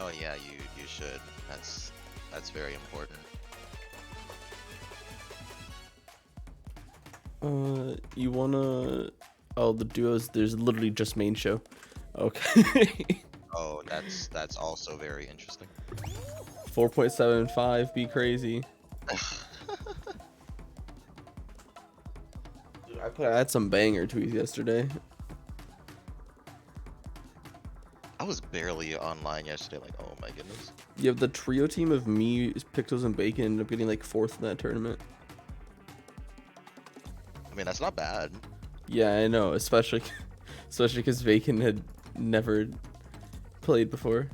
Oh yeah, you should. That's very important. You wanna? Oh, the duos. There's literally just main show. Okay. Oh, that's also very interesting. 4.75. Be crazy. I had some banger tweets yesterday. I was barely online yesterday. Like, oh my goodness. You have the trio team of me, Pixels, and Bacon ended up getting like fourth in that tournament. I mean, that's not bad. Yeah, I know, especially because Bacon had never played before.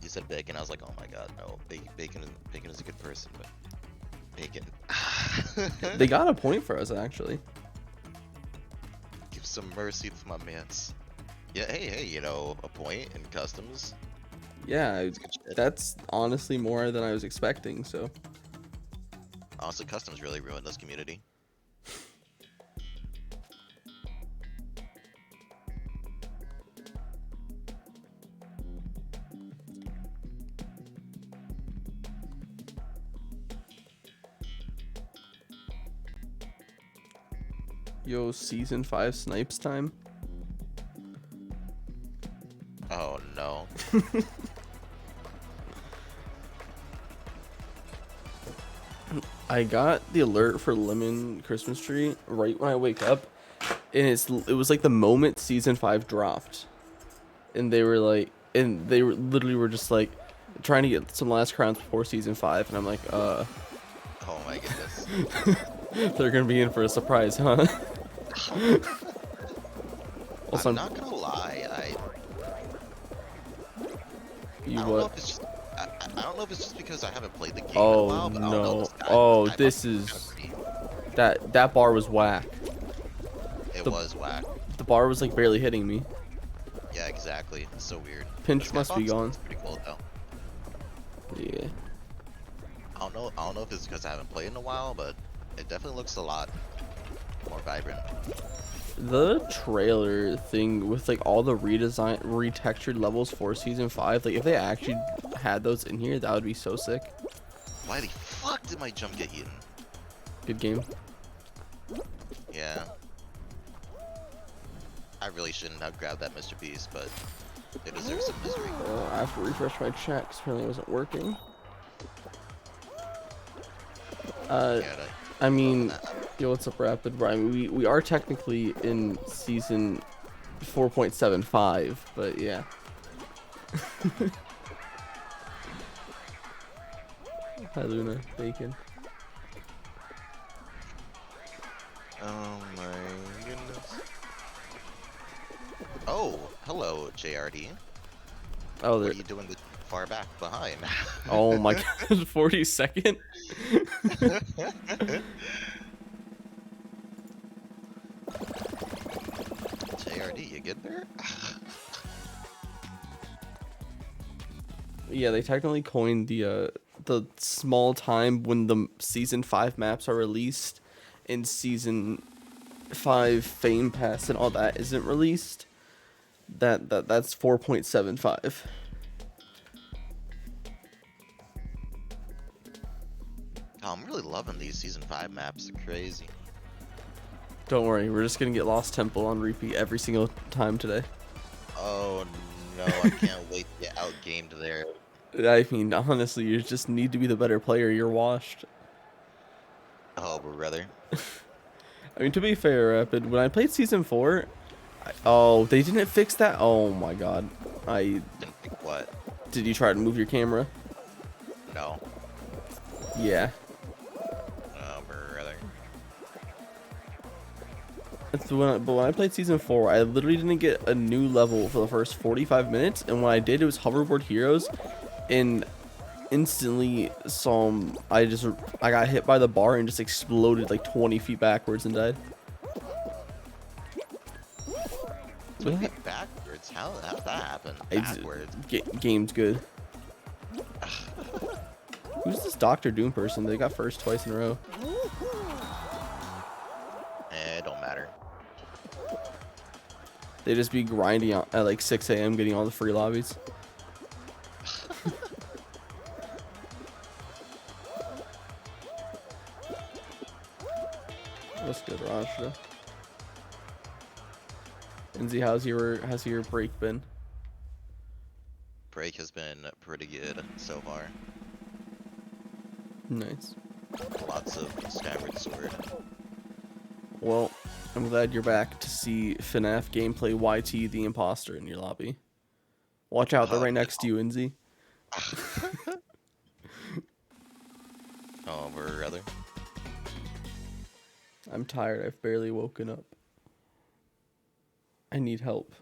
You said bacon. I was like, oh my god, no. Bacon is a good person, but bacon. They got a point for us actually. Give some mercy to my mans. Yeah, hey, you know, a point in customs. Yeah, It's good shit. that's honestly more than I was expecting. So Honestly, customs really ruined this community. yo, season 5 snipes time. Oh no. I got the alert for Lemon Christmas Tree right when I wake up, and it was like the moment season 5 dropped, and they were literally were just like trying to get some last crowns before season 5, and I'm like, Oh my goodness. they're gonna be in for a surprise, huh? Also, I'm not gonna lie. you I don't know what? if it's just. I don't know if it's just because I haven't played the game in a Oh while, but I don't know. no! This guy, Oh, I this thought he was is kinda pretty. that bar was whack. It the- was whack. The bar was like barely hitting me. Yeah, exactly. It's so weird. Pinch The must be skybox gone. is pretty cool though. Yeah. I don't know. I don't know if it's because I haven't played in a while, but it definitely looks a lot more vibrant. The trailer thing with like all the retextured levels for season 5, like if they actually had those in here, that would be so sick. Why the fuck did my jump get eaten? Good game. Yeah. I really shouldn't have grabbed that Mr. Beast, but it deserves some misery. I have to refresh my chat because apparently it wasn't working. Yeah, I mean, yo, what's up, Rapid? I mean, we are technically in season 4.75, but yeah. Hi, Luna. Bacon. oh my goodness. Oh, hello, JRD. Oh, What there. are you doing this far back behind? Oh my god, 42nd? JRD, you good there? Yeah, they technically coined the small time when the season 5 maps are released and season 5 Fame Pass and all that isn't released. That's 4.75. Oh, I'm really loving these season 5 maps. They're crazy. Don't worry, we're just gonna get Lost Temple on repeat every single time today. Oh no, I can't wait to get outgamed there. I mean, honestly, you just need to be the better player. You're washed. Oh, brother. I mean, to be fair, Rapid, when I played season 4, oh, they didn't fix that. Oh my god, Didn't think what? did you try to move your camera? No. Yeah. Oh, brother. But when I played season 4, I literally didn't get a new level for the first 45 minutes, and when I did, it was hoverboard heroes, and instantly I got hit by the bar and just exploded like 20 feet backwards and died. Took me backwards? How'd that happen? Backwards? Game's good. Who's this Doctor Doom person? They got first twice in a row. It don't matter. They just be grinding at like 6 a.m. getting all the free lobbies. What's good, Rashda? Enzi, how's your break been? Break has been pretty good so far. Nice. Lots of Skyward Sword. Well, I'm glad you're back to see FNAF gameplay YT the imposter in your lobby. Watch out, they're right next to you, Enzi. Oh, brother. I'm tired. I've barely woken up. I need help.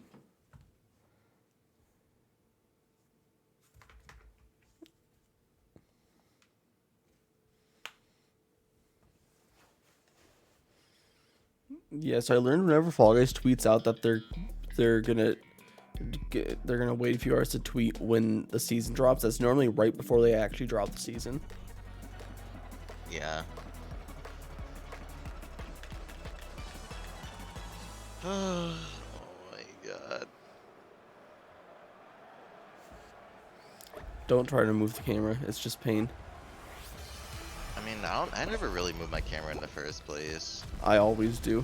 Yeah, so I learned whenever Fall Guys tweets out that they're gonna wait a few hours to tweet when the season drops. That's normally right before they actually drop the season. Yeah. Oh my god. Don't try to move the camera. It's just pain. I mean, I never really moved my camera in the first place. I always do.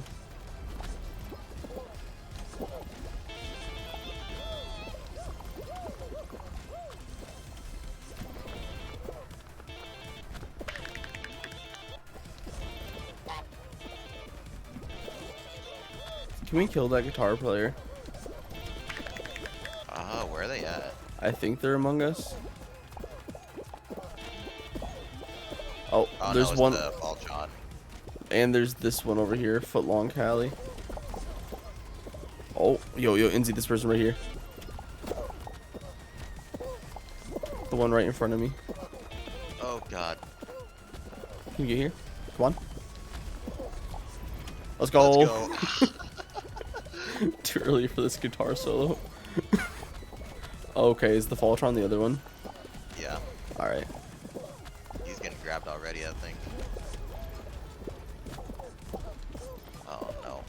Can we kill that guitar player? Oh, where are they at? I think they're among us. Oh, Oh, there's no, it's one. the Voltron. And there's this one over here, Footlong Callie. Oh, yo, Enzi, this person right here. The one right in front of me. Oh god. Can you get here? Come on. Let's go. Let's go. Too early for this guitar solo. Okay, is the Voltron the other one? Yeah. Alright. He's getting grabbed already, I think. Oh no.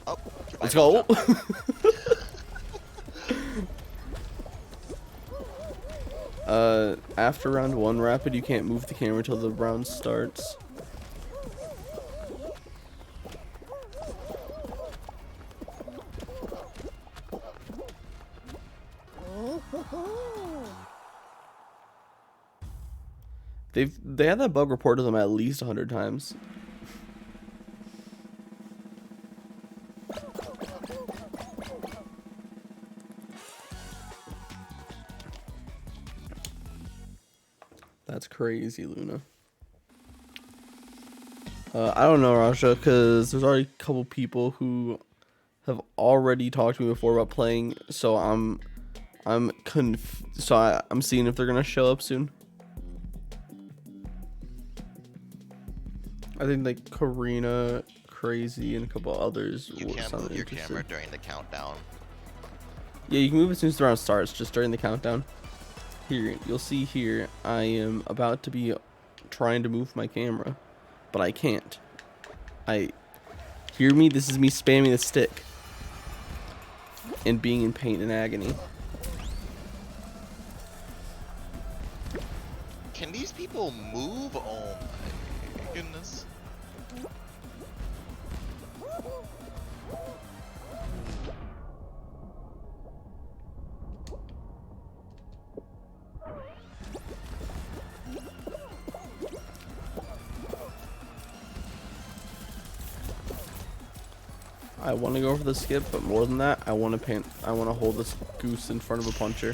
Oh, Let's go. After round 1 rapid, you can't move the camera until the round starts. They had that bug reported to them at least 100 times. That's crazy, Luna. I don't know, Rasha, because there's already a couple people who have already talked to me before about playing, so I'm seeing if they're gonna show up soon. I think like Karina, Crazy, and a couple others. You can't move your camera during the countdown. Yeah, you can move as soon as the round starts, just during the countdown. Here, you'll see here, I am about to be trying to move my camera, but I can't. Hear me? This is me spamming the stick and being in pain and agony. Can these people move? Oh my goodness. I want to go for the skip, but more than that, I want to hold this goose in front of a puncher.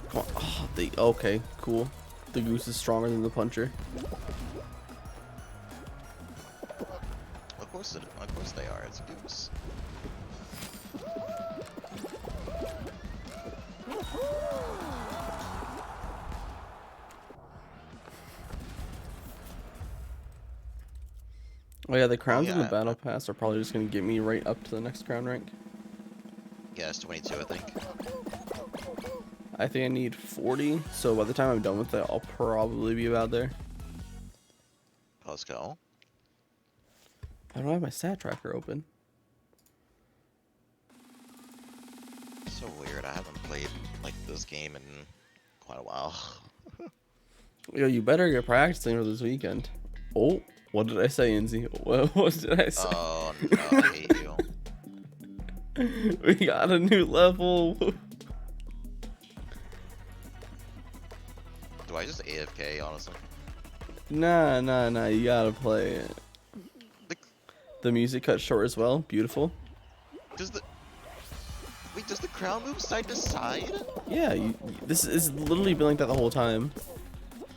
Come on. Oh, okay, cool. The goose is stronger than the puncher. Of course they are. It's a goose. Oh yeah, the crowns in the yeah. battle pass are probably just gonna get me right up to the next crown rank. Yeah, it's 22, I think. I think I need 40. So by the time I'm done with it, I'll probably be about there. Let's go. I don't have my stat tracker open. So weird. I haven't played like this game in quite a while. Yo, you better get practicing for this weekend. Oh, what did I say, Inzy? What did I say? Oh no, I hate you. We got a new level. Do I just AFK, honestly? Nah, you gotta play it. The, The music cut short as well. Beautiful. does the wait? Does the crown move side to side? Yeah, this is literally been like that the whole time.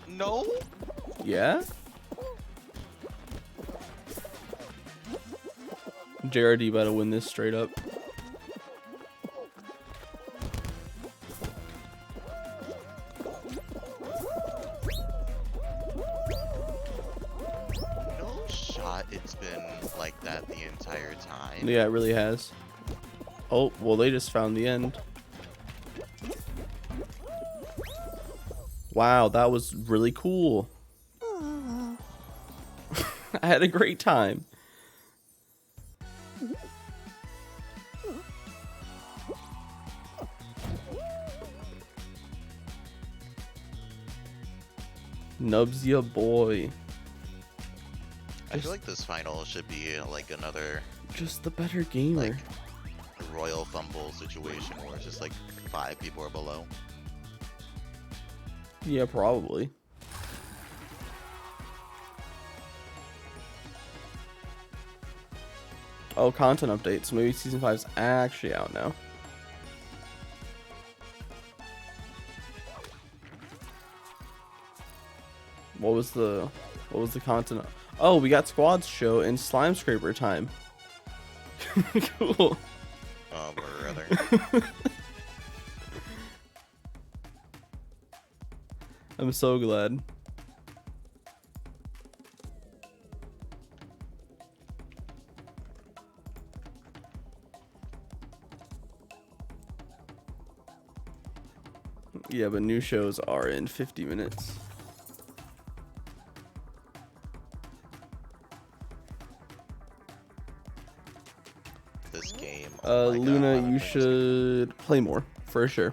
No. Yeah? JRD about to win this straight up. No shot. It's been like that the entire time. Yeah, it really has. Oh, well, they just found the end. Wow, that was really cool. I had a great time. Nubs ya boy. I feel like this final should be like another Just the better gamer. like Royal Fumble situation where it's just like 5 people are below. Yeah, probably. Oh, content updates. Maybe season 5's actually out now. What was the content? Oh, we got Squad's show and Slime Scraper time. Cool. Oh, brother. I'm so glad. Yeah, but new shows are in 50 minutes. This game. Oh my God, Luna, why am I you playing this game? should play more, for sure.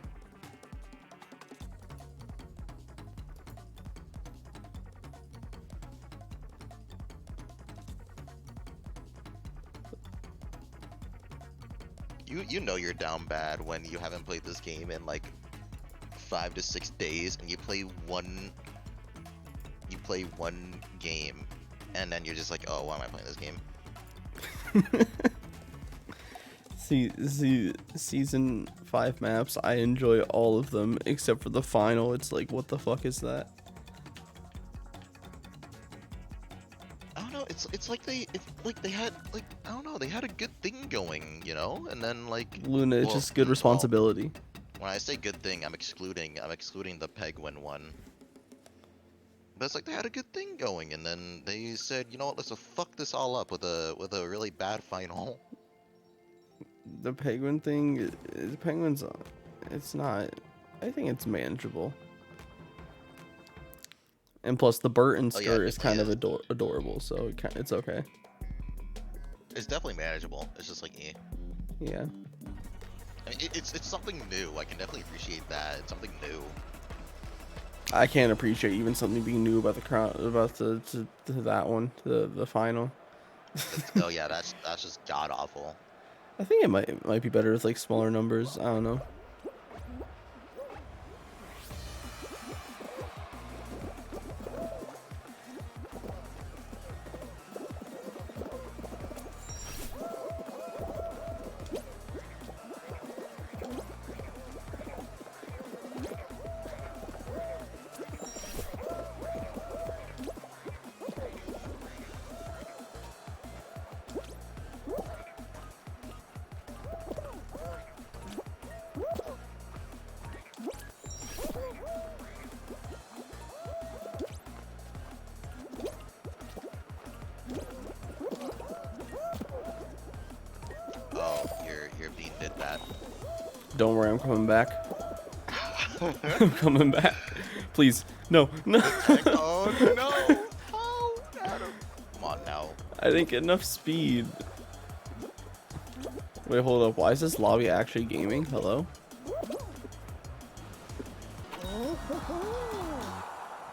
You know you're down bad when you haven't played this game in like 5 to 6 days and you play one game and then you're just like, oh, why am I playing this game? See, season 5 maps, I enjoy all of them except for the final. It's like, what the fuck is that? I don't know. It's like they had like, I don't know, they had a good thing going, you know, and then like Luna, it's well, just good well, responsibility. when I say good thing, I'm excluding the Penguin one. But it's like they had a good thing going, and then they said, you know what, let's fuck this all up with a really bad final. The penguin thing, the penguins, it's not. I think it's manageable. And plus, the Burton Oh, yeah, skirt it is kind of is. adorable, so it's okay. It's definitely manageable. It's just like, eh. Yeah. I mean, it's something new. I can definitely appreciate that. It's something new. I can't appreciate even something being new about the crowd, about that one, the final. Oh yeah, that's just god awful. I think it might be better with like smaller numbers. I don't know. Oh, you're being did that. Don't worry, I'm coming back. I'm coming back. Please. No. No. Oh no! Oh, Adam! Come on now. I didn't get enough speed. Wait, hold up. Why is this lobby actually gaming? Hello?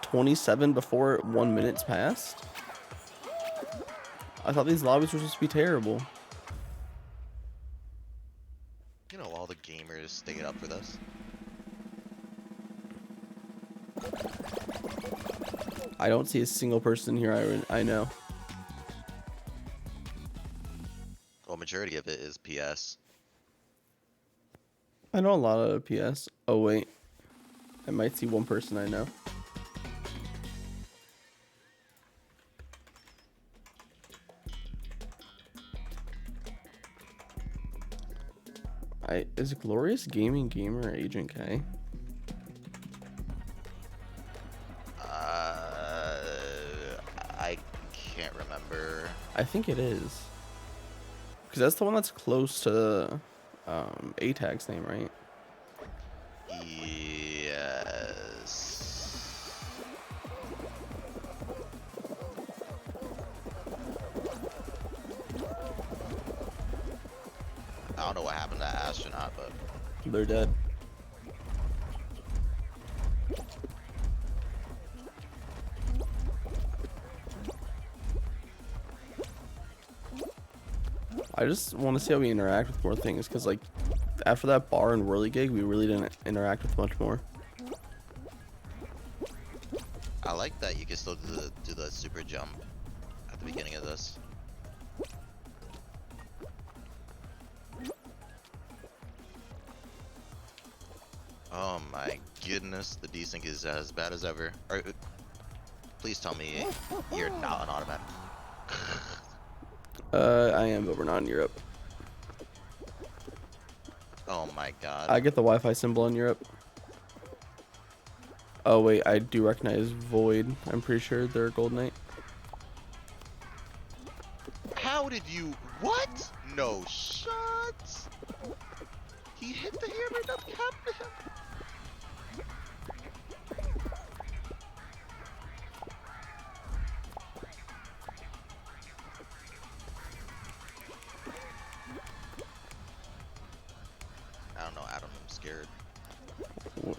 27 before 1 minute's passed? I thought these lobbies were supposed to be terrible. You know, all the gamers stayed up for this. I don't see a single person here I know. Well, majority of it is PS. I know a lot of PS. Oh, wait. I might see one person I know. Is Glorious Gaming Gamer Agent K? I can't remember. I think it is. Because that's the one that's close to A-Tag's name, right? Yes. I don't know what happened to that astronaut, but They're dead. I just want to see how we interact with more things, because like after that bar and whirligig, we really didn't interact with much more. I like that you can still do the super jump at the beginning of this. Oh my goodness, the desync is as bad as ever. Please tell me you're not an automatic. I am, but we're not in Europe. Oh my god. I get the Wi-Fi symbol in Europe. Oh wait, I do recognize Void. I'm pretty sure they're a Gold Knight. How did you? What? No shot. He hit the hammer and up capped him. I don't know, Adam. I'm scared.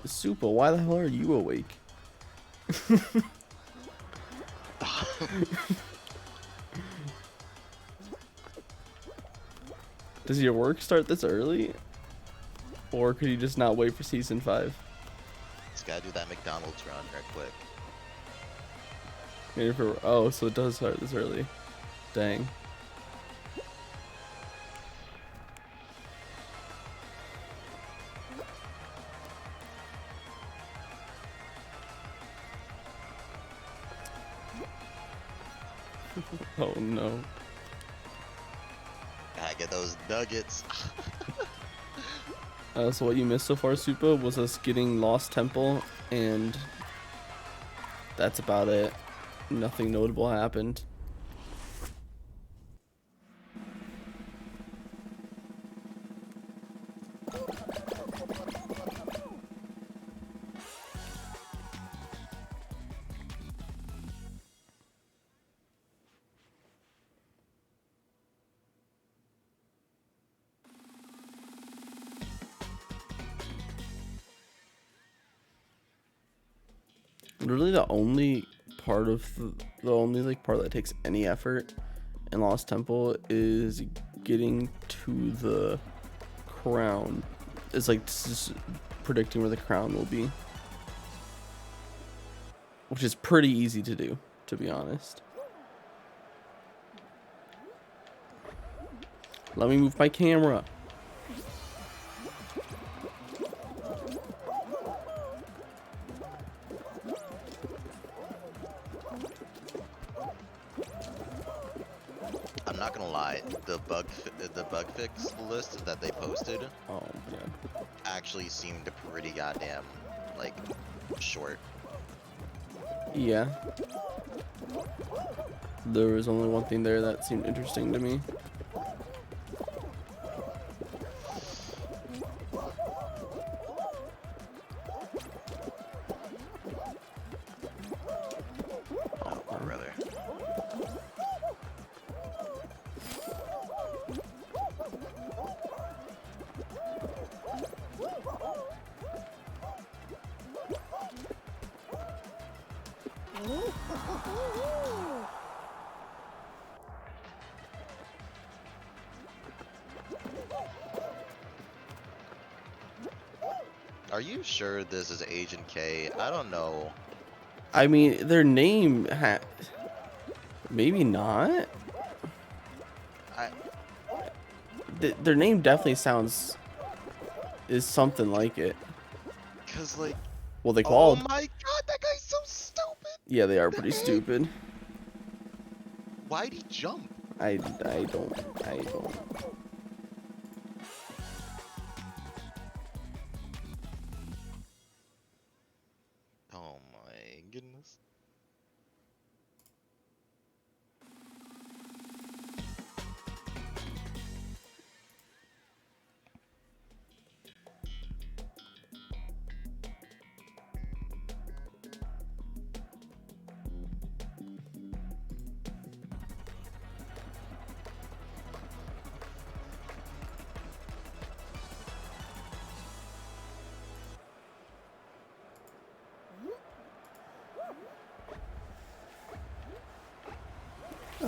Supa, why the hell are you awake? Does your work start this early? Or could you just not wait for season 5? Just gotta do that McDonald's run real quick. Maybe for, oh, so it does start this early. Dang. Oh no. Gotta get those nuggets. So what you missed so far, Supa, was us getting Lost Temple, and that's about it. Nothing notable happened. Really, the only part of the only like part that takes any effort in Lost Temple is getting to the crown. It's like just predicting where the crown will be, which is pretty easy to do, to be honest. Let me move my camera. I'm not gonna lie, the bug fix list that they posted Oh yeah. actually seemed pretty goddamn like short. Yeah. There was only one thing there that seemed interesting to me. Are you sure this is Agent K? I don't know. I mean, their name maybe not. I Their name definitely is something like it. Cause like, Well, they oh called. my god, that guy's so stupid. Yeah, they are pretty stupid. Why'd he jump? I don't. Oh my goodness.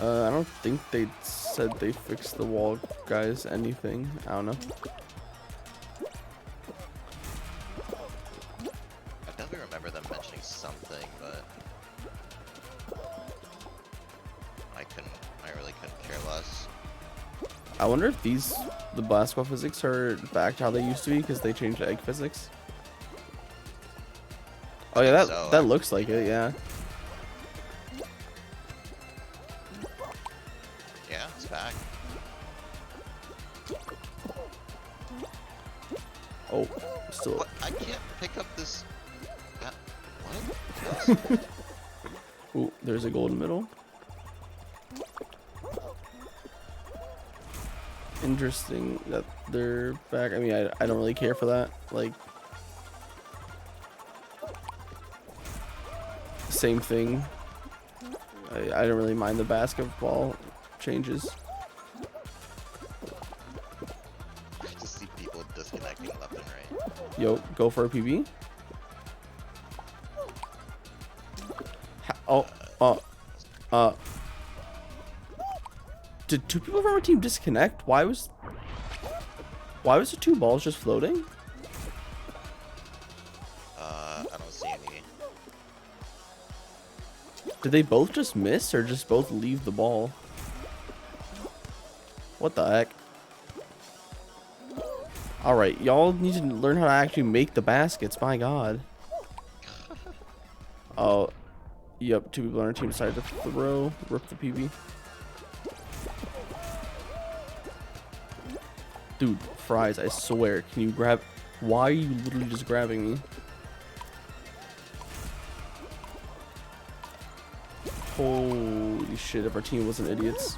I don't think they said they fixed the wall, guys. Anything? I don't know. I definitely remember them mentioning something, but I really couldn't care less. I wonder if the basketball physics are back to how they used to be because they changed the egg physics. Oh yeah, that looks like it. Yeah. Yeah, it's back. Oh, still. What? I can't pick up this. What? Ooh, there's a gold middle. Interesting that they're back. I mean, I don't really care for that. Like, same thing. I don't really mind the basketball changes. I just see people disconnecting left and right. Yo, go for a PB. Oh, did two people from our team disconnect? Why was the two balls just floating? I don't see any. Did they both just miss or just both leave the ball? What the heck? Alright, y'all need to learn how to actually make the baskets, my god. Oh, yep, two people on our team decided to throw, rip the PB. Dude, Fries, I swear, can you grab... Why are you literally just grabbing me? Holy shit, if our team wasn't idiots.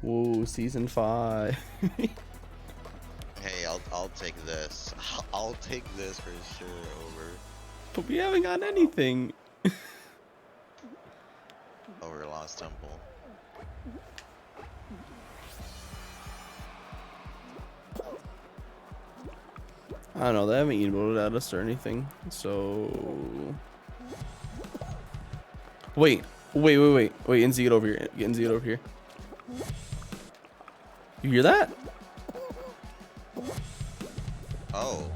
Whoa, season 5. Hey, I'll take this. I'll take this for sure over But we haven't got anything. Lost Temple. I don't know, they haven't emoted at us or anything, so... Wait, NZ, get over here. NZ, get over here. You hear that? Oh.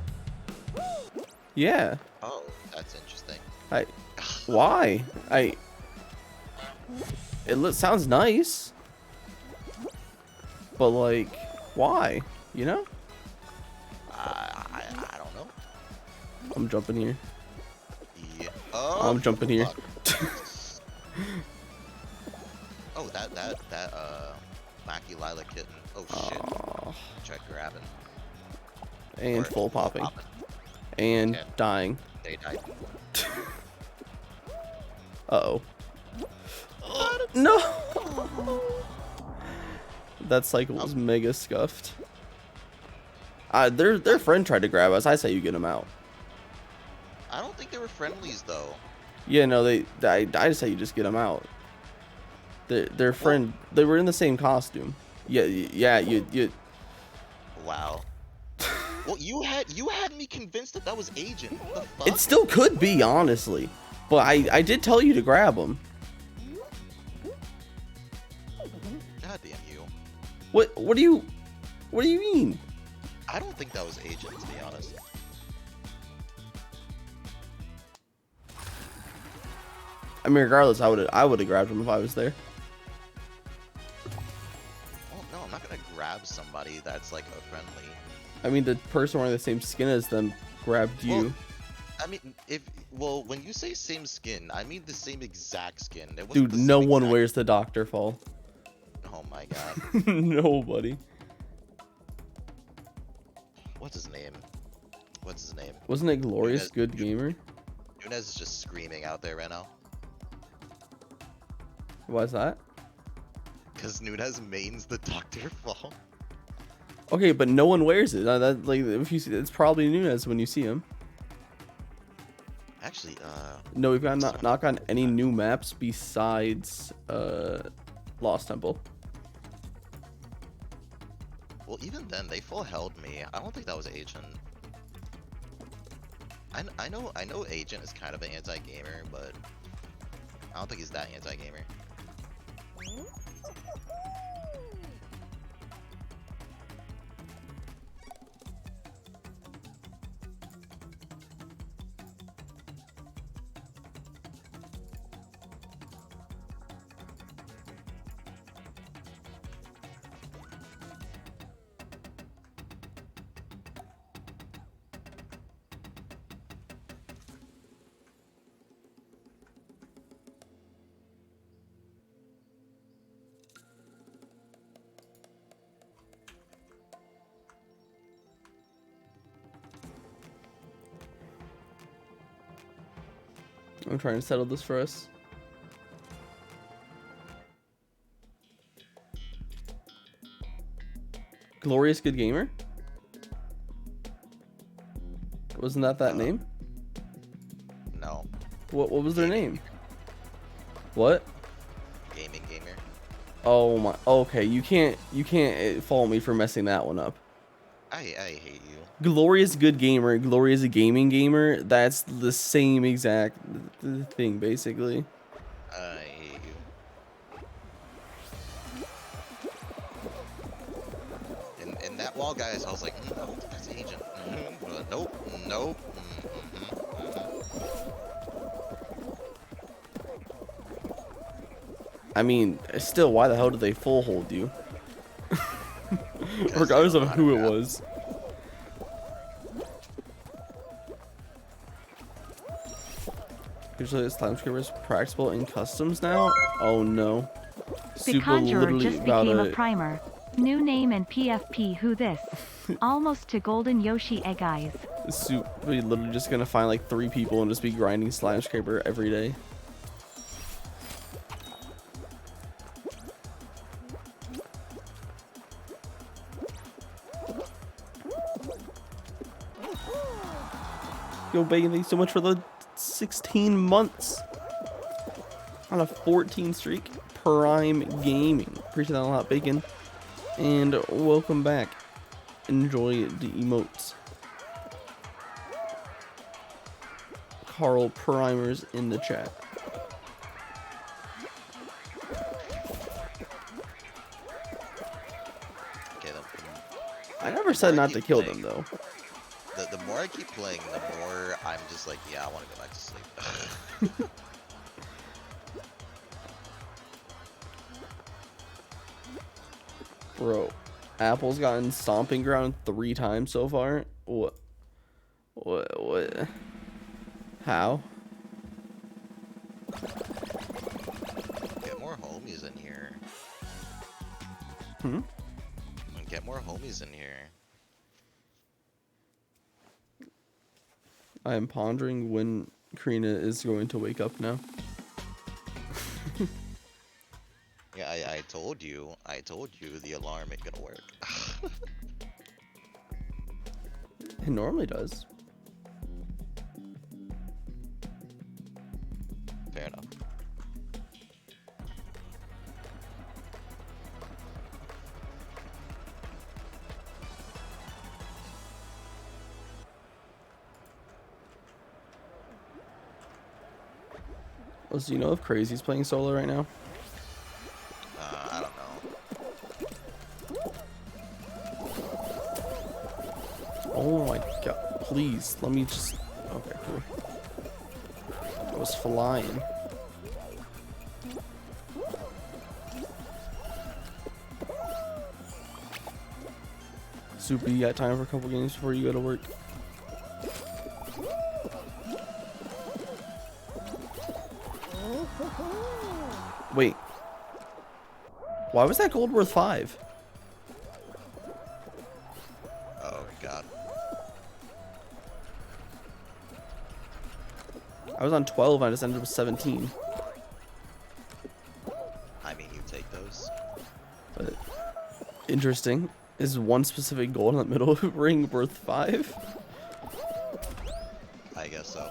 Yeah. Oh, that's interesting. Why? Sounds nice. But like, why? You know? I don't know. I'm jumping here. Yeah. Oh, I'm jumping here. Oh, that Mackie Lila kitten. Oh shit. Oh, Try grabbing. and Or full popping. And Yeah. dying. They died. Uh-oh. No. That cycle was mega scuffed. Their friend tried to grab us. I say you get him out. I don't think they were friendlies though. Yeah, no, I say you just get them out. Their friend, they were in the same costume. Yeah, you. Wow. Well, you had me convinced that was Agent. What the fuck? It still could be, honestly, but I did tell you to grab him. God damn you. What do you mean? I don't think that was Agent, to be honest. I mean, regardless, I would have grabbed him if I was there. Well, no, I'm not gonna grab somebody that's like a friendly. I mean, the person wearing the same skin as them grabbed you. Well, I mean, when you say same skin, I mean the same exact skin. It wasn't Dude, the no same one exact... wears the Dr. Fall. Oh my god. Nobody. What's his name? Wasn't it Glorious Nunez, Good Gamer? Nunez is just screaming out there right now. Why is that? Because Nunez mains the Dr. Fall. Okay, but no one wears it. That like if you see, it's probably Nunez when you see him. Actually, No, we've got not gotten any new maps besides Lost Temple. well, even then, they full held me. I don't think that was Agent. I know Agent is kind of an anti-gamer, but I don't think he's that anti-gamer. I'm trying to settle this for us. Glorious Good Gamer? Wasn't that name? No. What was their name? What? Gaming gamer. Oh my. Okay, you can't fault me for messing that one up. I hate you. Glorious Good Gamer, Glorious Gaming Gamer. That's the same exact thing, basically. I hate you. In that wall, guys, I was like, no, that's Agent. Nope. I mean, still, why the hell did they full hold you? Regardless of who it was. Usually this time scraper is practicable in customs now? Oh no. The Conjurer just became a primer. New name and PFP who this? Almost to Golden Yoshi Egg Eyes. We literally just gonna find like 3 people and just be grinding slime scraper every day. Yo, Bacon, thanks so much for the 16 months on a 14 streak. Prime Gaming. Appreciate that a lot, Bacon. And welcome back. Enjoy the emotes. Carl Primers in the chat. Okay, I never said not to kill them, though. The more I keep playing, the more I'm just like, yeah, I want to go back to sleep. Bro, Apple's gotten stomping ground 3 times so far. What? How? Get more homies in here. Hmm? Get more homies in here. I am pondering when Karina is going to wake up now. I told you the alarm ain't gonna work. It normally does. Fair enough. Well, so you know if Crazy's playing solo right now? I don't know. Oh my god. Please, let me just... Okay, cool. I was flying. Super, you got time for a couple games before you go to work? Wait. Why was that gold worth 5? Oh god. I was on 12 and I just ended up with 17. I mean, you take those. But interesting. Is one specific gold in the middle ring worth 5? I guess so.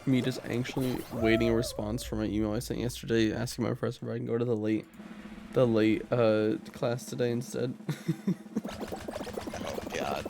Me just anxiously waiting a response from my email I sent yesterday asking my professor if I can go to the late class today instead. Oh god.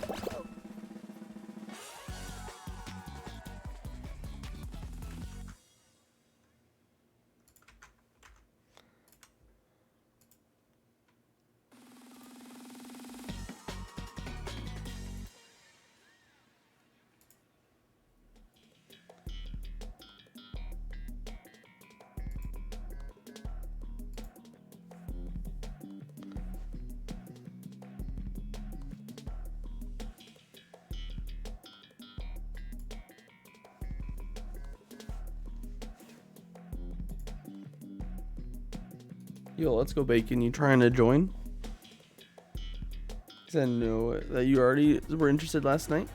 Yo, let's go Bacon. You trying to join? He said no. That you already were interested last night?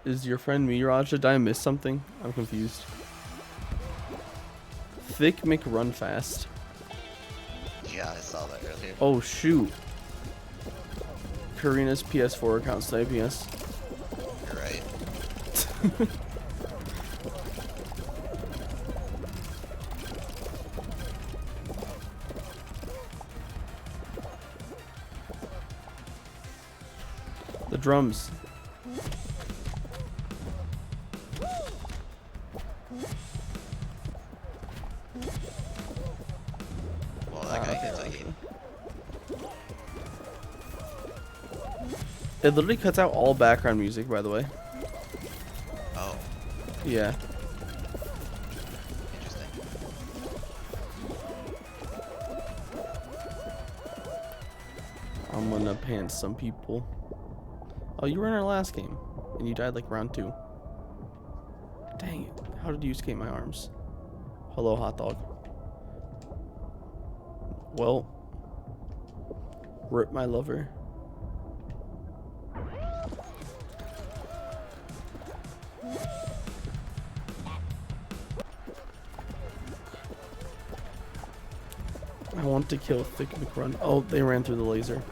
Is your friend Mirage? Did I miss something? I'm confused. Thick McRun Fast. Yeah, I saw that earlier. Oh shoot. Karina's PS4 account sniping us. You're right. The drums. Well, that guy gets like It literally cuts out all background music, by the way. oh, Yeah. interesting. I'm gonna pants some people. Oh, you were in our last game, and you died like round 2. Dang it. How did you escape my arms? Hello, hot dog. Well, rip my lover. I want to kill Thick McRun. Oh, they ran through the laser.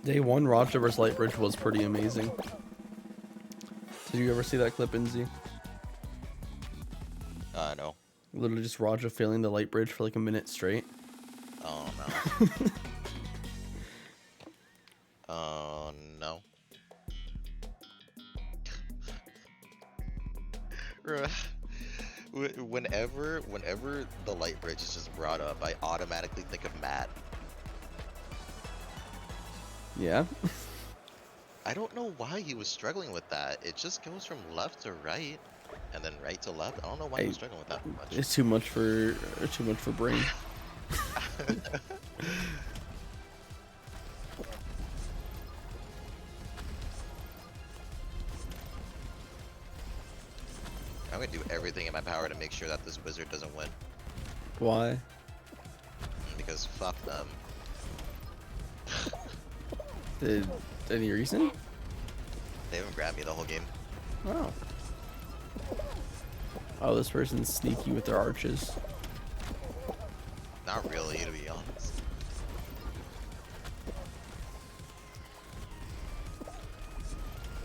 Day 1 Roger vs. Lightbridge was pretty amazing. Did you ever see that clip, Inzy? No. Literally just Roger failing the light bridge for like a minute straight. Oh no. Oh no. Whenever the light bridge is just brought up, I automatically think of Matt Yeah. I don't know why he was struggling with that. It just goes from left to right, and then right to left. I don't know why he was struggling with that much. It's too much for brain. I'm gonna do everything in my power to make sure that this wizard doesn't win. Why? Because fuck them. Any reason? They haven't grabbed me the whole game. Oh. Oh, this person's sneaky with their arches. Not really, to be honest.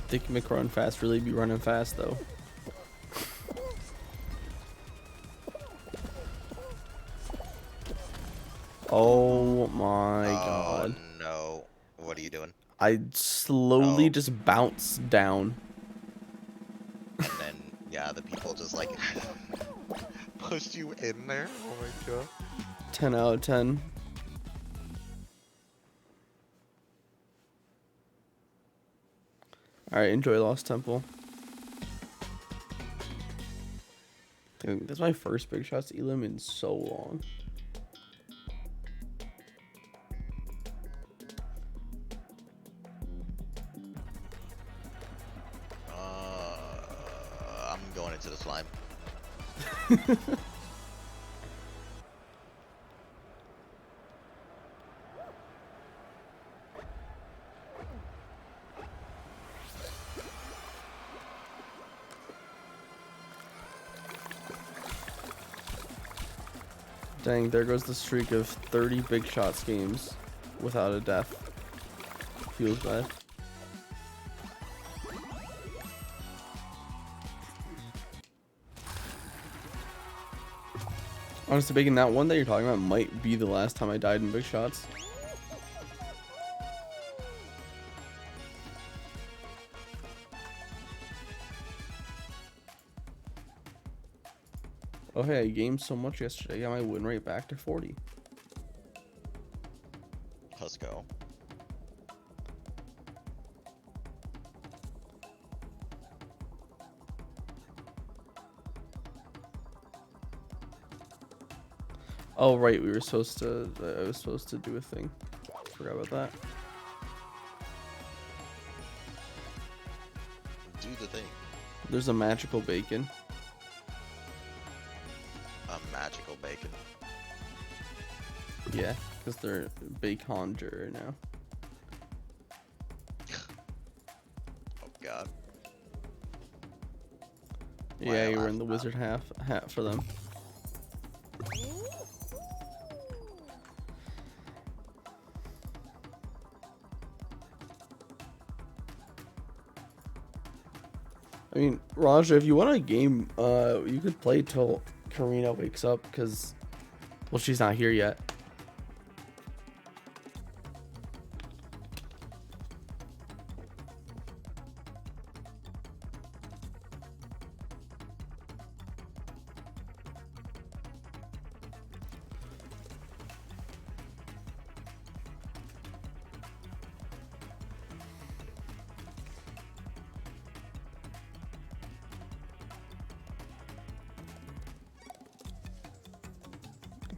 Think McRun fast really be running fast though. Oh my god. No. What are you doing? I slowly Oh. just bounced down. And then, yeah, the people just like pushed you in there. Oh my god. 10 out of 10. Alright, enjoy Lost Temple. Dude, that's my first big shots to Elim in so long. I'm going into the slime. Dang, there goes the streak of 30 big shots games without a death. Feels bad. Honestly, Bacon, that one that you're talking about might be the last time I died in big shots. Oh hey, I gamed so much yesterday, I got my win rate back to 40. Let's go. Oh right, we were supposed to, I was supposed to do a thing. Forgot about that. Do the thing. There's a magical bacon. A magical bacon. Yeah, because they're baconger now. Oh god. Why Yeah, am you I were in the wizard hat for them. I mean, Raja, if you want a game, you could play till Karina wakes up, because, well, she's not here yet.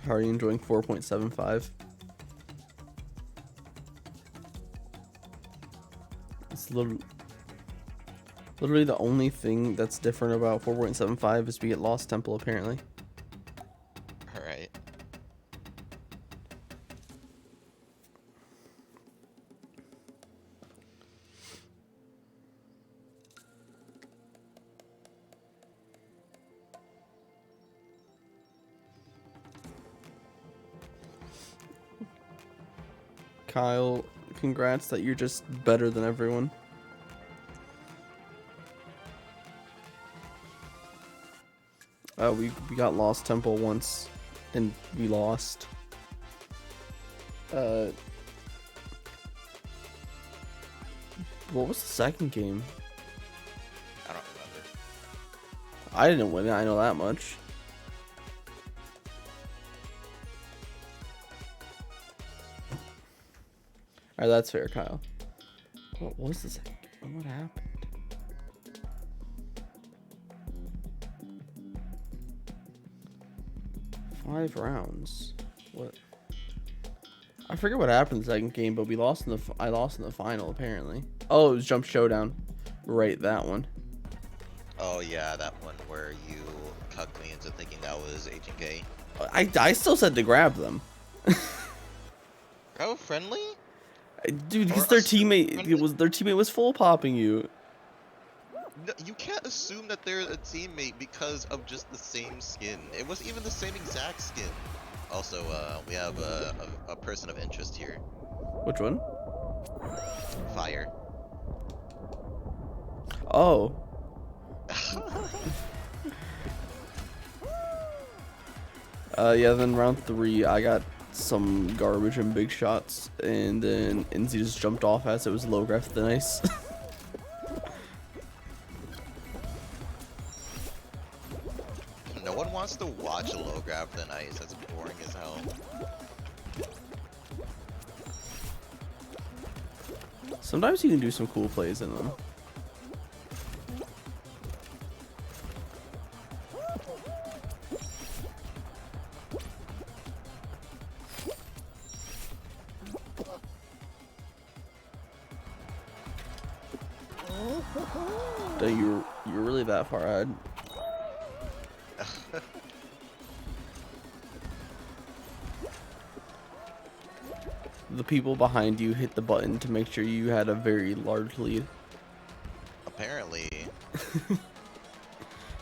How are you enjoying 4.75? It's literally the only thing that's different about 4.75 is we get Lost Temple, apparently. Alright. Kyle, congrats that you're just better than everyone. We got Lost Temple once, and we lost. What was the second game? I don't remember. I didn't win it, I know that much. Alright, that's fair, Kyle. What was this? What happened? Five rounds. What? I forget what happened in the second game, but I lost in the final apparently. Oh, it was Jump Showdown. Right, that one. Oh yeah, that one where you cucked me into thinking that was Agent K. I still said to grab them. Oh, friendly? Dude, because Or their assume teammate friendly? was full popping you. No, you can't assume that they're a teammate because of just the same skin. It wasn't even the same exact skin. Also, we have a person of interest here. Which one? Fire. Oh. Yeah, then round 3, I got some garbage and big shots, and then NZ just jumped off as it was low graph the ice. No one wants to watch a low graph than ice. That's boring as hell. Sometimes you can do some cool plays in them. Dang, you're really that far ahead. The people behind you hit the button to make sure you had a very large lead. Apparently.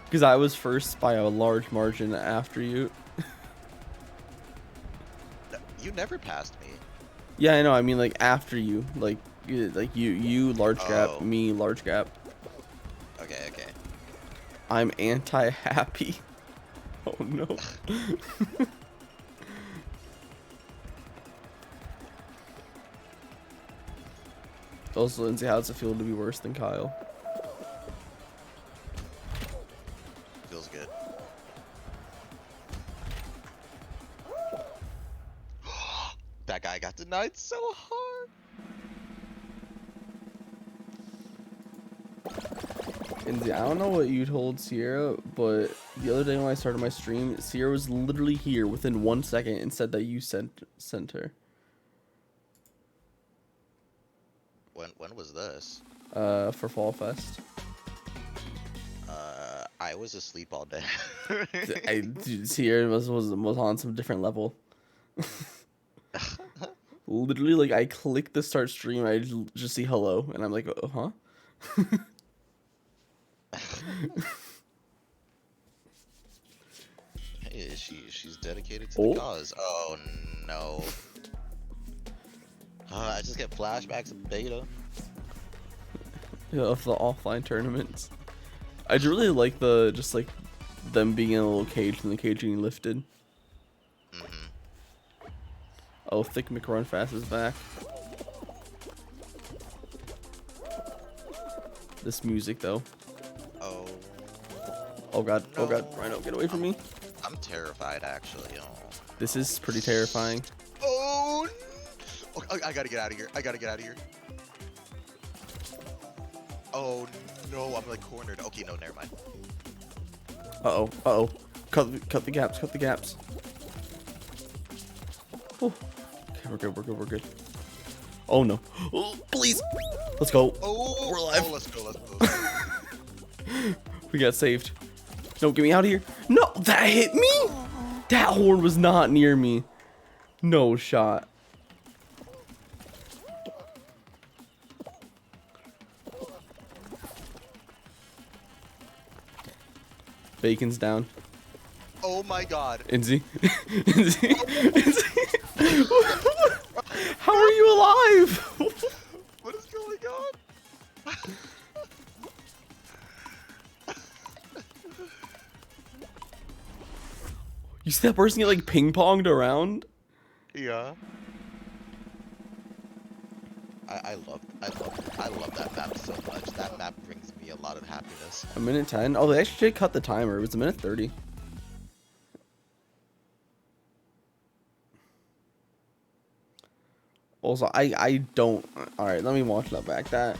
Because I was first by a large margin after you. You never passed me. Yeah, I know. I mean, like after you, like you large gap, Oh. me large gap. Okay, okay. I'm anti-happy. Oh no. Also, Lindsay, how does it feel to be worse than Kyle? Feels good. That guy got denied so hard. And I don't know what you told Sierra, but the other day when I started my stream, Sierra was literally here within 1 second and said that you sent her. When was this? For Fall Fest. I was asleep all day. Dude, Sierra was on some different level. Literally, like I click the start stream, I just see hello, and I'm like, oh, huh? Hey, she's dedicated to Oh. the cause. Oh no. I just get flashbacks of beta. Of the offline tournaments. I do really like just like them being in a little cage and the cage getting lifted. Mm-hmm. Oh, Thick McRun Fast is back. This music though. Oh. Oh god, oh god, No. Rhino, get away from me. I'm terrified actually. Oh. This is pretty terrifying. Oh, I gotta get out of here. I gotta get out of here. Oh no, I'm like cornered. Okay, no, never mind. Uh oh. Cut the gaps, cut the gaps. Oh. Okay, we're good. Oh no. Oh, please. Let's go. Oh, We're alive. Oh, let's go. We got saved. No, get me out of here. No, that hit me? That horn was not near me. No shot. Bacon's down. Oh my god. Inzy. Inzy. How are you alive? What is going on? You see that person get like ping ponged around? Yeah. I love that map so much. That map brings me a lot of happiness. A minute 10. Oh, they actually did cut the timer. It was a minute 30. Also, I don't. All right, let me watch that back. That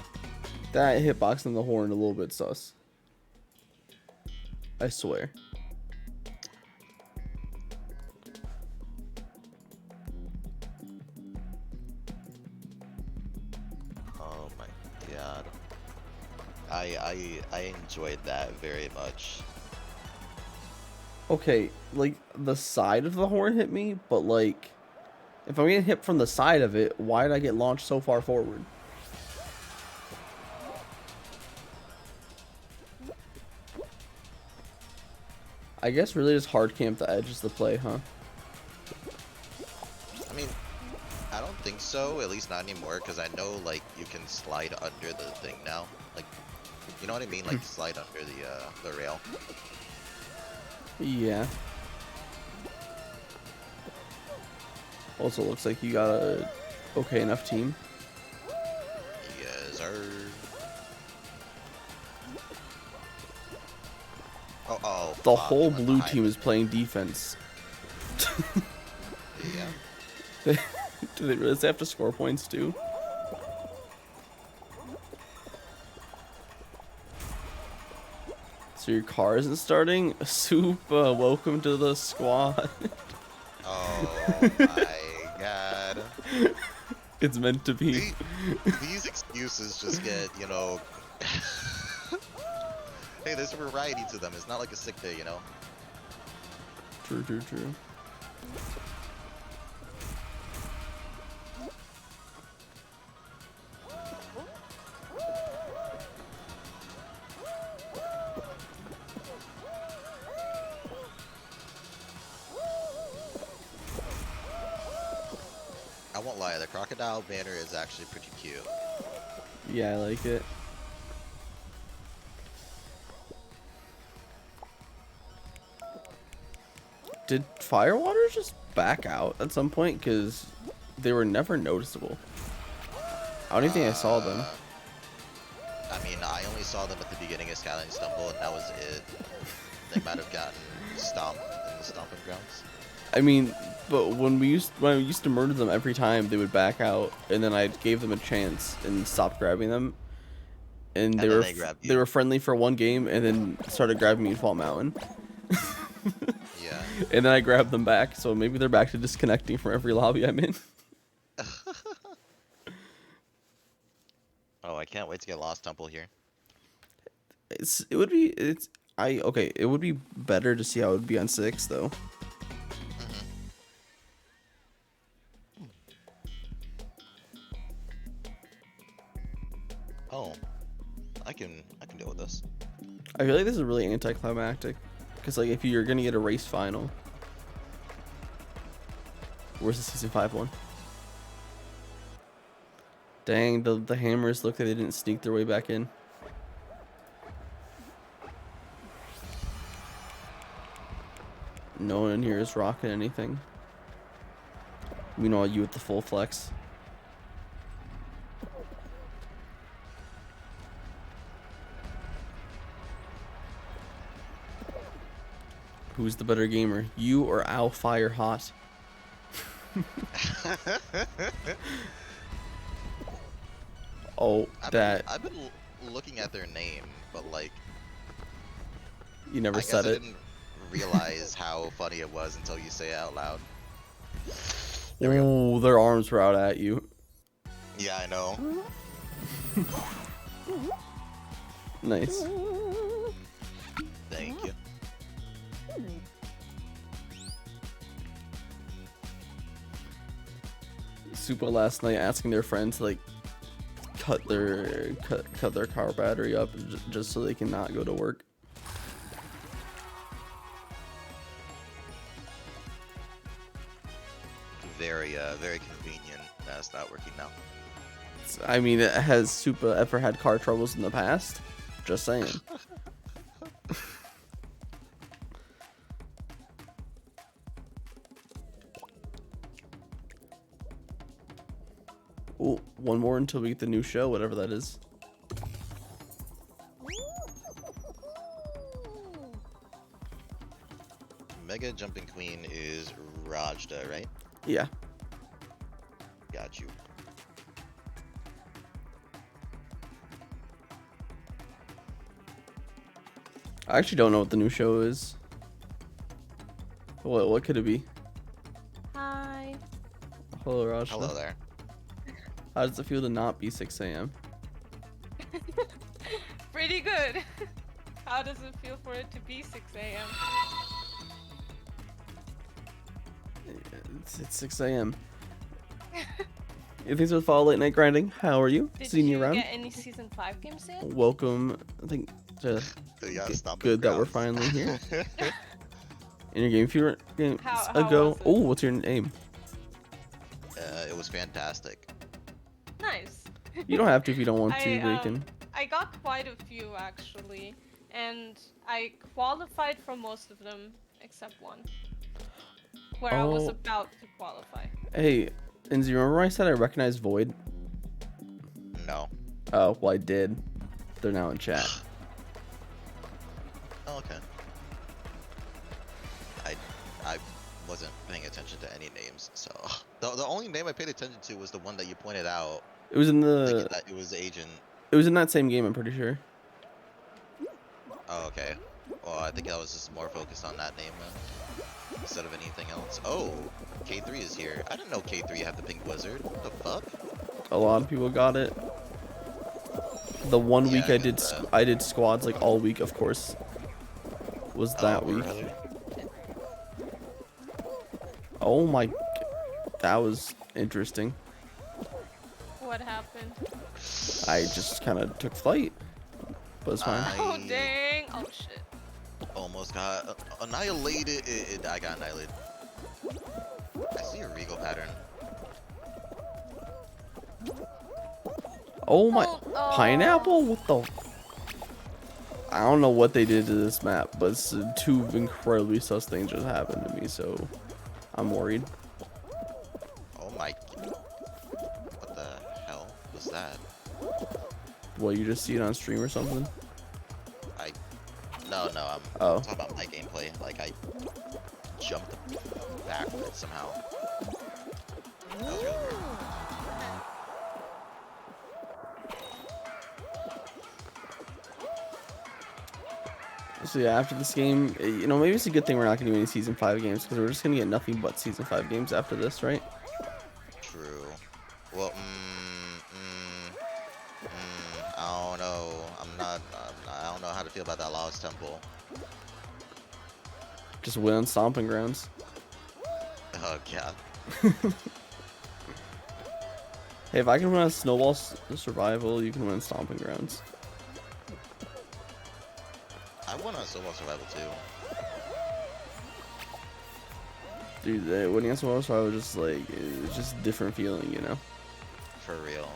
hitbox in the horn a little bit sus. I swear. Oh my god. I enjoyed that very much. Okay, like the side of the horn hit me, but like if I'm getting hit from the side of it, why did I get launched so far forward? I guess really just hard camp the edge is the play, huh? I mean, I don't think so, at least not anymore, because I know, like, you can slide under the thing now. Like, you know what I mean? Like, slide under the rail. Yeah. Also looks like you got a okay enough team. Yes, sir. Oh, The fuck, whole he went blue behind team me. is playing defense. Yeah. Do they really have to score points too? So your car isn't starting? Soup, welcome to the squad. Oh my god. It's meant to be. These excuses just get, you know... Hey, there's a variety to them. It's not like a sick day, you know? True, true, true. I won't lie, the crocodile banner is actually pretty cute. Yeah, I like it. Did Firewater just back out at some point? Because they were never noticeable. I don't even think I saw them. I mean, I only saw them at the beginning of Skyline Stumble, and that was it. They might have gotten stomped in the stomping grounds. I mean, but when I used to murder them every time, they would back out, and then I gave them a chance and stopped grabbing them. And then they grabbed you. they were friendly for one game, and then started grabbing me in Fall Mountain. Yeah. And then I grabbed them back, so maybe they're back to disconnecting from every lobby I'm in. Oh, I can't wait to get Lost Temple here. It would be better to see how it would be on 6 though. Oh, I can deal with this. I feel like this is really anticlimactic, because like if you're gonna get a race final, where's the season 5 one? Dang, the hammers look like they didn't sneak their way back in. No one in here is rocking anything. Meanwhile, you with the full flex. Who's the better gamer, you or Owl Fire Hot? Oh, I've been looking at their name, but like, you never I guess said I it. didn't realize how funny it was until you say it out loud. There we go. Oh, their arms were out at you. Yeah, I know. Nice. Thank you. Super last night asking their friends to like cut their car battery up just so they can not go to work. Very convenient. That's not working now. I mean, has Super ever had car troubles in the past? Just saying. Oh, one more until we get the new show, whatever that is. Mega Jumping Queen is Rajda, right? Yeah. Got you. I actually don't know what the new show is. What could it be? Hi. Hello, Raj. Hello there. How does it feel to not be 6 a.m.? Pretty good. How does it feel for it to be 6 a.m.? It's 6 a.m. You think so? Fall late night grinding. How are you? Did Seeing you you around. get any season 5 games yet? Welcome. I think to Yeah, stop good that we're finally here. In your game, a few games How ago. was it? Oh, what's your name? It was fantastic. Nice. You don't have to if you don't want to, I, Bacon. I got quite a few actually, and I qualified for most of them except one, where I was Oh. about to qualify. Hey, Enzi, remember when I said I recognized Void? No. Oh, well, I did. They're now in chat. Oh, okay. I wasn't paying attention to any names, so the only name I paid attention to was the one that you pointed out. It was in Thinking the. that it was Agent. It was in that same game. I'm pretty sure. Oh, okay. Well, I think I was just more focused on that name then, instead of anything else. Oh, K3 is here. I didn't know K3 had the pink wizard. What the fuck? A lot of people got it. The one Yeah, week I I got did, that. I did squads like all week, of course. Was that Oh, week? really? Oh my, that was interesting. What happened? I just kind of took flight, but it's fine. Oh dang! Oh shit! Almost got annihilated. I got annihilated. I see a Regal pattern. Oh my, Oh. pineapple? What the? I don't know what they did to this map, but two incredibly sus things just happened to me, so I'm worried. Oh my. What the hell was that? What, you just see it on stream or something? No, I'm Oh. talking about my gameplay. Like, I jumped backwards somehow. That was really weird. So yeah, after this game, you know, maybe it's a good thing we're not gonna do any season 5 games because we're just gonna get nothing but season 5 games after this, right? True. Well, I don't know. I don't know how to feel about that Lost Temple. Just win on stomping grounds. Oh, yeah. Hey, if I can win on snowball survival, you can win on stomping grounds. I won on Snowball Survival too. Dude, winning on snowball survival just like it's just a different feeling, you know. For real.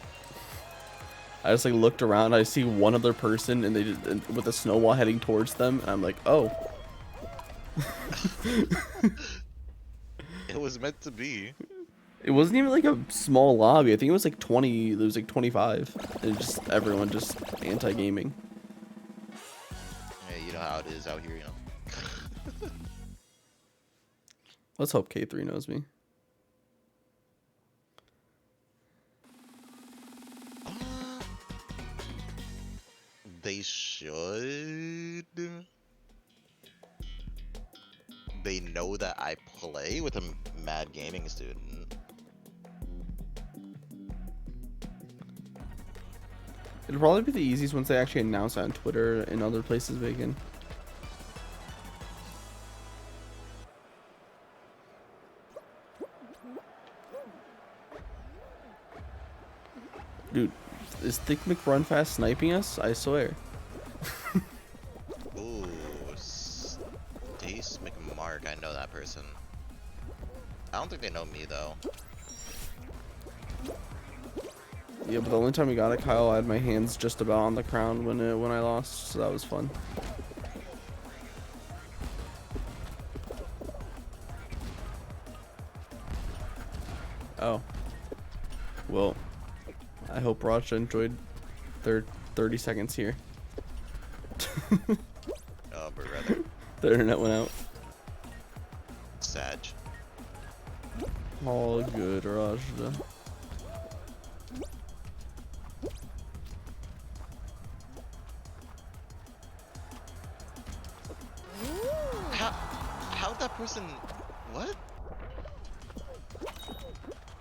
I just like looked around, I see one other person, and they just with a snowball heading towards them, and I'm like, oh. It was meant to be. It wasn't even like a small lobby. I think it was like 20. There was like 25. And just everyone just anti-gaming. Yeah, you know how it is out here, you know. Let's hope K3 knows me. They should. They know that I play with a mad gaming student. It'll probably be the easiest once they actually announce it on Twitter and other places, Bacon. Dude, is Thick McRunfast sniping us? I swear. Ooh, Stace McMark. I know that person. I don't think they know me though. Yeah, but the only time we got it, Kyle, I had my hands just about on the crown when I lost, so that was fun. Oh. Well, I hope Raja enjoyed their 30 seconds here. Oh, but rather The internet went out. Sag. All good, Raja. person... What?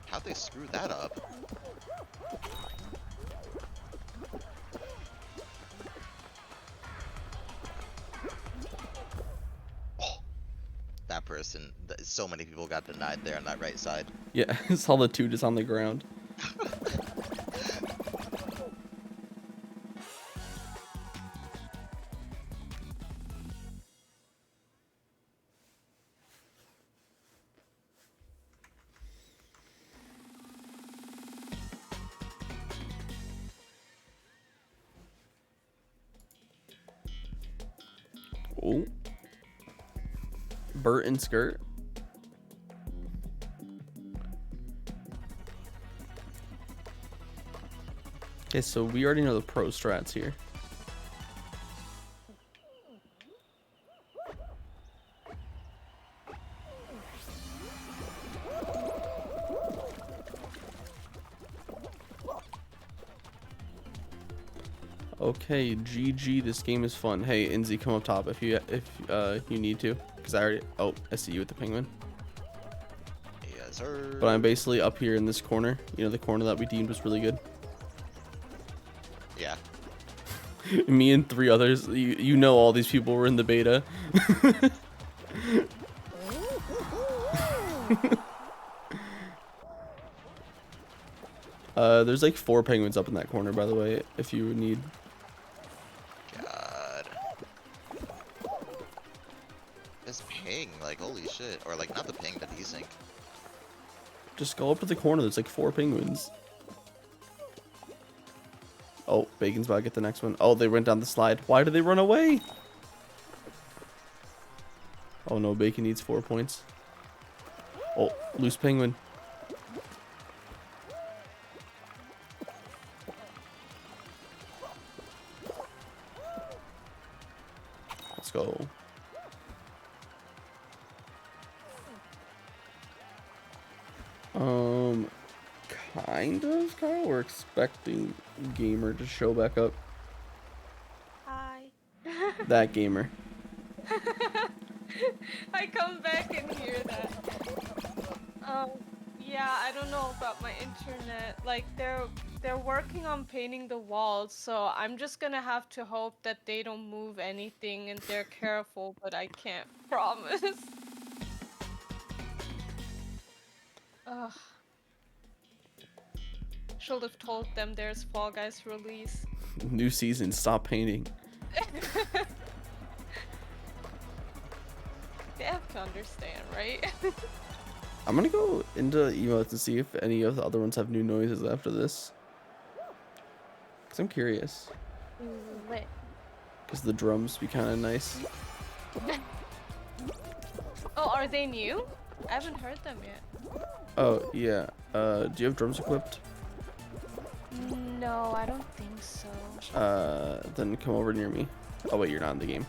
How'd they screw that up? Oh, that person... So many people got denied there on that right side. Yeah, Solitude is on the ground. Oh. Bert and Skirt. Okay, so we already know the pro strats here. Okay, GG. This game is fun. Hey, Inzi, come up top if you need to, because I already. Oh, I see you with the penguin. Yes, sir. But I'm basically up here in this corner. You know, the corner that we deemed was really good. Yeah. Me and 3 others. You know, all these people were in the beta. There's like 4 penguins up in that corner, by the way, if you need. God. This ping, like, holy shit. Or, like, not the ping, the desync. Just go up to the corner. There's like 4 penguins. Oh, Bacon's about to get the next one. Oh, they went down the slide. Why did they run away? Oh no, Bacon needs 4 points. Oh, loose penguin. Let's go. Kind of, Kyle. We're expecting Gamer to show back up. Hi. That Gamer. I come back and hear that. Yeah, I don't know about my internet. Like, they're working on painting the walls, so I'm just gonna have to hope that they don't move anything and they're careful, but I can't promise. Ugh. Should have told them there's Fall Guys release. New season, stop painting. They have to understand, right? I'm gonna go into emotes and see if any of the other ones have new noises after this. Cause I'm curious. Lit. Cause the drums be kind of nice. Oh, are they new? I haven't heard them yet. Oh yeah. Do you have drums equipped? No, I don't think so. Then come over near me. Oh wait, you're not in the game.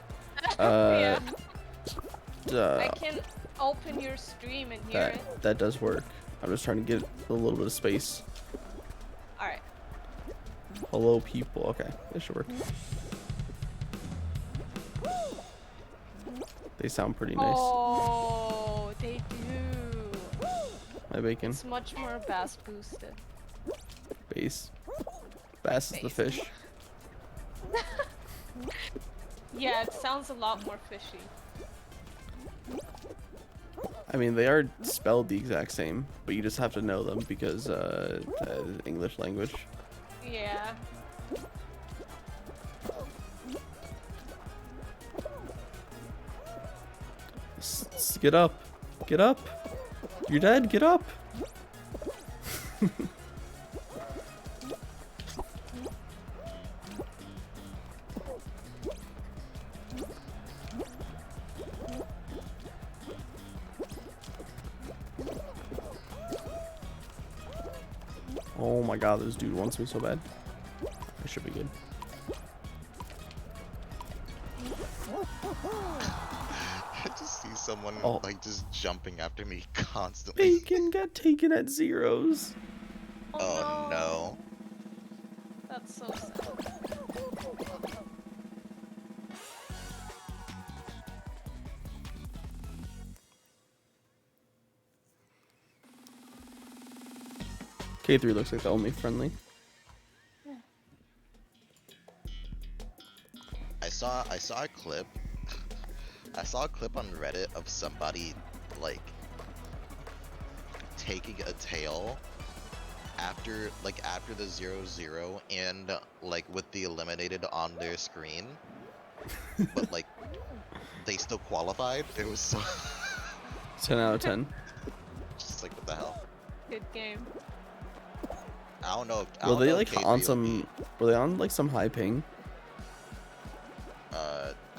Yeah. Duh. I can open your stream and hear it. That does work. I'm just trying to get a little bit of space. Alright. Hello, people. Okay, this should work. They sound pretty nice. Oh, they do. My Bacon. It's much more bass boosted. Bass. Bass is the fish. Yeah, it sounds a lot more fishy. I mean, they are spelled the exact same, but you just have to know them because English language. Yeah. Get up. Get up. You're dead. Get up. Oh my god, this dude wants me so bad. I should be good. I just see someone Oh. like just jumping after me constantly. Bacon got taken at zeros. Oh no. That's so sad. K3 looks like the only friendly. I saw a clip. I saw a clip on Reddit of somebody like taking a tail after the 0-0 and like with the eliminated on their screen, but like they still qualified. It was so 10 out of 10. just like what the hell. Good game. I don't know. I Were don't they know like if K3 on will some? Were they on like some high ping?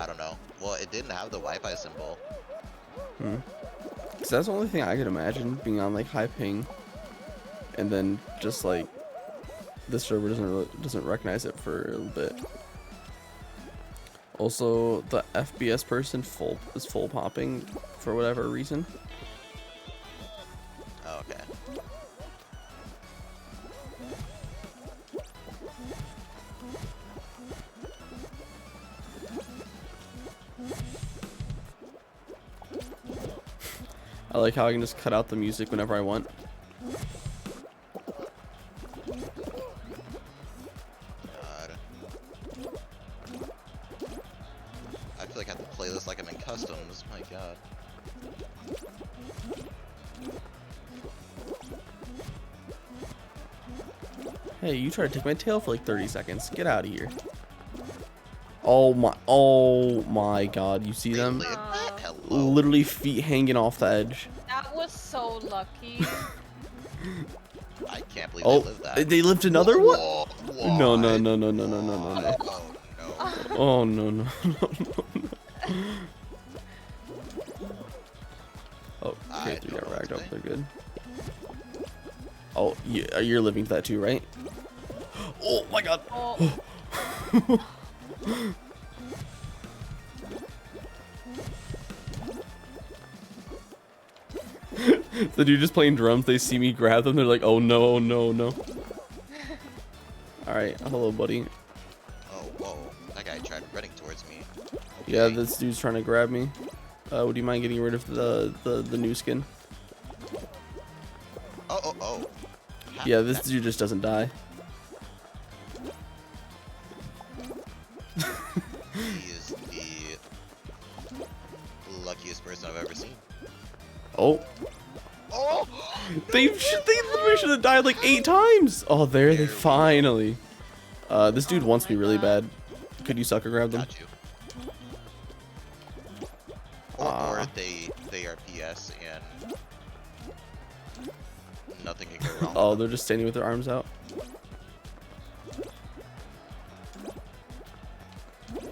I don't know. Well, it didn't have the Wi-Fi symbol. Cause that's the only thing I could imagine being on like high ping, and then just like the server doesn't recognize it for a little bit. Also, the FBS person is full popping for whatever reason. Oh, okay. I like how I can just cut out the music whenever I want. God. I feel like I have to play this like I'm in customs. My God. Hey, you tried to take my tail for like 30 seconds. Get out of here. Oh my God, you see They them? live that? Hello. Literally feet hanging off the edge. That was so lucky. I can't believe Oh, they live that. they lived another one? Whoa, No, no, what? no, no, no, no, no, no, no. Oh, no. Oh, no, no, no, no. Oh, I okay, we don't got know what ragged to up. think. They're good. Oh, you're living for that too, right? Oh my God. Oh, The dude just playing drums, they see me grab them, they're like, oh no, oh, no, no. Alright, hello, buddy. Oh, whoa. That guy tried running towards me. Yeah, Okay. this dude's trying to grab me. Would you mind getting rid of the new skin? Oh, oh, oh. Yeah, this dude just doesn't die. He is the luckiest person I've ever seen. Oh, Oh! they literally should have died like 8 times. Oh, there they finally. This dude wants me really bad. Could you sucker grab them? Got you. Or they are PS and nothing can go wrong. Oh, with they're them. just standing with their arms out.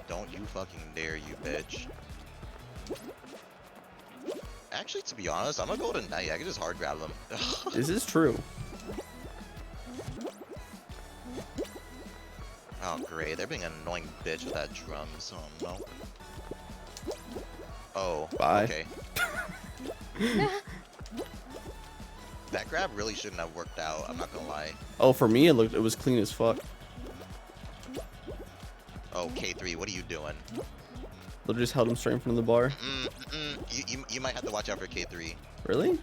Don't you fucking dare, you bitch. Actually, to be honest, I'm a golden knight. I can just hard grab them. This is true. Oh, great. They're being an annoying bitch with that drum, so no. Oh, Bye. okay. That grab really shouldn't have worked out, I'm not gonna lie. Oh, for me, it was clean as fuck. Oh, K3, what are you doing? They just held him straight in front of the bar. You might have to watch out for K3. Really?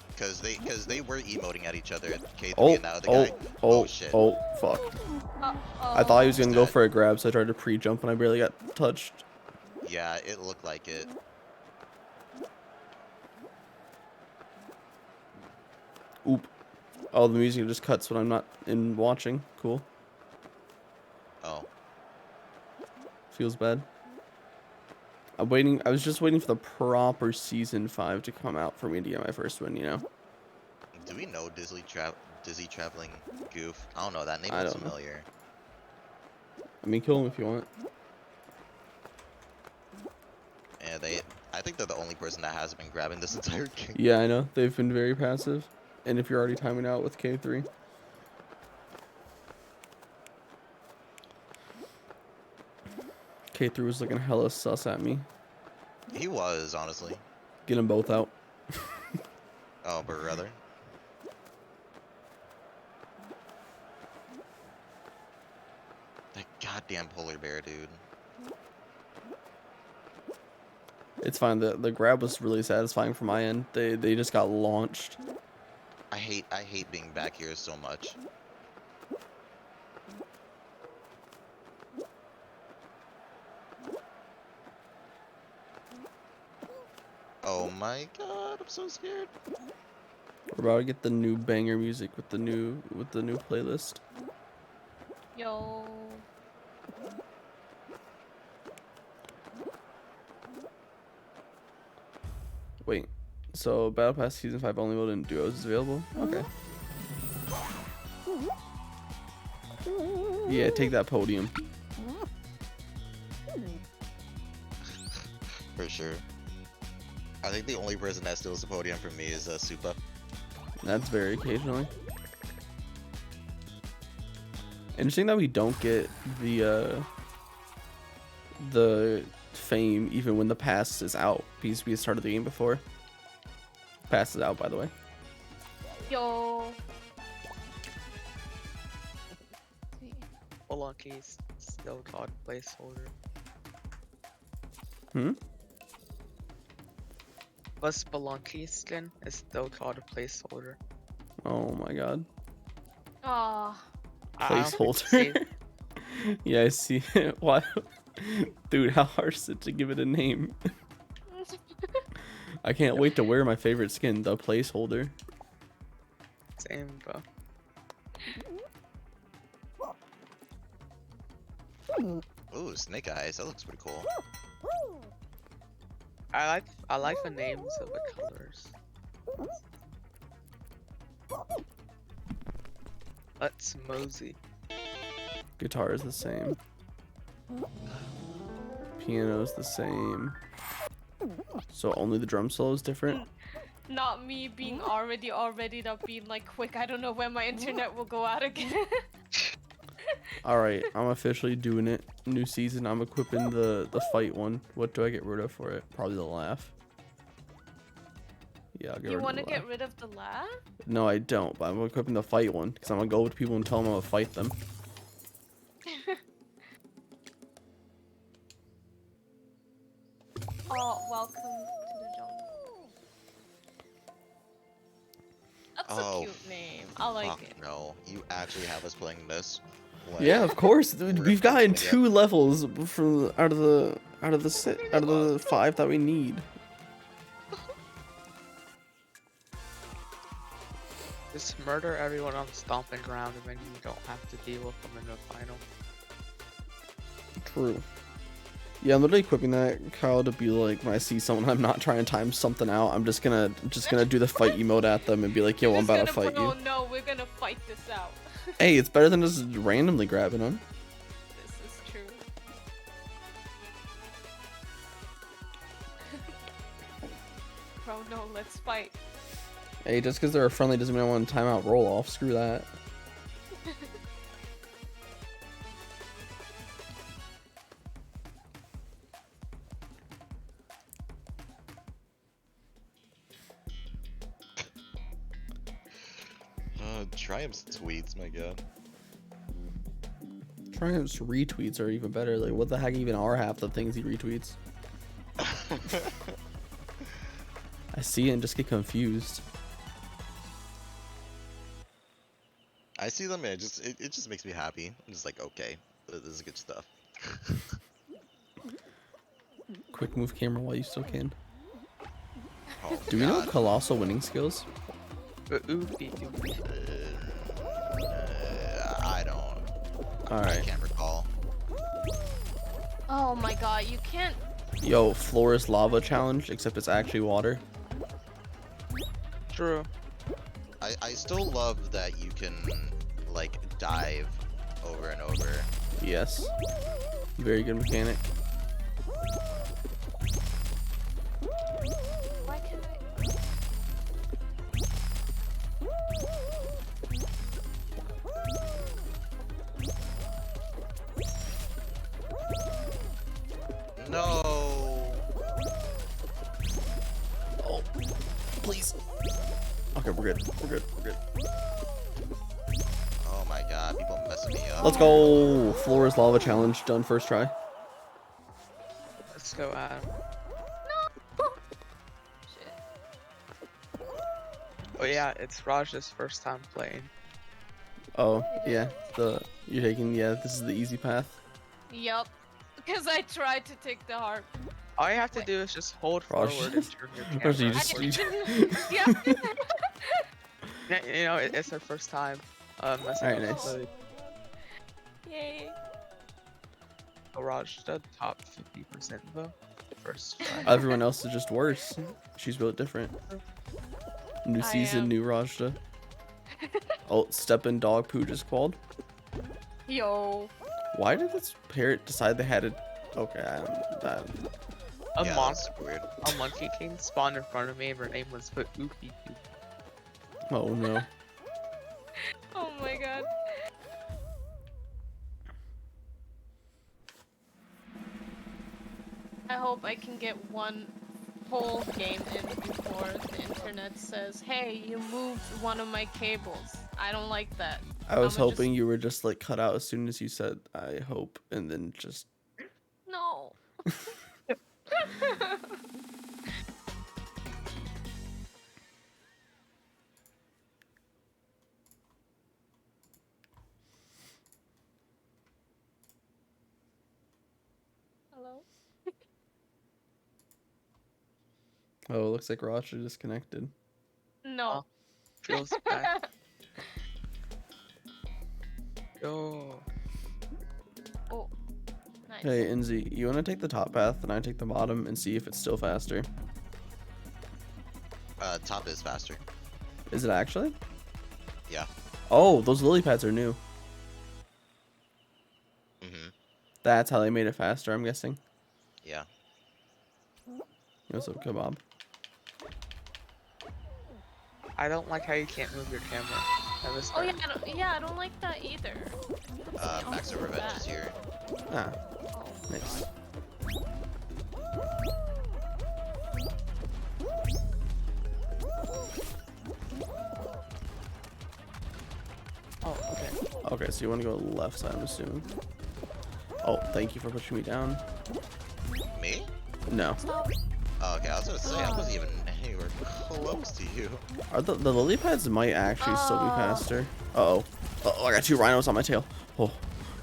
Because they were emoting at each other, K3 Oh, and the other oh, guy. oh, Shit. oh, fuck. I thought he was gonna go for a grab, so I tried to pre-jump and I barely got touched. Yeah, it looked like it. Oop. Oh, the music just cuts when I'm not in watching. Cool. Oh. Feels bad. I was just waiting for the proper season 5 to come out for me to get my first win, you know? Do we know Dizzy Traveling Goof? I don't know, that name I is don't know. familiar. I mean, kill him if you want. And I think they're the only person that hasn't been grabbing this entire game. Yeah, I know. They've been very passive. And if you're already timing out with K3. K3 was looking hella sus at me. He was, honestly. Get them both out. Oh, brother. That goddamn polar bear, dude. It's fine. The grab was really satisfying from my end. They just got launched. I hate being back here so much. Oh my god, I'm so scared. We're about to get the new banger music with the new playlist. Yo. Wait, so Battle Pass Season 5 only mode and duos is available? Okay. Yeah, take that podium. For sure. I think the only person that steals the podium from me is Supa. That's very occasionally. Interesting that we don't get the fame even when the pass is out because we started the game before. Pass is out, by the way. Yo. Spelunky's still called placeholder. Hmm? But Spelunky skin is still called a placeholder. Oh my god. Ah. I don't Placeholder. Yeah, I see it. Why? Dude, how hard is it to give it a name? I can't wait to wear my favorite skin, the placeholder. Same, bro. Ooh, Snake Eyes, that looks pretty cool. I like the names of the colors. Let's mosey. Guitar is the same. Piano is the same. So only the drum solo is different? Not me being already up being like quick. I don't know when my internet will go out again. Alright, I'm officially doing it. New season, I'm equipping the fight one. What do I get rid of for it? Probably the laugh. Yeah, I'll get You rid want of to the laugh. get rid of the laugh? No, I don't, but I'm equipping the fight one because I'm gonna go with people and tell them I'm gonna fight them. Oh, welcome to the jungle. That's Oh, a cute name. I like Fuck it. no, you actually have us playing this? Yeah, of course, dude. We're We've gotten fucking 2 levels from out of the 5 that we need. Just murder everyone on the stomping ground and then you don't have to deal with them in the final. True. Yeah, I'm literally equipping that, Kyle, to be like, when I see someone I'm not trying to time something out, I'm just gonna do the fight emote at them and be like, yo, I'm Just about to gonna fight put, you. Oh no, we're gonna fight this out. Hey, it's better than just randomly grabbing them. This is true. Bro, no, let's fight. Hey, just because they're a friendly doesn't mean I want to time out roll off. Screw that. Triumph's tweets, my god. Triumph's retweets are even better. Like, what the heck even are half the things he retweets? I see it and just get confused. I see them and it just makes me happy. I'm just like, okay, this is good stuff. Quick move camera while you still can. Oh, Do we know God. colossal winning skills? Oopie. I don't. I Alright. can't recall. Oh my god, you can't. Yo, Flores lava challenge, except it's actually water. True. I still love that you can like dive over and over. Yes. Very good mechanic. Why can't I? No. Oh, please. Okay, we're good. We're good. We're good. Oh my god, people messing me up. Let's go. Flores lava challenge done first try. Let's go, Adam. Shit. Oh yeah, it's Raj's first time playing. Oh yeah, you're taking this is the easy path. Yup. Because I tried to take the hard. All you have to do is just hold Raj. forward and turn your Raj, camera. you just- Yeah. You know, it's her first time. Messing Alright, up nice. the Yay. Raj the top 50% though. First try. Everyone else is just worse. She's built different. New I season, am. new Rajda. Oh, step in dog poo just called. Yo. Why did this parrot decide they had it? Okay, that. A Yeah, monster, that's weird. a monkey king spawned in front of me and her name was Oopie. Oh no. Oh my god. I hope I can get one whole game in before the internet says, hey, you moved one of my cables. I don't like that. I was I'ma hoping you were just like cut out as soon as you said I hope, and then just. No. Hello? Oh, it looks like Raj is disconnected. No. Feels bad. Yo. Oh. Nice. Hey, Inzi, you want to take the top path and I take the bottom and see if it's still faster? Top is faster. Is it actually? Yeah. Oh, those lily pads are new. Mm-hmm. That's how they made it faster, I'm guessing. Yeah. What's up, kebab? I don't like how you can't move your camera. At this Oh yeah, time. I don't like that either. Max of Revenge is here. Ah, Oh. nice. Oh, okay. Okay, so you want to go left side, I'm assuming. Oh, thank you for pushing me down. Me? No. Oh, okay, I was gonna say, I wasn't even anywhere close to you. Are the lily pads might actually still be Oh. faster. Uh-oh. Uh-oh, I got 2 rhinos on my tail. Oh.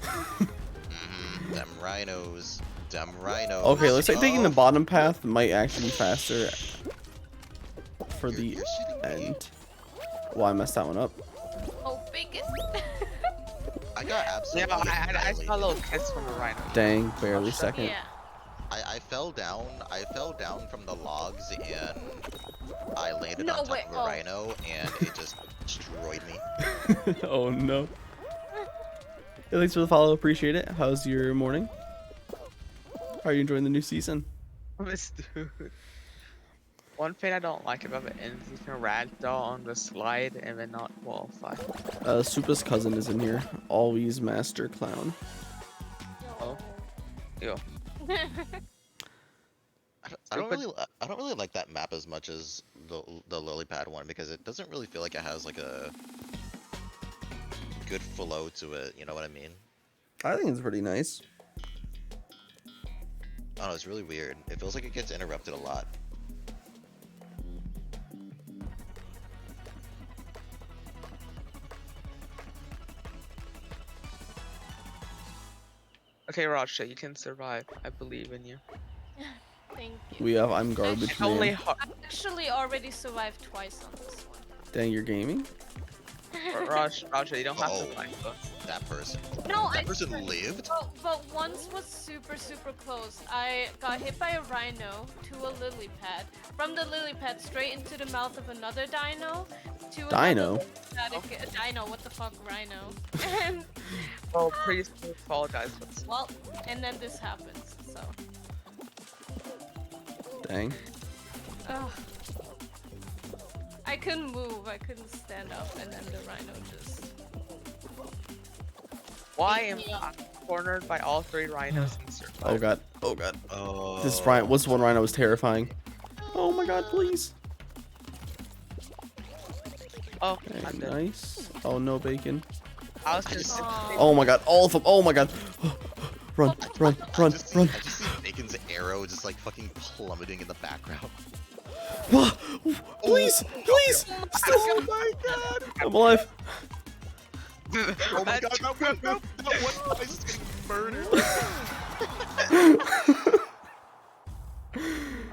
Mm-hmm. Them rhinos. Them rhinos. Okay, looks like taking the Oh, bottom path might actually be faster for you're- the you're shitting me. end. Well, I messed that one up. Oh, bacon. I got Yeah, absolutely I saw a little annihilated. kiss from the rhino. Dang, barely second. Yeah. I fell down. I fell down from the logs and I landed No, on top wait, of a oh. rhino and it just destroyed me. Oh no. Hey, thanks for the follow, appreciate it. How's your morning? How are you enjoying the new season? This dude. One thing I don't like about it is you can ragdoll on the slide and then not qualify. Supa's cousin is in here. Always master clown. Oh. Yo. I don't really like that map as much as the lily pad one because it doesn't really feel like it has like a good flow to it. You know what I mean? I think it's pretty nice. I don't know, it's really weird. It feels like it gets interrupted a lot. Okay, Raj, you can survive. I believe in you. Thank you. We have I'm garbage It's only man. hard. I actually already survived twice on this one. Dang, you're gaming? Raj, you don't have Oh. to fight though. That person. No, That person lived? But once was super close. I got hit by a rhino to a lily pad. From the lily pad straight into the mouth of another dino. To Dino? a dino, what the fuck, rhino? And Well, please Fall Guys. well, and then this happens. So, Dang. ugh. I couldn't move. I couldn't stand up, and then the rhino just. Why am Yeah. I cornered by all 3 rhinos and survived? Oh god. Oh god. Oh. This rhino, this one rhino was terrifying. Oh my god, please. Oh, Okay, I'm dead. nice. Oh no, bacon. I was just. Oh. Oh my god, all of them. Oh my god. Run, run, I run, just run. see Bacon's arrow just like fucking plummeting in the background. Please, please, Oh my god! I'm alive. Oh my god, that one guy is getting murdered.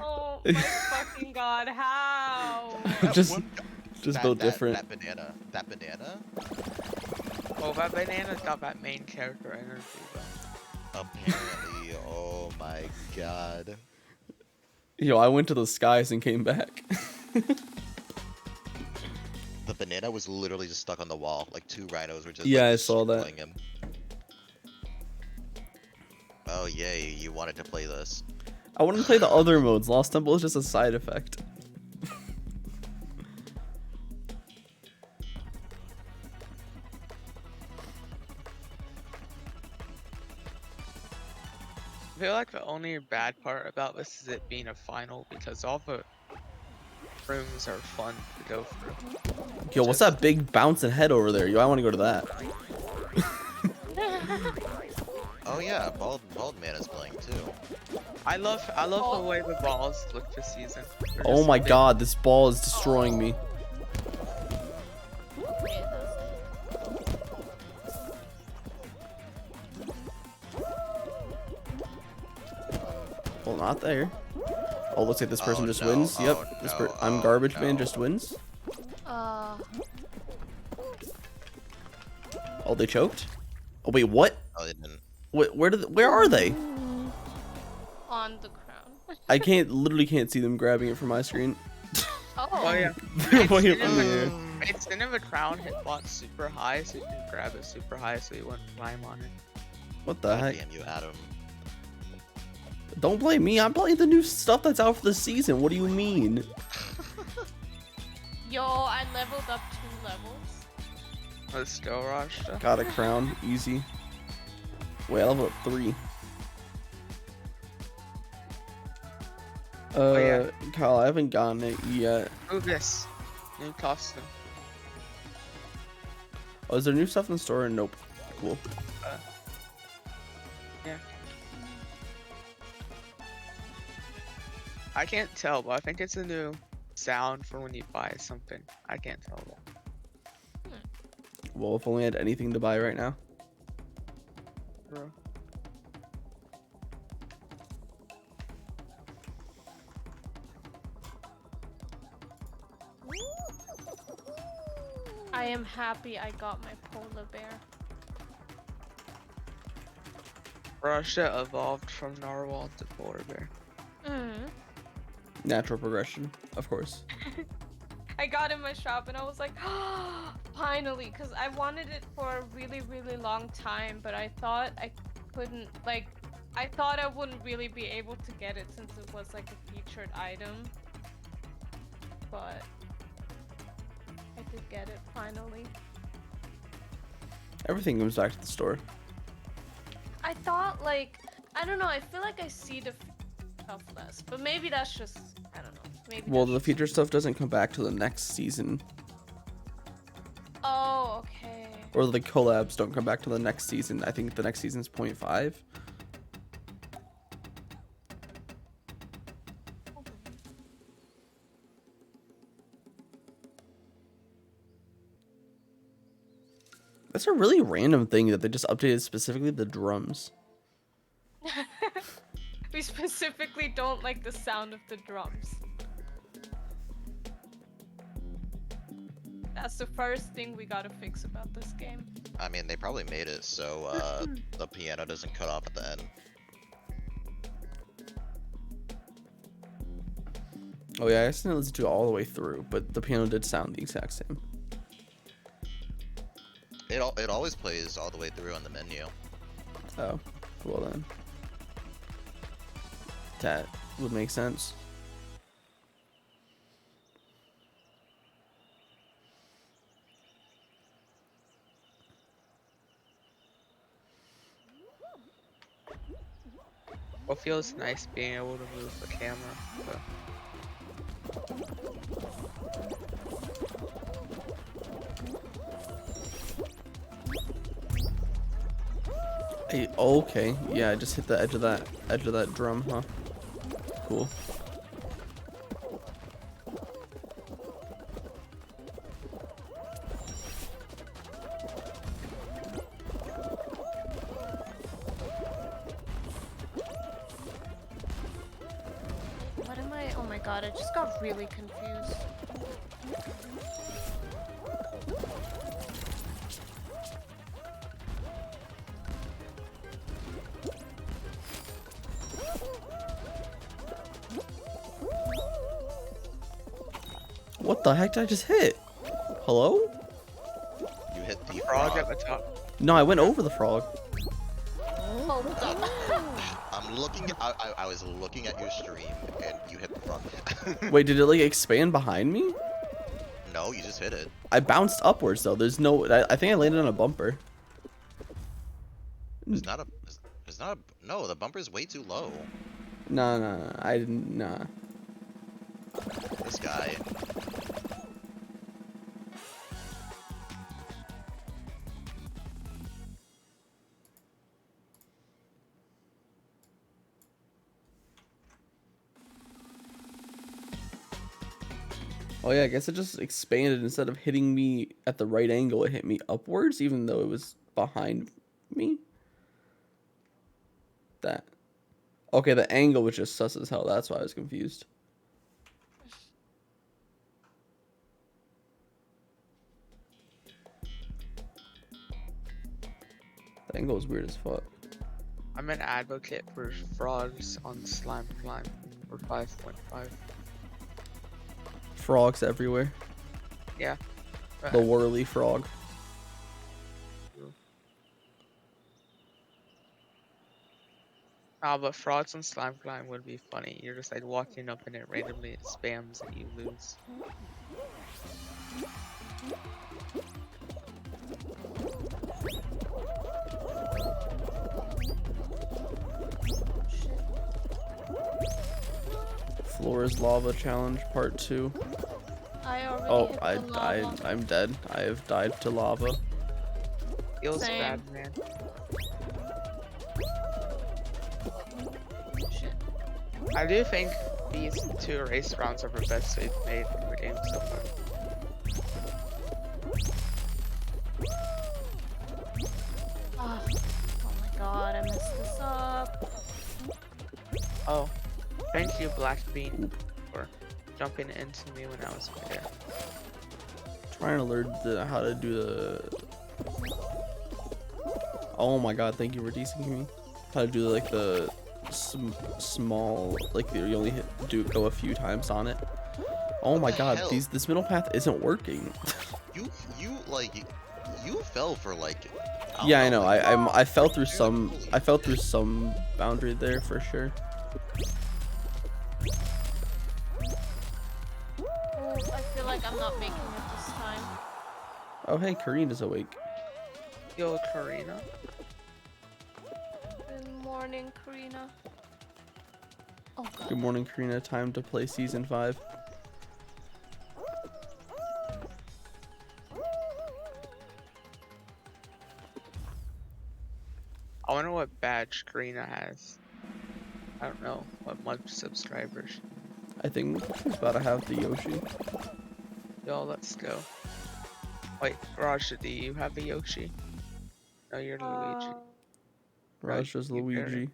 Oh my fucking god, how? Just built different. That banana. That banana? Oh, that banana's got that main character energy though. Apparently, oh my god. Yo, I went to the skies and came back. The banana was literally just stuck on the wall. Like 2 rhinos were just Yeah, like, I saw that. circling him. Oh yay, you wanted to play this. I wanted to play the other modes. Lost Temple is just a side effect. I feel like the only bad part about this is it being a final because all the rooms are fun to go through. Yo, what's that big bouncing head over there? Yo, I want to go to that. Oh yeah, Bald Man is playing too. I love the way the balls look this season. They're Oh just my big. god, this ball is destroying me. Well, not there. Oh, looks like this person Oh, just no. wins. Yep, Oh, this no. I'm Oh, Garbage Man no. just wins. Uh, Oh, they choked. Oh wait, what? Oh, they didn't. Where are they? on the crown. I literally can't see them grabbing it from my screen. Oh yeah. They're way up It's in the in air. It's in the crown hitbox super high, so you can grab it super high so you wouldn't climb on it. What the God heck? damn you, Adam. Don't blame me. I'm playing the new stuff that's out for the season. What do you mean? Yo, I leveled up 2 levels. The skill rush stuff. Got a crown, easy. Wait, I level up 3. yeah. Kyle, I haven't gotten it yet. Ooh, this new costume. Oh, is there new stuff in the store? Nope. Cool. Yeah. I can't tell, but I think it's a new sound for when you buy something. I can't tell though. Well, if only I had anything to buy right now. Bro. I am happy I got my polar bear. Russia evolved from narwhal to polar bear. Mm. Natural progression, of course. I got in my shop and I was like, finally, because I wanted it for a really, really long time, but I thought I couldn't, like, I thought I wouldn't really be able to get it since it was like a featured item. But I did get it finally. Everything comes back to the store. I thought, like, I don't know, I feel like I see the stuff less, but maybe that's just, I don't know. Maybe Well, that's the just- feature stuff doesn't come back till the next season. Oh, okay. Or the collabs don't come back till the next season. I think the next season's 0.5. That's a really random thing that they just updated specifically the drums. We specifically don't like the sound of the drums. That's the first thing we gotta fix about this game. I mean, they probably made it so the piano doesn't cut off at the end. Oh yeah, I accidentally listened to it all the way through, but the piano did sound the exact same. It always plays all the way through on the menu. Oh, well then. That would make sense. It feels nice being able to move the camera. But... Hey, okay, yeah, I just hit the edge of that drum, huh? Cool. god, I just got really confused. What the heck did I just hit? Hello? You hit the Frog at frog. the top. No, I went over the frog. Oh god. I'm looking. I was looking at your stream, and you hit the frog. Wait, did it like expand behind me? No, you just hit it. I bounced upwards though. There's no. I think I landed on a bumper. It's not a. It's not a. No, the bumper's way too low. No. I didn't. Nah. This guy. Oh yeah, I guess it just expanded. Instead of hitting me at the right angle, it hit me upwards, even though it was behind me. That. Okay, the angle was just sus as hell. That's why I was confused. The angle was weird as fuck. I'm an advocate for frogs on Slime Climb for 5.5. Frogs everywhere. Yeah. The whirly frog. Ah, but frogs on Slime Climb would be funny. You're just like walking up and it randomly spams and you lose. Floor's lava challenge part 2. I already Oh, hit the lava. I'm dead. I have died to lava. Feels Same. bad, man. Shit. I do think these 2 race rounds are the best they've made in the game so far. Ah, oh my god, I messed this up. Oh, thank you, Black Bean, for jumping into me when I was there. Trying to learn how to do the. Oh my god! Thank you for teaching me how to do like the small, like you only go a few times on it. Oh What my the god! hell? This middle path isn't working. You fell for like. Yeah, I know. like, I fell through some. I fell through some boundary there for sure. Oh, I feel like I'm not making it this time. Oh hey, Karina's awake. Yo, Karina. Good morning, Karina. Oh god. Good morning, Karina. Time to play season 5. I wonder what badge Karina has. I don't know what much subscribers. I think she's about to have the Yoshi. Yo, let's go. Wait, Raj, do you have a Yoshi? No, you're Luigi. Raja's you barely- Luigi.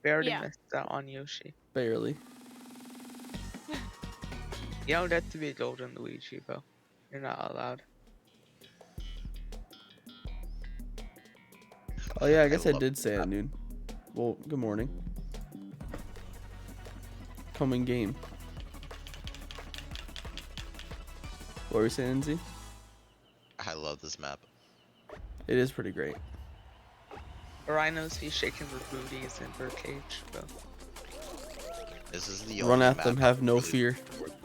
We already Yeah. missed out on Yoshi. Barely. You don't get to be golden Luigi, though. You're not allowed. Oh yeah, I guess I love did say it, dude. Well, good morning. Coming game. What were you saying, Z? I love this map. It is pretty great. Rhinos, he's shaking their booties in Birdcage, bro. This is the Run only at them, map have I'm no really fear. looking forward to.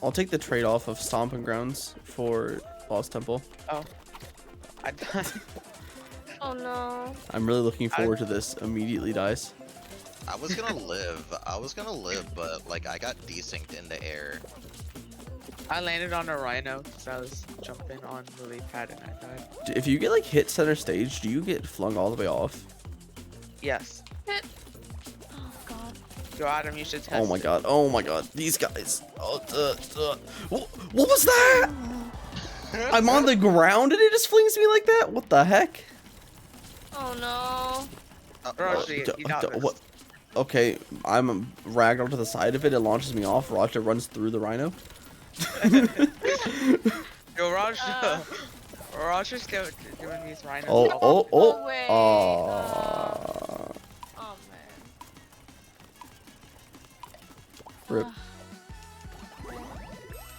I'll take the trade-off of Stomping Grounds for Lost Temple. I died. Oh no. I'm really looking forward to this. Immediately dies. I was gonna live, but like I got desynced in the air. I landed on a Rhino because I was jumping on the lily pad and I died. If you get like hit center stage, do you get flung all the way off? Yes. Oh god. Yo, Adam, you should test Oh my it. god! Oh my god! These guys! Oh, what was that? I'm on the ground and it just flings me like that. What the heck? Oh no. Uh, Raj, what? you got this. What? Okay, I'm ragdoll to the side of it. It launches me off. Roger runs through the rhino. Yo, Raj, Uh. Roger's doing these rhinos. Oh, all- oh, No way. oh. Oh man. Rip.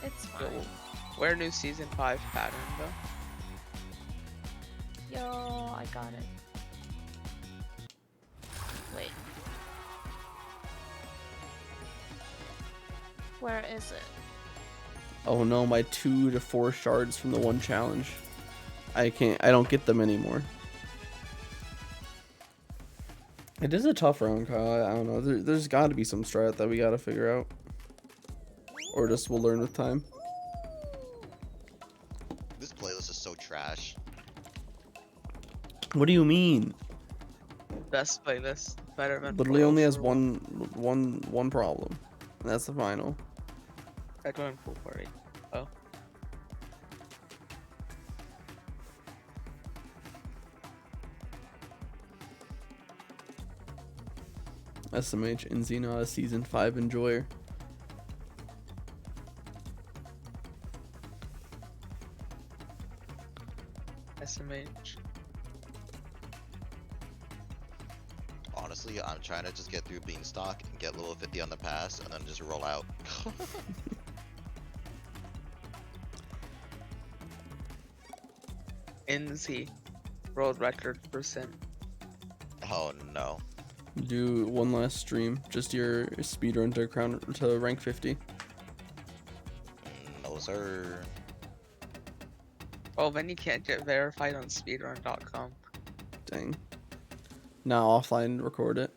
It's Yo, fine. where new season 5 pattern though? Yo, I got it. Wait. Where is it? Oh no, my 2 to 4 shards from the one challenge. I don't get them anymore. It is a tough round, Kyle. I don't know. There's got to be some strat that we got to figure out. Or just we'll learn with time. This playlist is so trash. What do you mean? Best playlist, better than. Literally only has 404. one problem. And that's the final. I joined Pool Party. Oh. SMH and Xena, a season 5 enjoyer. SMH. Honestly, I'm trying to just get through Beanstalk and get level 50 on the pass, and then just roll out. NZ. World record percent. Oh no. Do one last stream. Just your speedrun to rank 50. No sir. Oh, then you can't get verified on speedrun.com. Dang. Now offline record it.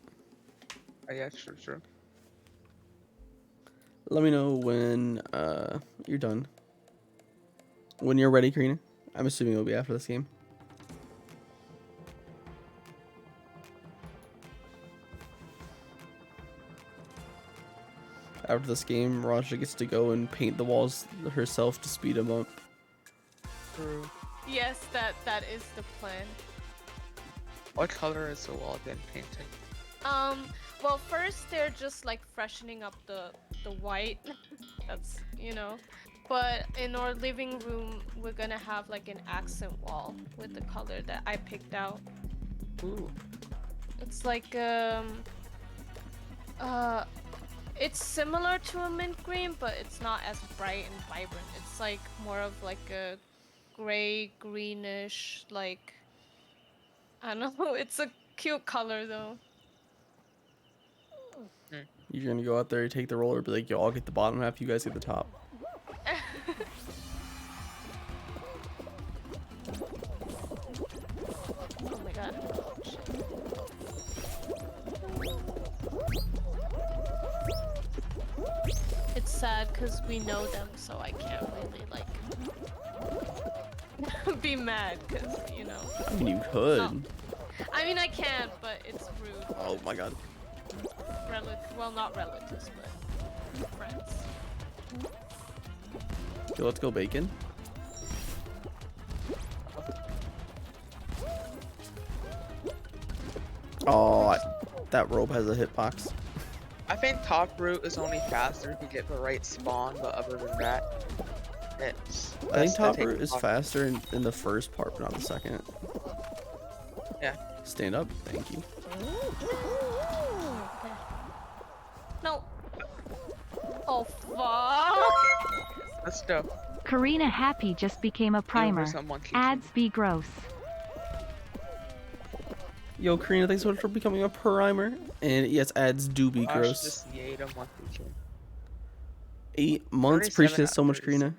Oh, yeah, sure. Let me know when you're done. When you're ready, Karina. I'm assuming it'll be after this game. After this game, Raja gets to go and paint the walls herself to speed him up. True. Yes, that is the plan. What color is the wall then painted? Well, first they're just like freshening up the white. That's, you know. But in our living room, we're gonna have like an accent wall with the color that I picked out. Ooh. It's like it's similar to a mint green, but it's not as bright and vibrant. It's like more of like a gray greenish, like, I don't know. It's a cute color though. You're gonna go out there, take the roller, be like, yo, I'll get the bottom half, you guys get the top. Oh my god. It's sad because we know them, so I can't really like be mad because, you know. I mean, you could. Oh. I mean, I can, but it's rude. Oh my god. Well, not relatives, but friends. Okay, let's go bacon. Oh, that rope has a hitbox. I think top route is only faster if you get the right spawn, but other than that, it's. I think best to top take route is top- faster in the first part, but not the second. Yeah. Stand up, thank you. No. Oh, fuck. Let's go. Karina Happy just became a primer. Someone keeps Ads be gross. Yo, Karina, thanks so much for becoming a primer. And yes, ads do be Gosh, gross. Just the 8 monthly kill. 8 months, appreciate it so much, Karina.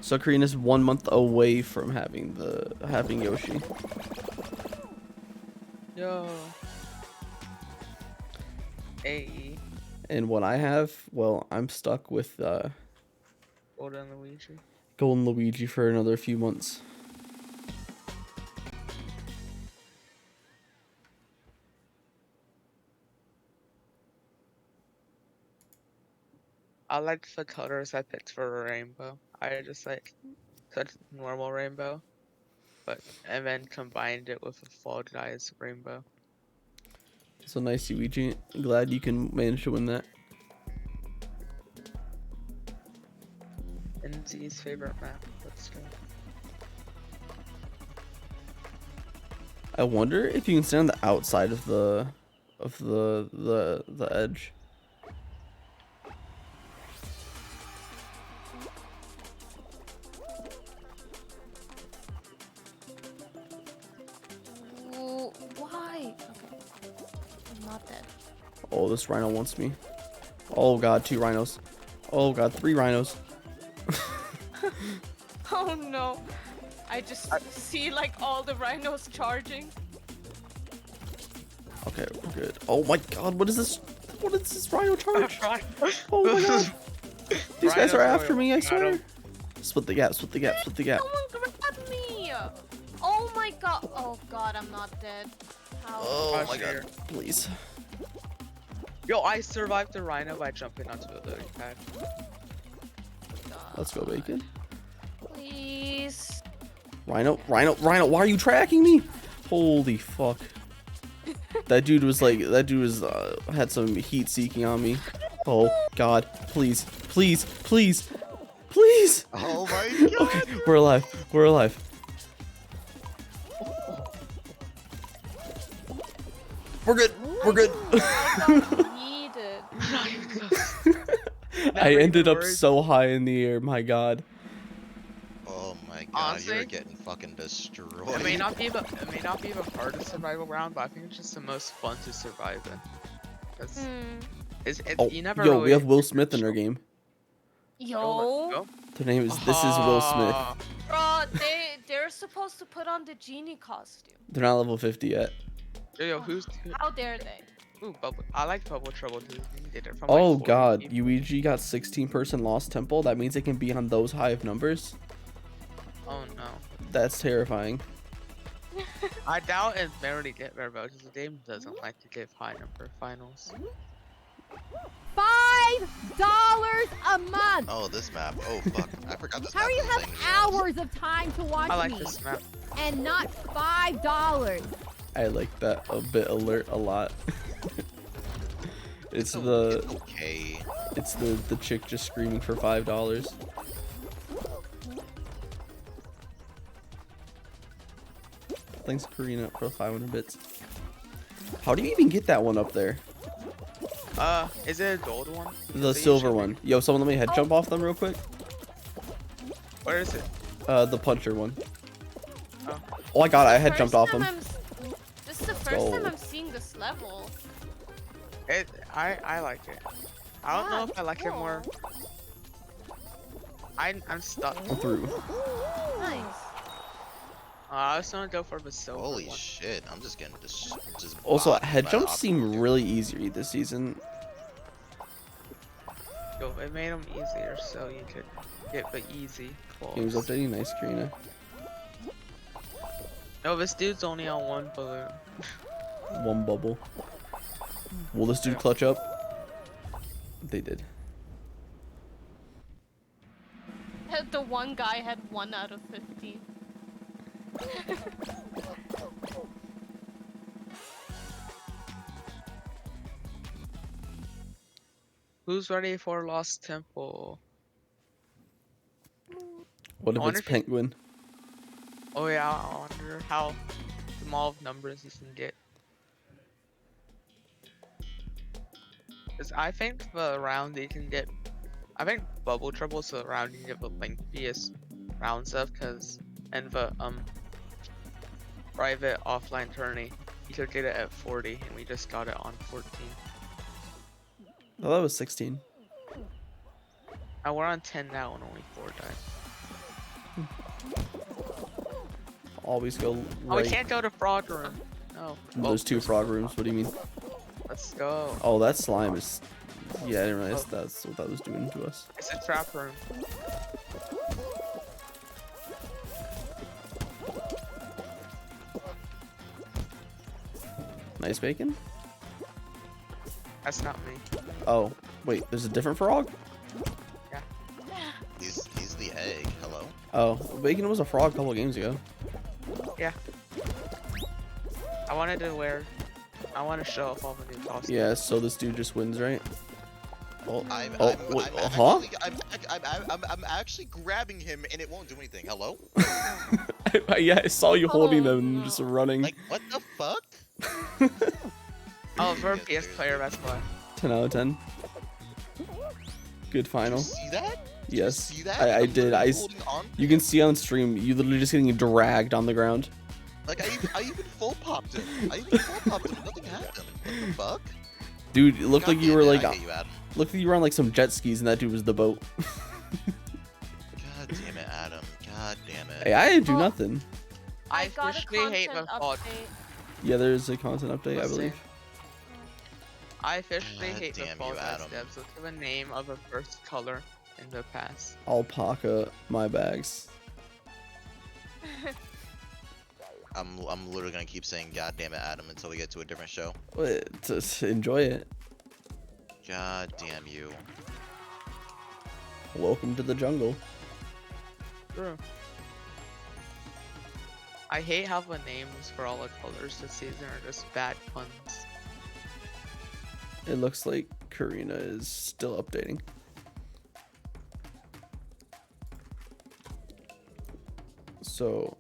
So Karina's 1 month away from having Yoshi. Yo. Hey. And what I have, well, I'm stuck with Golden Luigi. Golden Luigi for another few months. I like the colors I picked for a rainbow. I just like such normal rainbow, and then combined it with a Fall Guys rainbow. So nice, Yuichi. Glad you can manage to win that. NZ's favorite map. Let's go. I wonder if you can stand on the outside of the edge. Ooh, why? Okay. I'm not dead. Oh, this rhino wants me. Oh god, 2 rhinos. Oh god, 3 rhinos. Oh no. I just see like all the rhinos charging. Okay, we're good. Oh my god, what is this? What is this rhino charge? Oh my god. These guys are Rhinos after me, I going swear. at 'em. Split the gap, split the gap, split the gap. Someone grab me! Oh my god. Oh god, I'm not dead. How? Oh my Here. god, please. Yo, I survived the rhino by jumping onto the lily pad. Let's go, Bacon. Please. Rhino, rhino, rhino, why are you tracking me? Holy fuck. That dude was had some heat seeking on me. Oh god, please, please, please, please. Oh my god! Okay, we're alive, we're alive. We're good, we're good. Needed. I Never ended even up worried. so high in the air, my god. Oh my god, Honestly, you're getting fucking destroyed. It may not be the hardest survival round, but I think it's just the most fun to survive in. 'Cause Oh, you never yo, really we have Will Smith in our game. Yo. Go. Their name is, this is Will Smith. Ah, Bro, they're supposed to put on the genie costume. They're not level 50 yet. Yo, How dare they? ooh, Bubble. I like Bubble Trouble too. He did it from Oh like 40 god, people. Yuichi got 16% Lost Temple. That means it can be on those high of numbers. Oh no. That's terrifying. I doubt it barely get very well because the game doesn't like to give high number finals. $5 a month. Oh, this map. Oh fuck, I forgot this How map do you was have saying hours of time to watch I like me this map. and not $5? I like that a bit alert a lot. it's It's the okay. it's the chick just screaming for $5. Thanks Karina for 500 bits. How do you even get that one up there? Is it a gold one? The They silver usually- one. Yo, someone let me head jump off them real quick. Where is it? The puncher one. Oh. Oh my god, I had First jumped off time them. This is the first go. time I'm seeing this level. I like it. I don't know if I like it more. I'm stuck. I'm through. Nice. I was gonna go for the silver Holy one. shit, I'm just getting just Also, bopped head by jumps optimal seem dude. really easy this season. Yo, it made them easier so you could get the easy Game's balls. updating, nice Karina. No, this dude's only on one balloon. One bubble. Will this dude clutch up? They did. The one guy had 1 out of 15. Who's ready for Lost Temple? What if I wonder it's if you- Penguin? Oh yeah, I wonder how small of numbers you can get. Cause I think the round you can get, I think Bubble Trouble's the round you can get the lengthiest rounds of, cause in the private offline tourney you could get it at 40, and we just got it on 14. Oh, that was 16. And we're on 10 now, and only 4 died. Always go Oh, we right. can't go to Frog Room. No. There's 2 frog rooms. What do you mean? Let's go. Oh, that slime is. Yeah, I didn't realize that's what that was doing to us. It's a trap room. Nice bacon. That's not me. Oh, wait, there's a different frog? He's the egg. Hello. Oh, bacon was a frog a couple games ago. I wanted to wear I want to show off all the new costumes. Yeah, so this dude just wins, right? Oh, I'm, oh, I'm, wait, I'm, huh? I'm actually grabbing him and it won't do anything. Hello? Yeah, I saw you holding Oh, them and no. just running. Like, what the fuck? Oh, for a Yeah, PS seriously. player, that's why. 10 out of 10. Good Did final. you see that? Did Yes, you see that? I I'm did. literally holding on. You can see on stream, you literally just getting dragged on the ground. Like, I even full popped him. I even full popped him. Nothing happened. What the fuck? Dude, it looked God like you damn were it, like, I hate you, Adam. looked like you were on like some jet skis and that dude was the boat. God damn it, Adam. God damn it. Hey, I didn't do Well, nothing. I got a officially hate content my fault. update. Yeah, there's a content update, I Let's see. believe. I officially God hate the damn Fall you, Guys Adam. devs. Look at the name of a first color in the past. Alpaca, my bags. I'm literally gonna keep saying God damn it, Adam, until we get to a different show. Wait, to enjoy it. God damn you. Welcome to the jungle. True. I hate how the names for all the colors this season are just bad puns. It looks like Karina is still updating. So,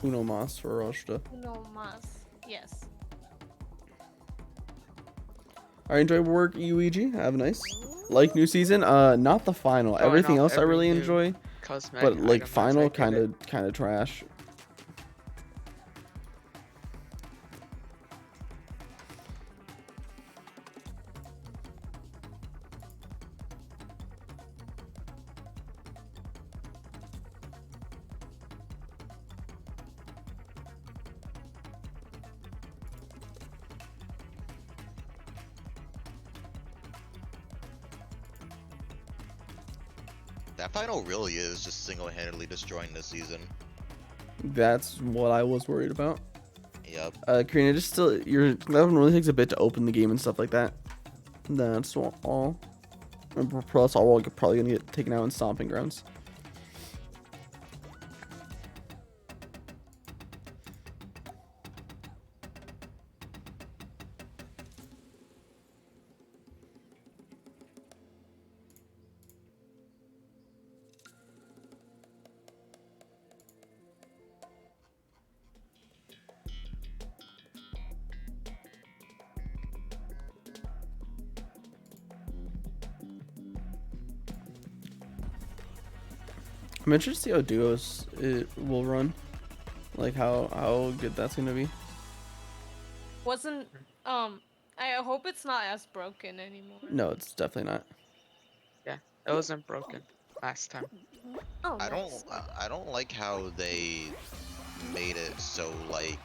uno más for Rashta. No mas. Yes. I enjoy work, UEG. Have a nice. Like new season. Not the final. Showing Everything off else I every really new enjoy, Cosmetic but like item, final that's like it. kind of trash. That final really is just single-handedly destroying this season. That's what I was worried about. Yep. Karina, just still that one really takes a bit to open the game and stuff like that. That's all. And plus, all we're probably gonna get taken out in stomping grounds. I'm interested to see how duos it will run, like how good that's gonna be. Wasn't I hope it's not as broken anymore. No, it's definitely not. It wasn't broken last time. Oh, I don't nice. I don't like how they made it so like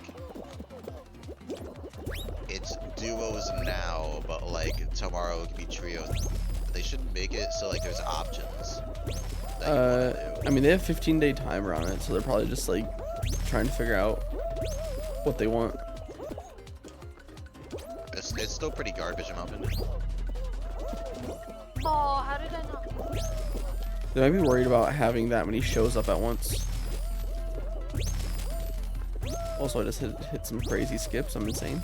it's duos now, but like tomorrow it could be trios. They should make it so like there's options. That you wanna do. I mean they have 15-day timer on it, so they're probably just like trying to figure out what they want. It's still pretty garbage in my opinion. Oh, how did I not? They might be worried about having that many shows up at once. Also, I just hit some crazy skips. I'm insane.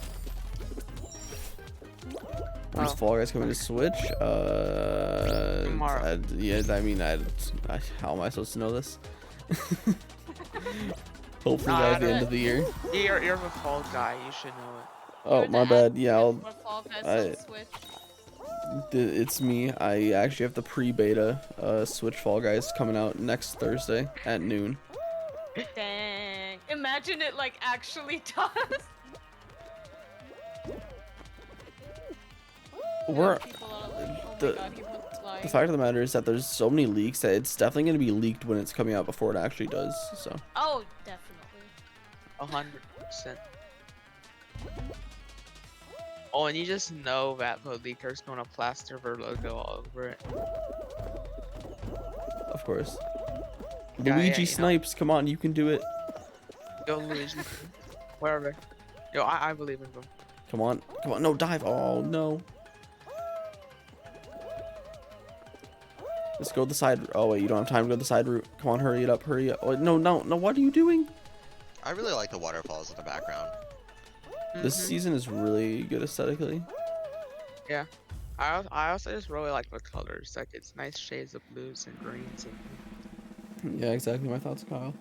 When's Oh. Fall Guys coming to Switch? Tomorrow. Yeah, I mean, how am I supposed to know this? Hopefully by the end of the year. You're a Fall Guy, you should know it. Oh, You're my the bad. Yeah, advocate for Fall Guys on Switch. it's me. I actually have the pre-beta Switch Fall Guys coming out next Thursday at noon. Dang. Imagine it like actually does. We're People are like, oh the- my god, he was lying. The fact of the matter is that there's so many leaks that it's definitely going to be leaked when it's coming out before it actually does. So Oh, definitely. 100%. Oh, and you just know that the leaker's gonna plaster their logo all over it. of course, Yeah, Luigi you know. Snipes, come on, you can do it. Yo, Luigi. Wherever. Yo, I believe in them. Come on, no dive. Oh no. Let's go the side. Oh wait, you don't have time to go the side route. Come on, hurry it up, hurry up. Oh, no, what are you doing? I really like the waterfalls in the background. This Mhm. season is really good aesthetically. I also just really like the colors. Like it's nice shades of blues and greens and Yeah, exactly my thoughts, Kyle.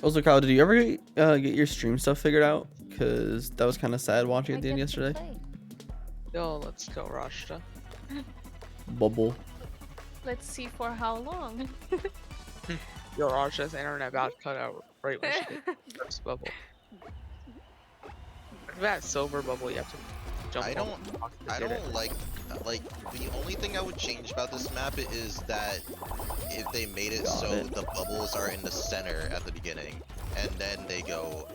Also, Kyle, did you ever get your stream stuff figured out? Because that was kind of sad watching at the end yesterday. yo, let's go, Rashta. Bubble. Let's see for how long. Yo, Rashta's internet about to cut out right when she hit the first bubble. That silver bubble, you have to jump. I on don't- the box to I get it. don't like the only thing I would change about this map is that if they made it Got so it. the bubbles are in the center at the beginning and then they go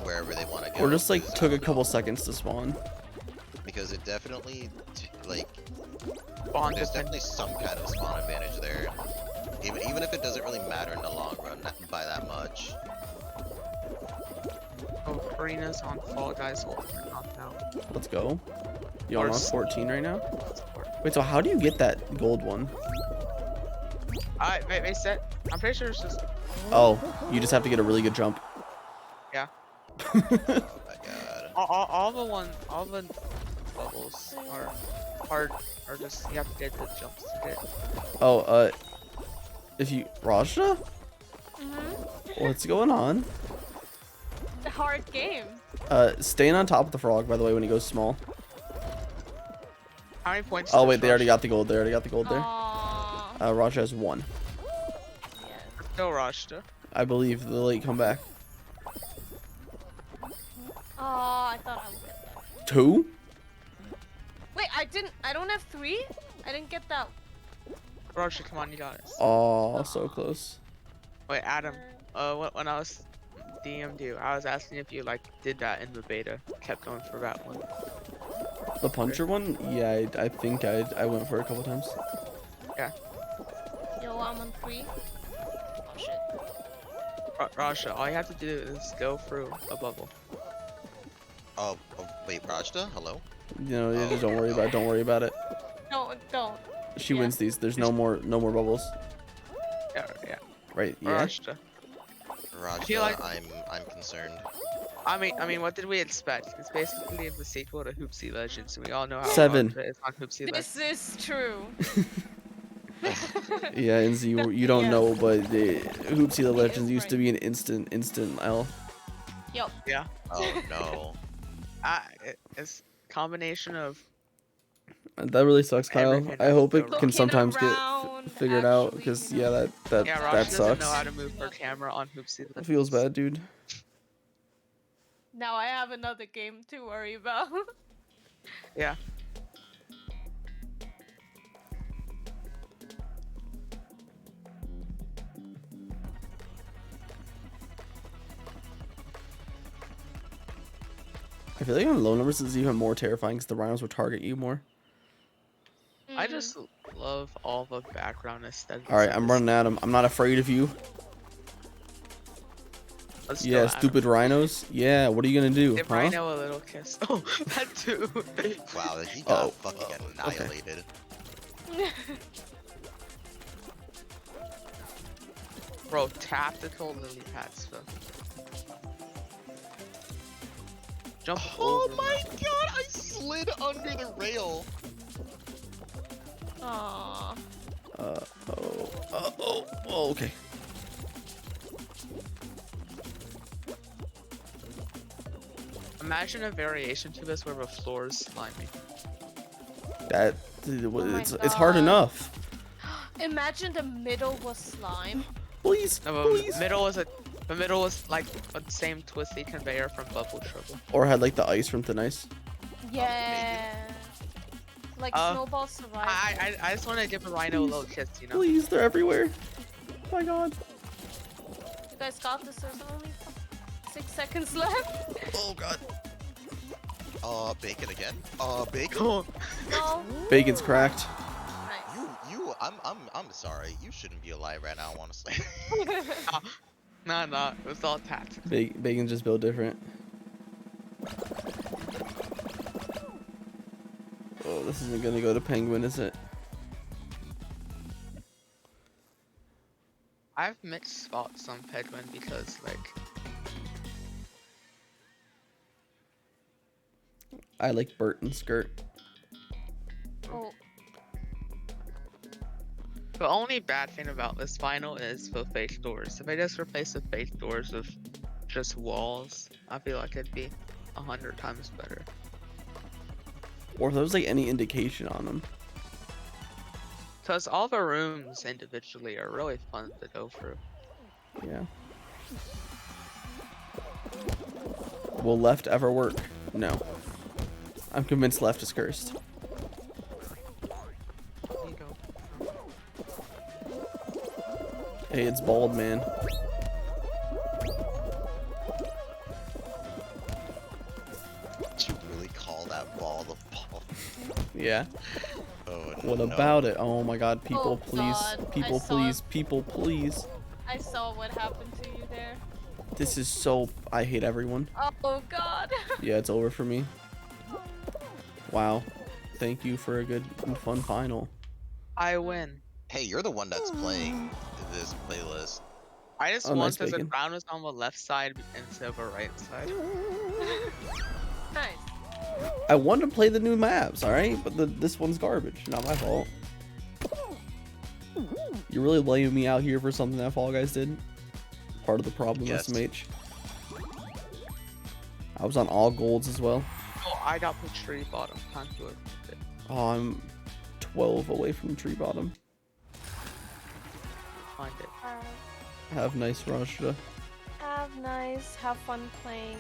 wherever they want to go. Or just like 'cause I took a don't couple know, seconds to spawn. because it definitely like Bond there's depend- definitely some kind of spawn advantage there. Even if it doesn't really matter in the long run by that much. Oh, Karina's on Fall Guys Ultimate not now. Let's go. You Or on s- 14 right now? Wait, so how do you get that gold one? They said, I'm pretty sure it's just, Oh, you just have to get a really good jump. Yeah. Oh my god. all the bubbles are hard, or just, you have to get the jumps to get. Oh, if you Raja, Mm-hmm. what's going on? The hard game. Staying on top of the frog, by the way, when he goes small. How many points? Oh does wait, they already Rush- got the gold. They already got the gold there. Aww. Raja has 1, Go Rashta. I believe. The late comeback. Oh, I thought I would get that. 2? Wait, I don't have 3? I didn't get that. Rashta, come on, you got it. Oh, so close. Wait, Adam. When I was DM'd you, I was asking if you like did that in the beta. Kept going for that one. The puncher one? Yeah, I think I went for it a couple times. Yo, I'm on 3. Oh shit. Rashta, all you have to do is go through a bubble. Oh, wait, Rajda? Hello? You know, yeah, just don't worry about it. Don't worry about it. No, don't. She Yeah. wins these. There's no more bubbles. Yeah. Right? Yeah. Rashta. Rajda, like- I'm concerned. I mean, what did we expect? It's basically the sequel to Hoopsie Legends. We all know how 7. hard it is on Hoopsie Legends. This is true. Yeah, and Z, you don't Yeah. know, but Hoopsie the He Legends is used to right. be an instant L. Yup. Yeah. Oh no. It's combination of That really sucks, Kyle. Everything I hope it goes can Looking sometimes get around, figured out, actually, because you yeah, know. that yeah, that Rosh doesn't sucks. know how to move her camera on Hoopsie Legends. It feels bad, dude. Now I have another game to worry about. Yeah. I feel like on low numbers it's even more terrifying because the rhinos will target you more. I Mm. just love all the background aesthetics. All right, of I'm this. running at him. I'm not afraid of you. Let's go, Yeah, Adam. stupid rhinos. Yeah, what are you gonna do? Give Huh? Rhino a little kiss. Oh, that too. Wow, he got Oh, fucking okay. annihilated. Bro, tactical lily pads. Though. Jump Oh over. my god, I slid under the rail. Aww. Oh, okay. Imagine a variation to this where the floor is slimy. That my it's hard God. enough. Imagine the middle was slime. Please, No, please. the middle was like the same twisty conveyor from Bubble Trouble. Or had like the ice from Thin Ice. Yeah. Like Snowball survived. I just want to give the Rhino a little kiss, you know. Please, they're everywhere. Oh my god. You guys got this. There's only 6 seconds left. Oh god. Bacon again. Bacon. Cool. No. Bacon's cracked. Nice. I'm sorry. You shouldn't be alive right now, honestly. No, it was all tactics. Bacon's just built different. Oh, this isn't gonna go to Penguin, is it? I have mixed spots on Penguin because, like, I like Burton skirt. Oh, the only bad thing about this final is the fake doors. If I just replace the fake doors with just walls, I feel like it'd be 100 times better. Or if there was like any indication on them. Because all the rooms individually are really fun to go through. Yeah. Will left ever work? No. I'm convinced left is cursed. There you go. Hey, it's bald, man. Did you really call that ball the ball? Yeah. Oh, What no. about it? Oh my god, people, Oh please. God, People, I saw please. People, please. I saw what happened to you there. This is so... I hate everyone. Oh God. Yeah, it's over for me. Wow. Thank you for a good and fun final. I win. Hey, you're the one that's playing this playlist. I just Oh, nice, wanted the Bacon. ground was on the left side instead of the right side. Nice. I wanted to play the new maps, alright? But this one's garbage. Not my fault. You're really laying me out here for something that Fall Guys did? Part of the problem, Yes. SMH. I was on all golds as well. Oh, I got the tree bottom. Time to it. Oh, I'm 12 away from tree bottom. Find it. Have nice Rashida. Have nice. Have fun playing.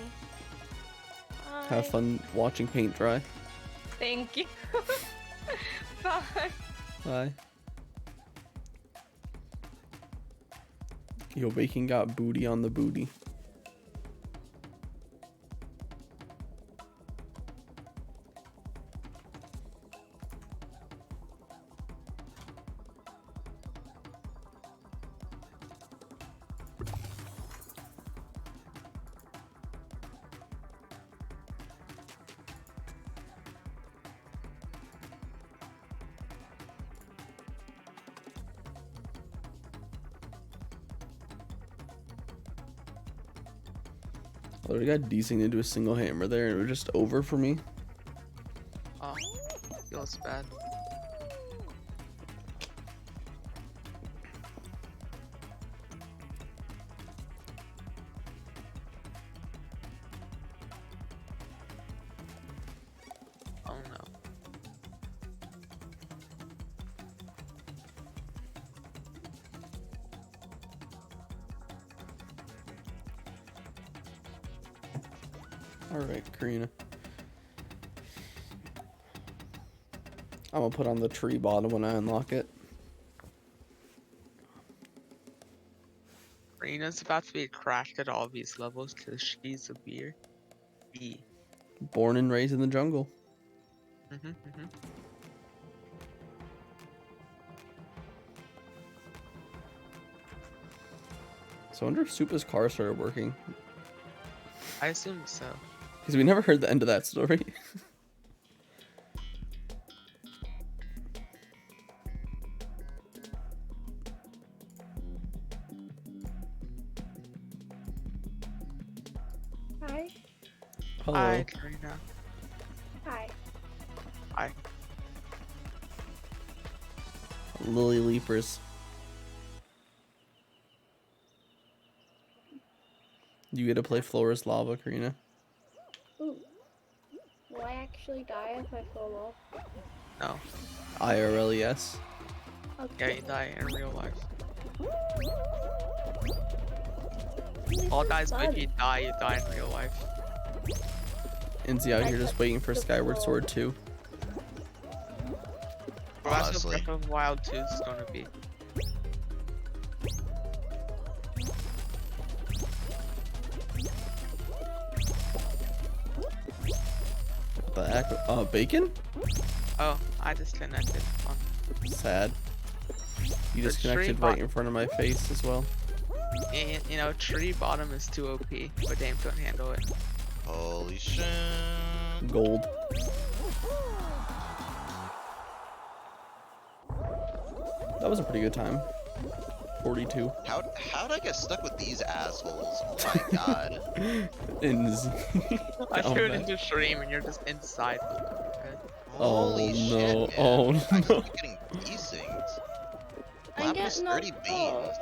Have Bye. fun watching paint dry. Thank you. Bye. Bye. Yo, Bacon got booty on the booty. I already got decent into a single hammer there, and it was just over for me. Oh, feels bad. Oh no. Alright, Karina. I'm gonna put on the tree bottom when I unlock it. Rena's about to be crashed at all these levels because she's a beer. B. Born and raised in the jungle. So I wonder if Supa's car started working. I assume so. Because we never heard the end of that story. Hi. Hello. Hi, Karina. Hi. Hi. Lily Leapers. You get to play Flora's Lava, Karina. Ooh. Will I actually die if I fall off? No. IRL, yes. Yeah, Okay. you die in real life. This All is guys, but if fun. you die in real life. Inzy out here just waiting for the Skyward floor. Sword 2. Well, that's what Honestly. Breath of the Wild 2 is gonna be. The heck? Bacon? Oh, I disconnected. Sad. he The disconnected tree right in front of my face as well. And, you know, tree bottom is too OP, but Dame couldn't handle it. Holy shit. Gold. That was a pretty good time. 42. How'd I get stuck with these assholes? Oh my god. In I down threw it back. into stream and you're just inside. Holy Oh, shit, no. man. Oh, I no. keep getting desyncs. I What happened get to knocked 30 off. beans?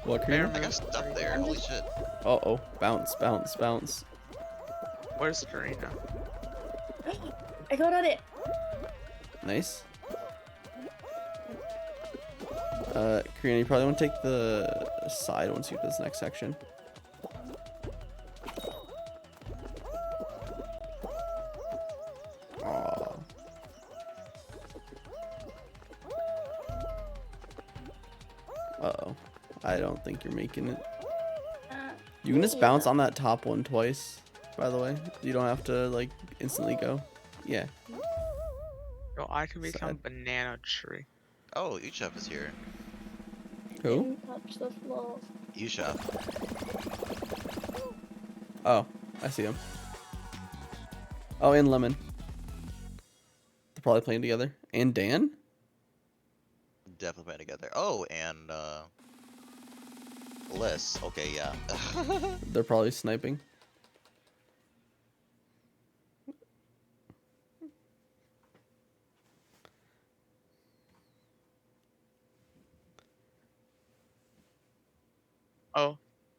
What, Bear Karina? I got stuck there. Holy shit. Uh-oh. Bounce, bounce, bounce. Where's Karina? I got on it. Nice. Karina, you probably want to take the side once you do this next section. Aw. Uh-oh. I don't think you're making it. You can just bounce on that top one twice, by the way. You don't have to, like, instantly go. Yeah. Yo, I can become Side. banana tree. Oh, Uchef is here. Who? Didn't touch the floor. Uchef. Oh, I see him. Oh, and Lemon. They're probably playing together. And Dan? Definitely playing together. Oh, and Liz. Okay, yeah. They're probably sniping. Oh,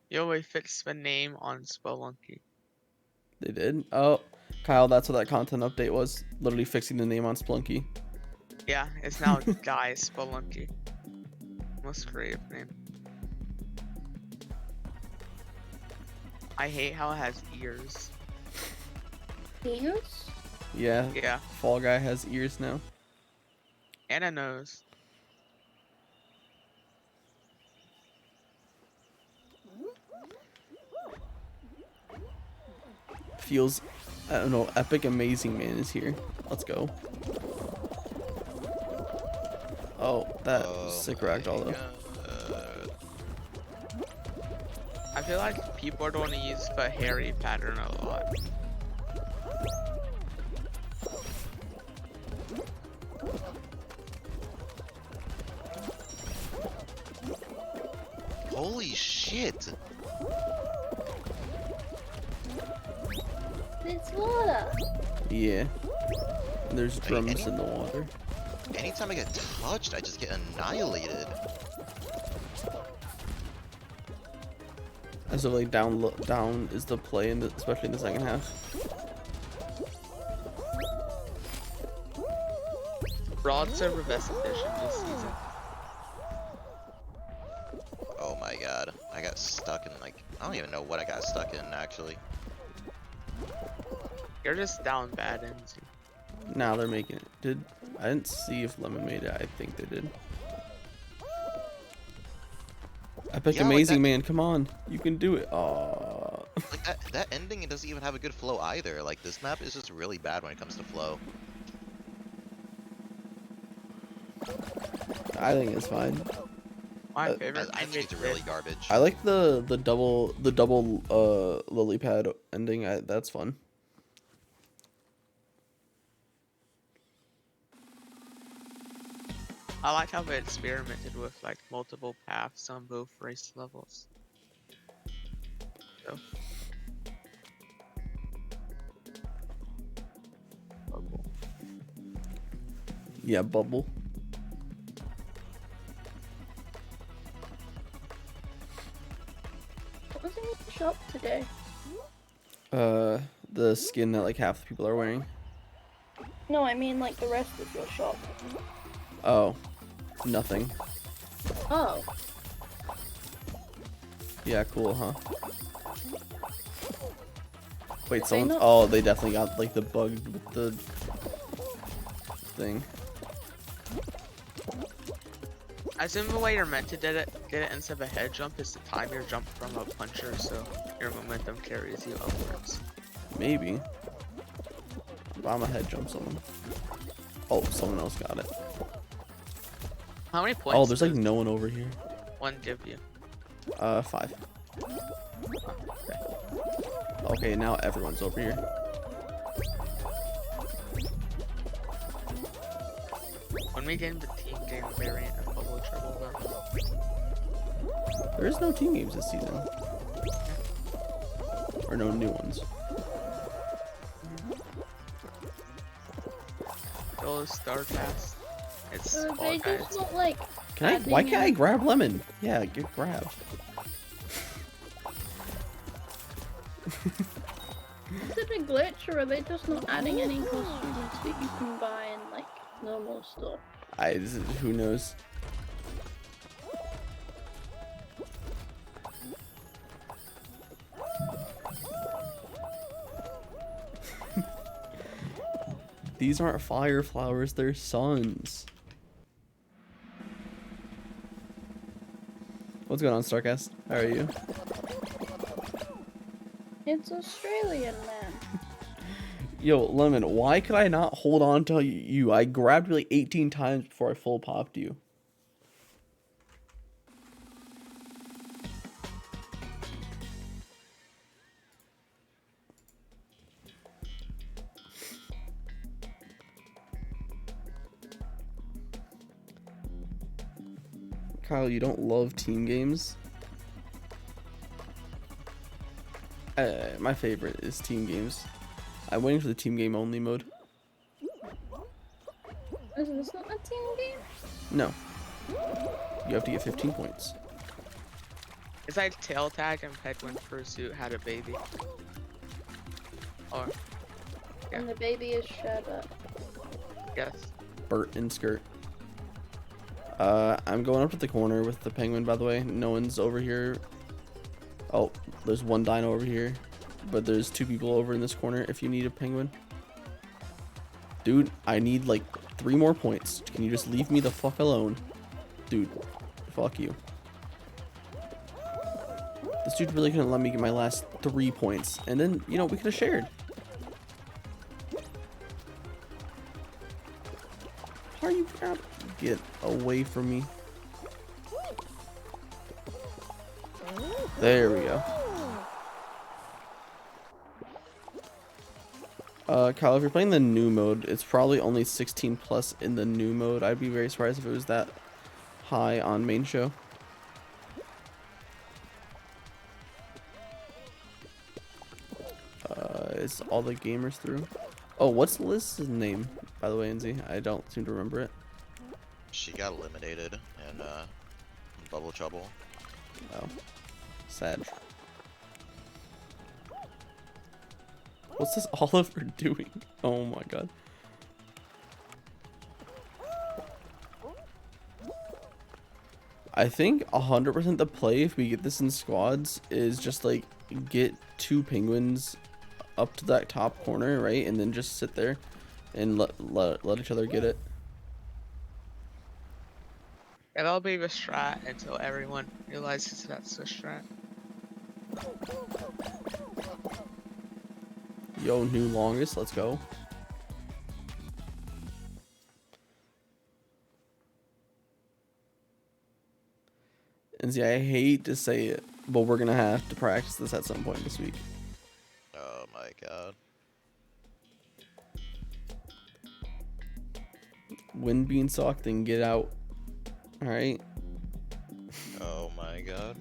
yo, we fixed the name on Spelunky. They did? Oh, Kyle, that's what that content update was. Literally fixing the name on Splunky. Yeah, it's now Guy Spelunky. Most creative name. I hate how it has ears. Ears? Yeah, Yeah, Fall Guy has ears now. and a nose. Feels, I don't know, Epic Amazing Man is here. Let's go. Oh, that sick ragdoll though. I feel like people are going to use the hairy pattern a lot. Holy shit. It's water. Yeah. There's Wait, drums in the water. Anytime I get touched, I just get annihilated. As of like down is the play, in the, especially in the second half. Broad server best edition this season. Oh my god. I got stuck in like, I don't even know what I got stuck in actually. You're just down bad, NZ. Now they're making it. I didn't see if Lemon made it. I think they did. Epic Yeah, like Amazing that- Man, come on. You can do it. Aww. Like that ending, it doesn't even have a good flow either. Like this map is just really bad when it comes to flow. I think it's fine. My Uh, favorite I think it's really garbage. I like the double lily pad ending. That's fun. I like how they experimented with like multiple paths on both race levels. So. Bubble. Yeah, bubble. What was in the shop today? The skin that like half the people are wearing. No, I mean like the rest of your shop. Oh, nothing. Oh. Yeah, cool, huh? Wait, They someone. not- Oh, they definitely got like the bug with the thing. I assume the way you're meant to get it instead of a head jump is to time your jump from a puncher so your momentum carries you upwards. Maybe. Bomb a head jump someone. Oh, someone else got it. How many points? Oh, there's like does no one over here. one give you? 5. Okay, now everyone's over here. When we get into team game variant of Bubble Trouble, though. There is no team games this season. Or no new ones. Go StarCast. It's So Fall they Guys. just not like. Why adding can't I in- grab lemon? Yeah, get grabbed. Is it a glitch or are they just not adding any costumes that you can buy in like normal store? Who knows? These aren't fire flowers, they're suns. What's going on, Starcast? How are you? It's Australian, man. Yo, Lemon, why could I not hold on to you? I grabbed you like 18 times before I full popped you. Kyle, you don't love team games? My favorite is team games. I'm waiting for the team game only mode. Is this not a team game? No. You have to get 15 points. It's like Tail Tag and Penguin Pursuit had a baby. Or, Yeah. And the baby is Sherbet. yes. Bert and Skirt. I'm going up to the corner with the penguin, by the way. No one's over here. Oh, there's one dino over here. But there's 2 people over in this corner if you need a penguin. Dude, I need like 3 more points. Can you just leave me the fuck alone? Dude, fuck you. This dude really couldn't let me get my last 3 points. And then, you know, we could have shared. How are you grab? Get away from me. There we go. Kyle, if you're playing the new mode, it's probably only 16 plus in the new mode. I'd be very surprised if it was that high on main show. Is all the gamers through? Oh, what's Liz's name, by the way, NZ? I don't seem to remember it. She got eliminated in Bubble Trouble. Oh, sad. What's this Oliver doing? Oh my god. I think 100% the play if we get this in squads is just like get 2 penguins up to that top corner, right? And then just sit there and let each other get it. Yeah, that'll be the strat until everyone realizes that's the strat. Yo, new longest, let's go. And see, I hate to say it, but we're gonna have to practice this at some point this week. Oh my god. Win Beanstalk, then get out. Alright? Oh my god.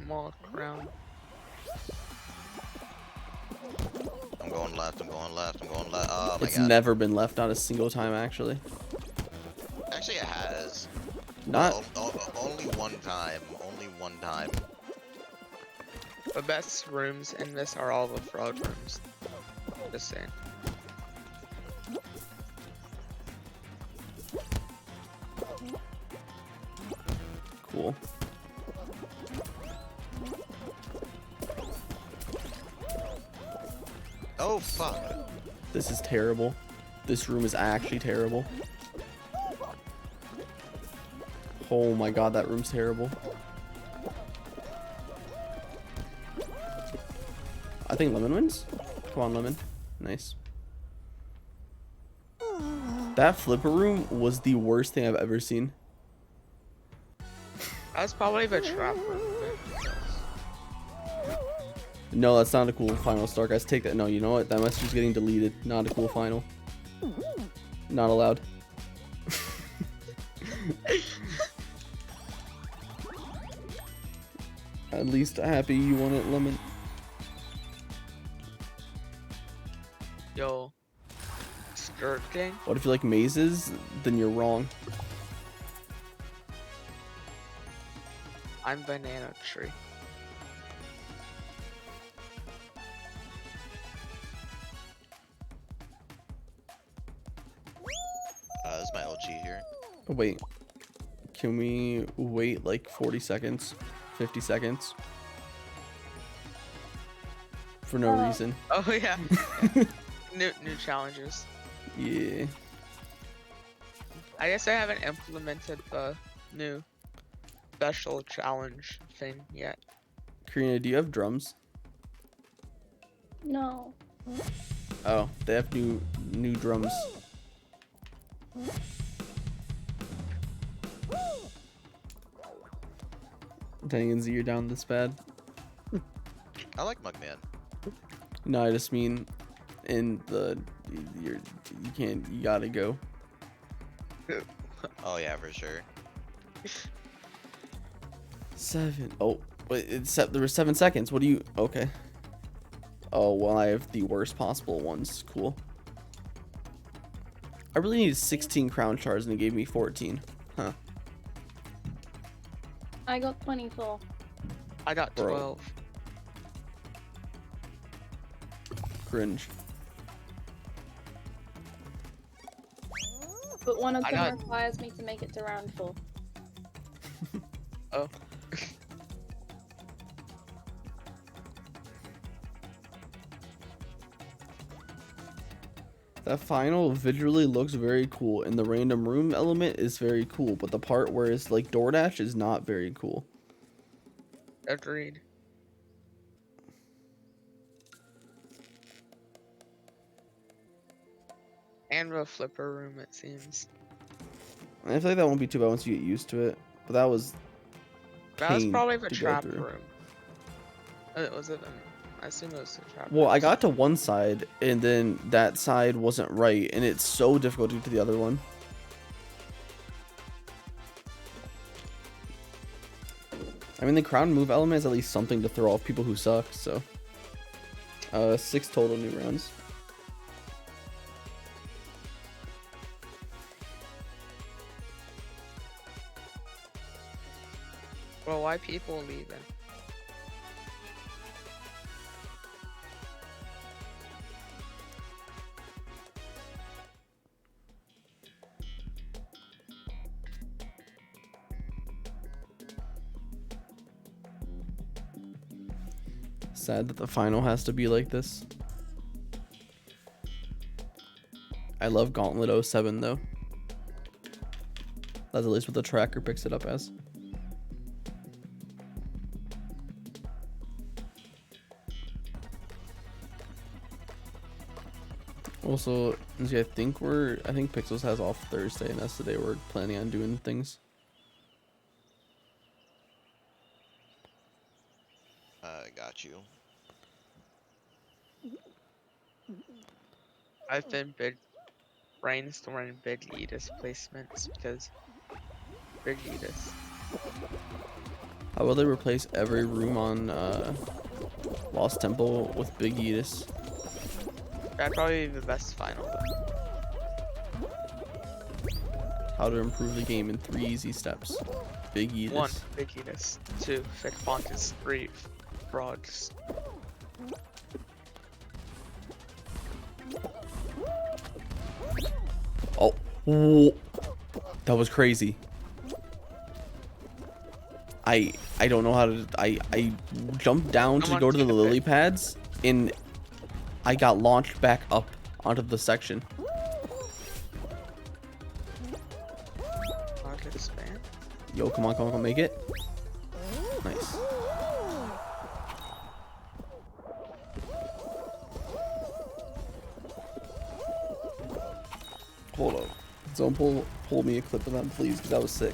Walk around. I'm going left, I'm going left, I'm going left. Oh my It's god. never been left, not a single time, actually. Actually, it has. Not. Only one time. Only one time. The best rooms in this are all the frog rooms. Just saying. Cool. Oh fuck. This is terrible. This room is actually terrible. Oh my god, that room's terrible. think Lemon wins. Come on, Lemon. Nice. That flipper room was the worst thing I've ever seen. That's probably the trap room. No, that's not a cool final, Star. Guys, take that. No, you know what? That message is getting deleted. Not a cool final. Not allowed. At least happy you won it, Lemon. Yo. Skirt gang? What if you like mazes? Then you're wrong. I'm banana tree. This is my LG here. Oh, wait. Can we wait like 40 seconds? 50 seconds? For no reason. Oh yeah. New challenges. Yeah. I guess I haven't implemented the new special challenge thing yet. Karina, do you have drums? No. Oh, they have new drums. Dang, you're down this bad. I like Mugman. No, I just mean in the you gotta go. Oh yeah, for sure. 7. Oh, wait, there were 7 seconds. What do you? Okay. Oh well, I have the worst possible ones. Cool. I really needed 16 crown shards and it gave me 14. Huh. I got 24. I got Bro. 12. Cringe. But one of I them got- requires me to make it to round 4. Oh. That final visually looks very cool, and the random room element is very cool, but the part where it's like DoorDash is not very cool. Agreed. And the flipper room, it seems. And I feel like that won't be too bad once you get used to it, but that was That was pain probably the to go trap through. room. Was it? I assume it was the trap Well, room. I got to one side, and then that side wasn't right, and it's so difficult to get to the other one. I mean, the crown move element is at least something to throw off people who suck, so. 6 total new rounds. Well, why people leaving? Sad that the final has to be like this. I love Gauntlet 07 though. That's at least what the tracker picks it up as. Also, see, I think Pixels has off Thursday, and that's the day we're planning on doing things. Got you. I've been brainstorming Big Edis placements because Big Edis. How will they replace every room on Lost Temple with Big Edis? That'd probably be the best final. How to improve the game in 3 easy steps. Big Edis. 1. Big Edis. 2. Thick Pontus. 3. Frogs. Oh, whoa. That was crazy. I don't know how to. I jumped down to go to the lily pads, and I got launched back up onto the section. Not expand. Yo, come on, make it. Nice. Hold on. Don't pull me a clip of that, please, because that was sick.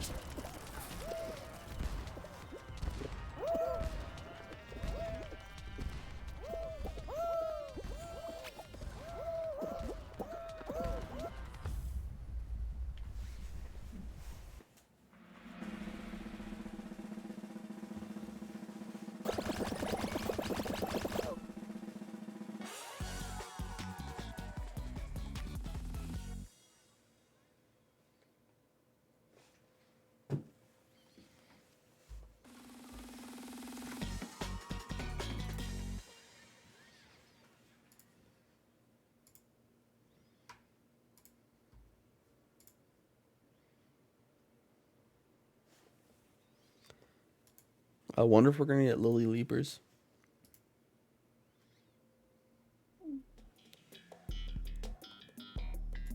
I wonder if we're gonna get Lily Leapers.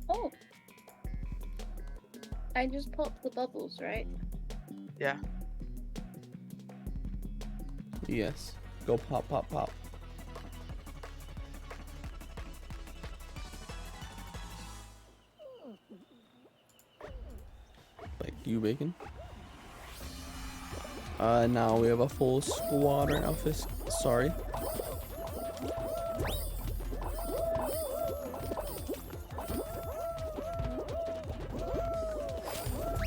Oh. I just popped the bubbles, right? Yeah. Yes. Go pop, pop, pop. Like you, Bacon. Now we have a full squad right now, Fisk. Sorry.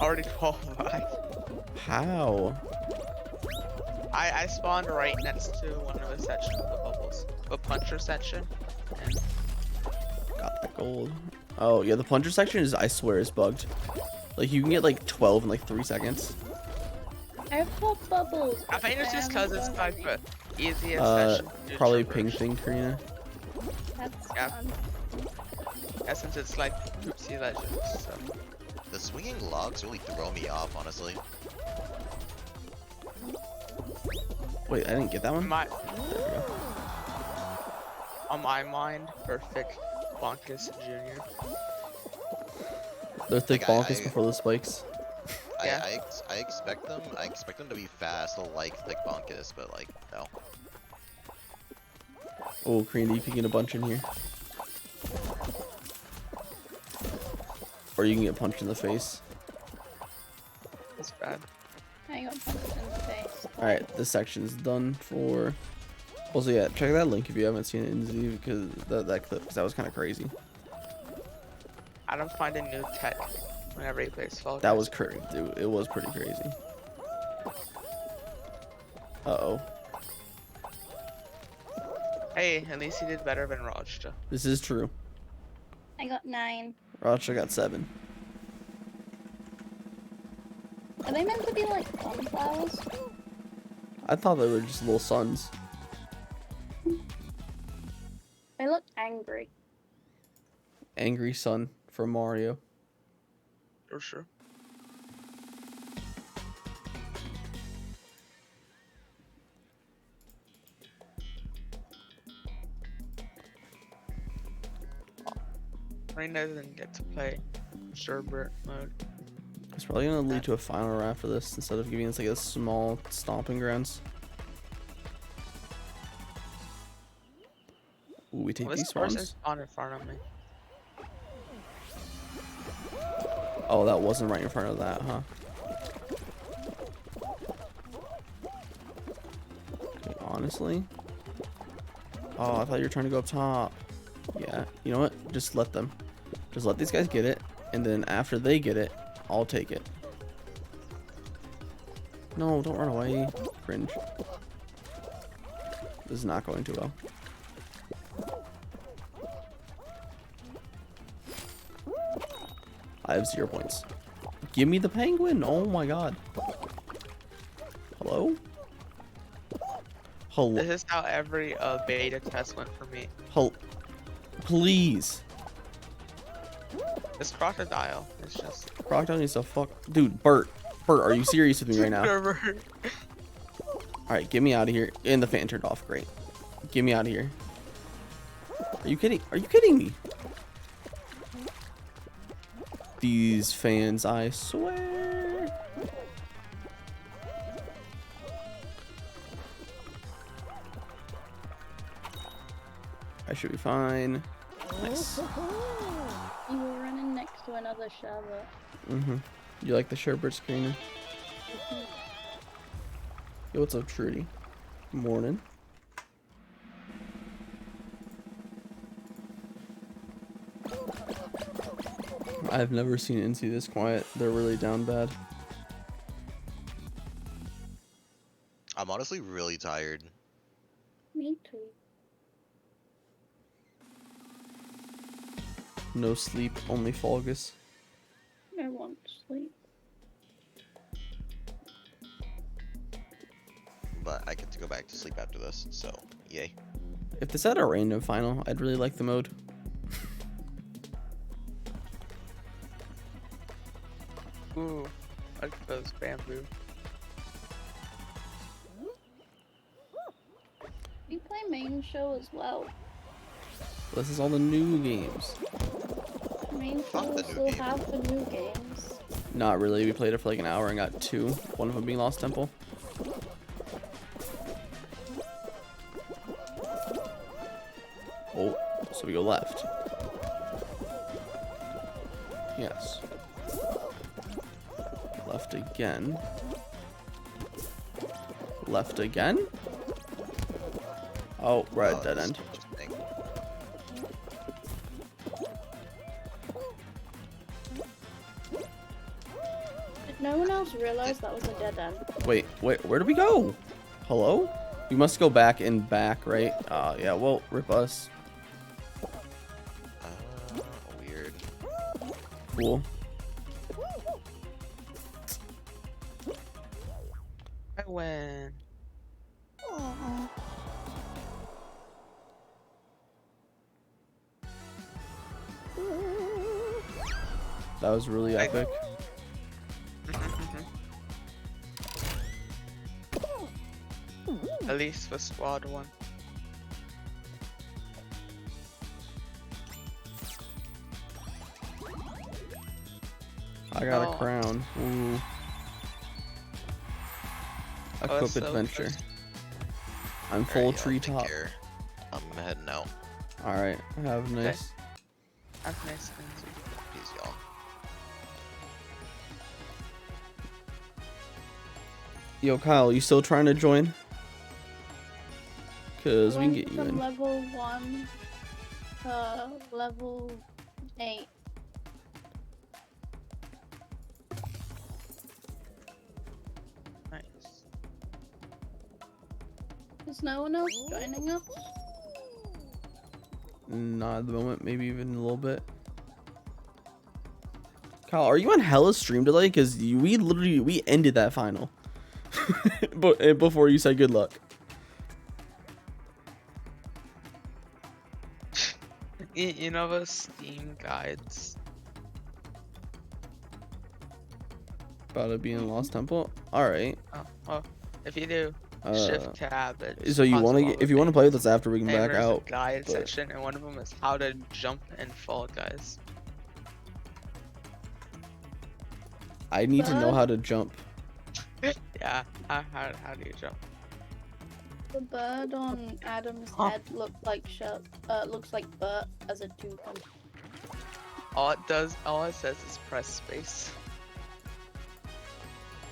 Already qualified. How? I spawned right next to one of the sections of the bubbles. The puncher section. And Got that gold. Oh, yeah, the plunger section is, I swear, is bugged. Like, you can get like 12 in like 3 seconds. I have popped bubbles. I think it's just because it's like the easiest section to Probably traverse. ping thing, Karina. That's Yeah. fun. Yeah, since it's like Oopsie Legends, so. The swinging logs really throw me off, honestly. Wait, I didn't get that one? My, There we go. on my mind, perfect Bonkus Jr. They're thick Like, bonkus before the spikes. Yeah. I expect them. I expect them to be fast, like thick bonkus, but like no. Oh, Karina, you can get a bunch in here. Or you can get punched in the face. It's bad. I got punched in the face. Alright, this section's done for... Also, yeah, check that link if you haven't seen it in Z, because that clip, because that was kind of crazy. I don't find a new tech whenever he plays Fall Guys. That was crazy, dude. It was pretty crazy. Uh-oh. Hey, at least he did better than Rajta. This is true. I got 9. Racha got 7. Are they meant to be like sunflowers? I thought they were just little suns. They look angry. Angry sun from Mario. For sure. Rain doesn't get to play Sherbert mode. It's probably gonna lead to a final round after this instead of giving us like a small stomping grounds. Ooh, we take Well, these this person spawns. spawned in front of me. Oh, that wasn't right in front of that, huh? Okay, honestly. Oh, I thought you were trying to go up top. Yeah, you know what? Just let them. Just let these guys get it, and then after they get it, I'll take it. No, don't run away. Cringe. This is not going too well. I have 0 points. Give me the penguin. Oh my god. Hello? Hello? This is how every beta test went for me. Please. This crocodile is just. Crocodile needs to fuck. Dude, Bert. Bert, are you serious with me right now? Alright, get me out of here. And the fan turned off. Great. Get me out of here. Are you kidding? Are you kidding me? These fans, I swear. I should be fine. Nice. You were running next to another Sherbert. Mm-hmm. You like the sherbet screener? Yo, what's up, Trudy? Morning. I've never seen NC this quiet. They're really down bad. I'm honestly really tired. Me too. No sleep, only Folgus. I want to sleep. But I get to go back to sleep after this, so yay. If this had a random final, I'd really like the mode. Ooh, look at those bamboo. We play main show as well. This is all the new games. Main Fuck show the new still game. have the new games. Not really. We played it for like an hour and got 2. One of them being Lost Temple. Oh, so we go left. Yes. Left again. Left again? Oh, we're at dead that's end. interesting. Did no one else realize that was a dead end? Wait, where do we go? Hello? We must go back and back, right? Yeah, well, rip us. Weird. Cool. I win. That was really epic. At least for squad 1. I got Oh. a crown. Ooh. Oh, Equip that's so adventure. close. I'm Alright, full y'all, take treetop. care. I'm heading out. Alright, have a nice. That's nice things. Peace, y'all. Yo, Kyle, you still trying to join? Cause we can Went get you from in. level 1 to level 8. Nice. Is no one else joining us? Not at the moment, maybe even a little bit. Kyle, are you on Hella's stream delay? Cause we ended that final. But before you said good luck. You know those Steam guides? About to be in Lost Temple. Alright. Oh, well, if you do, Shift Tab. So you want to, if you want to play with us after, we can and back there's out. a guide but- section, and one of them is how to jump and Fall Guys. I need to know But- how to jump. Yeah, how do you jump? The bird on Adam's Huh. head looks like Bert as a toucan. All it says is press space.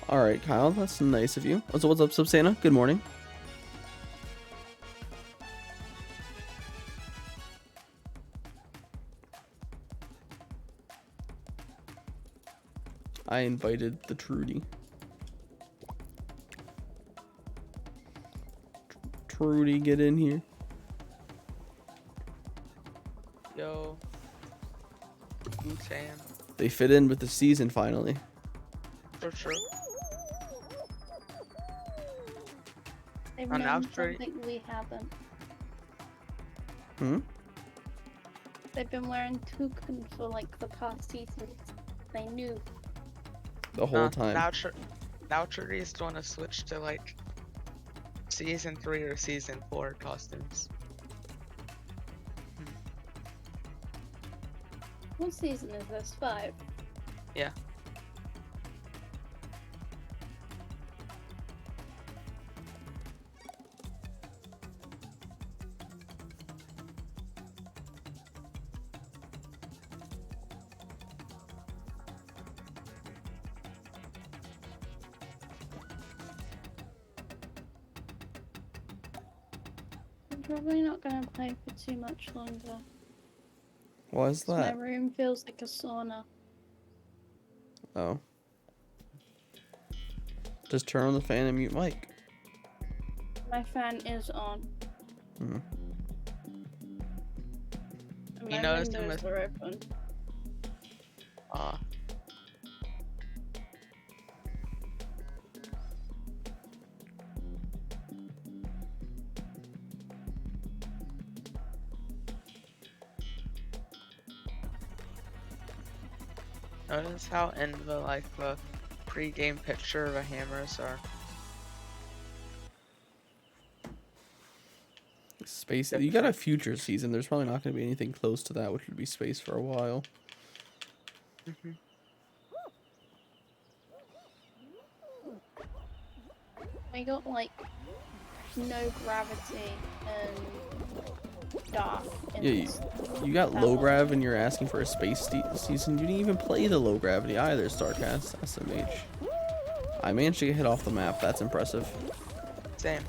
Alright, Kyle, that's nice of you. So what's up, Subsana? Good morning. I invited the Trudy. Trudy, get in here. Yo. Wu-Tang. They fit in with the season finally. For sure. They've On known Outstreet. something we haven't. Hmm? They've been wearing toucan for like the past seasons. They knew. The whole time. Now Therese want to switch to like season 3 or season 4 costumes. What season is this? 5? Yeah. probably not gonna play for too much longer. Why is 'Cause that? My room feels like a sauna. Oh. Just turn on the fan and mute mic. My fan is on. Hmm. And You my noticed him windows with- are open. Notice how in the pre-game picture the hammers are. Space. You got a future season. There's probably not going to be anything close to that, which would be space for a while. I got like no gravity and dark. in Yeah, this. You got That low one. grav and you're asking for a space season. You didn't even play the low gravity either, Starcast SMH. I managed to get hit off the map. That's impressive. Same.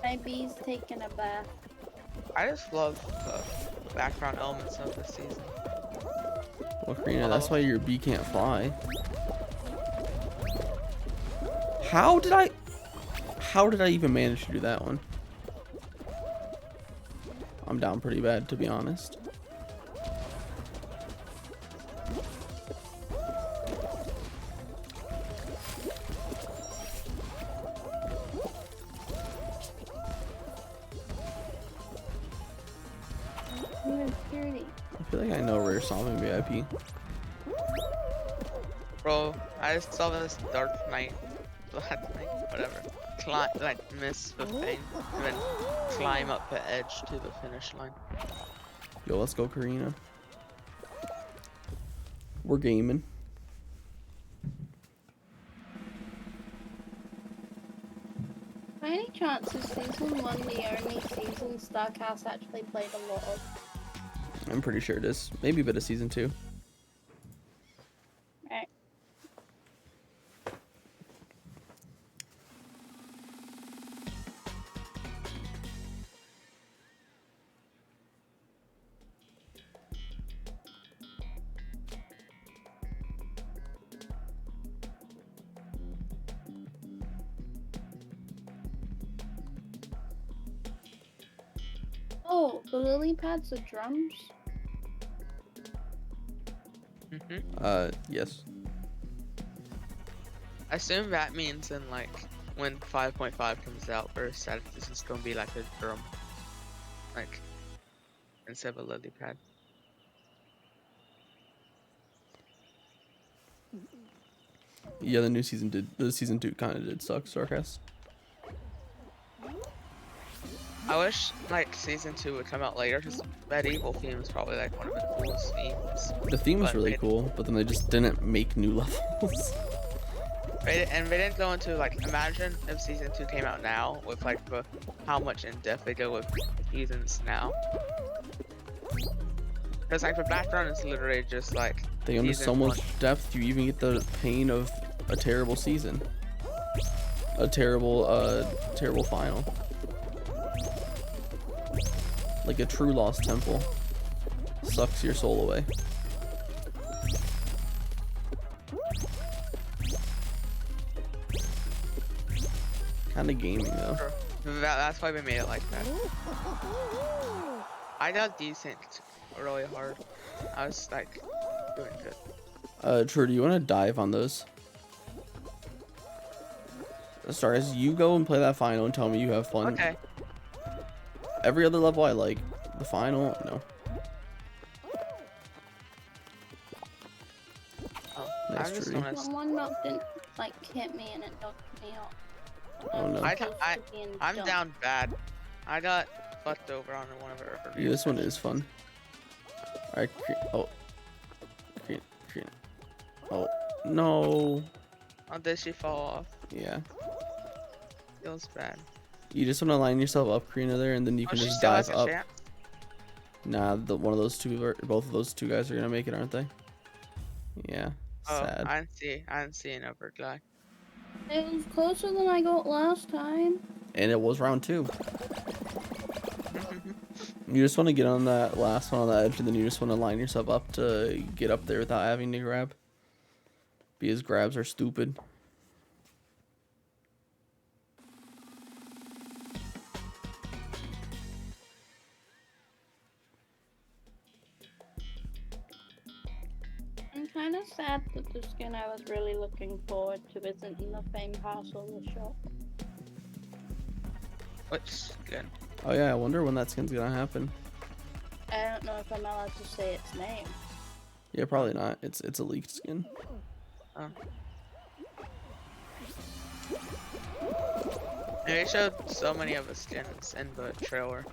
My bee's taking a bath. I just love the background elements of this season. Well, Karina, that's why your bee can't fly. How did I even manage to do that one? I'm down pretty bad, to be honest. Even purity. I feel like I know Rare Solving VIP. Bro, I just saw this Dark Knight, Black Knight, whatever, miss the thing, and then climb up the edge to the finish line. Yo, let's go, Karina. We're gaming. By any chance is season 1 the only season Starcast actually played a lot of? I'm pretty sure it is. Maybe a bit of season 2. Right. Oh, the lily pads are drums? Yes. I assume that means in when 5.5 comes out, first that this is gonna be like a drum, instead of a lily pad. Yeah, the season 2 kind of did suck, Starcast. I wish season 2 would come out later, because medieval theme is probably one of the coolest themes. The theme was But really they- cool, but then they just didn't make new levels. And they didn't go into imagine if season 2 came out now with how much in depth they go with heathens now. Because the background is literally just They go into so season much 1. depth, you even get the pain of a terrible season. A terrible final. Like a true lost temple. Sucks your soul away. Kinda gaming though. That's why we made it like that. I got decent really hard. I was doing good. True, do you wanna dive on those? Stars, you go and play that final and tell me you have fun. Okay. Every other level I like. The final, no. Oh, Nice, I just Trudy. wanna One knock didn't hit me and it knocked me out. Oh, no. I'm down bad. I got fucked over on one of her. Yeah, this one is fun. Alright, oh. Oh, no. Oh, did she fall off? Yeah. Feels bad. You just want to line yourself up, Karina, there, and then you Oh, can she just still dive has a up. chance? Nah, one of those two, both of those two guys are gonna make it, aren't they? Yeah. Sad. I didn't see an Everglide. It was closer than I got last time. And it was round 2. You just want to get on that last one on the edge, and then you just want to line yourself up to get up there without having to grab. Because grabs are stupid. I'm kind of sad that the skin I was really looking forward to isn't in the same parcel of the shop. Which skin? Oh yeah, I wonder when that skin's gonna happen. I don't know if I'm allowed to say its name. Yeah, probably not. It's a leaked skin. Oh. They showed so many of the skins in the trailer.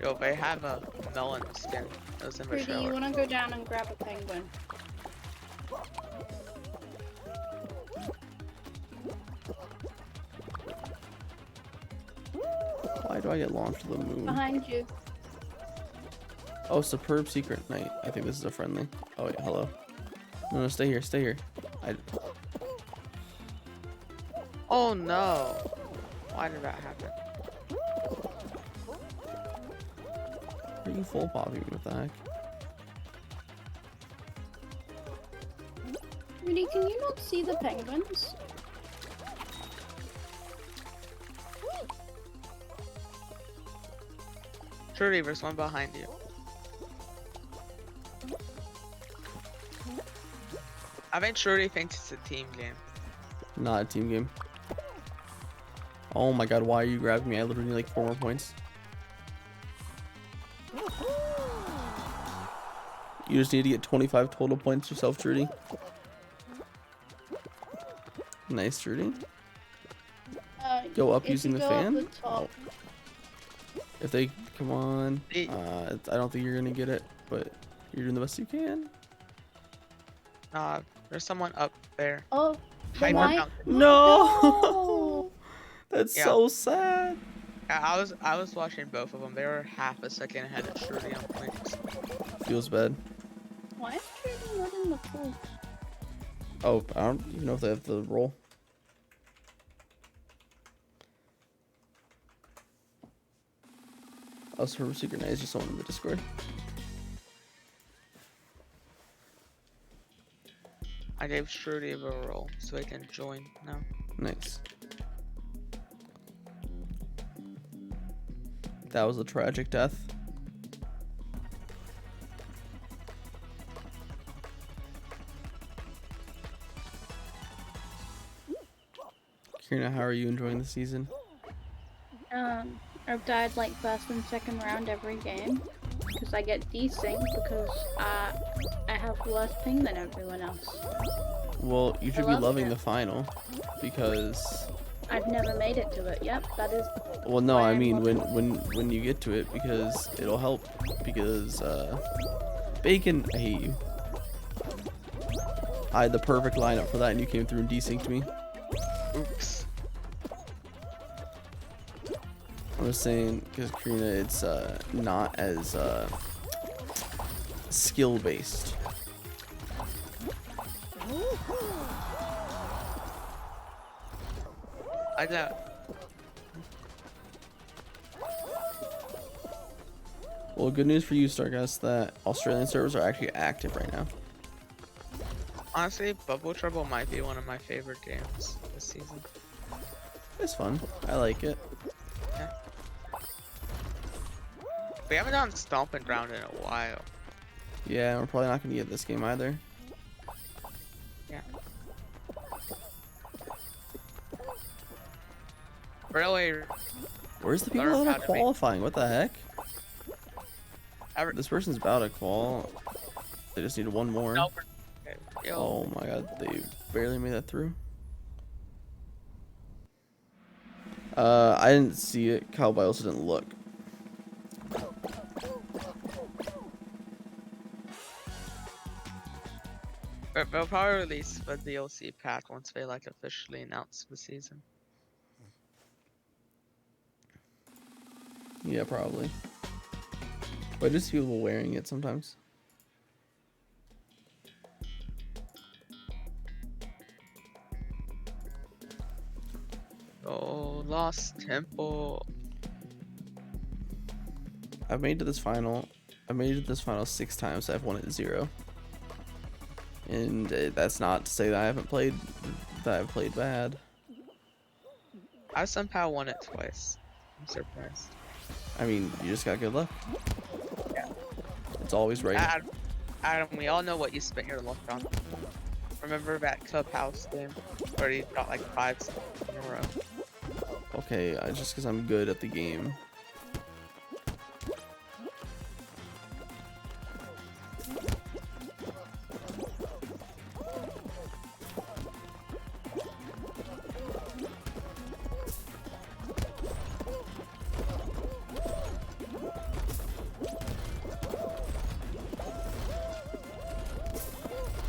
Yo, they have a melon skin that was in the Rudy, you trailer. want to go down and grab a penguin? Why do I get launched to the moon? Behind you. Oh, superb secret night. I think this is a friendly. Oh wait, hello. No, stay here, stay here. Oh no! Why did that happen? Are you full popping? What the heck? Rudy, can you not see the penguins? Trudy, there's one behind you. I think Trudy thinks it's a team game. Not a team game. Oh my god, why are you grabbing me? I literally need like 4 more points. You just need to get 25 total points yourself, Trudy. Nice, Trudy. Go up If using you the go up fan. the top, If they come on, Hey. I don't think you're gonna get it, but you're doing the best you can. There's someone up there. Oh, Hyper why? dunk. No, that's Yeah. so sad. I was watching both of them. They were half a second ahead of Trudy on points. Feels bad. Why is Trudy not in the pool? Oh, I don't even know if they have the roll. Oh, so her secret night is just someone in the Discord. I gave Trudy a roll so he can join now. Nice. That was a tragic death. Kirina, how are you enjoying the season? I've died like first and second round every game because I get desync because I have worse ping than everyone else. Well, you should I be love loving it. the final because. I've never made it to it. Yep, that is. Well, no, why I I'm mean loving when you get to it because it'll help because Bacon, I hate you. I had the perfect lineup for that, and you came through and desynced me. Oops. I was saying because Karina, it's not as skill based. I know. Well, good news for you, Stargust, that Australian servers are actually active right now. Honestly, Bubble Trouble might be one of my favorite games this season. It's fun. I like it. We haven't done Stomping Ground in a while. Yeah, we're probably not gonna get this game either. Yeah. Really, Where's the people Learn that how are to make- qualifying? What the heck? Ever- This person's about to qual. They just need one more. no, okay. Yo, Oh my god, they barely made that through. I didn't see it. Cowboy also didn't look. they'll probably release the DLC pack once they like officially announce the season. Yeah, probably. But I just see people wearing it sometimes. Lost Temple. I've made it to this final. I made it to this final 6 times. I've won it 0. And that's not to say that I haven't played. That I've played bad. I somehow won it twice. I'm surprised. I mean, you just got good luck. Yeah. It's always right. Adam, we all know what you spent your luck on. Remember that Clubhouse game where you got like 5 in a row? Okay, just because I'm good at the game.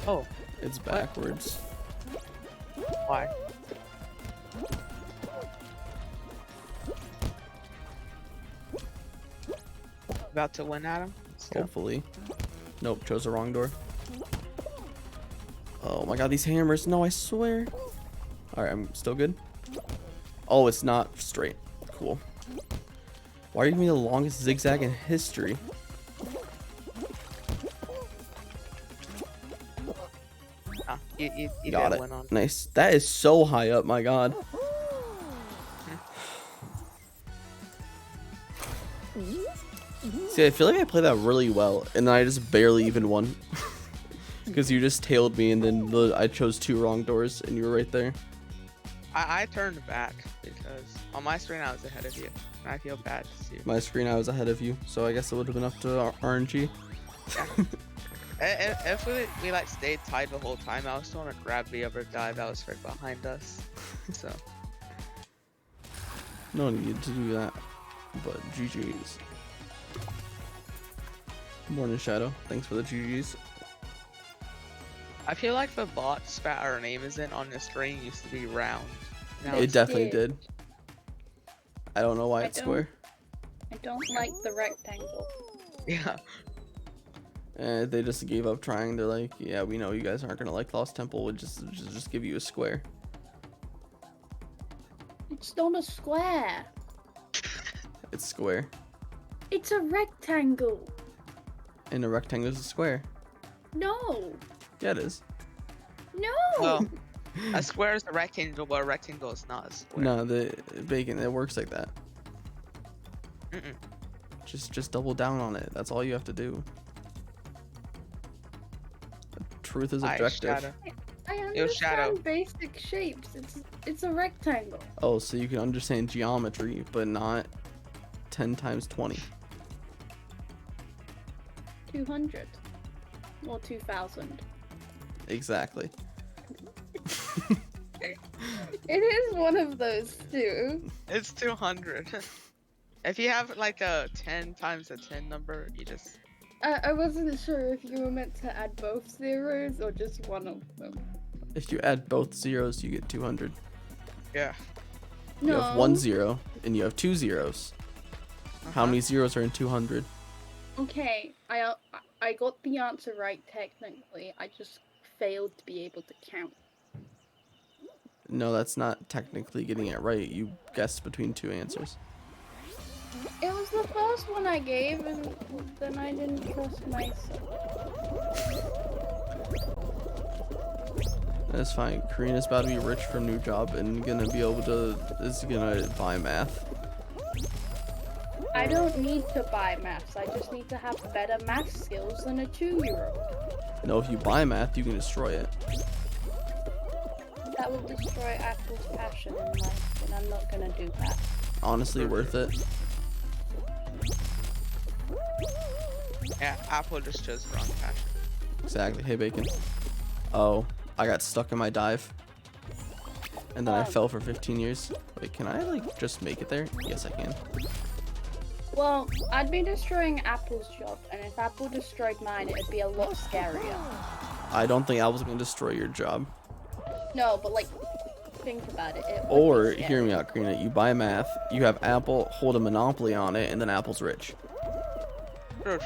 Oh, It's backwards. why? About to win, Adam? Let's go. Hopefully. Nope, chose the wrong door. Oh my god, these hammers. No, I swear. Alright, I'm still good. Oh, it's not straight. Cool. Why are you giving me the longest zigzag in history? Ah, you Got did it. win on. Nice. That is so high up, my god. See, I feel like I played that really well, and then I just barely even won. Because you just tailed me, and then I chose 2 wrong doors, and you were right there. I turned back because on my screen I was ahead of you. And I feel bad to see you. My screen, I was ahead of you, so I guess it would have been up to RNG. If we like stayed tied the whole time, I was trying to grab the other guy that was right behind us. So No need to do that, but GG's. Morning Shadow, thanks for the GG's. I feel like the box that our name is in on the screen used to be round. Now It it's definitely did. I don't know why I it's don't- square. I don't like the rectangle. yeah. They just gave up trying. They're like, yeah, we know you guys aren't gonna like Lost Temple. We'll just give you a square. It's not a square. It's square, It's a rectangle. and a rectangle is a square. No. Yeah, it is. No. Well, a square is a rectangle, but a rectangle is not a square. No, the bacon, it works like that. Mm-mm. Just double down on it. That's all you have to do. Truth is Alright, objective. Shadow. I Yo, Shadow. understand basic shapes. It's a rectangle. Oh, so you can understand geometry, but not 10 times 20. 200 or 2000. Exactly. It is one of those two. It's 200. If you have like a 10 times a 10 number, you just I wasn't sure if you were meant to add both zeros or just one of them. If you add both zeros, you get 200. yeah. You No. have 1 0, and you have 2 zeros. How many zeros are in 200? Okay, I got the answer right technically. I just failed to be able to count. No, that's not technically getting it right. You guessed between 2 answers. It was the first one I gave, and then I didn't trust myself. That's fine. Karina's about to be rich from new job and gonna be able to is gonna buy math. I don't need to buy maths. I just need to have better math skills than a 2-year-old. No, if you buy math, you can destroy it. That will destroy Apple's passion in life, and I'm not gonna do that. Honestly, worth it. Yeah, Apple just chose the wrong passion. Exactly. Hey, Bacon. Oh, I got stuck in my dive. And then I fell for 15 years. Wait, can I, like, just make it there? Yes, I can. Well, I'd be destroying Apple's job, and if Apple destroyed mine, it'd be a lot scarier. I don't think Apple's gonna destroy your job. No, but like, think about it. It would Or, be hear me scary. out, Karina. You buy math, you have Apple hold a monopoly on it, and then Apple's rich. True.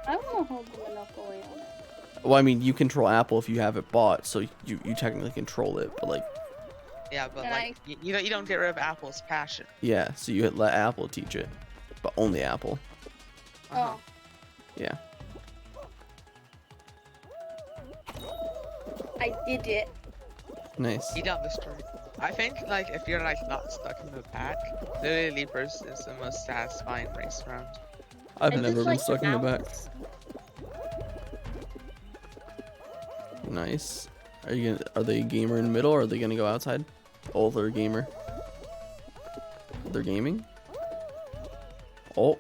I want to hold the monopoly on it. Well, I mean, you control Apple if you have it bought, so you technically control it, but, like, Yeah, but And like you don't get rid of Apple's passion. Yeah, so you let Apple teach it, but only Apple. Uh-huh. Oh, Yeah. I did it. Nice. You got the story. I think like if you're like not stuck in the pack, Lily Leapers is the most satisfying race round. I've I never just been like stuck in the back. bounce. Nice. Are they a gamer in the middle, or are they gonna go outside? Oh, they're a gamer. They're gaming? Oh,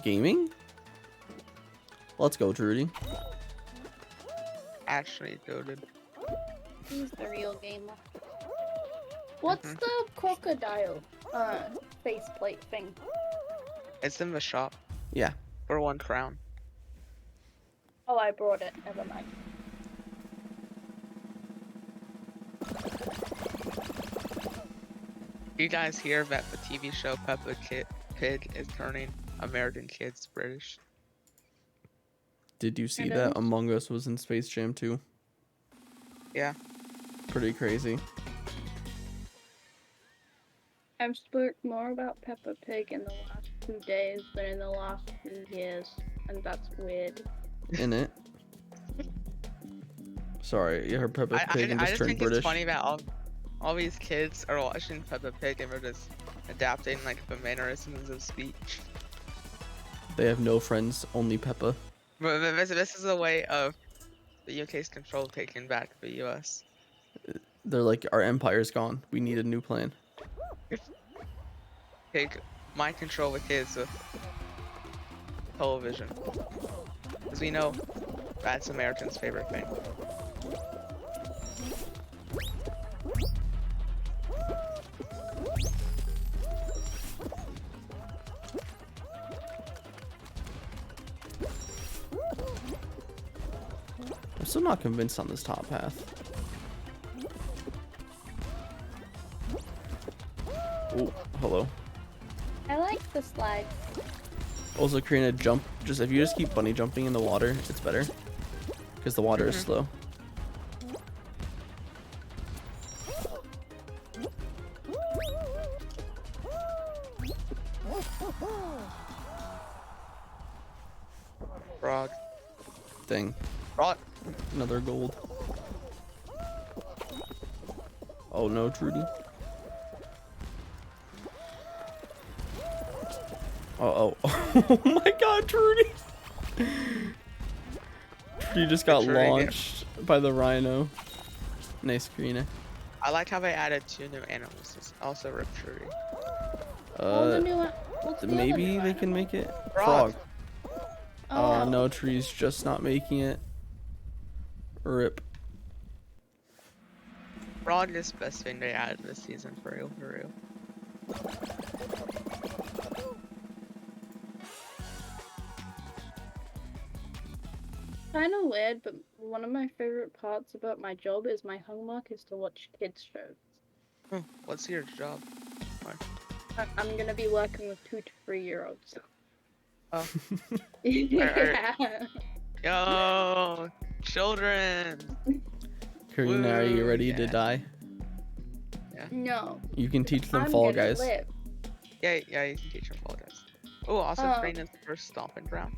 gaming? Let's go, Trudy. Actually goated. He's the real gamer. What's Mhm. the crocodile faceplate thing? It's in the shop Yeah. for 1 crown. Oh, I brought it. Never mind. You guys hear that the TV show Peppa Pig is turning American kids British? Did you see Kind that of. Among Us was in Space Jam 2? Yeah. Pretty crazy. I've spoke more about Peppa Pig in the last 2 days than in the last 2 years, and that's weird. In it. Sorry, you heard Peppa Pig and I just just turned think British. it's funny that all these kids are watching Peppa Pig and we're just adapting like the mannerisms of speech. They have no friends, only Peppa. But this is a way of the UK's control taking back the US. They're like, our empire's gone. We need a new plan. Take mind control with kids with television. Because we know that's Americans' favorite thing. I'm still not convinced on this top path. Oh, hello. I like the slides. Also, Karina, jump. If you just keep bunny jumping in the water, it's better. Because the water is slow. Frog. Dang. Frog. Another gold. Oh no, Trudy. Oh. Oh my god, Trudy! Trudy just got Trudy, yeah. launched by the rhino. Nice, Karina. I like how they added 2 new animals. It's also Rip Trudy. All the new what's the other Maybe new they can animal? make it. Frog. Oh, No, Tree's just not making it. Rip. Frog is the best thing they added this season, for real, for real. kind of weird, but one of my favorite parts about my job is my homework is to watch kids shows. What's your job? I'm gonna be working with 2 to 3 year olds. Oh. Yeah. Yo, children. Karina, are you Woo, ready to yeah. die? No. You can teach them I'm Fall gonna Guys. live. Yeah, you can teach them Fall Guys. Oh, also Oh. Karina's first stomping ground.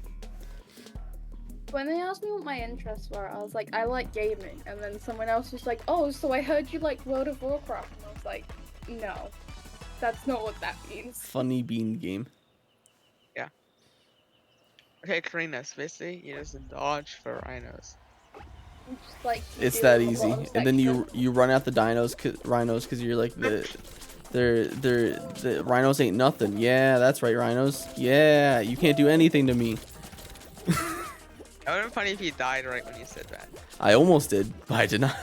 When they asked me what my interests were, I was like, I like gaming. And then someone else was like, oh, so I heard you like World of Warcraft. And I was like, no, that's not what that means. Funny bean game. Okay, Karina, basically you just dodge for rhinos. Just, like, It's do that a easy. bottom And then section. you run out the rhinos because you're like the rhinos ain't nothing. Yeah, that's right, rhinos. Yeah, you can't do anything to me. It would have been funny if you died right when you said that. I almost did, but I did not.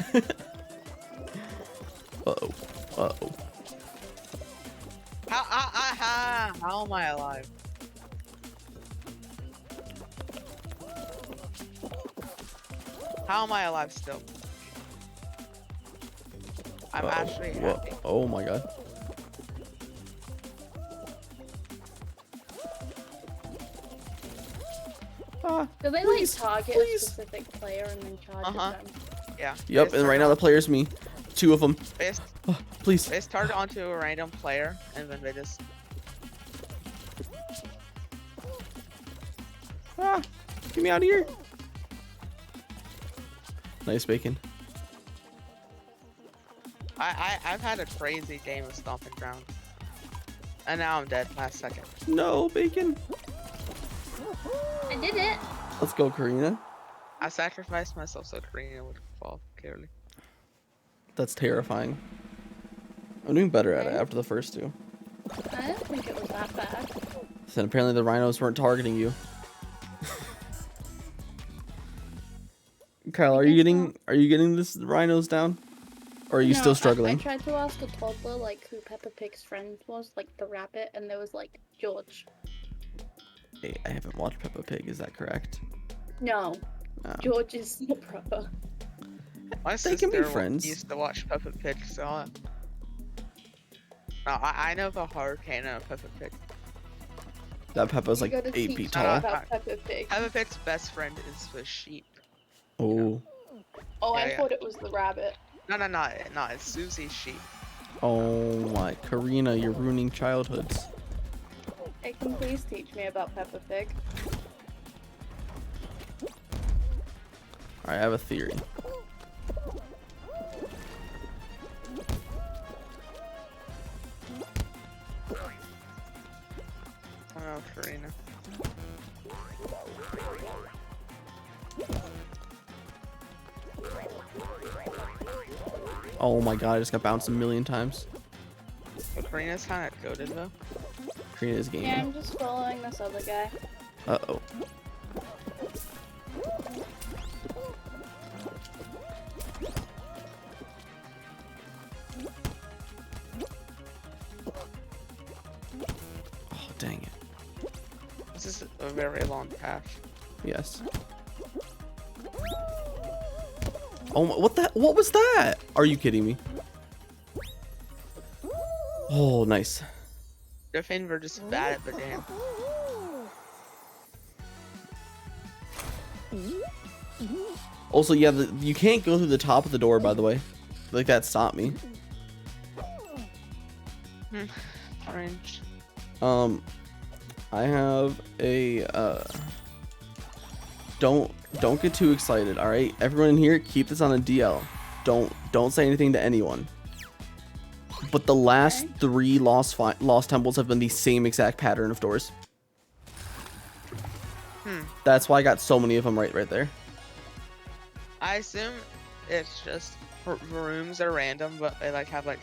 Uh-oh. Uh-oh. How am I alive? How am I alive still? I'm Uh-oh. actually Whoa. happy. Oh my god. Ah, Do they please, like target please. a specific player and then charge Uh-huh. them? Yeah. Yep, and right now the player's me. 2 of them. Bas- Please. They just target onto a random player, and then they just. Ah, get me out of here. Nice bacon. I've had a crazy game of Stomping Ground. And now I'm dead last second. No, bacon. I did it. Let's go, Karina. I sacrificed myself so Karina would fall clearly. That's terrifying. I'm doing better at it after the first two. I don't think it was that bad. Then apparently the rhinos weren't targeting you. Kyle, are you getting this rhinos down? Or are you still struggling? I tried to ask a toddler like who Peppa Pig's friend was, like the rabbit, and there was like George. Hey, I haven't watched Peppa Pig, is that correct? No, Oh. George is the brother. My They can be sister friends. used to watch Peppa Pig, so no, I know the hard canon of Peppa Pig. That Peppa's like You gotta 8 teach feet me tall. about Peppa Pig. Peppa Pig's best friend is the sheep. Oh. Oh, I Yeah. thought it was the rabbit. No, it's Susie's sheep. Oh my, Karina, you're ruining childhoods. Hey, can you please teach me about Peppa Pig? Alright, I have a theory. Oh, Karina. Oh my god, I just got bounced a million times. But Karina's kind of goated though. Karina's game. Yeah, I'm just following this other guy. Uh-oh. Oh, dang it. This is a very long path. Yes. Oh, what was that? Are you kidding me? Oh, nice. Griffin, we're just bad at the game. Also, yeah, you can't go through the top of the door, by the way. Like, that stopped me. Orange. I have a, don't get too excited, alright? Everyone in here, keep this on a DL. Don't say anything to anyone. But the last 3 lost temples have been the same exact pattern of doors. That's why I got so many of them right there. I assume it's just rooms are random, but they like have like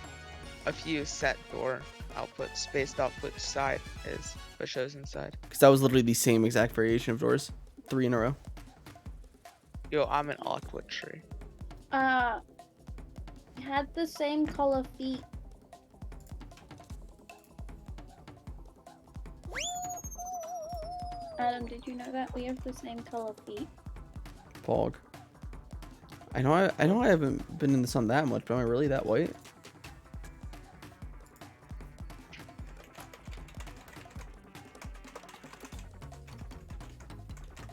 a few set door outputs, spaced out which side is what shows inside. Because that was literally the same exact variation of doors. 3 in a row. Yo, I'm an awkward tree. Had the same color feet. Adam, did you know that we have the same color feet? Fog. I know I haven't been in the sun that much, but am I really that white?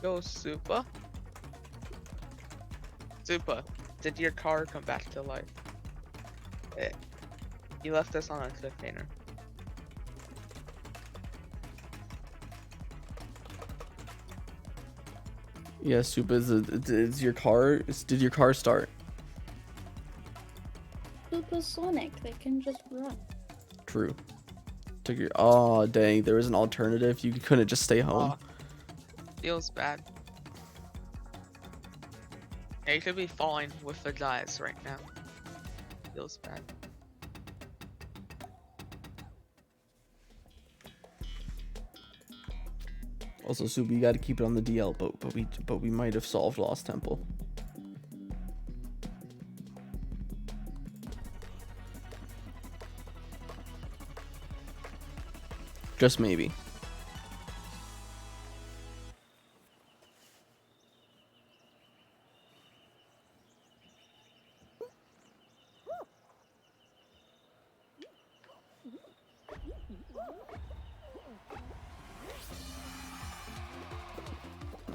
Yo, Super. Super, did your car come back to life? You left us on a cliffhanger. Yeah, Super, is your car, did your car start? Supersonic, they can just run. True. Took your, oh dang, there was an alternative. You couldn't just stay home. Feels bad. Yeah, you could be falling with the guys right now. Feels bad. Also, Super, you got to keep it on the DL, but we might have solved Lost Temple. Just maybe.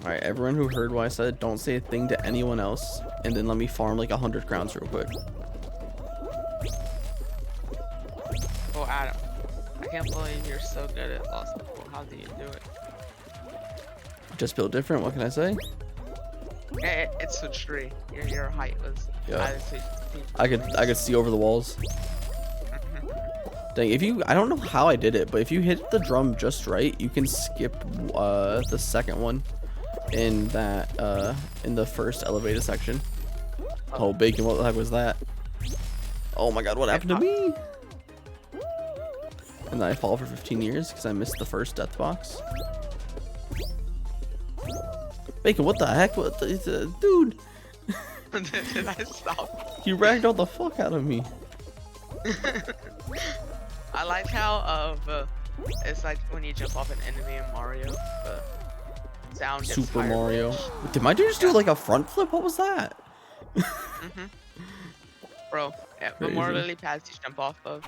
Alright, everyone who heard what I said, don't say a thing to anyone else, and then let me farm like 100 crowns real quick. Oh, Adam, I can't believe you're so good at Lost Temple. How do you do it? Just built different. What can I say? It's a tree. Your height was Yeah. added to I could see over the walls. Dang, I don't know how I did it, but if you hit the drum just right, you can skip the second one in the first elevator section. Oh, Bacon, what the heck was that? Oh my god, what happened to me? And then I fall for 15 years because I missed the first death box. Bacon, what the heck? Dude, Did I stop? you ragdolled the fuck out of me. I like how it's like when you jump off an enemy in Mario, the sound gets Super higher Mario. pitch. Did my dude just do like a front flip? What was that? Bro, yeah, the more Crazy. lily pads you jump off of,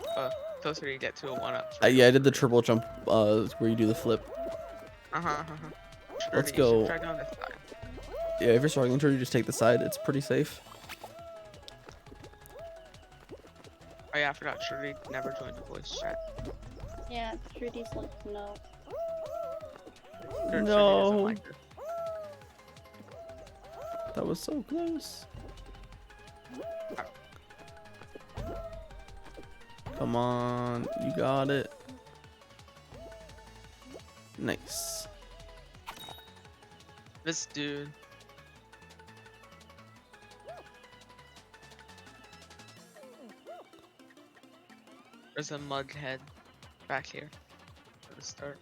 closer you get to a 1-up. Yeah, I did the triple jump where you do the flip. Let's go. Try going this side. Yeah, if you're struggling to, you just take the side. It's pretty safe. Oh yeah, I forgot Shuri never joined the voice chat. Yeah, Trudy's like, no. Shuri doesn't No. like her. That was so close. Come on, you got it. Nice. This dude. There's a mud head back here at the start.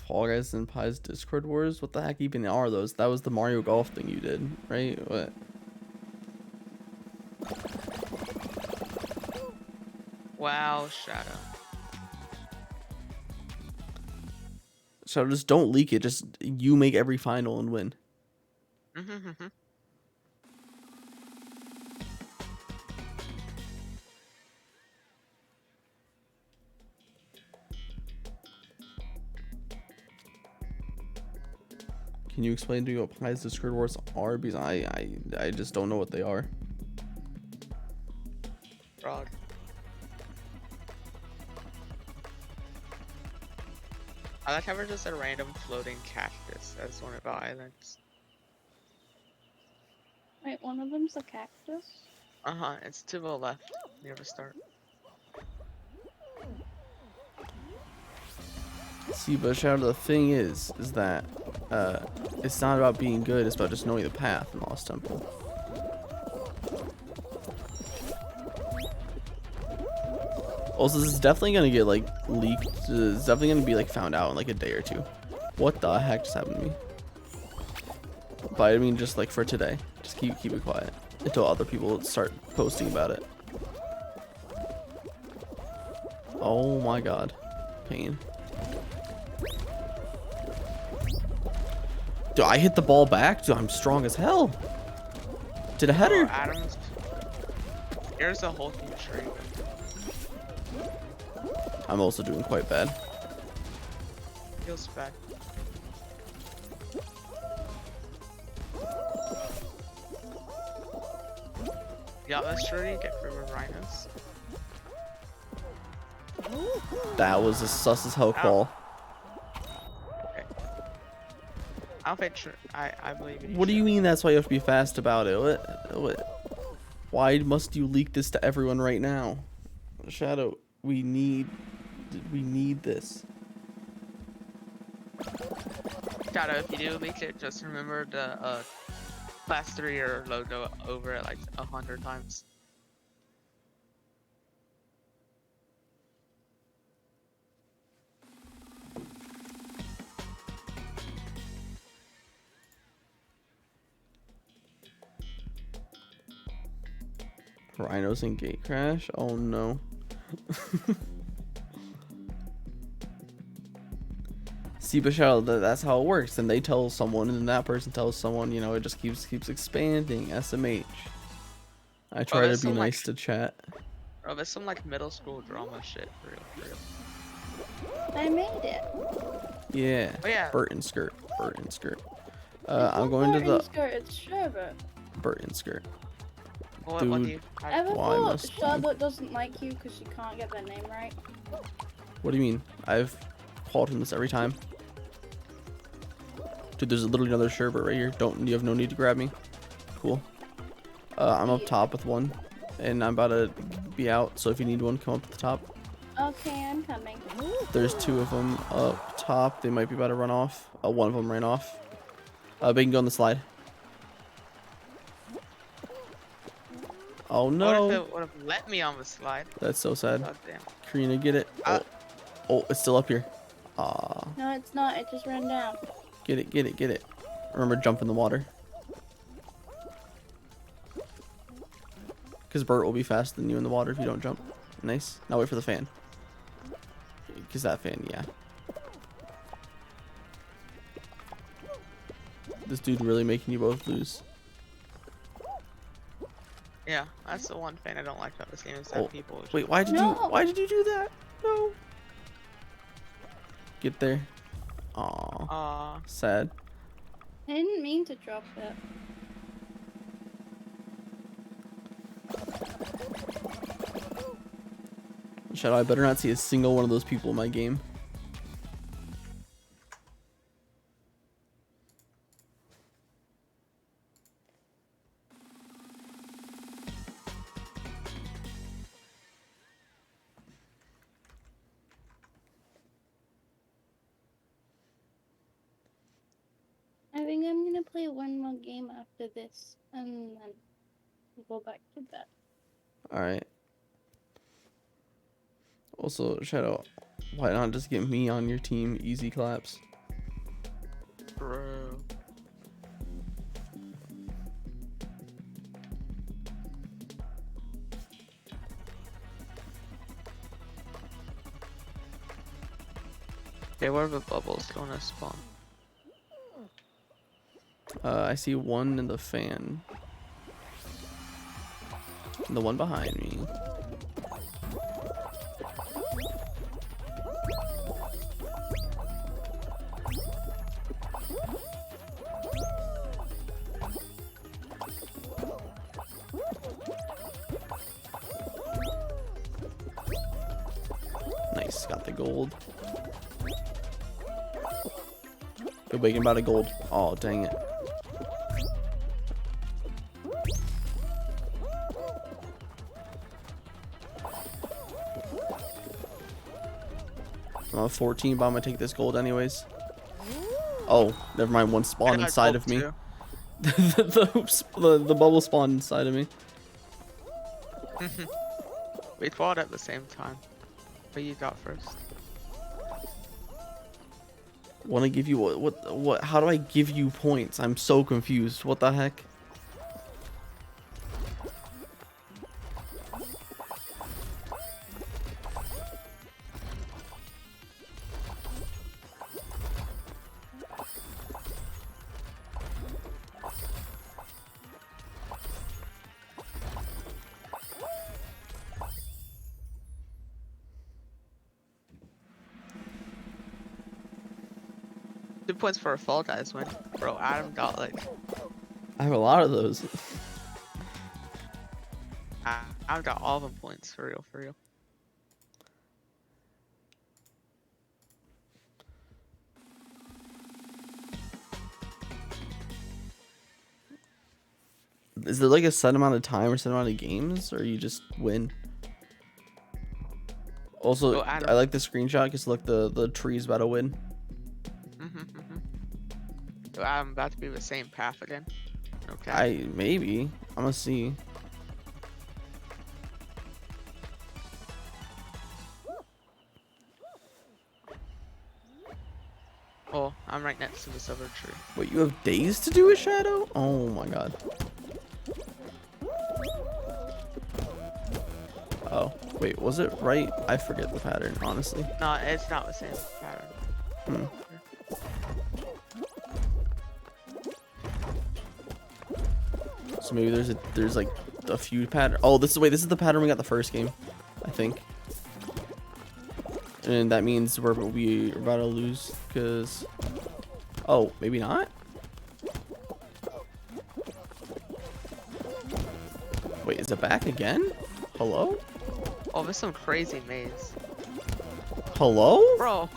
Fall Guys and Pies Discord Wars? What the heck even are those? That was the Mario Golf thing you did, right? What? Wow, Shadow. So just don't leak it. Just you make every final and win. Can you explain to me what Pies Discord Wars are? Because I just don't know what they are. Frog. I like how we're just a random floating cactus as one of our islands. Wait, one of them's a cactus? It's to the left near the start. See, but Shadow, the thing is that it's not about being good. It's about just knowing the path in Lost Temple. Also, this is definitely gonna get like leaked. It's definitely gonna be like found out in like a day or two. What the heck just happened to me? But I mean, just like for today, just keep it quiet until other people start posting about it. Oh my god, pain. Dude, I hit the ball back. Dude, I'm strong as hell. Did a header? Oh, Adams. Here's a whole huge tree. I'm also doing quite bad. Feels bad. Yeah, let's try to get rid of rhinos. That was a sus as hell call. Okay. I don't think I believe in you. What do you mean that's why you have to be fast about it? What? Why must you leak this to everyone right now? Shadow, we need this. Shadow, if you do leak it, just remember the class 3 or logo over it like 100 times. Rhinos and gate crash? Oh no. See, but Shadow, that's how it works. And they tell someone, and then that person tells someone. You know, it just keeps expanding. SMH. I try to that's be some, nice like- to chat. Bro, that's some like middle school drama shit, for real. I made it. Yeah. Oh yeah. Burton skirt. It's I'm not going to Martin the skirt, it's sherbet. Burton skirt. What do you? Ever Why thought must you? Charlotte doesn't like you because she can't get their name right? What do you mean? I've called him this every time. Dude, there's literally another sherbet right here. You have no need to grab me. Cool. I'm up top with one, and I'm about to be out. So if you need one, come up to the top. Okay, I'm coming. There's 2 of them up top. They might be about to run off. One of them ran off. But you can go on the slide. Oh What no! if it would have let me on the slide? That's so sad. God damn. Karina, get it. Oh, it's still up here. Aw. No, it's not. It just ran down. Get it, get it, get it. Remember, jump in the water. Because Bert will be faster than you in the water if you don't jump. Nice. Now wait for the fan. Because that fan, yeah. This dude really making you both lose. Yeah, that's the one thing I don't like about this game is that Oh, people. just- wait, why did you do that? No. Get there. Aw. Aw. Sad. I didn't mean to drop it. Shadow, I better not see a single one of those people in my game. I think I'm gonna play one more game after this, and then go back to bed. Alright. Also, Shadow, why not just get me on your team? Easy claps. Bro. Okay, where are the bubbles gonna spawn? I see one in the fan. And the one behind me. Nice, got the gold. Good waking about a gold. Oh, dang it. I'm on 14, but I'm gonna take this gold anyways. Oh, never mind. One spawned I inside got of me. gold the bubble spawned inside of me. too. We fought at the same time. But you got first. Want to give you what? How do I give you points? I'm so confused. What the heck? Two points for a Fall Guys win. Bro, Adam got like. I have a lot of those. Adam got all the points, for real, for real. Is there like a set amount of time or set amount of games, or you just win? Also, Oh, Adam. I like the screenshot because look, the tree's about to win. So I'm about to be the same path again. Okay. Maybe. I'm gonna see. Oh, I'm right next to this other tree. Wait, you have days to do a shadow? Oh my god. Oh, wait, was it right? I forget the pattern, honestly. No, it's not the same pattern. So maybe there's like a few pattern. Oh, this is the pattern we got the first game, I think. And that means we're about to lose because. Oh, maybe not. Wait, it back again? Hello? Oh, there's some crazy maze. Hello? Bro.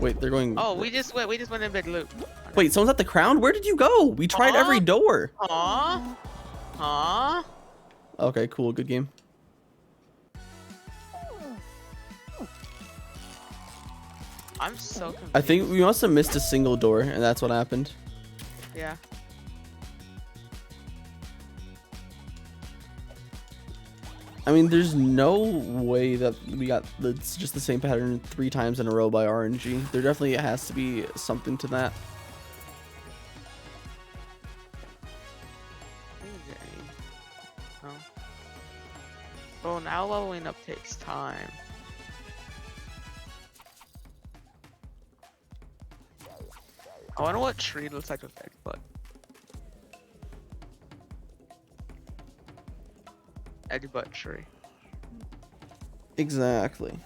Wait, they're going. Oh, we just went in a big loop. Wait, someone's at the crown? Where did you go? We tried every door. Huh? Huh? Okay, cool. Good game. I'm so confused. I think we must have missed a single door, and that's what happened. Yeah. I mean, there's no way that we got it's just the same pattern 3 times in a row by RNG. There definitely has to be something to that. No. Well, now leveling up takes time. I wonder what tree looks like with Eggbutt. Eggbutt tree. Exactly.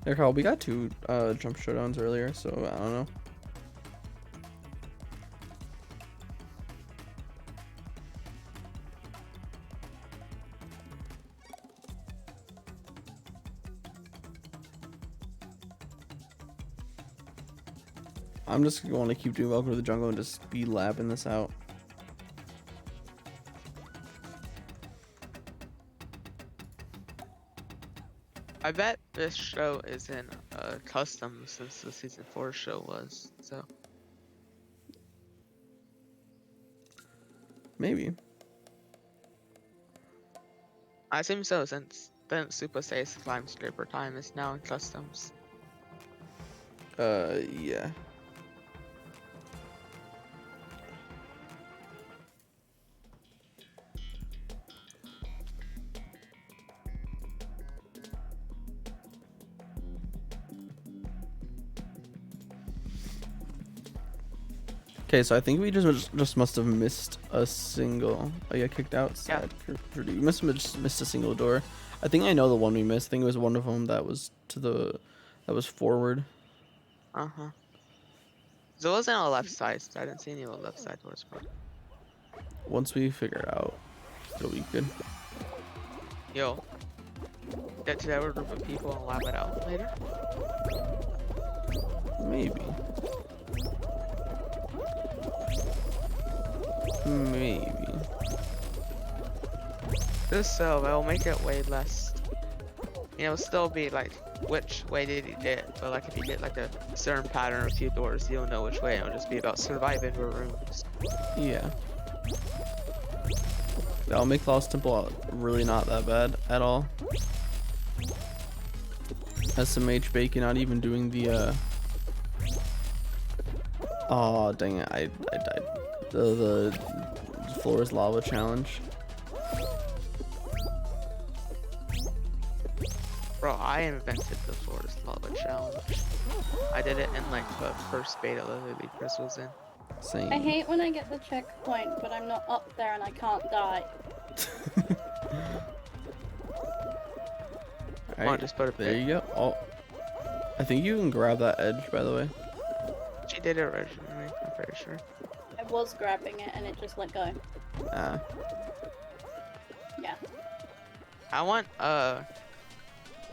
Yeah, Carl, we got 2 jump showdowns earlier, so I don't know. I'm just going to keep doing Welcome to the Jungle and just be labbing this out. I bet this show is in custom since the season 4 show was, so. Maybe. I assume so since then Super Saiyan Slime Scraper Time is now in customs. Yeah. Okay, so I think we just must have missed a single. Oh, you got kicked outside. Yeah. You must have just missed a single door. I think I know the one we missed. I think it was one of them that was forward. Uh-huh. So it wasn't on the left side, so I didn't see any on the left side doors. Once we figure it out, it'll be good. Yo. Get to that group of people and lab it out later? Maybe. Maybe. Just so it'll make it way less. You know, still be like, which way did he get? But like, if you get like a certain pattern or a few doors, you'll know which way. It'll just be about surviving the rooms. Yeah. That'll make Lost Temple really not that bad at all. SMH Bacon not even doing the oh dang it, I died. The floor is lava challenge. Bro, I invented the Florida's Lava Challenge. I did it in like the first beta that Lily Chris was in. Same. I hate when I get the checkpoint, but I'm not up there and I can't die. Come on, just put it there. You go. Oh, I think you can grab that edge, by the way. She did it originally, I'm pretty sure. I was grabbing it and it just let go. Ah. Yeah. I want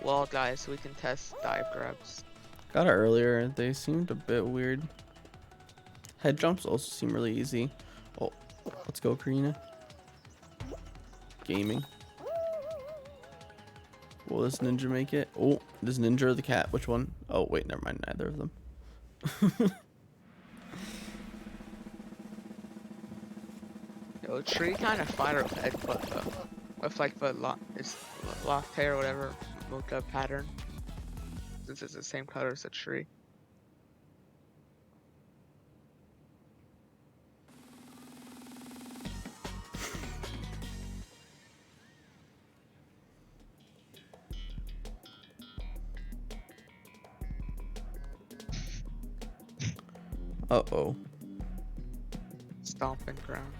wall guys so we can test dive grabs. Got it earlier. They seemed a bit weird. Head jumps also seem really easy. Oh, let's go, Karina. Gaming. Will this ninja make it? Oh, does ninja or the cat? Which one? Oh, wait, never mind. Neither of them. Yo, tree kind of fire with Eggbutt though. With like the locked hair or whatever mocha pattern. Since it's the same color as a tree. Uh-oh. Stomping ground.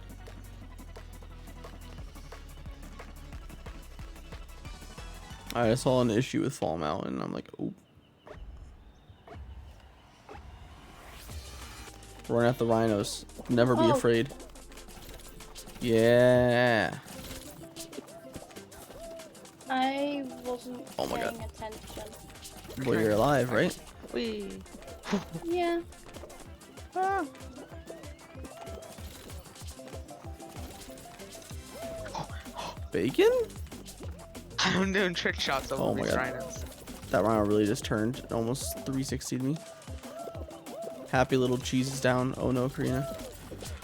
I saw an issue with Fall Mountain, and I'm like, oh. Run at the rhinos. Never be Oh. afraid. Yeah. I wasn't Oh my paying God. attention. Well, you're alive, right? Wee. Yeah. Ah. Bacon? I'm doing trick shots over Oh my these God. rhinos. That rhino really just turned almost 360'd me. Happy little cheese is down. Oh no, Karina.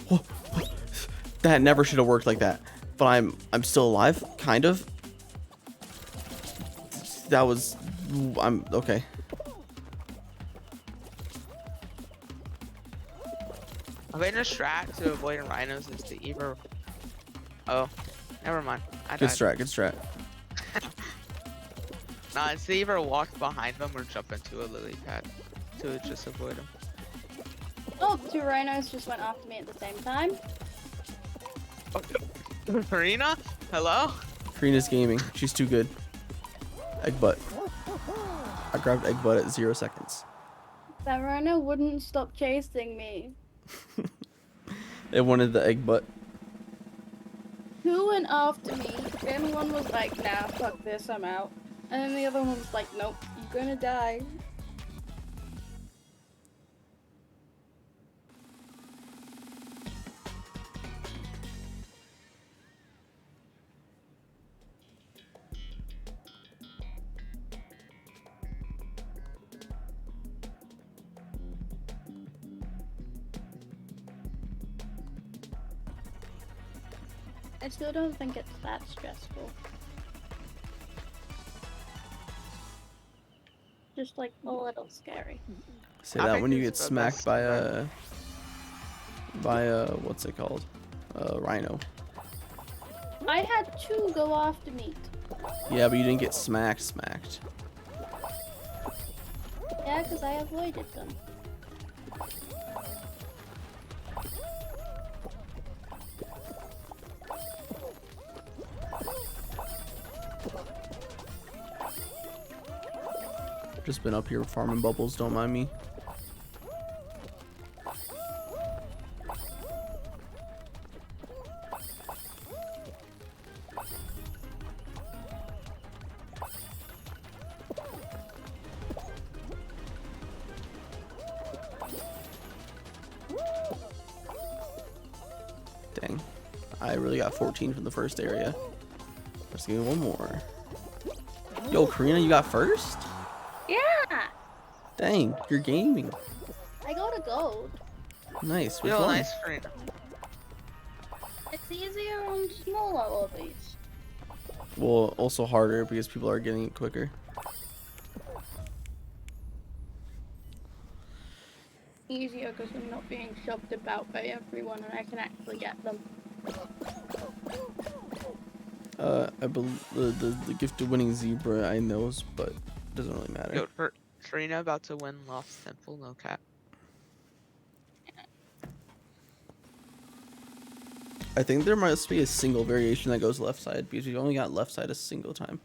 Whoa, whoa. That never should have worked like that. But I'm still alive, kind of. That was I'm okay. I think a strat to avoid rhinos is to either. Oh, never mind. I Good died. strat, good strat. Nah, it's to either walk behind them or jump into a lily pad to just avoid them. Oh, 2 rhinos just went after me at the same time. Karina? Hello? Karina's gaming. She's too good. Egg butt. I grabbed egg butt at 0 seconds. That rhino wouldn't stop chasing me. It wanted the egg butt. 2 went after me, then one was like, nah, fuck this, I'm out. And then the other one was like, nope, you're gonna die. I still don't think it's that stressful. Just like a little scary. Say I that think when you it's get the smacked best by friend. a what's it called? A rhino. I had 2 go after me. Yeah, but you didn't get smacked. Yeah, because I avoided them. Just been up here farming bubbles, don't mind me. Dang. I really got 14 from the first area. Let's give me one more. Yo, Karina, you got first? Yeah! Dang, you're gaming. I got a gold. Nice. Which Yo, one? nice Karina. It's easier on smaller lobbies. Well, also harder because people are getting it quicker. Easier because I'm not being shoved about by everyone and I can actually get them. I believe the gift of winning zebra I knows, but it doesn't really matter. Yo, Karina about to win Lost Temple, no cap. I think there must be a single variation that goes left side because we only got left side a single time.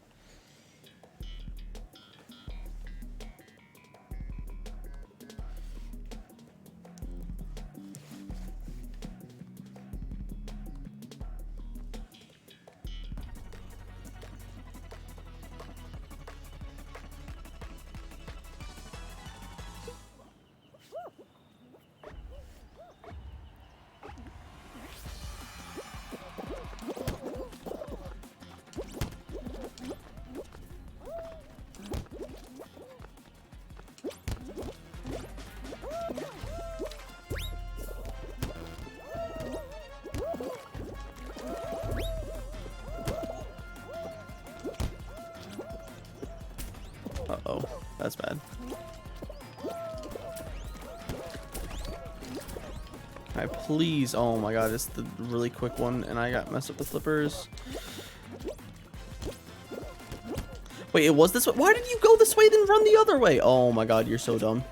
Uh-oh, that's bad. Alright, please. Oh my god, it's the really quick one, and I got messed up with flippers. Wait, it was this way? Why did you go this way then run the other way? Oh my god, you're so dumb.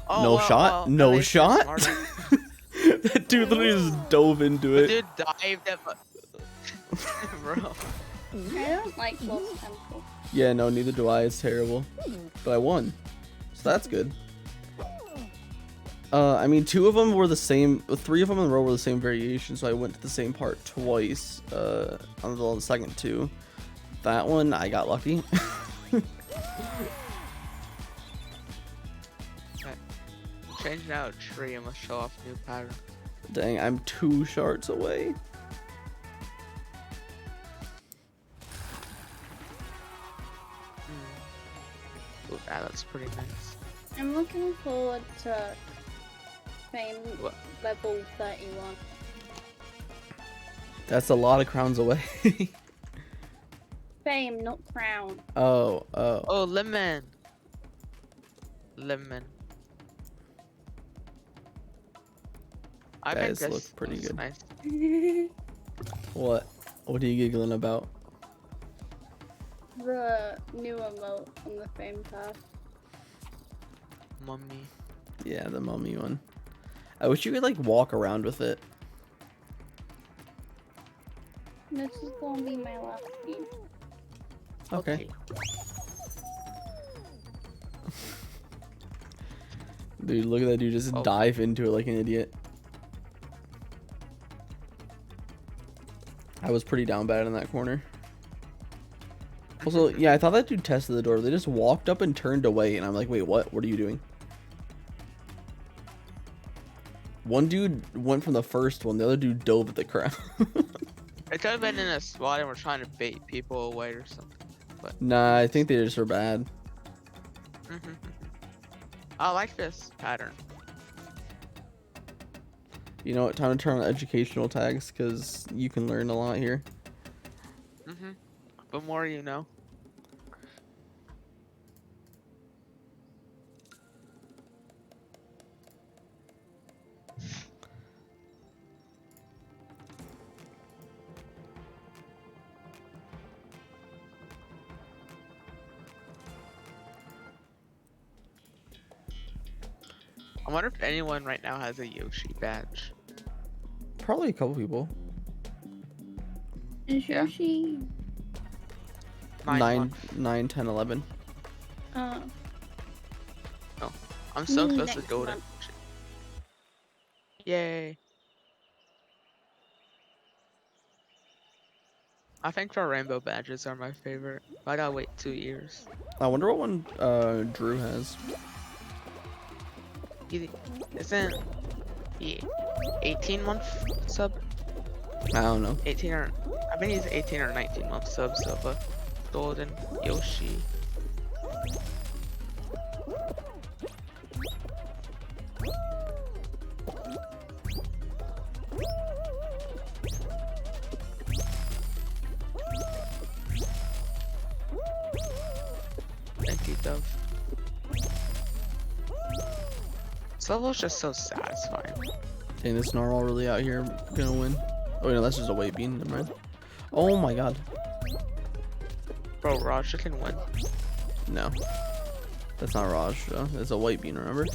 Oh, No well, shot? well, No at least you're shot? smarter. That dude literally just dove into The it. dude dived at bro. I don't like Lost Temple. Yeah, no, neither do I. It's terrible. But I won. So that's good. I mean, 2 of them were the same. 3 of them in a row were the same variation, so I went to the same part twice. On the second 2. That one, I got lucky. Changing out a tree, I must show off new pattern. Dang, I'm 2 shards away. Ooh, that looks pretty nice. I'm looking forward to Fame What? level 31. That's a lot of crowns away. Fame, not crown. Oh. Oh, lemon. Lemon. I think Guys this look pretty looks good. nice. What? What are you giggling about? The new emote on the Fame pass. Mummy. Yeah, the mummy one. I wish you could like walk around with it. This is gonna be my last game. Okay. Dude, look at that dude just Oh. dive into it like an idiot. I was pretty down bad in that corner. Also, yeah, I thought that dude tested the door. They just walked up and turned away, and I'm like, wait, what? What are you doing? One dude went from the first one, the other dude dove at the crowd. It could have been in a spot and we're trying to bait people away or something. Nah, I think they just were bad. I like this pattern. You know what? Time to turn on educational tags, because you can learn a lot here. The more you know. I wonder if anyone right now has a Yoshi badge. Probably a couple people. Is Yeah. Yoshi? 9, 10, 11. I'm so close to Next golden. month. Yay. I think our rainbow badges are my favorite. I gotta wait 2 years. I wonder what one Drew has. Isn't he 18-month sub? I don't know. 18 or I think he's 18 or 19-month subs of a golden Yoshi. Thank you, Dove. This level is just so satisfying. Dang, this Narwhal really out here gonna win. Oh, wait, no, that's just a weight bean. Never mind. Oh my god. Bro, Raja can win. No. That's not Raj, though. That's a white bean, remember?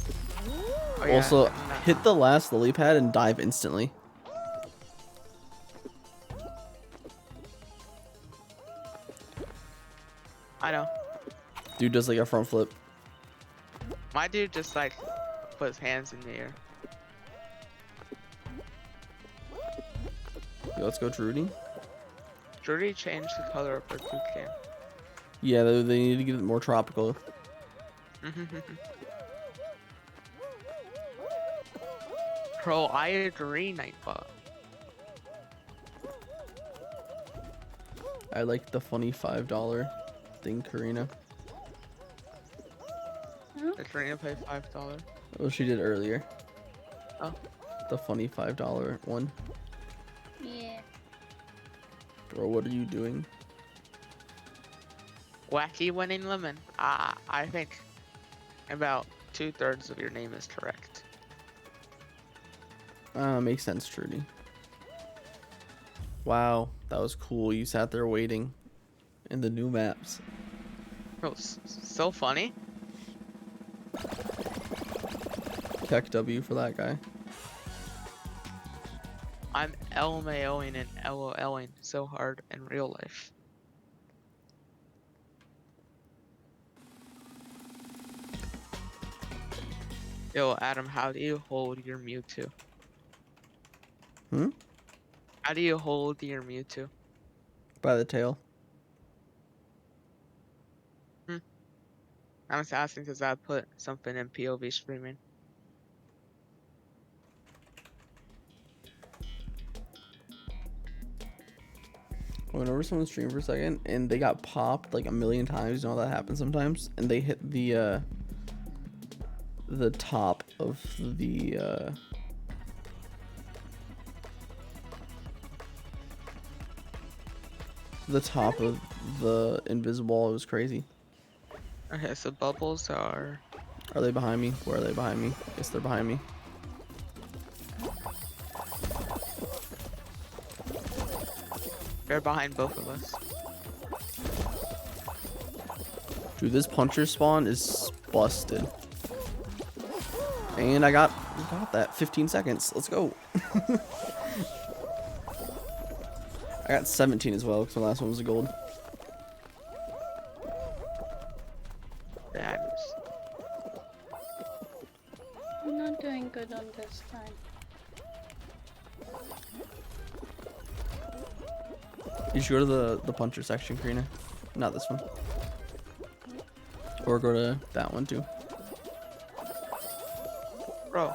Oh, yeah, Also, I'm not- hit the last lily pad and dive instantly. I know. Dude does like a front flip. My dude just like put his hands in the air. Yo, let's go, Trudy. Jordy changed the color of her toucan. Yeah, they need to get it more tropical. Bro, I agree, Nightbot. I like the funny $5 thing, Karina. Did Karina pay $5? Well, she did earlier. Oh. The funny $5 one. Yeah. Bro, what are you doing? Wacky winning lemon. I think about 2/3 of your name is correct. Makes sense, Trudy. Wow, that was cool. You sat there waiting in the new maps. Bro, so funny. Keck W for that guy. I'm LMAOing and LOLing so hard in real life. Yo, Adam, how do you hold your Mewtwo? Hmm? How do you hold your Mewtwo? By the tail. I'm just asking because I put something in POV streaming. I went over someone's stream for a second and they got popped like a million times. You know that happens sometimes, and they hit the top of the top of the invisible wall. It was crazy. Okay, so bubbles are. Are they behind me? Where are they behind me? Yes, they're behind me. They're behind both of us. Dude, this puncher spawn is busted. And I got that 15 seconds. Let's go. I got 17 as well because the last one was a gold. That is. I'm not doing good on this time. You should go to the puncher section, Karina. Not this one. Or go to that one too. Bro.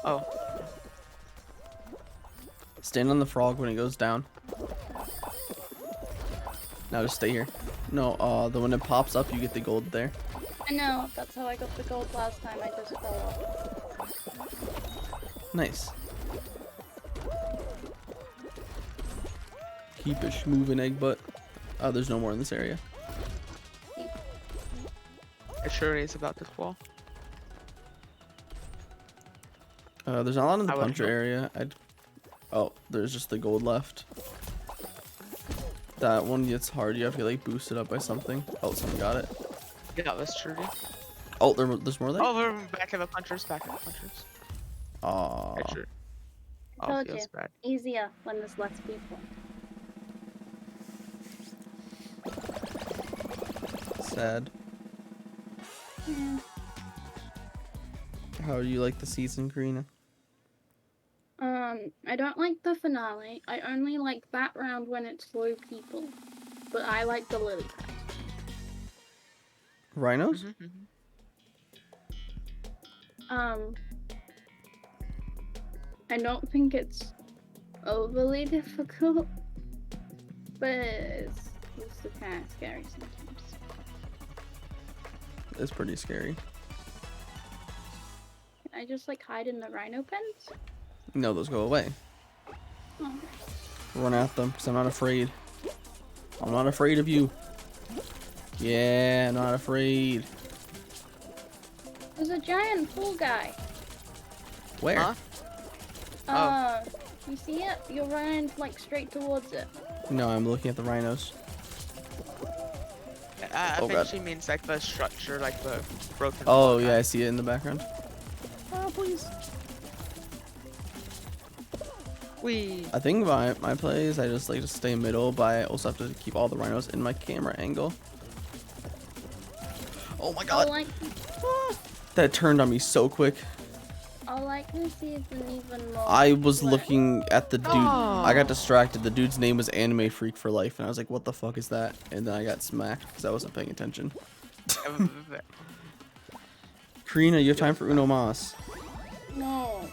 Oh. Stand on the frog when it goes down. Now just stay here. No, the when it pops up, you get the gold there. I know, that's how I got the gold last time. I just fell off. Nice. Keep it moving, egg butt. Oh, there's no more in this area. It sure is about to fall. There's not a lot in the I would puncher hope. area. Oh, there's just the gold left. That one gets hard. You have to like boost it up by something. Oh, someone got it. Yeah, that's true. Oh, there's more there. Oh, we're back at the punchers. Back at the punchers. Aw. Picture. Oh, Told feels you. bad. Easier when there's less people. Sad. Yeah. How do you like the season, Karina? I don't like the finale. I only like that round when it's low people. But I like the lily pad. Rhinos? Mhm, mhm. I don't think it's overly difficult, but it's kind of scary sometimes. It's pretty scary. Can I just like hide in the rhino pens? No, those go away. Oh. Run at them, because I'm not afraid. I'm not afraid of you. Yeah, not afraid. There's a giant pool guy. Where? Huh? You see it? You're running like straight towards it. No, I'm looking at the rhinos. I Oh, think God. she means like the structure, like the broken. Oh, block. yeah, I see it in the background. Oh, please. We. I think my play is I just like to stay middle, but I also have to keep all the rhinos in my camera angle. Oh my god! That turned on me so quick. I like this season even more. I was What? looking at the dude. I got distracted. The dude's name was Anime Freak for Life, and I was like, "What the fuck is that?" And then I got smacked because I wasn't paying attention. Karina, you have time for Uno Mas. No.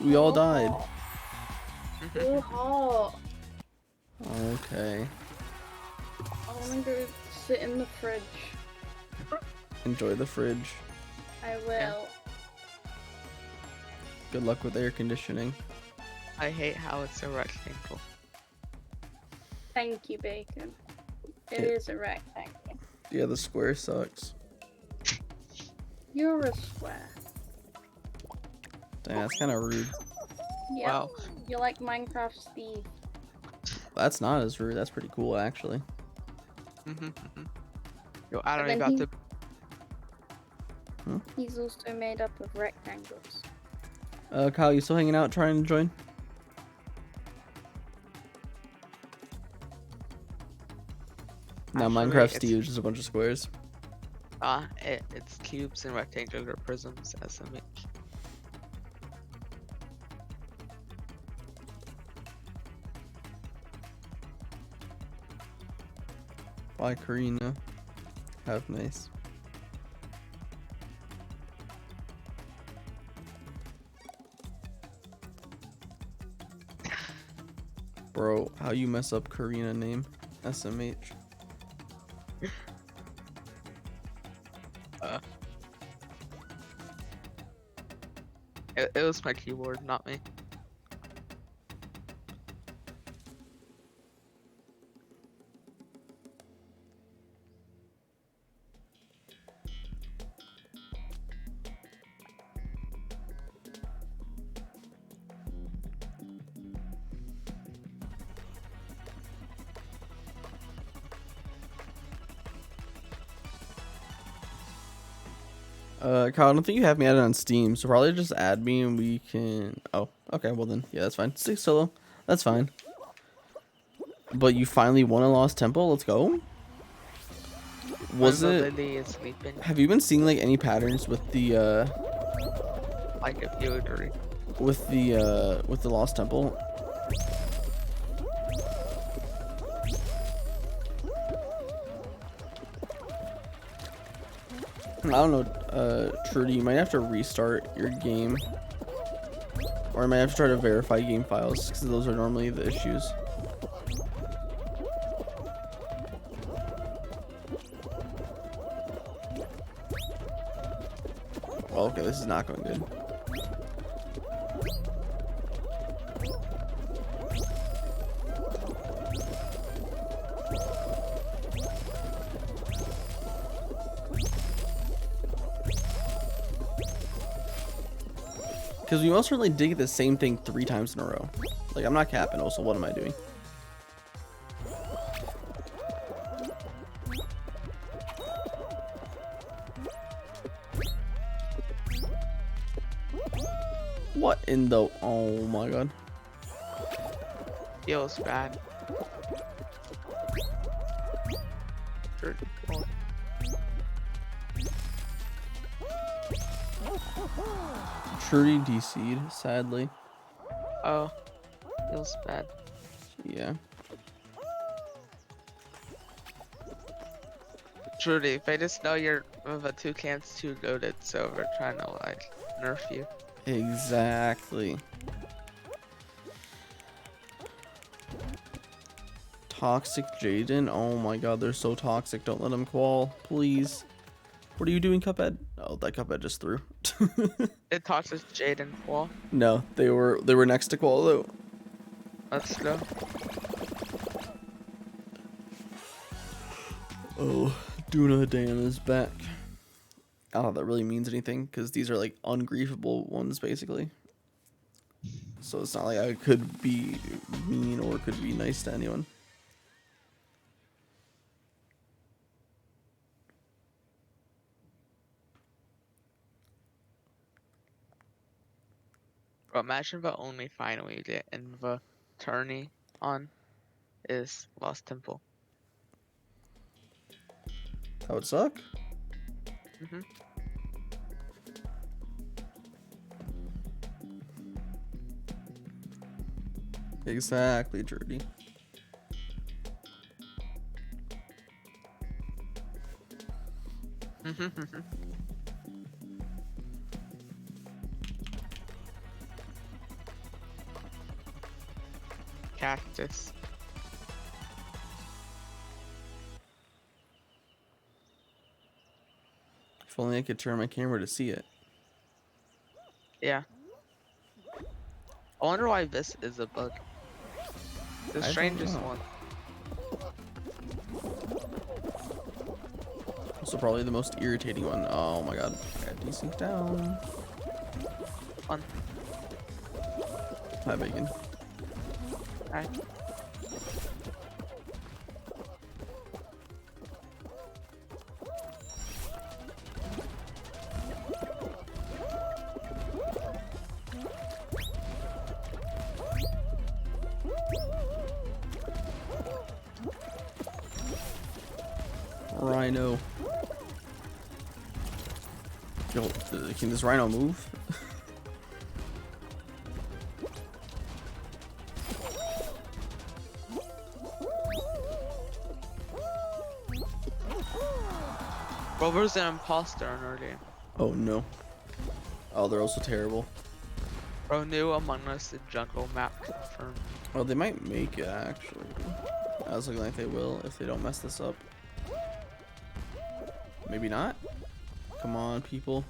We all died. Too hot. Okay. I want to go sit in the fridge. Enjoy the fridge. I will. Good luck with air conditioning. I hate how it's a rectangle. Thank you, Bacon. It Yeah. is a rectangle. Yeah, the square sucks. You're a square. Dang, that's kind of rude. Yeah. Wow. You're like Minecraft Steve. That's not as rude. That's pretty cool, actually. Yo, I don't But know then about the. He's also made up of rectangles. Kyle, you still hanging out trying to join? No, Actually, Minecraft it's- Steve is just a bunch of squares. It's cubes and rectangular prisms, SMH. Why Karina? Have nice. Bro, how you mess up Karina name? SMH. It was my keyboard, not me. Kyle, I don't think you have me added on Steam, so probably just add me and we can. Oh, okay, well then, yeah, that's fine. Stick solo, that's fine. But you finally won a Lost Temple. Let's go. Was it? Lily is sleeping Have you been seeing like any patterns with the like a feudary. with the Lost Temple? I don't know, Trudy, you might have to restart your game. Or I might have to try to verify game files, because those are normally the issues. Oh, okay, this is not going good. Because we most certainly did get the same thing 3 times in a row. Like, I'm not capping. Also, what am I doing? What in the... Oh my god. Feels bad. Sure, come on. Trudy DC'd, sadly. Oh, feels bad. Yeah. Trudy, if I just know you're of a toucan's too goated, so we're trying to like nerf you. Exactly. Toxic Jaden. Oh my god, they're so toxic. Don't let them qual, please. What are you doing, Cuphead? Oh, that Cuphead just threw. It talks as Jaden Wall. No, they were next to qual though. Let's go. Oh, Duna Dan is back. I don't know if that really means anything, because these are like ungriefable ones, basically. So it's not like I could be mean or could be nice to anyone. Bro, imagine the only final you get in the tourney on is Lost Temple. That would suck. Mhm. Exactly, Jordy. Cactus. If only I could turn my camera to see it. Yeah. I wonder why this is a bug. The I don't strangest know. one. Also, probably the most irritating one. Oh my god. I got desync down. Fun. Hi, Bacon. Alright. rhino. Yo, can this rhino move? Rover's an imposter in our game. Oh no. Oh, they're also terrible. Bro, new Among Us the jungle map confirmed. Oh, they might make it actually. I was looking like they will if they don't mess this up. Maybe not. Come on, people.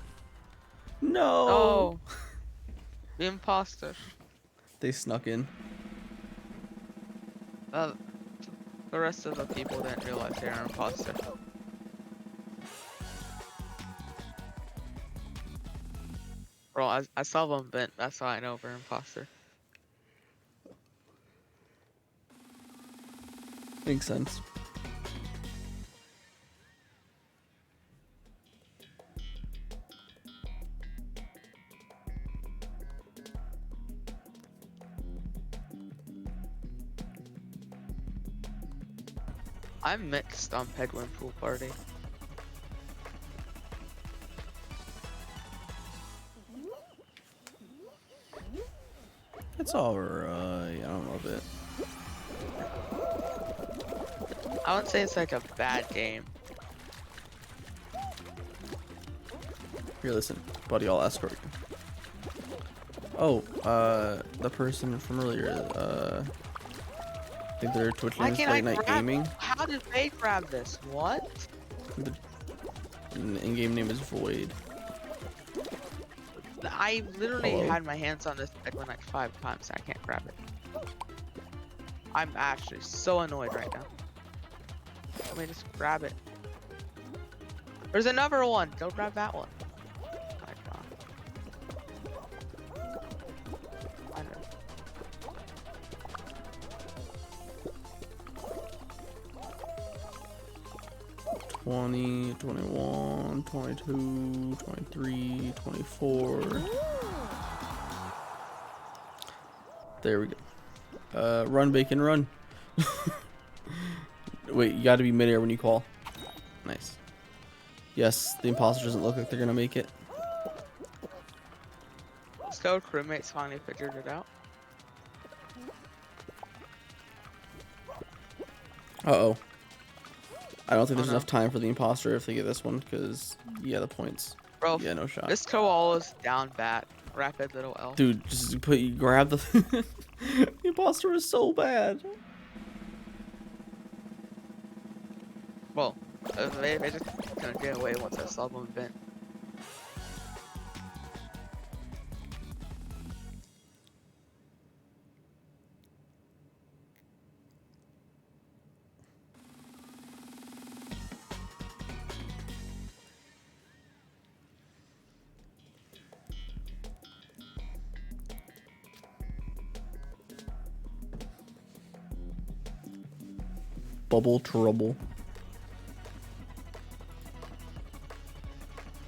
No. Oh, the imposter. They snuck in. The rest of the people didn't realize they were an imposter. Bro, I saw them vent. That's why I know we're imposter. Makes sense. I'm mixed on Penguin Pool Party. It's alright. I don't love it. I wouldn't say it's like a bad game. Here, listen, buddy. I'll escort you. Oh, the person from earlier. I think their Twitch name is Late Night Gaming. How did they grab this? What? The in-game name is Void. I literally Hello? had my hands on this Penguin like 5 times. I can't grab it. I'm actually so annoyed right now. Let me just grab it. There's another one. Go grab that one. Oh my god. I know. 20, 21, 22, 23, 24. There we go. Run, bacon, run. Wait, you gotta be midair when you call. Nice. Yes, the imposter doesn't look like they're gonna make it. Let's go. Crewmates finally figured it out. Uh-oh. I don't think there's no. enough time for the imposter if they get this one, because, yeah, the points. Bro, Yeah, no shot. this koala's down bad. Rapid little elf. Dude, just grab the... The imposter was so bad. Well, they just gonna get away once I saw them vent. Bubble trouble.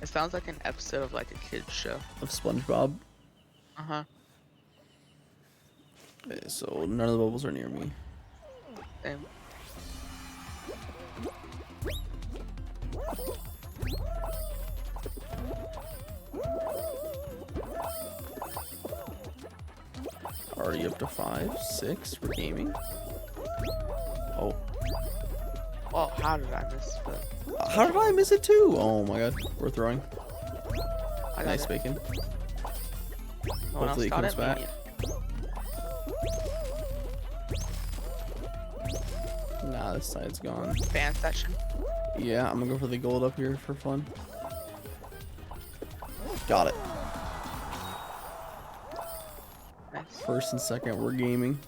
It sounds like an episode of like a kid's show. Of SpongeBob. Uh-huh. Okay, so none of the bubbles are near me. Same. Already up to 5, 6 for gaming. Oh. Well, how did I miss that? How did I miss it too? Oh my god. We're throwing. I got Nice it. bacon. No one Hopefully it else comes got back. it? Nah, this side's gone. Fan section. Yeah, I'm gonna go for the gold up here for fun. Got it. Nice. First and second, we're gaming.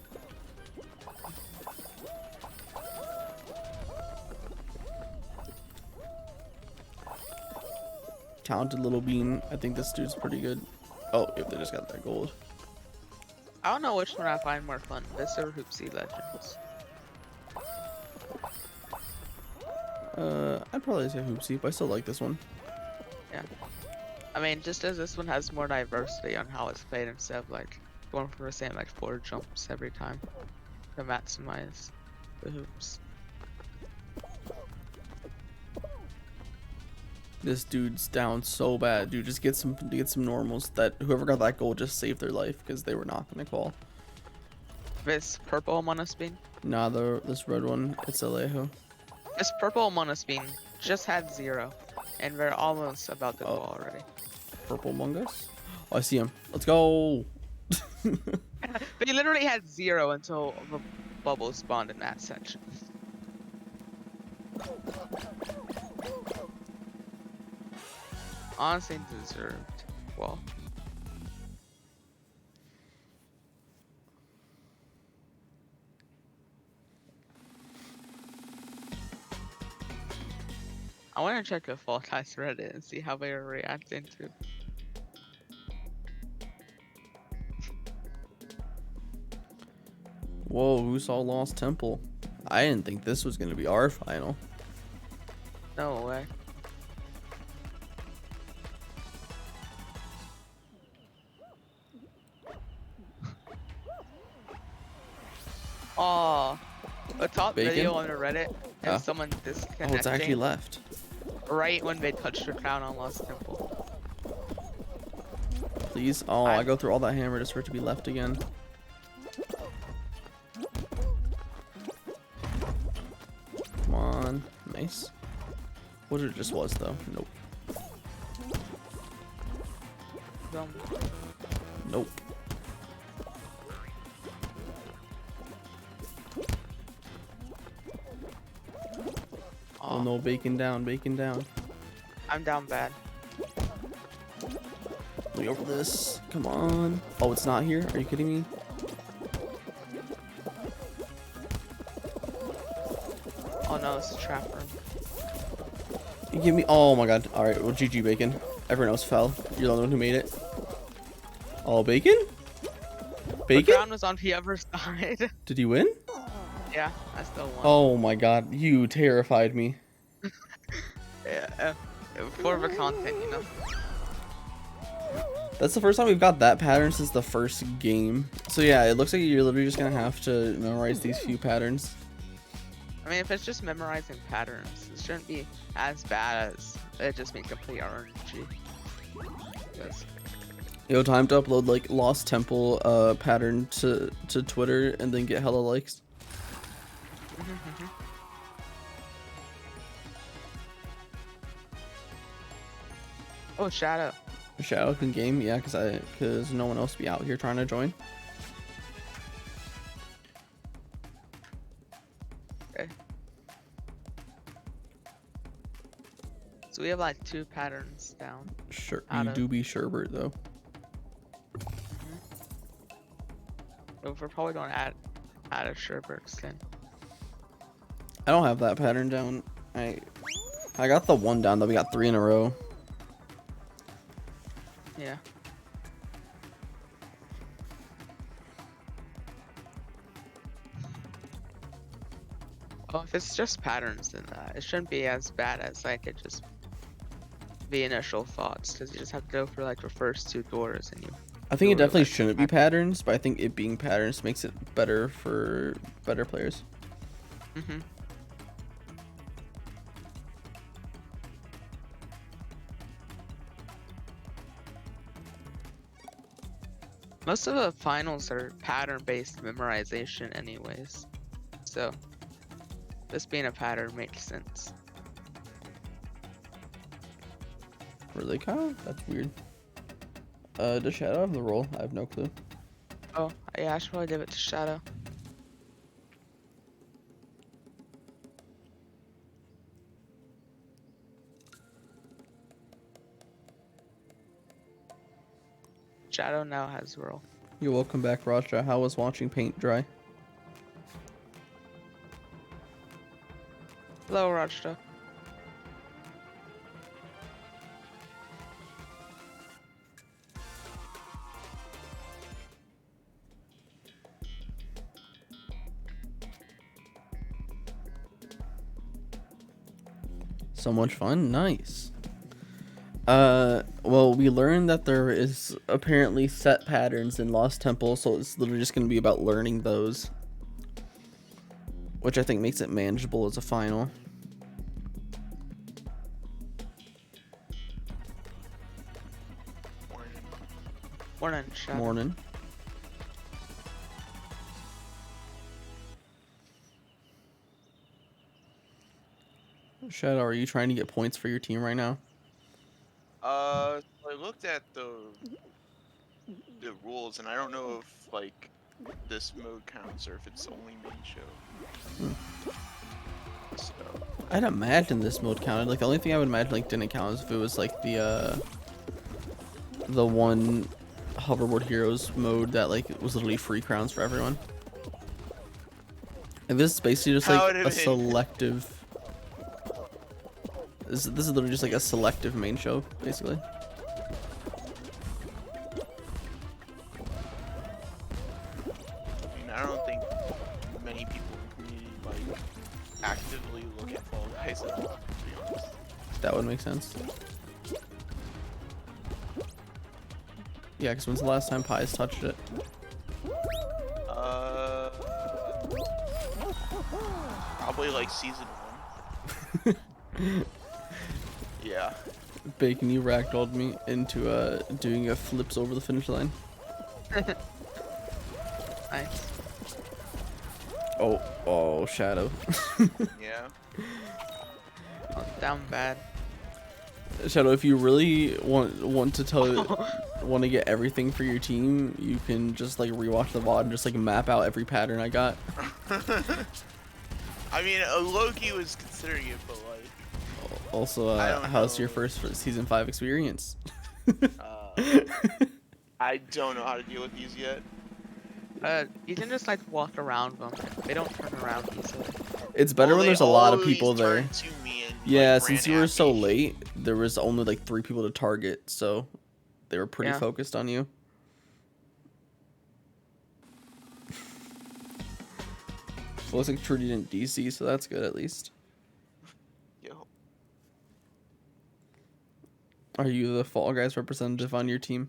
Talented little bean. I think this dude's pretty good. Oh, yep, they just got that gold. I don't know which one I find more fun, this or Hoopsie Legends. I'd probably say Hoopsie, but I still like this one. Yeah. I mean, just as this one has more diversity on how it's played instead of like going for the same like 4 jumps every time to maximize the hoops. This dude's down so bad, dude. Just get some normals. That whoever got that goal just saved their life because they were not gonna call. This purple monospin. Nah, this red one, it's Alejo. This purple monospin just had 0, and we're almost about to go already. Purple Among Us? Oh, I see him. Let's go. They literally had 0 until the bubble spawned in that section. Honestly deserved. Well. I want to check the Fall Guys Reddit and see how they are reacting to. Whoa, who saw Lost Temple? I didn't think this was gonna be our final. No way. Oh, a top Bacon? video on the Reddit, and Huh? someone Oh, disconnecting it's actually left. right when they touched the crown on Lost Temple. Please. Oh, I go through all that hammer just for it to be left again. Come on. Nice. What it just was, though. Nope. Dumb. Nope. Oh no, bacon down, bacon down. I'm down bad. Let me over this. Come on. Oh, it's not here? Are you kidding me? Oh no, it's a trap room. You give me. Oh my god. Alright, well, GG, bacon. Everyone else fell. You're the only one who made it. Oh, bacon? The Bacon? crown was on the other side. Did he win? Yeah, I still won. Oh my god. You terrified me. Yeah, for the content, you know. That's the first time we've got that pattern since the first game. So yeah, it looks like you're literally just gonna have to memorize these few patterns. I mean, if it's just memorizing patterns, it shouldn't be as bad as it just being complete RNG. Yes. Yo, time to upload like Lost Temple pattern to Twitter and then get hella likes. Oh, Shadow. Shadow can game, yeah, cause no one else be out here trying to join. Okay. So we have like 2 patterns down. Sure, Out you of- do be Sherbert though. So we're probably gonna add a Sherbert skin. I don't have that pattern down. I got the one down though. We got 3 in a row. Yeah. Oh, if it's just patterns, then it shouldn't be as bad as like it just the initial thoughts, because you just have to go for like the first 2 doors and you. I think it Door, definitely like, shouldn't be patterns, but I think it being patterns makes it better for better players. Mhm. Most of the finals are pattern-based memorization anyways. So, this being a pattern makes sense. Really, Kyle? That's weird. Does Shadow have the roll? I have no clue. Oh, yeah, I should probably give it to Shadow. Shadow now has the roll. You're welcome back, Raja. How was watching paint dry? Hello, Rajta. So much fun. Nice. Well, we learned that there is apparently set patterns in Lost Temple, so it's literally just going to be about learning those. Which I think makes it manageable as a final. Morning, Shadow. Morning. Shadow, are you trying to get points for your team right now? So I looked at the rules, and I don't know if like this mode counts or if it's only main show. So I'd imagine this mode counted. Like the only thing I would imagine like didn't count is if it was like the one hoverboard heroes mode that like was literally free crowns for everyone. And this is basically just How like would it a be? selective. This is literally just like a selective main show, basically. I mean, I don't think many people in the community like actively look at Fall Guys at all, to be honest. That would make sense. Yeah, because when's the last time Pies touched it? Probably like season 1. Yeah. Bacon, you ragdolled me into doing a flips over the finish line. Nice. Oh, Shadow. Yeah. Oh, down bad. Shadow, if you really want to get everything for your team, you can just like rewatch the VOD and just like map out every pattern I got. I mean, Loki was considering it, but like, Also, I don't how's your know. first season 5 experience? I don't know how to deal with these yet. You can just like walk around them. They don't turn around easily. It's better Well, when they there's a lot of always people there. turn to me and, Yeah, like, since ran you were at so me. late, there was only like 3 people to target, so they were pretty Yeah. focused on you. Looks like Trudy didn't DC, so that's good at least. Yo. Are you the Fall Guys representative on your team?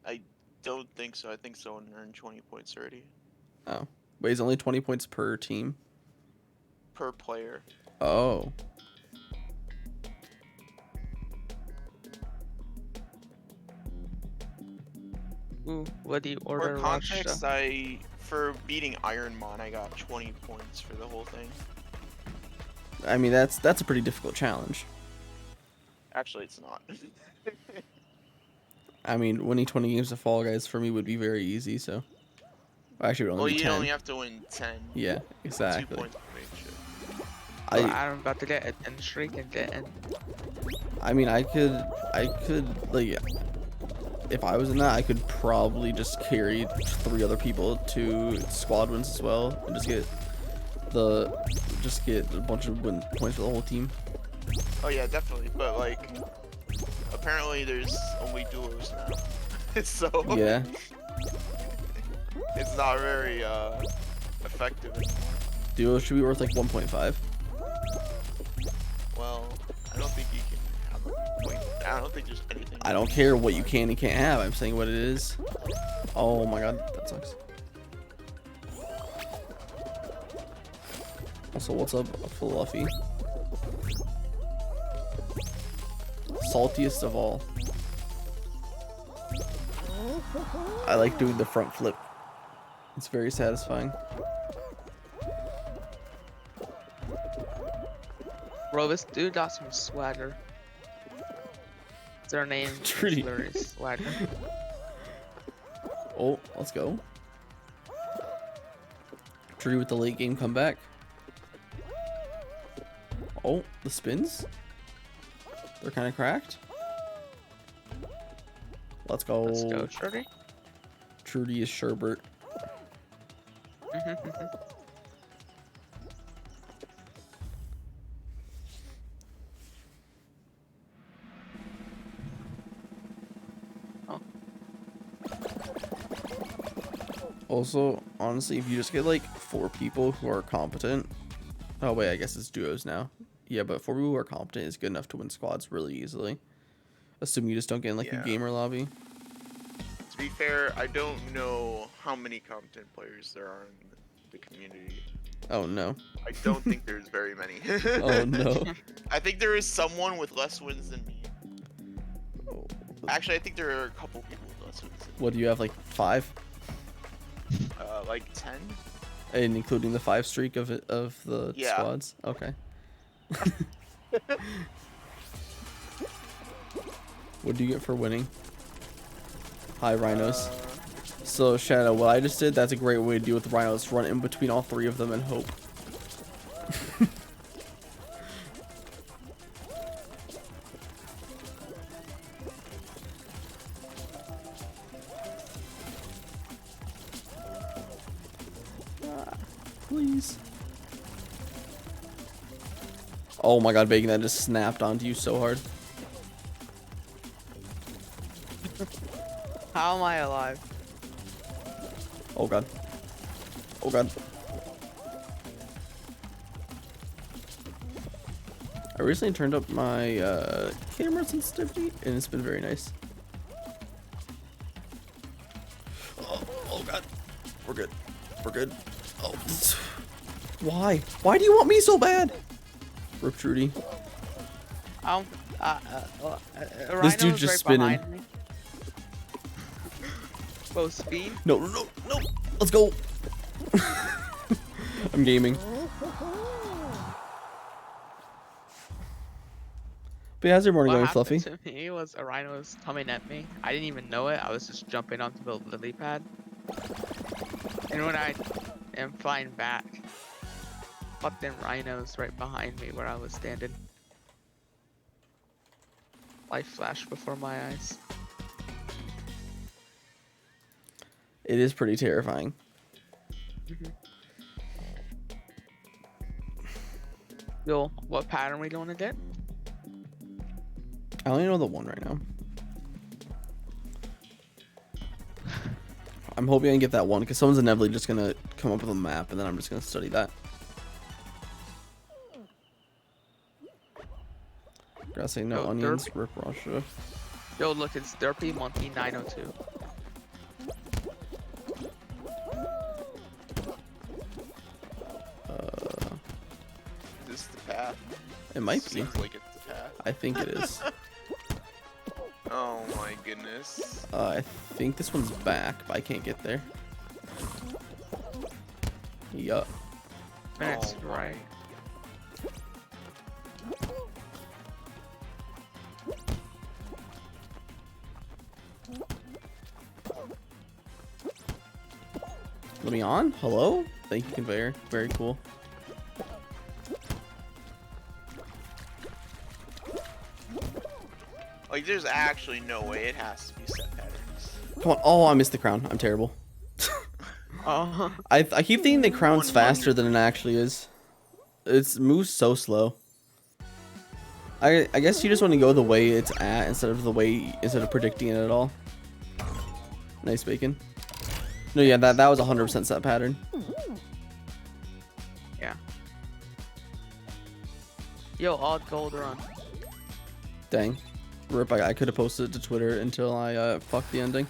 I don't think so. I think someone earned 20 points already Oh. Wait, it's only 20 points per team? per player. Oh. Ooh, what do you For order, context, Rasha? for beating Ironmon, I got 20 points for the whole thing. I mean, that's a pretty difficult challenge. Actually, it's not. I mean, winning 20 games of Fall Guys for me would be very easy, so... Actually, it would Well, only be you 10. only have to win 10. Yeah, 2 exactly. points per match. Well, I I'm about to get a 10 streak and get in. I mean, I could, like, if I was in that, I could probably just carry 3 other people to squad wins as well, and just get a bunch of win points for the whole team. Oh yeah, definitely. But like, apparently there's only duos now, so Yeah, it's not very effective anymore. duo should be worth like 1.5. Well, I don't think you can have a point. I don't think there's anything. I don't care what you can and can't have. I'm saying what it is. Oh my god, that sucks. Also, what's up, Fluffy? Saltiest of all. I like doing the front flip. It's very satisfying. Bro, this dude got some swagger. Their name Trudy. is literally Swagger. Oh, let's go. Tree with the late game comeback. Oh, the spins. They're kind of cracked. Let's go. Let's go, Trudy. Trudy is Sherbert. Also, honestly, if you just get like 4 people who are competent. Oh wait, I guess it's duos now. Yeah, but 4 people who are competent is good enough to win squads really easily. Assuming you just don't get in like a Yeah. gamer lobby. To be fair, I don't know how many competent players there are in the community. Oh no. I don't think there's very many. Oh no. I think there is someone with less wins than me. Actually, I think there are a couple people less with What do you have, like 5? like 10. And including the 5 streak of the Yeah. squads? Okay. What do you get for winning? Hi, rhinos. So, Shadow, what I just did, that's a great way to deal with the rhinos. Run in between all 3 of them and hope. Please. Oh my god, Bacon, that just snapped onto you so hard. How am I alive? Oh god. Oh god. I recently turned up my camera sensitivity and it's been very nice. Oh god. We're good. We're good. Oh. Why? Why do you want me so bad? Rip Trudy. This dude's just spinning. Whoa, speed? No, no, no, no. Let's go. I'm gaming. But how's your morning What going, happened Fluffy? to me was a rhino was coming at me. I didn't even know it. I was just jumping onto the lily pad. And when I am flying back, fucking rhinos right behind me where I was standing. Life flashed before my eyes. It is pretty terrifying. Yo, what pattern we going to get? I only know the one right now. I'm hoping I can get that one because someone's inevitably just gonna come up with a map and then I'm just gonna study that. Gotta say no Yo, onions, Rip Russia. Yo, look, it's Derpy Monkey 902. Is this the path? It might be. Seems like it's the path. I think it is. Oh my goodness. I think this one's back, but I can't get there. Yup. That's Oh, right. Let me on? Hello? Thank you, conveyor. Very cool. Like, there's actually no way it has to be set patterns. Come on. Oh, I missed the crown. I'm terrible. Oh, I keep thinking the crown's faster than it actually is. It moves so slow. I guess you just want to go the way it's at instead of predicting it at all. Nice, Bacon. No, yeah, that was 100% set pattern. yeah. Yo, odd gold run. Dang. Rip, I could have posted it to Twitter until I fucked the ending.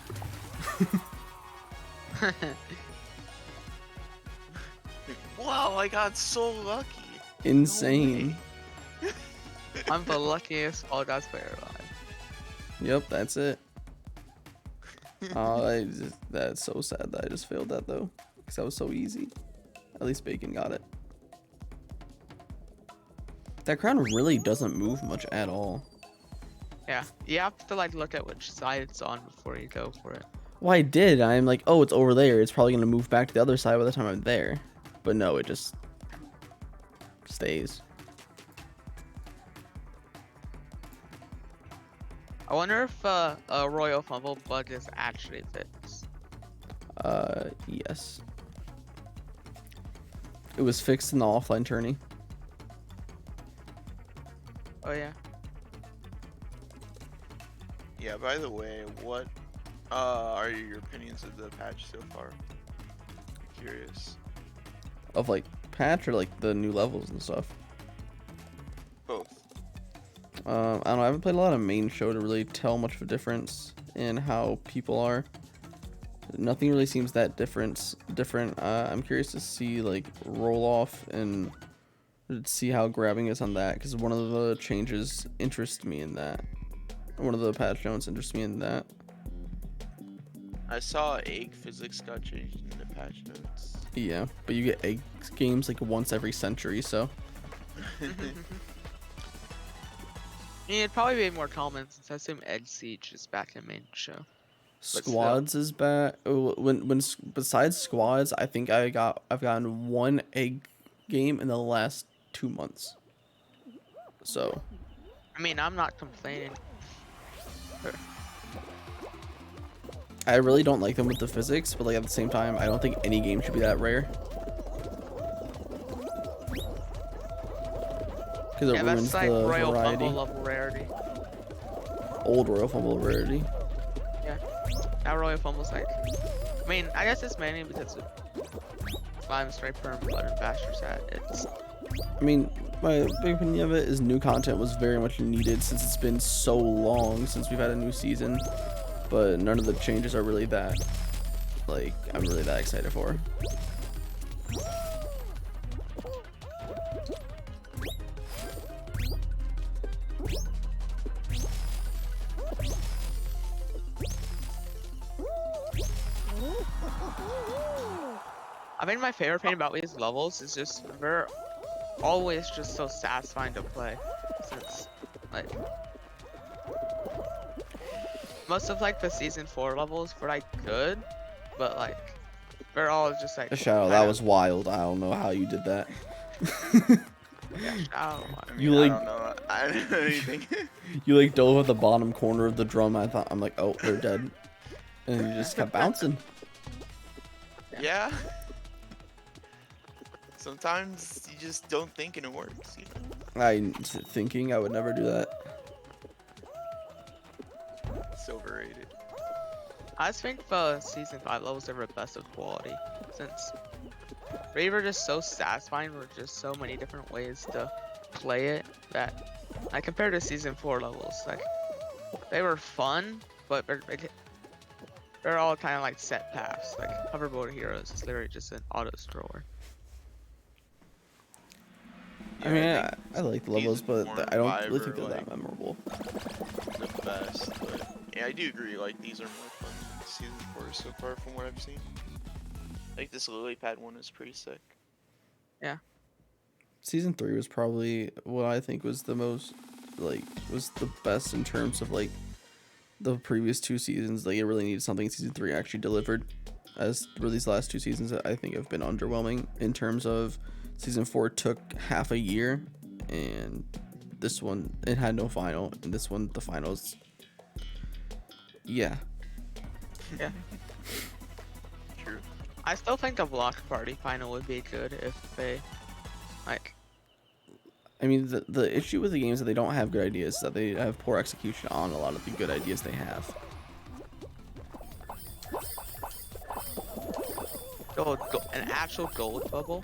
Wow, I got so lucky. Insane. I'm the luckiest All Gods player alive. Yep, that's it. Oh, that's so sad that I just failed that though, because that was so easy. At least Bacon got it. That crown really doesn't move much at all. Yeah, you have to like look at which side it's on before you go for it. Well, I did. I'm like, oh, it's over there. It's probably gonna move back to the other side by the time I'm there. But no, it just stays. I wonder if a Royal Fumble bug is actually fixed. Yes. It was fixed in the offline tourney. Oh yeah. Yeah, by the way, what are your opinions of the patch so far? Curious. Of like patch or like the new levels and stuff. Both. I don't know. I haven't played a lot of main show to really tell much of a difference in how people are. Nothing really seems that different. I'm curious to see like roll off and see how grabbing is on that because one of the changes interests me in that. one of the patch notes interests me in that. I saw egg physics got changed in the patch notes. Yeah, but you get egg games like once every century, so. I mean, it'd probably be more common since I assume Egg Siege is back in main show. still. Squads is back. Besides squads, I think I've gotten one egg game in the last 2 months. So. I mean, I'm not complaining. I really don't like them with the physics, but like at the same time, I don't think any game should be that rare. Because it ruins that's like the Royal variety. Fumble level rarity. Old Royal Fumble rarity. Yeah, that Royal Fumble's like. I mean, I guess it's mainly because of Slime Striper and Blood and Basher set. It's. I mean, my big opinion of it is new content was very much needed since it's been so long since we've had a new season. But none of the changes are really that, like, I'm really that excited for. I think my favorite thing about these levels is just they're always just so satisfying to play. Since, like, most of like the season 4 levels were like good, but like they're all just like. Shadow, that was wild. I don't know how you did that. Yeah, Shadow. I mean, You, like- I don't know. I don't know anything. You like dove at the bottom corner of the drum. I'm like, oh, they're dead, and you just kept bouncing. Yeah. Sometimes you just don't think and it works, you know? Thinking I would never do that. It's overrated. I just think the season 5 levels are the best of quality since they were just so satisfying with just so many different ways to play it that I compared to season 4 levels, like they were fun, but they're all kind of like set paths. Like Hoverboard Heroes is literally just an auto scroller. I mean, think I like the levels, season but 4 I don't and 5 really think are, they're like, that memorable. the best, but yeah, I do agree. Like these are more fun than season 4 so far from what I've seen. Like this lily pad one is pretty sick. Season 3 was probably what I think was the most, like, was the best in terms of like the previous 2 seasons. Like, it really needed something season 3 actually delivered. As for these last 2 seasons, I think have been underwhelming in terms of season 4 took half a year, and this one it had no final, and this one the finals. Yeah. Yeah. True. I still think the Block Party final would be good if they, like, I mean, the issue with the games that they don't have good ideas is that they have poor execution on a lot of the good ideas they have. an actual gold bubble.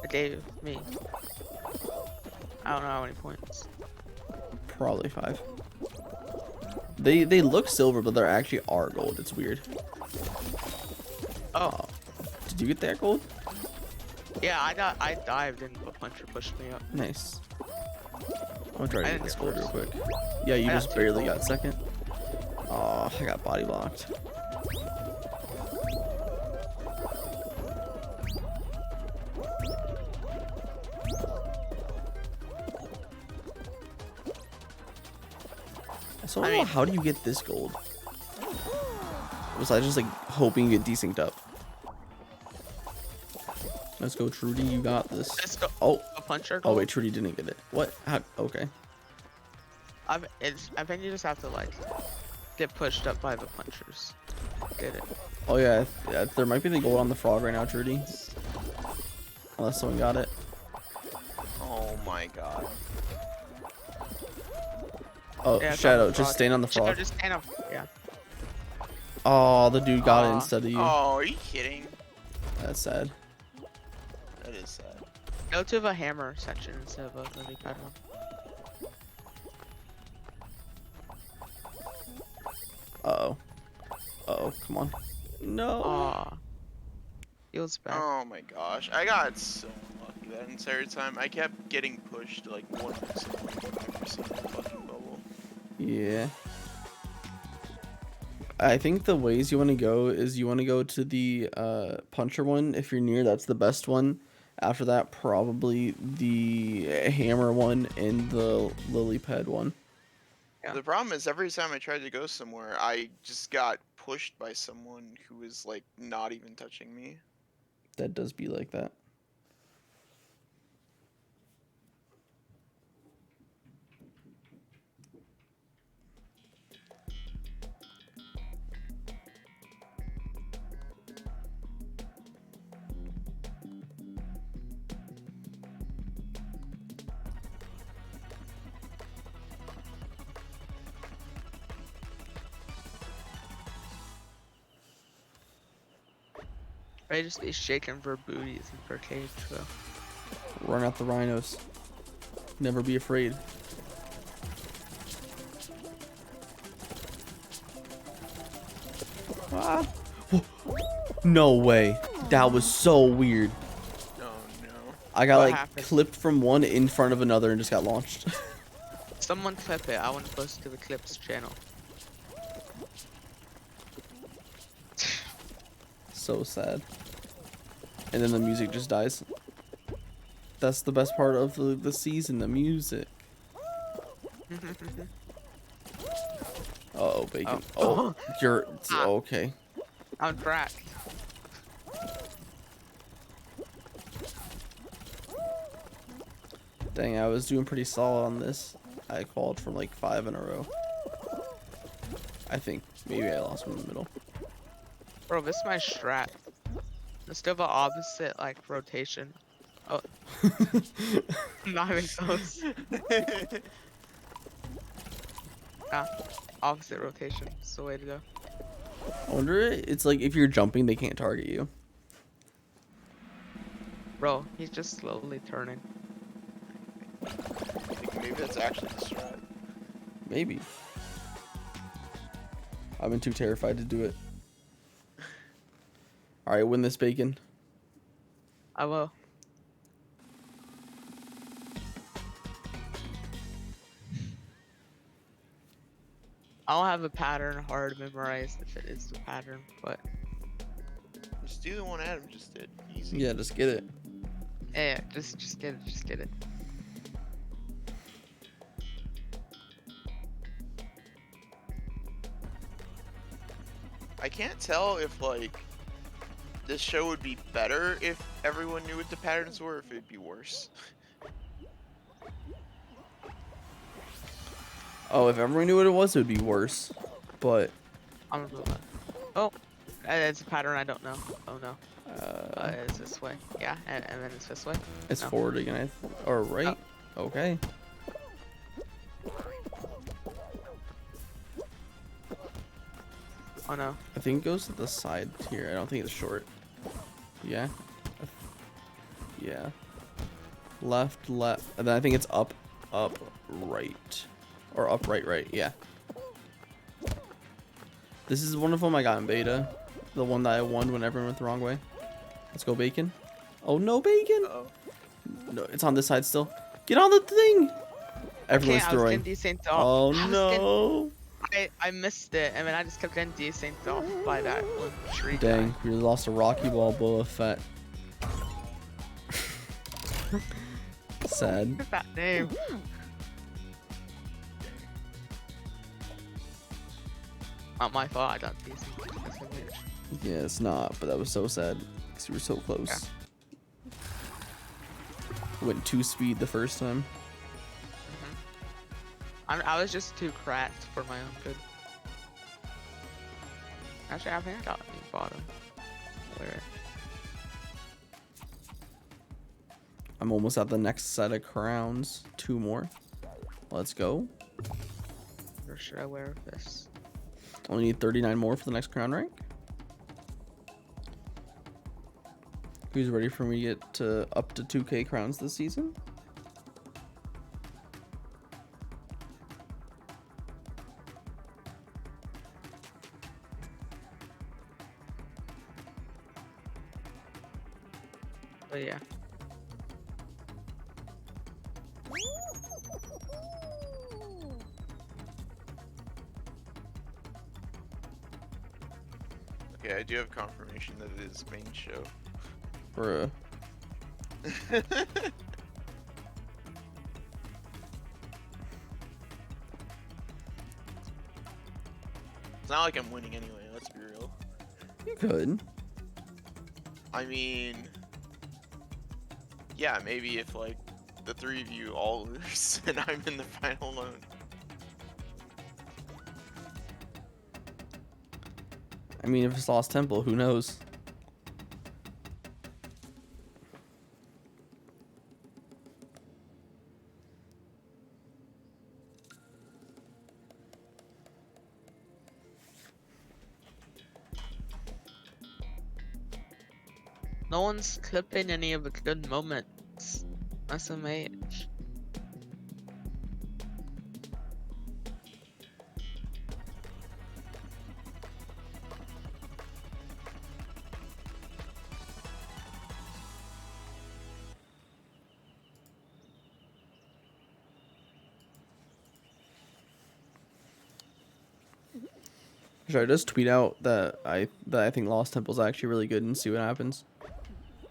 It gave me, I don't know how many points. Probably 5. They look silver, but they're actually are gold. It's weird. Oh, Did you get that gold? yeah, I dived and the puncher pushed me up. Nice. I'm gonna try to I get didn't this get gold real first. quick. Yeah, you I got just 2 barely gold. got second. Oh, I got body blocked. So I don't know, how do you get this gold? Was I just like hoping you get desynced up? Let's go, Trudy. You got this. Let's go. Oh, A puncher oh gold? wait, Trudy didn't get it. What? How? Okay. I think you just have to like get pushed up by the punchers. Get it. Oh yeah, yeah. There might be the gold on the frog right now, Trudy. Unless someone got it. Oh my god. Oh, Yeah, it's on Shadow, the just frog. stand on the Shadow, frog. just stand up. Yeah. Oh, the dude got it Aw. instead of you. Oh, are you kidding? That's sad. That is sad. Go to the hammer section instead of the lily pad one. Uh-oh. Uh-oh, come on. No. Aw. Feels bad. Oh my gosh, I got so lucky that entire time. I kept getting pushed like 1%, 1% of the fucking bubble. Yeah. I think the ways you want to go is you want to go to the puncher one if you're near. That's the best one. After that, probably the hammer one and the lily pad one. Yeah. The problem is every time I tried to go somewhere, I just got pushed by someone who was like not even touching me. That does be like that. I just be shaking for booties and for cage though. Run out the rhinos. Never be afraid. Ah. No way. That was so weird. Oh no. I got What like happened? clipped from one in front of another and just got launched. Someone clip it. I want to post to the clips channel. So sad. And then the music just dies. That's the best part of the season, the music. Uh-oh, bacon. Oh, you're okay. I'm cracked. Dang, I was doing pretty solid on this. I called from like 5 in a row. I think maybe I lost one in the middle. Bro, this is my strat. Let's do the opposite like rotation. Oh, not even close. Yeah, opposite rotation. It's the way to go. I wonder, it's like if you're jumping, they can't target you. Bro, he's just slowly turning. I think maybe that's actually the strat. Maybe. I've been too terrified to do it. Alright, win this bacon. I will. I don't have a pattern hard memorized if it is the pattern, but Just do the one Adam just did. Easy. Yeah, just get it. yeah, just get it, just get it. I can't tell if like this show would be better if everyone knew what the patterns were, or if it'd be worse. Oh, if everyone knew what it would be worse. But, I'm gonna do that. Oh, it's a pattern I don't know. Oh no. It's this way. Yeah, and then it's this way. it's No. forward again. Or right. Okay. Oh no. I think it goes to the side here. I don't think it's short. Yeah. Yeah. Left, left. And then I think it's up, right. Or up, right. Yeah. This is one of them I got in beta. The one that I won when everyone went the wrong way. Let's go, bacon. Oh, no bacon. Oh. No, it's on this side still. Get on the thing. Everyone's I was throwing. getting desynced off. Oh, I was no. I missed it, and then I just kept getting desynced off by that one tree guy. Dang, you lost a Rocky Ball, Boba Fett. Sad. Look at that name. Not my fault, I got desynced. That's a bitch. Yeah, it's not, but that was so sad because you were so close. Went 2 speed the first time. I was just too cracked for my own good. Actually, I think I got the bottom. Where? I'm almost at the next set of crowns. 2 more. Let's go. Or should I wear this? Only need 39 more for the next crown rank. Who's ready for me to get to up to 2K crowns this season? But yeah. Okay, I do have confirmation that it is main show. Bruh. It's not like I'm winning anyway, let's be real. You could. I mean, yeah, maybe if like the three of you all lose and I'm in the final alone. I mean, if it's Lost Temple, who knows? No one's clipping any of the good moments. SMH. Should I just tweet out that I think Lost Temple's actually really good and see what happens?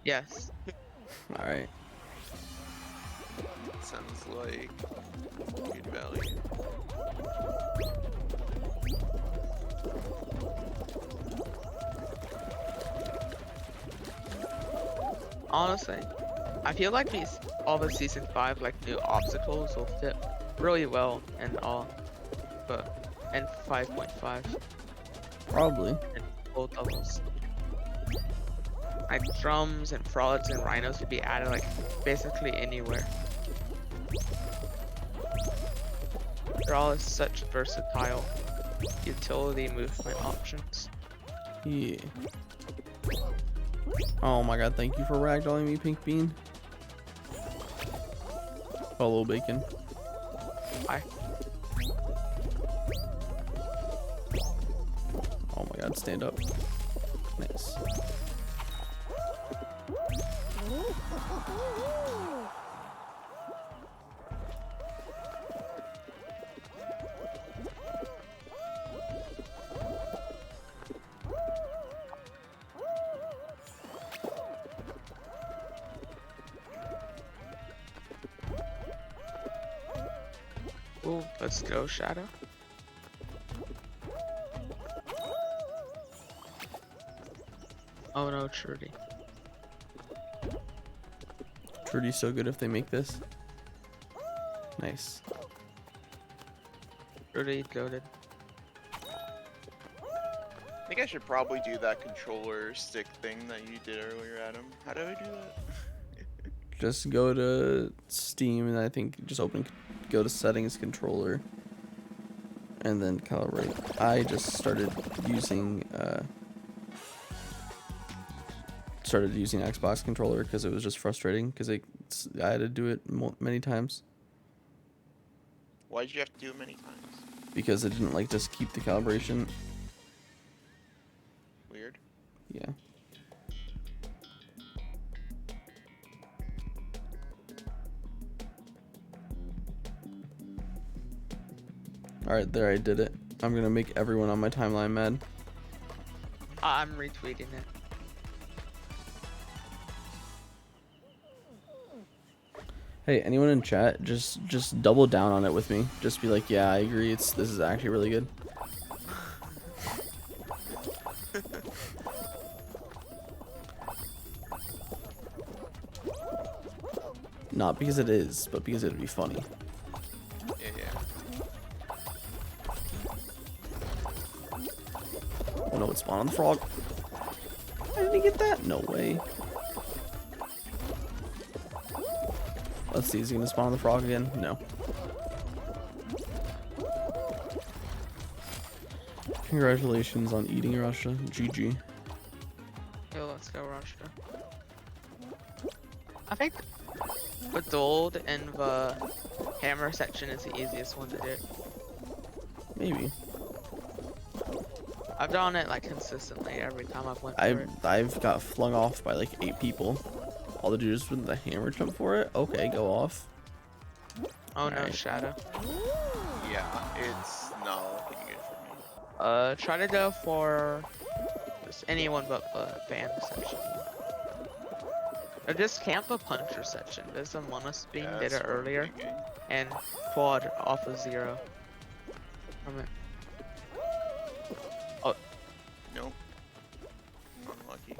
Yes. All right. Sounds like good value. Honestly, I feel like all the season 5 like new obstacles will fit really well in all, but in 5.5 Probably. in both levels. Like drums and frogs and rhinos could be added like basically anywhere. They're all such versatile utility movement options. Yeah. Oh my god, thank you for ragdolling me, Pink Bean. Hello, Bacon. Hi. Oh my god, stand up. Nice. Ooh, let's go, Shadow. Oh no, Trudy. Trudy's so good if they make this. Nice. Trudy goated. I think I should probably do that controller stick thing that you did earlier, Adam. How do I do that? Just go to Steam and I think just go to settings controller and then calibrate. I just started using Xbox controller because it was just frustrating because I had to do it many times Why did you have to do it many times? because it didn't like just keep the calibration. Weird. Yeah. Alright, there, I did it. I'm gonna make everyone on my timeline mad. I'm retweeting it. Hey, anyone in chat, just double down on it with me. Just be like, yeah, I agree. This is actually really good. Not because it is, but because it'd be funny. Yeah. Oh no, it spawned on the frog. I didn't get that. No way. Let's see, is he gonna spawn on the frog again? No. Congratulations on eating Russia. GG. Yo, let's go, Russia. I think the gold and the hammer section is the easiest one to do. Maybe. I've done it like consistently every time I've went through it. I've got flung off by like 8 people. All the dudes with the hammer jump for it? Okay, go off. Oh no, Alright. Shadow. Yeah, it's not looking good for me. Try to go for this just anyone but fan section. Or just camp a puncher section. There's some Monos being did that's it what I'm earlier, thinking. and quad off of 0. From it. Nope. Unlucky.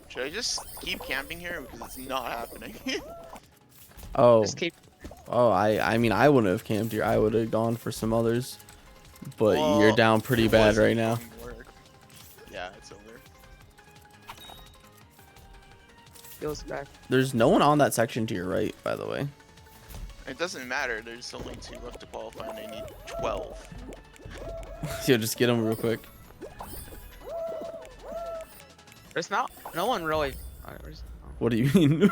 Should I just keep camping here because it's not happening? Oh, Just keep. oh, I mean, I wouldn't have camped here. I would have gone for some others. But you're Well, down pretty it bad wasn't right now. going to work. Yeah, it's over. Feels bad. There's no one on that section to your right, by the way. It doesn't matter. There's only 2 left to qualify, and I need 12. So just get them real quick. There's no one really. What do you mean?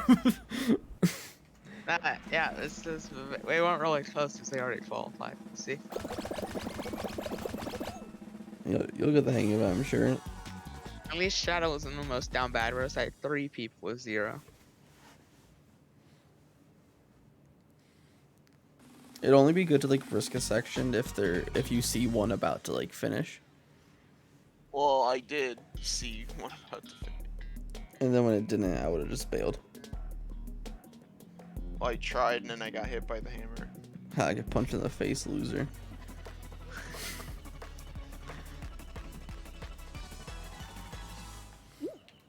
Yeah, this is. We weren't really close because they already qualified. See. You'll get the hang of it, I'm sure. At least Shadow wasn't the most down bad. Where it's like 3 people with 0. It'd only be good to like risk a section if you see one about to like finish. Well, I did see one about to finish. And then when it didn't, I would have just bailed. Well, I tried, and then I got hit by the hammer. I get punched in the face, loser.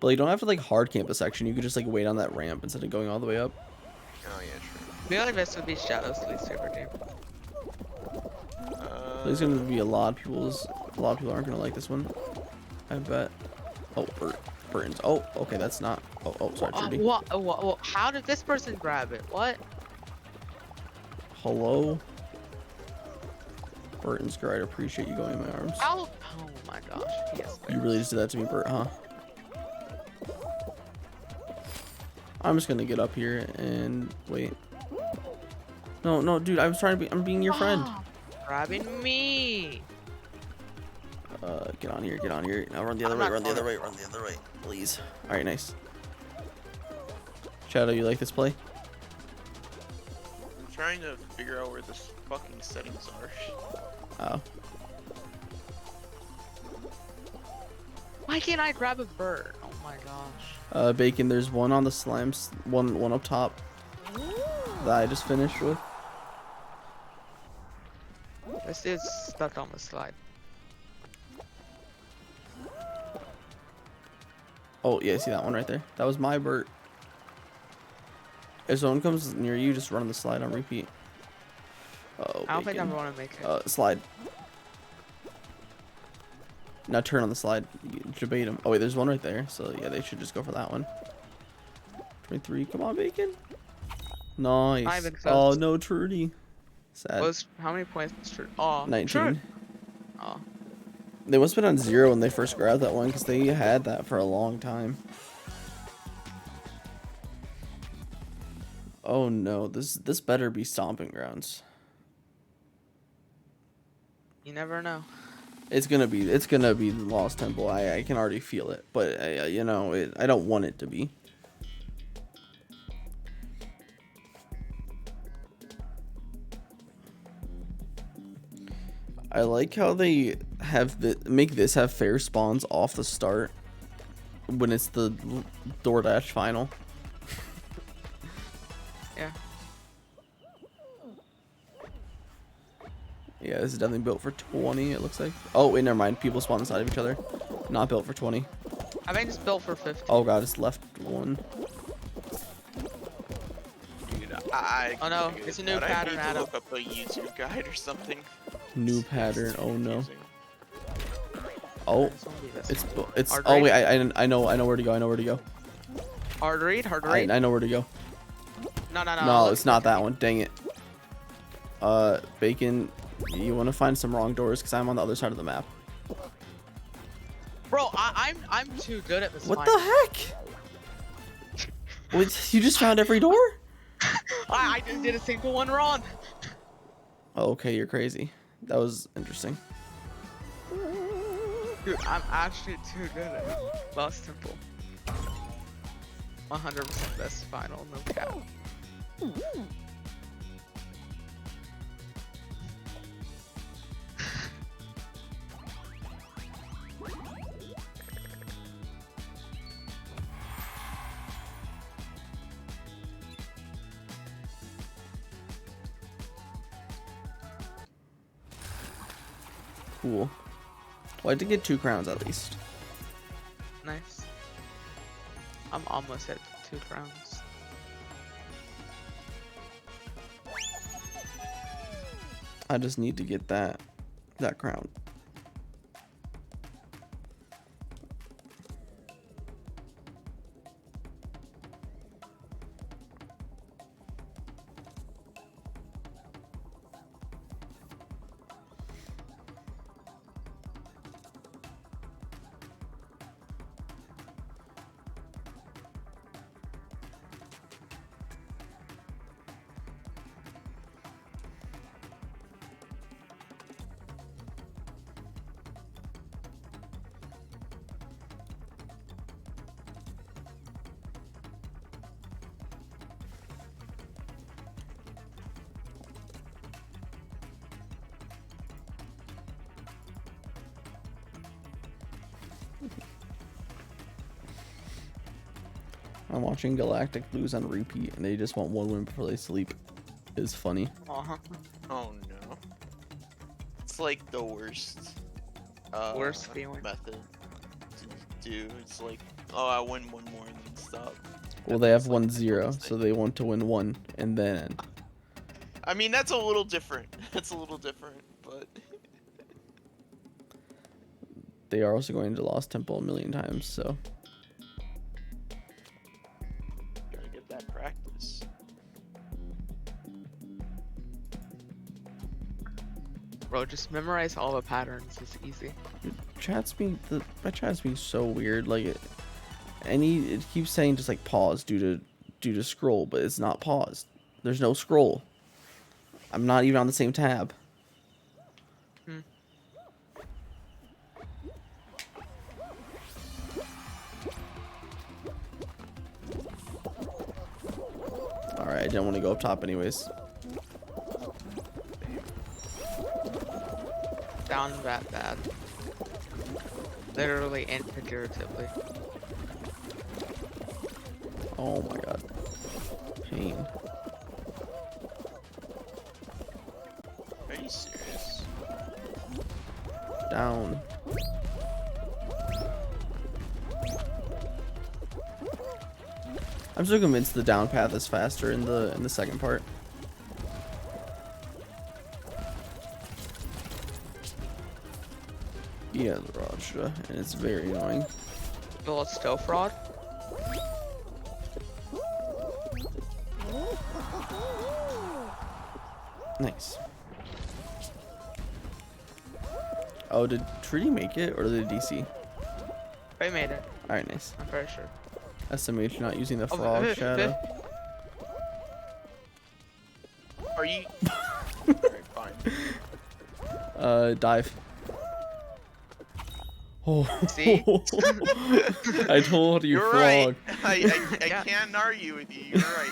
But you don't have to like hard camp a section. You could just like wait on that ramp instead of going all the way up. Oh yeah, true. The only best would be Shadow's least favorite game. There's gonna be a lot of people aren't gonna like this one. I bet. Oh, Burton's. Oh, okay, that's not. Oh, sorry, Trudy. What? How did this person grab it? What? Hello. Burton's great. I appreciate you going in my arms. How? Oh my gosh. Yes. You really just did that to me, Bert, huh? I'm just gonna get up here and wait. No, dude, I was trying to be. I'm being your friend. Grabbing me. Get on here. Now run the other way. Run the other way, please. All right, nice. Shadow, you like this play? I'm trying to figure out where the fucking settings are. Oh. Why can't I grab a bird? Oh my gosh. Bacon. There's one on the slimes. One up top. That I just finished with. This is stuck on the slide. Oh yeah, see that one right there? That was my Bert. If someone comes near you, just run the slide on repeat. Oh, I don't think I want to make it. Slide. Now turn on the slide. Debate them. Oh wait, there's one right there. So yeah, they should just go for that one. 23. Come on, Bacon. Nice. Not even Oh close. no, Trudy. Sad. How many points? Oh, 19. True. Oh. They must have been on 0 when they first grabbed that one because they had that for a long time. Oh no, this better be stomping grounds. You never know. It's gonna be the Lost Temple. I can already feel it, but you know, I don't want it to be. I like how they have make this have fair spawns off the start when it's the DoorDash final. Yeah. Yeah, this is definitely built for 20, it looks like. Oh, wait, never mind. People spawn inside of each other. Not built for 20. I think it's built for 50. Oh god, it's left one. Dude, Oh no, it's a new pattern, I need to Adam. look up a YouTube guide or something. New pattern. Oh no. Oh, It's gonna be this it's one. it's. Hard Oh read. wait, I know where to go. I know where to go. Hard read. I know where to go. No. No, it's not that one. Dang it. Bacon, you want to find some wrong doors because I'm on the other side of the map. Bro, I'm too good at this. What the heck? Wait, you just found every door? I just did a single one wrong. Oh, okay, you're crazy. That was interesting. Dude, I'm actually too good at Lost Temple. 100% best final, no cap. Cool. Well, I did get 2 crowns at least. Nice. I'm almost at 2 crowns. I just need to get that crown. I'm watching Galactic lose on repeat, and they just want 1 win before they sleep. Is funny. Uh-huh. Oh no. It's like the worst. Worst feeling. Method to do. It's like, oh, I win 1 more and then stop. Well, they have It's like the 1-0, worst so thing. they want to win 1 and then. I mean, that's a little different. That's a little different, but They are also going to Lost Temple a million times, so. gotta get that practice. Bro, just memorize all the patterns. It's easy. My chat's being so weird. Like it keeps saying just like pause due to scroll, but it's not paused. There's no scroll. I'm not even on the same tab. Alright, I didn't want to go up top anyways. Down that bad. Literally and figuratively. Oh my god. Pain. Are you serious? Down. I'm so convinced the down path is faster in the second part. Yeah, the Rajra, and it's very annoying. Well, it's still fraud. Nice. Oh, did Trudy make it or did DC? They made it. Alright, nice. I'm pretty sure. SMH not using the Oh, frog shadow. Are you? Alright, fine. Dive. Oh, See? I told you, You're frog. right. I Yeah. can't argue with you. You're right.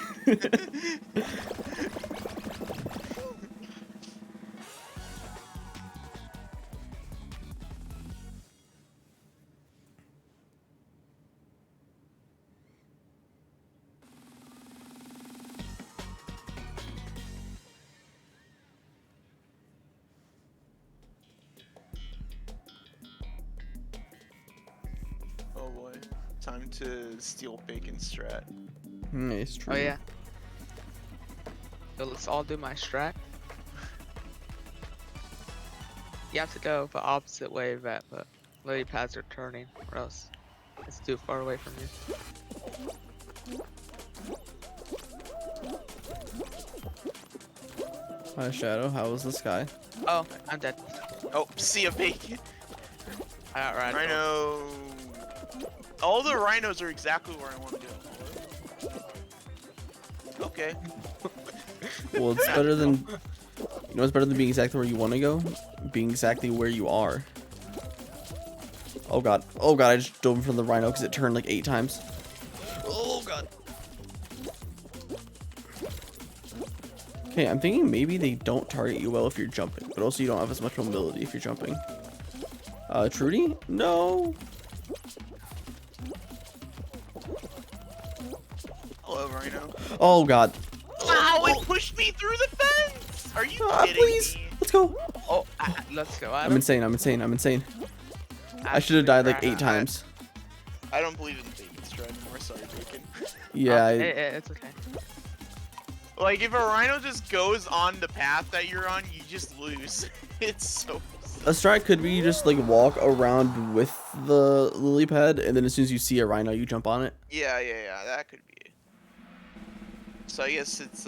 Oh boy. Time to steal bacon strat. Nice, Oh Trudy. yeah. So let's all do my strat. You have to go the opposite way of that, but lily pads are turning, or else it's too far away from you. Hi, Shadow. How was the sky? Oh, I'm dead. Oh, see a bacon. Alright. Rhino. All the rhinos are exactly where I want to go. Okay. Well, it's better than. You know what's better than being exactly where you want to go? Being exactly where you are. Oh god. Oh god, I just dove in front of the rhino because it turned like 8 times. Oh god. Okay, I'm thinking maybe they don't target you well if you're jumping, but also you don't have as much mobility if you're jumping. Trudy? No. Hello, rhino. Oh god. Wow, it pushed me through the fence! Are you Ah, kidding please. me? Let's go. Oh, let's go. I'm insane. I'm insane. I'm insane. I should have died like 8 times. I don't believe in the bacon strat anymore. Sorry, bacon. Yeah. It's okay. Like if a rhino just goes on the path that you're on, you just lose. It's so. A strat could be you just like walk around with the lily pad, and then as soon as you see a rhino, you jump on it. Yeah, that could be it. So I guess it's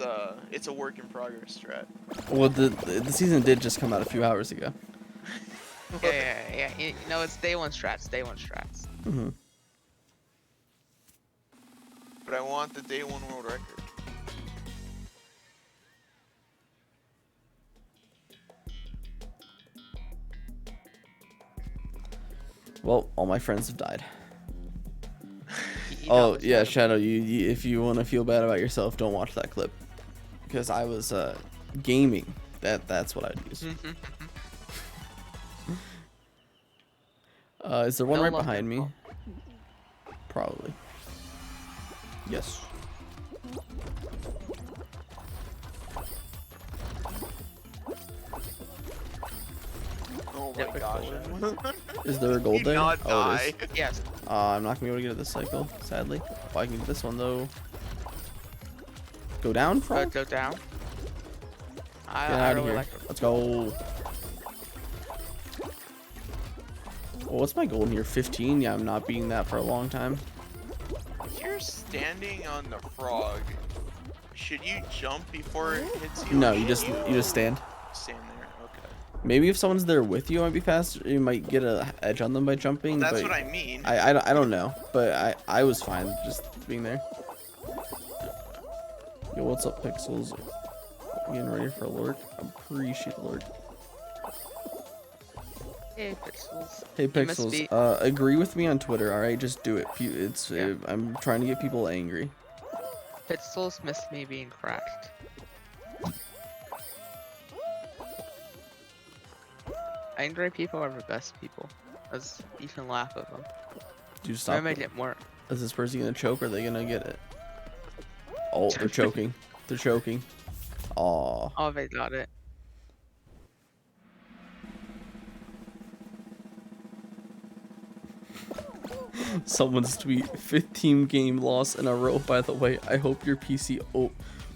a work in progress strat. Well, the season did just come out a few hours ago. Yeah. You know, it's day one strats. Day one strats. Mm-hmm. But I want the day one world record. Well, all my friends have died. You know Oh it's yeah, not a- Shadow. You if you want to feel bad about yourself, don't watch that clip, because I was gaming. That's what I'd use. Is there one No right love behind that me? call. Probably. Yes. Oh my Epic gosh. Is there a gold You there? not Oh, it is. die. Yes. I'm not gonna be able to get to this cycle, sadly. Oh, I can get this one though. Go down, frog? Go down. Get I out of really here. like it. Let's go. Well, what's my goal in here? 15? Yeah, I'm not beating that for a long time. If you're standing on the frog, should you jump before it hits you? No, or you should just stand. stand there. Okay. Maybe if someone's there with you, it might be faster. You might get a edge on them by jumping. That's but what I mean. I don't know, but I was fine just being there. Yo, what's up, Pixels? Getting ready for Lurk? Appreciate Lurk. Hey, Pixels. Hey, You must Pixels, be- agree with me on Twitter, alright? Just do it. It's Yeah. I'm trying to get people angry. Pixels missed me being cracked. Angry people are the best people, as you can laugh at them. Do you They stop? make it more. Is this person gonna choke or are they gonna get it? Oh, they're choking. They're choking. Aw. Oh, they got it. Someone's tweet. 5th team game loss in a row, by the way. I hope your PC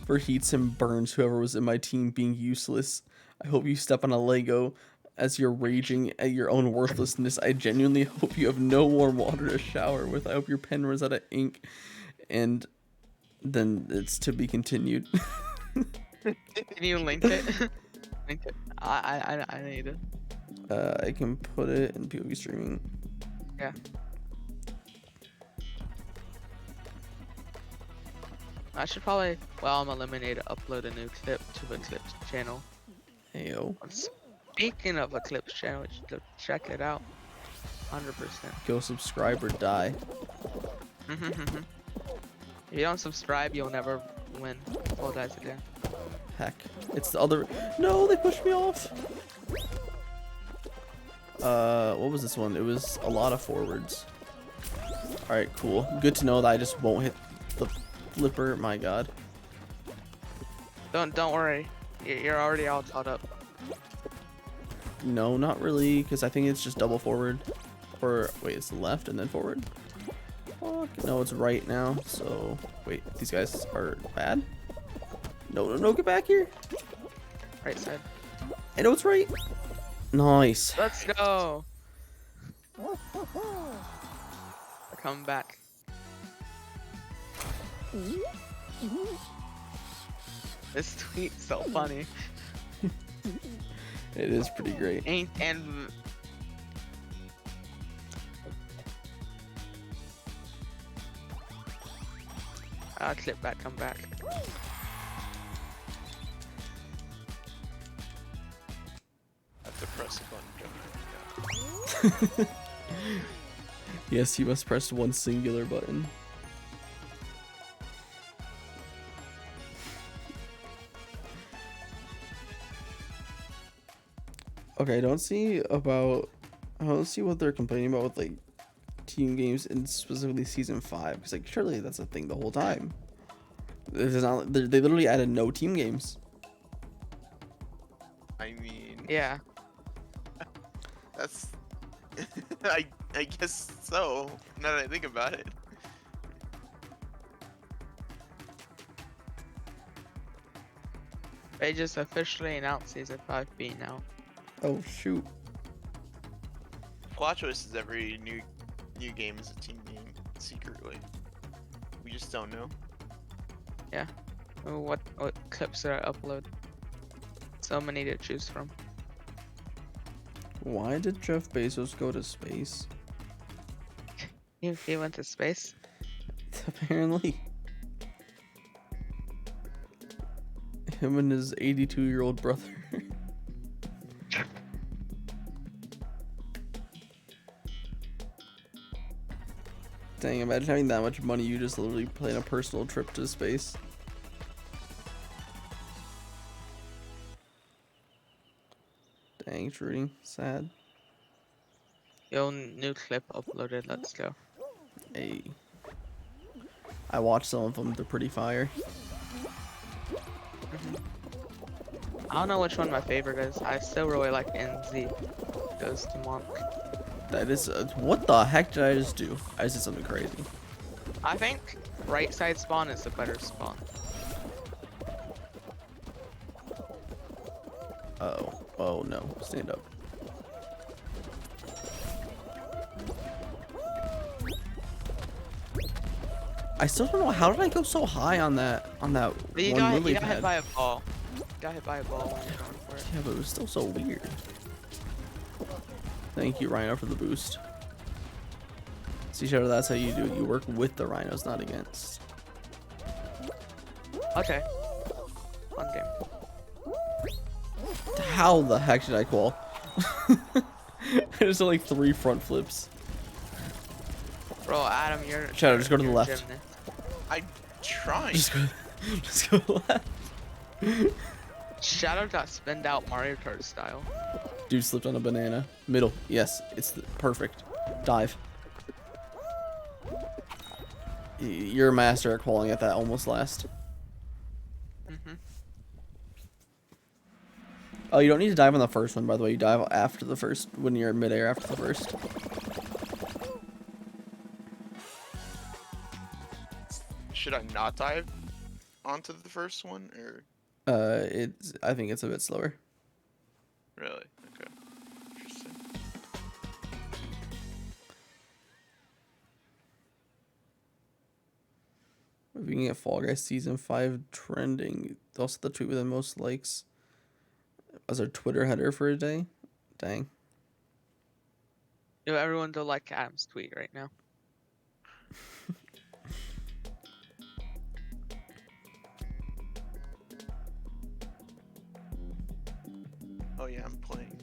overheats and burns whoever was in my team being useless. I hope you step on a Lego as you're raging at your own worthlessness. I genuinely hope you have no warm water to shower with. I hope your pen runs out of ink. And then it's to be continued. Can you link it? Link it. I need it. I can put it in POV streaming. Yeah. I should probably, while I'm eliminated, upload a new clip to the Clips channel. Heyo. Speaking of a Clips channel, you should go check it out. 100%. Go subscribe or die. If you don't subscribe, you'll never win Fall Guys again. Heck. It's the other. No, they pushed me off. What was this one? It was a lot of forwards. Alright, cool. Good to know that I just won't hit the flipper. My god. Don't worry. You're already all caught up. No, not really, because I think it's just double forward. Or, wait, it's left and then forward? Fuck. No, it's right now. So, wait, these guys are bad? No, get back here. Right side. I know it's right. Nice. Let's go. We're coming back. This tweet's so funny. It is pretty great. And clip back, come back. Have to press a button. Yeah. Yes, you must press one singular button. Okay, I don't see what they're complaining about with like team games in specifically season 5, because like surely that's a thing the whole time. This is not. They literally added no team games. I mean, Yeah. That's I guess so. Now that I think about it. They just officially announced season 5 being out. Oh shoot. Plot twist is every new game is a team game secretly. We just don't know. What clips did I upload? So many to choose from. Why did Jeff Bezos go to space? He went to space. Apparently. Him and his 82-year-old brother. Dang, imagine having that much money, you just literally plan a personal trip to space. Dang, Trudy, sad. Yo, new clip uploaded. Let's go. Hey. I watched some of them, they're pretty fire. I don't know which one my favorite is. I still really like NZ goes to Monk. That is, what the heck did I just do? I just did something crazy. I think right side spawn is the better spawn. Uh-oh. Oh no, stand up. I still don't know, how did I go so high on that But you one got lily hit pad? by a ball. You got hit by a ball when you're going for it. Yeah, but it was still so weird. Thank you, Rhino, for the boost. See, Shadow, that's how you do it. You work with the rhinos, not against. Okay. Fun game. How the heck did I qual? I just did like 3 front flips. Bro, Adam, you're. Shadow, just go to the you're a left. gymnast. I tried. Just go left. Shadow got spinned out Mario Kart style. Dude slipped on a banana. Middle. Yes, it's perfect. Dive. You're a master at calling at that almost last. Oh, you don't need to dive on the first one, by the way. You dive after the first, when you're in midair after the first. Should I not dive onto the first one, or I think it's a bit slower. really? Okay. Interesting. If you can get Fall Guys Season 5 trending, also the tweet with the most likes as our Twitter header for a day. Dang. Yo, everyone go like Adam's tweet right now. Oh yeah, I'm playing.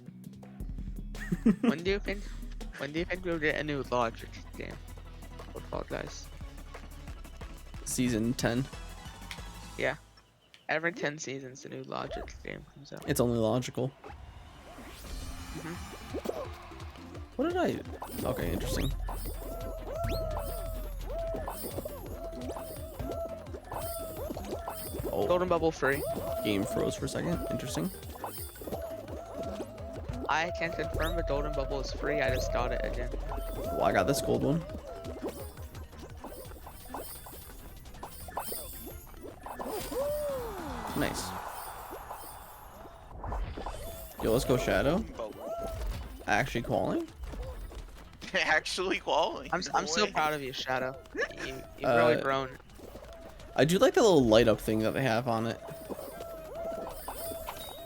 When do you think we'll get a new logic game for Fall Guys? Season 10. Yeah. Every 10 seasons a new logic game comes out. It's only logical. What did I... Okay, interesting. Oh, Golden Bubble free. game froze for a second. Interesting. I can confirm the Golden Bubble is free. I just got it again. Well, I got this gold one. Nice. Yo, let's go Shadow. Actually calling? Actually quality. I'm No so way. proud of you, Shadow. You've really Uh, grown. I do like the little light up thing that they have on it.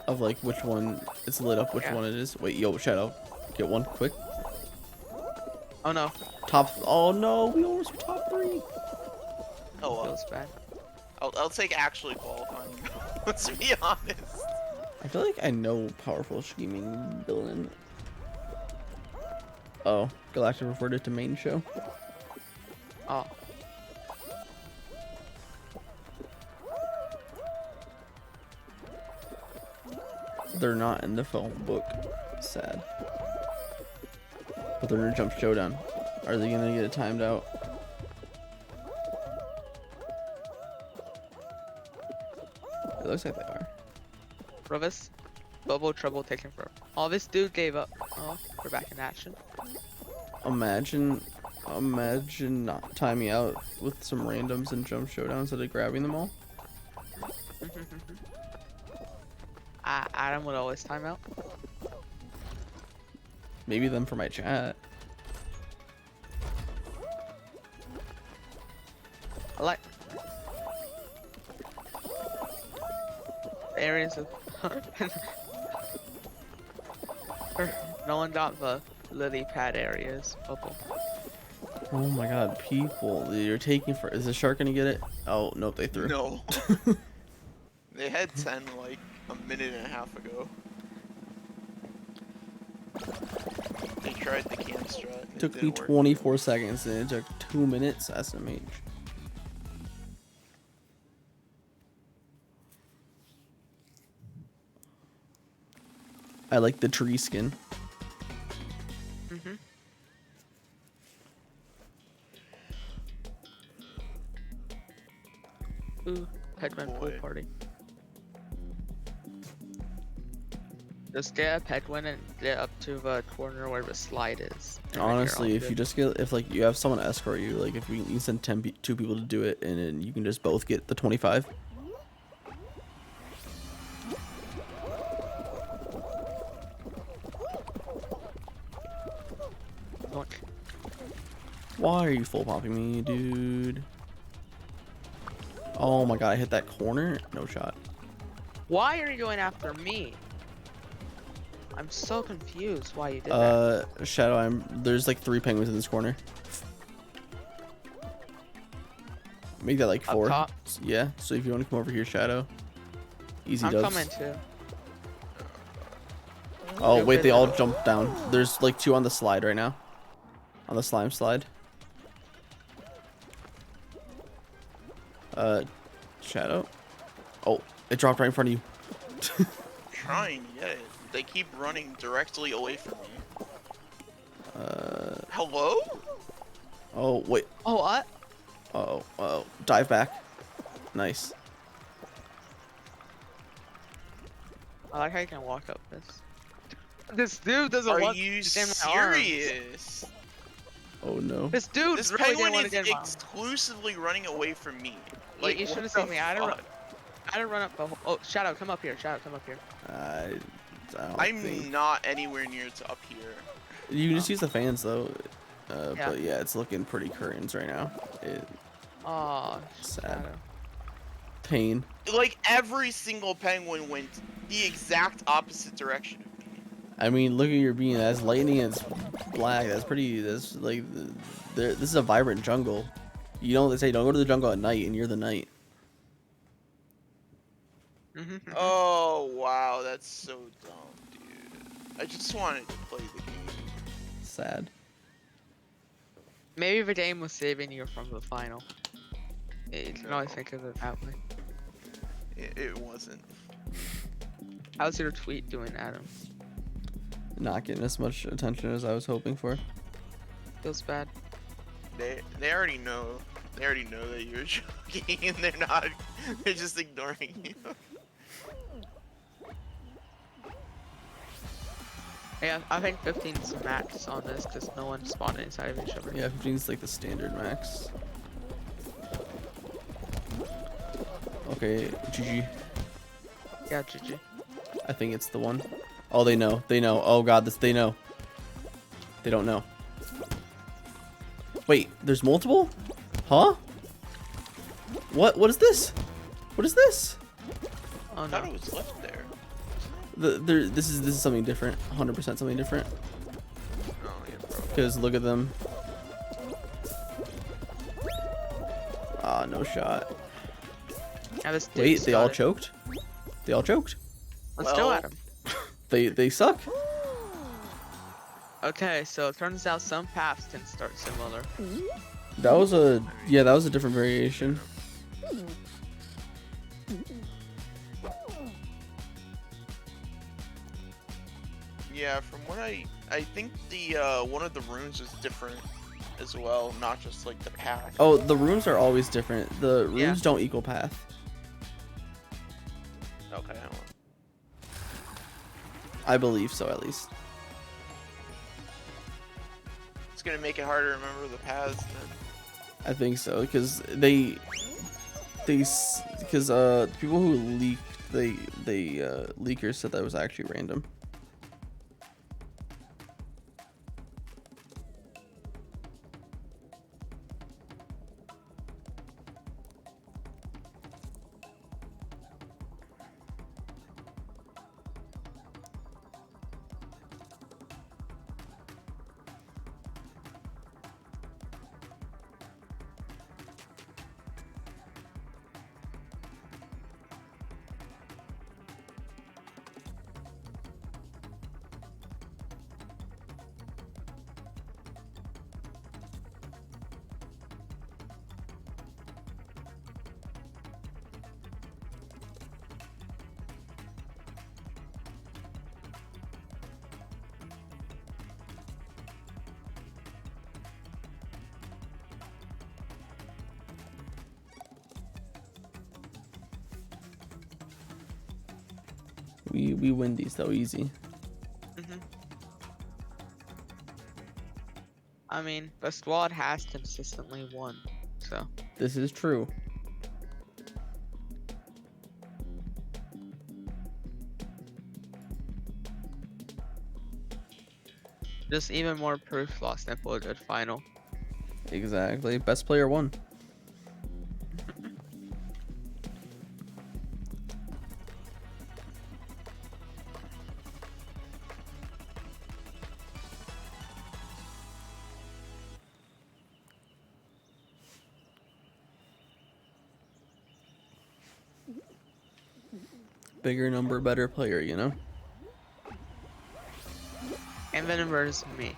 Of like which one it's lit up, which Yeah. one it is. Wait, yo, Shadow. Get one quick. Oh no, Top. Oh no, we almost were top 3. Oh well. feels bad. I'll take actually qualifying. Let's be honest. I feel like I know powerful scheming villain. Oh, Galactic referred it to main show. Oh, They're not in the phone book. Sad. But they're gonna jump showdown. Are they gonna get it timed out? It looks like they are. Rovis. Bubble trouble taking forever. Oh, this dude gave up. Oh, we're back in action. Imagine not timing out with some randoms and jump showdown instead of grabbing them all. Adam would always time out. Maybe them for my chat. I like areas of no one got the lily pad areas. Bubble. Oh my god, people. You're taking for. Is the shark gonna get it? Oh, nope, they threw. No. They had 10 like a minute and a half ago. They tried the cam strat. And Took it me didn't work. 24 seconds and it took 2 minutes. SMH. I like the tree skin. Ooh, Pegman pool Boy. party. Just get a Pegman and get up to the corner where the slide is. and then you're Honestly, all if you good. just get, if like you have someone escort you, like if we you send 2 people to do it, and then you can just both get the 25. Look, Why are you full popping me, dude? Oh my god, I hit that corner. No shot. why are you going after me? I'm so confused why you did that. Shadow, there's like 3 penguins in this corner. Make that like Up 4. top? Yeah, so if you want to come over here, Shadow. Easy I'm dubs. coming too. Oh, wait, they all Stupid. jumped down. There's like 2 on the slide right now. On the slime slide. Shadow. Oh, it dropped right in front of you. Trying to get it. They keep running directly away from me. Hello? Oh, wait. Oh, what? Uh-oh, uh-oh. Dive back. Nice. I like how you can walk up this. This dude doesn't Are want you to get in my arms. serious? Oh no. This dude This really didn't penguin want is to get in my arms. exclusively running away from me. You should have seen me. I had to run up the whole... Oh, Shadow, come up here. Shadow, come up here. I don't I'm think... not anywhere near to up here. You can just use the fans though. Yeah. But yeah, it's looking pretty curtains right now. Oh, Sad. Shadow. Pain. Like every single penguin went the exact opposite direction of me. I mean, look at your being. That's lightning and it's black. That's pretty. That's like, this is a vibrant jungle. You know, they say don't go to the jungle at night, and you're the night. Oh wow, that's so dumb, dude. I just wanted to play the game. Sad. Maybe the game was saving you from the final. You can always No. think of it that way. It wasn't. How's your tweet doing, Adam? Not getting as much attention as I was hoping for. Feels bad. They already know. They already know that you're joking, and they're not. They're just ignoring you. Yeah, I think 15 is max on this because no one spawned inside of each other. Yeah, 15 is like the standard max. Okay, GG. Yeah, GG. I think it's the one. Oh, they know. They know. Oh god, they know. They don't know. Wait, there's multiple? Huh? What is this? What is this? Oh I thought no. it was left there. This is something different. 100% something different. Oh yeah, bro. Because look at them. Ah, no shot. Yeah, this Wait, dude's they got all it. choked? They all choked? Let's go Well- at him. They suck? Okay, so it turns out some paths can start similar. That was a different variation. Yeah, from what I think the one of the runes is different as well, not just like the path. Oh, the runes are always different. The runes Yeah. don't equal path. Okay. I believe so, at least. It's gonna make it harder to remember the paths then. I think so, because people who leaked, leakers said that was actually random. We win these though easy. I mean, the squad has consistently won, so. This is true. Just even more proof Lost Temple a good final. Exactly. Best player won. Bigger number, better player, you know? And then versus me.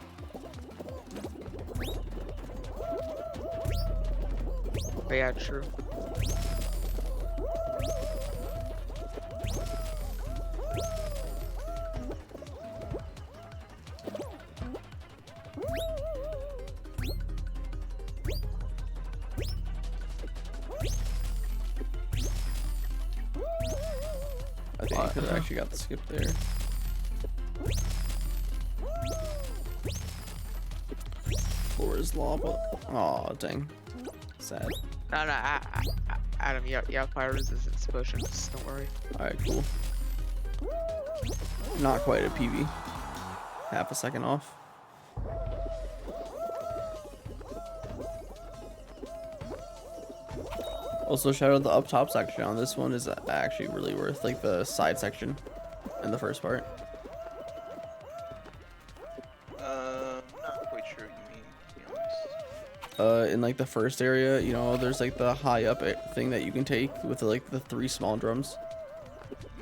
But yeah, true. I think I could have actually got the skip there. Floor is lava. Aw, dang. Sad. No, Adam, you have fire resistance potions. Don't worry. Alright, cool. Not quite a PV. Half a second off. Also, shout out the up top section on this one is actually really worth, like the side section in the first part. Not quite sure what you mean, to be honest. In like the first area, you know, there's like the high up thing that you can take with like the 3 small drums.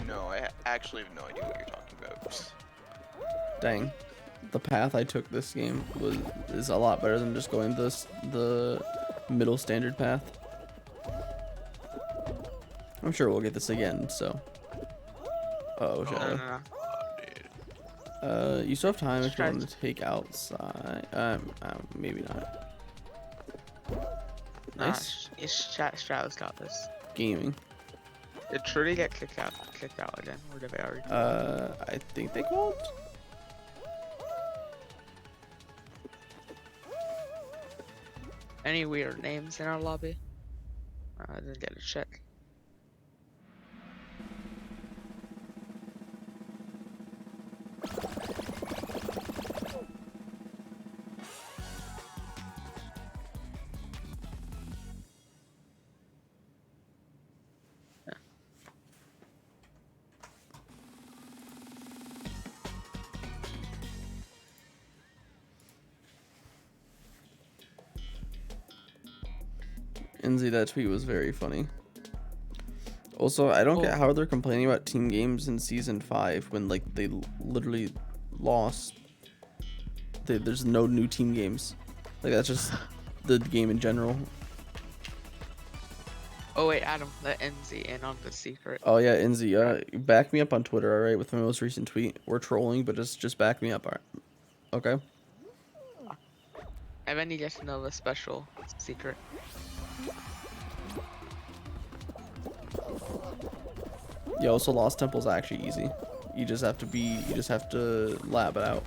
No, I actually have no idea what you're talking about. Dang. The path I took this game is a lot better than just going the middle standard path. I'm sure we'll get this again, so. Oh, shadow. No. You still have time if you want to take outside. Maybe not. Nice. Shadow's got this. Gaming. Did Trudy get kicked out again? Or did they already? I think they called. Any weird names in our lobby? I didn't get a check. Enzy, that tweet was very funny. Also, I don't get how they're complaining about team games in season 5 when like they literally lost. There's no new team games. Like that's just the game in general. Oh wait, Adam, let NZ in on the secret. Oh yeah, Enzy, back me up on Twitter, alright, with my most recent tweet. We're trolling, but just back me up, alright? Okay? And then you get to know the special secret. Yeah, also Lost Temple's actually easy. You just have to lab it out.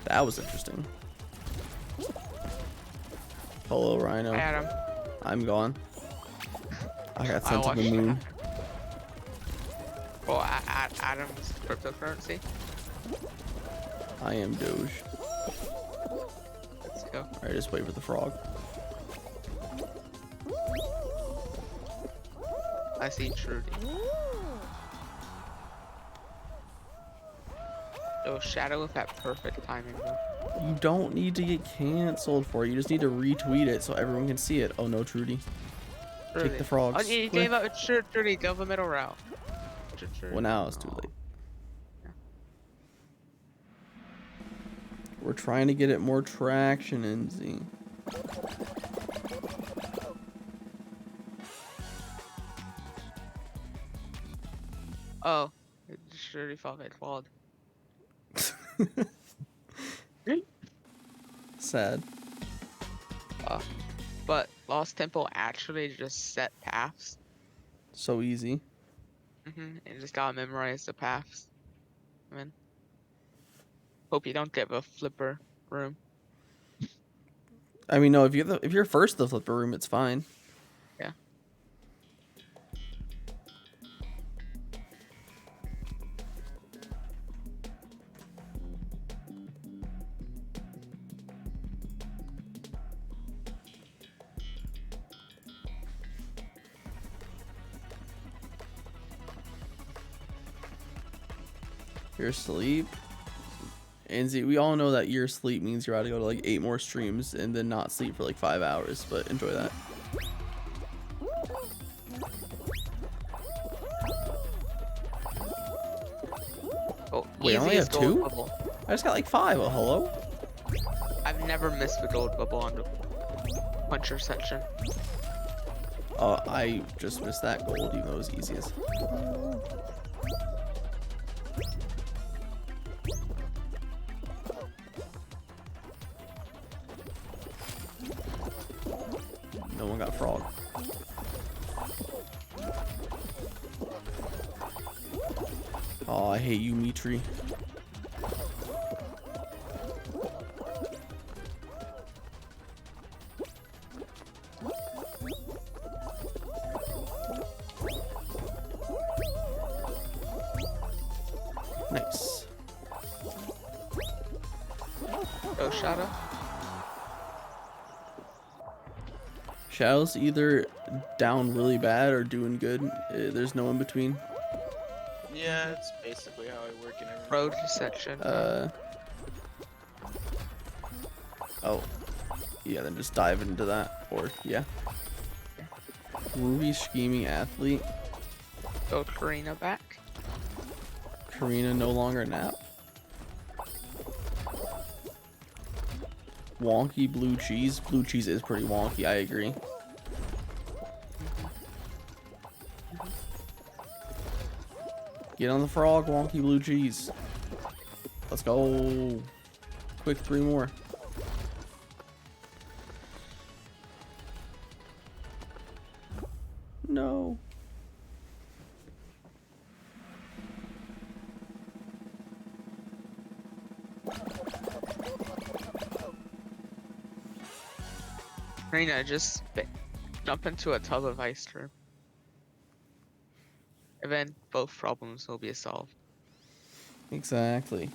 That was interesting. Hello, Rhino. Hi, Adam. I'm gone. I got I sent to the watched moon. Well, Adam's cryptocurrency. I am Doge. Let's go. Alright, just wait for the frog. I see Trudy. Oh, Shadow with that perfect timing though. You don't need to get canceled for it. You just need to retweet it so everyone can see it. Oh no, Trudy. Kick the frogs. Oh, you Quick. gave up Trudy. Go the middle route. Well, now it's too late. We're trying to get it more traction, NZ. Oh, Trudy felt it flawed. Sad. But Lost Temple actually just set paths. So easy. And just gotta memorize the paths. I mean, hope you don't get the flipper room. I mean, no, if you're first to the flipper room, it's fine. Yeah. You're asleep. NZ, we all know that your sleep means you're about to go to like 8 more streams and then not sleep for like 5 hours, but enjoy that. Oh, Wait, I only have easiest gold 2? bubble. I just got like 5. Oh, hello? I've never missed the gold bubble on the puncher section. I just missed that gold, even though it was easiest. No one got frog. Oh, I hate you, Mitri. Nice. Go Shadow. Shadow's either down really bad or doing good. There's no in between. Yeah, it's basically how I work in every Road section. Oh. Yeah, then just dive into that. Or, yeah. Ruby scheming athlete. Go Karina back. Karina no longer nap. Wonky blue cheese. Blue cheese is pretty wonky, I agree. Get on the frog, wonky blue cheese. Let's go. Quick, 3 more. No. Karina, just jump into a tub of ice cream. And then both problems will be solved. Exactly.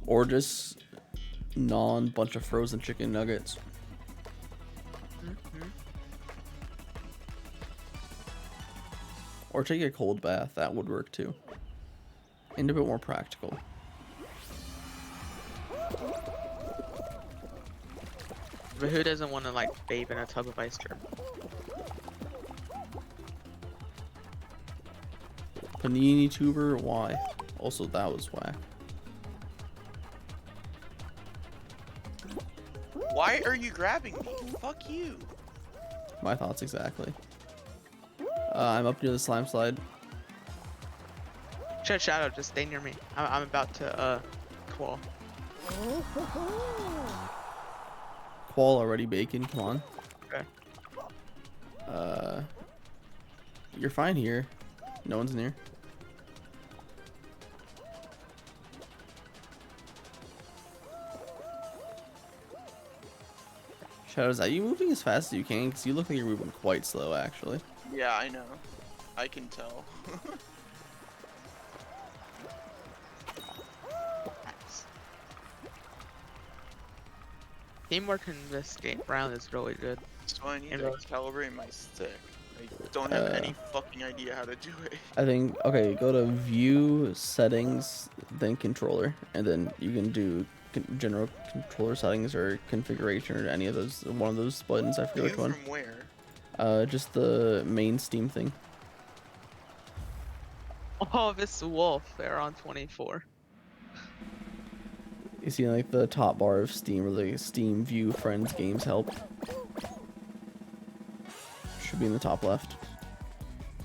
Or just bunch of frozen chicken nuggets. Or take a cold bath, that would work too. And a bit more practical. But who doesn't want to like bathe in a tub of ice cream? Panini tuber, why? Also, that was whack. Why are you grabbing me? Fuck you. My thoughts exactly. I'm up near the slime slide. Shadow, just stay near me. I'm about to qual. Qual already bacon, come on. Okay. You're fine here. No one's near. Shadows, are you moving as fast as you can? Because you look like you're moving quite slow, actually. Yeah, I know. I can tell. Teamwork in this game round is really good. So I need to calibrate my stick. I don't have any fucking idea how to do it. I think, okay, go to view, settings, then controller, and then you can do general controller settings or configuration or any of those, one of those buttons. I forget which one. From where? Just the main Steam thing. Oh, this wolf, they're on 24. You see like the top bar of Steam or the Steam view friends games help. Should be in the top left.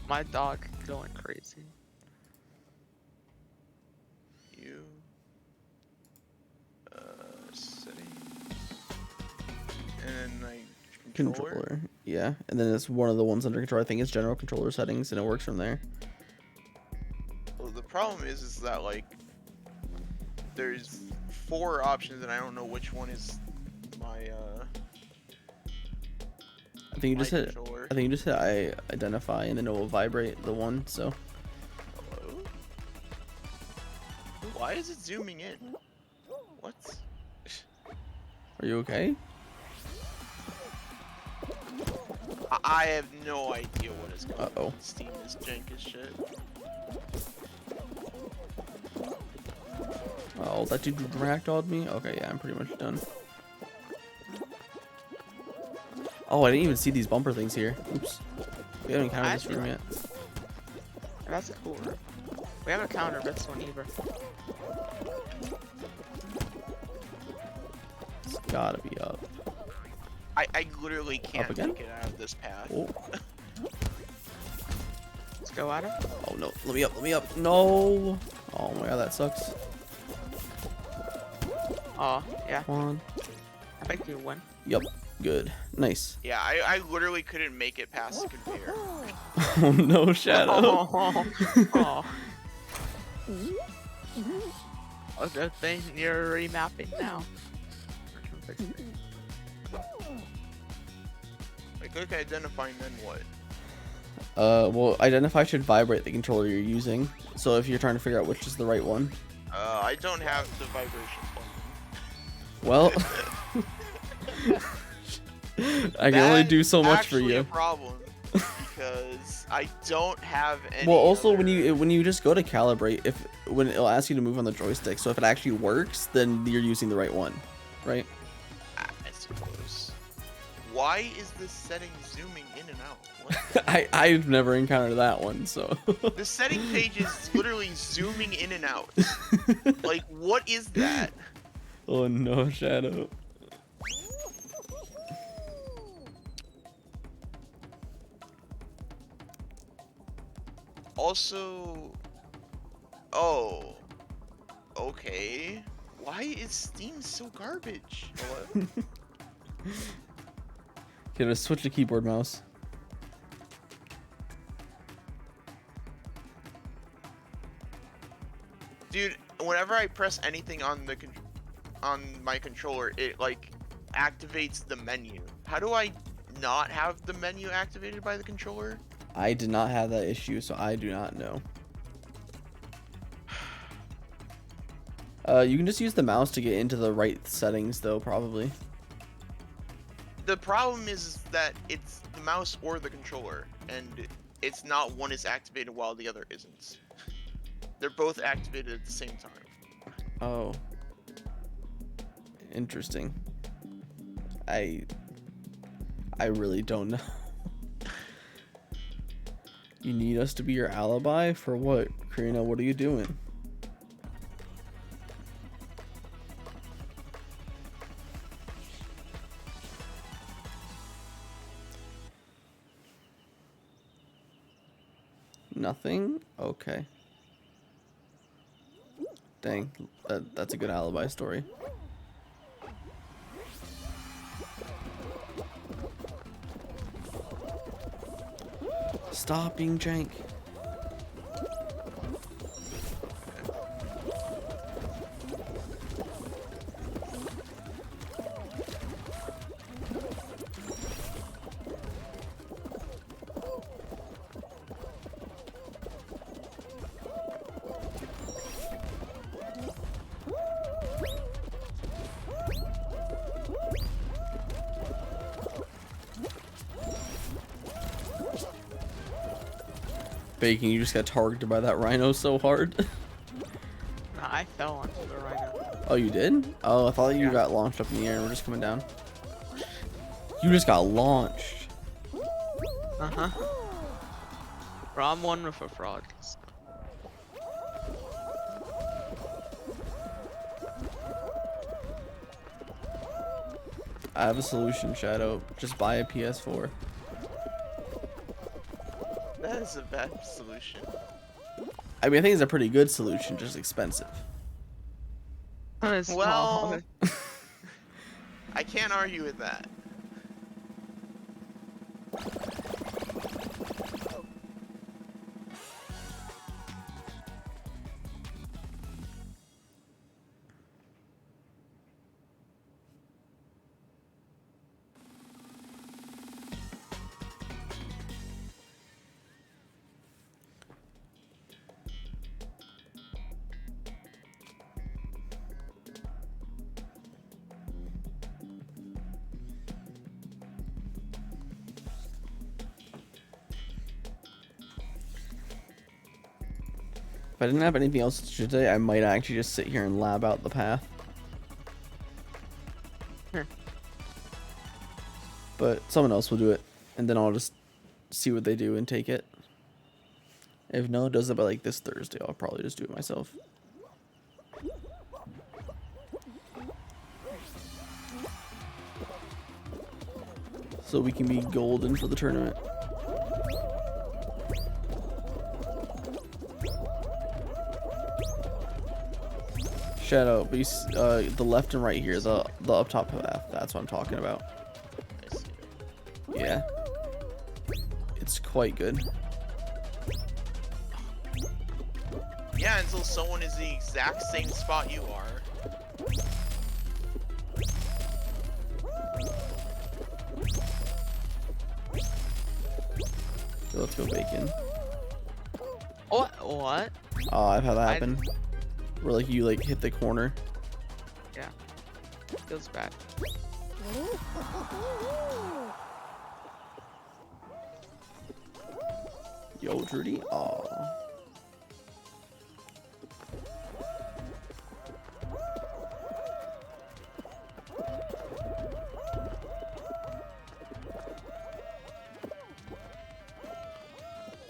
My dog going crazy. You. Settings. And then like Controller. Yeah, and then it's one of the ones under control. I think it's general controller settings, and it works from there. Well, the problem is that like there's 4 options and I don't know which one is my I think you just hit. controller. I think you just hit I identify, and then it will vibrate the one. So. Hello? Why is it zooming in? What? Are you okay? I have no idea what is going Uh-oh. on. Steam is jank as shit. Oh, that dude ragdolled me? Okay, yeah, I'm pretty much done. Oh, I didn't even see these bumper things here. Oops. We haven't encountered this room yet. That's cool. We haven't countered this one either. It's gotta be up. I literally can't again? make it out of this path. Oh. Let's go at him. Oh no, let me up, let me up. No! Oh my god, that sucks. Oh, yeah. Come on. I think you win. Yup, good. Nice. Yeah, I literally couldn't make it past the conveyor. Oh no, Shadow. Oh. Oh, good thing you're remapping now. I click identify and then what? Well, identify should vibrate the controller you're using. So if you're trying to figure out which is the right one. I don't have the vibration button. Well, I can only do so much for Actually you. a problem because I don't have any. Well, also other... when you just go to calibrate, when it'll ask you to move on the joystick, so if it actually works, then you're using the right one, right? I suppose. Why is this setting zooming in and out? What? I've never encountered that one, so. The setting page is literally zooming in and out. Like, what is that? Oh no, Shadow. Also, oh, okay. Why is Steam so garbage? What? Okay, let's switch to keyboard mouse. Dude, whenever I press anything on the on my controller, it like activates the menu. How do I not have the menu activated by the controller? I did not have that issue, so I do not know. You can just use the mouse to get into the right settings, though, probably. The problem is that it's the mouse or the controller, and it's not one is activated while the other isn't. They're both activated at the same time. Oh. Interesting. I really don't know. You need us to be your alibi? For what? Karina, what are you doing? Nothing? Okay. Dang, that's a good alibi story. Stop being jank. Bacon, you just got targeted by that rhino so hard. Nah, I fell onto the rhino. Oh, you did? Oh, I thought you Yeah. got launched up in the air and we're just coming down. You just got launched. Uh-huh. Bro, I'm one with a frog. So. I have a solution, Shadow. Just buy a PS4. That is a bad solution. I mean, I think it's a pretty good solution, just expensive. It's Well, small. I can't argue with that. If I didn't have anything else to do today, I might actually just sit here and lab out the path. Sure. But someone else will do it, and then I'll just see what they do and take it. If no one does it by like this Thursday, I'll probably just do it myself. So we can be golden for the tournament. Shadow, but you, the left and right here, the up top path, that's what I'm talking about. I see. Yeah. It's quite good. Yeah, until someone is the exact same spot you are. Let's go bacon. What? Oh, I've had that happen. Where like you like hit the corner. Yeah. Feels bad. Yo, Drudy. Aw.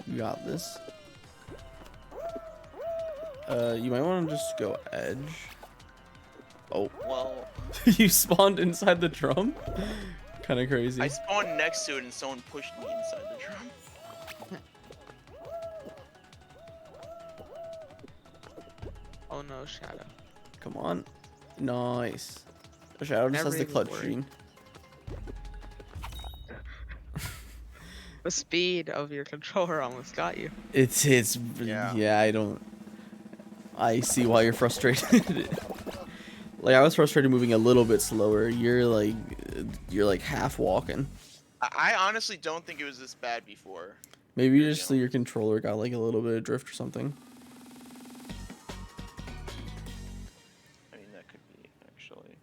You got this. You might want to just go edge. Oh, Well, you spawned inside the drum? Kind of crazy. I spawned next to it and someone pushed me inside the drum. Oh no, Shadow. Come on. Nice. Shadow just Never has the even clutch worried. gene. The speed of your controller almost got you. It's yeah, I see why you're frustrated. Like I was frustrated moving a little bit slower. You're like half walking. I honestly don't think it was this bad before. Maybe just your controller got like a little bit of drift or something. I mean, that could be, actually.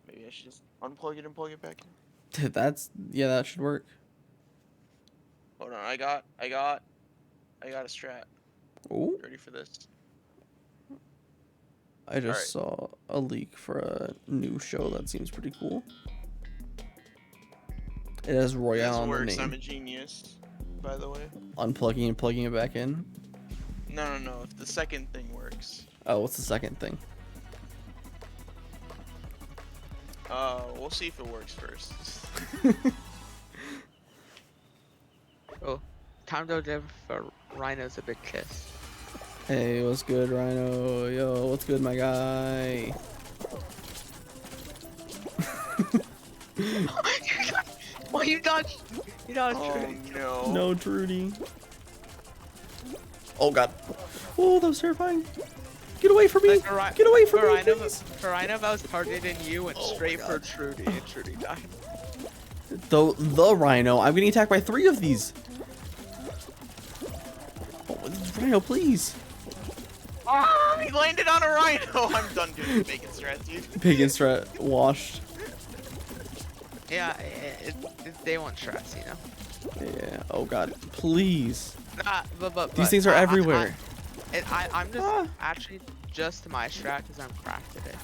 Maybe I should just unplug it and plug it back in. Yeah, that should work. Hold on, I got a strat. Oh, Ready for this? I just saw a leak for a new show that seems pretty cool. It has Royale This on the works, I'm name. a genius. by the way. Unplugging and plugging it back in. No, if the second thing works. Oh, what's the second thing? We'll see if it works first. Oh, time to give Rhinos a big kiss. Hey, what's good, Rhino? Yo, what's good, my guy? Well, you dodged. You dodged. Oh no. No, Trudy. Oh god. Oh, that was terrifying. Get away from me! Get away from me, please! Rhino, I was targeting you and Oh straight my for God. Trudy, and Trudy died. The Rhino. I'm getting attacked by 3 of these. Oh, Rhino, please. Ah, he landed on a rhino. I'm done doing bacon strat, dude. Bacon strat washed. Yeah, they want stress, you know. Yeah. Oh god. Please. But These things are everywhere. I'm just Ah. actually just my strat because I'm cracked at it.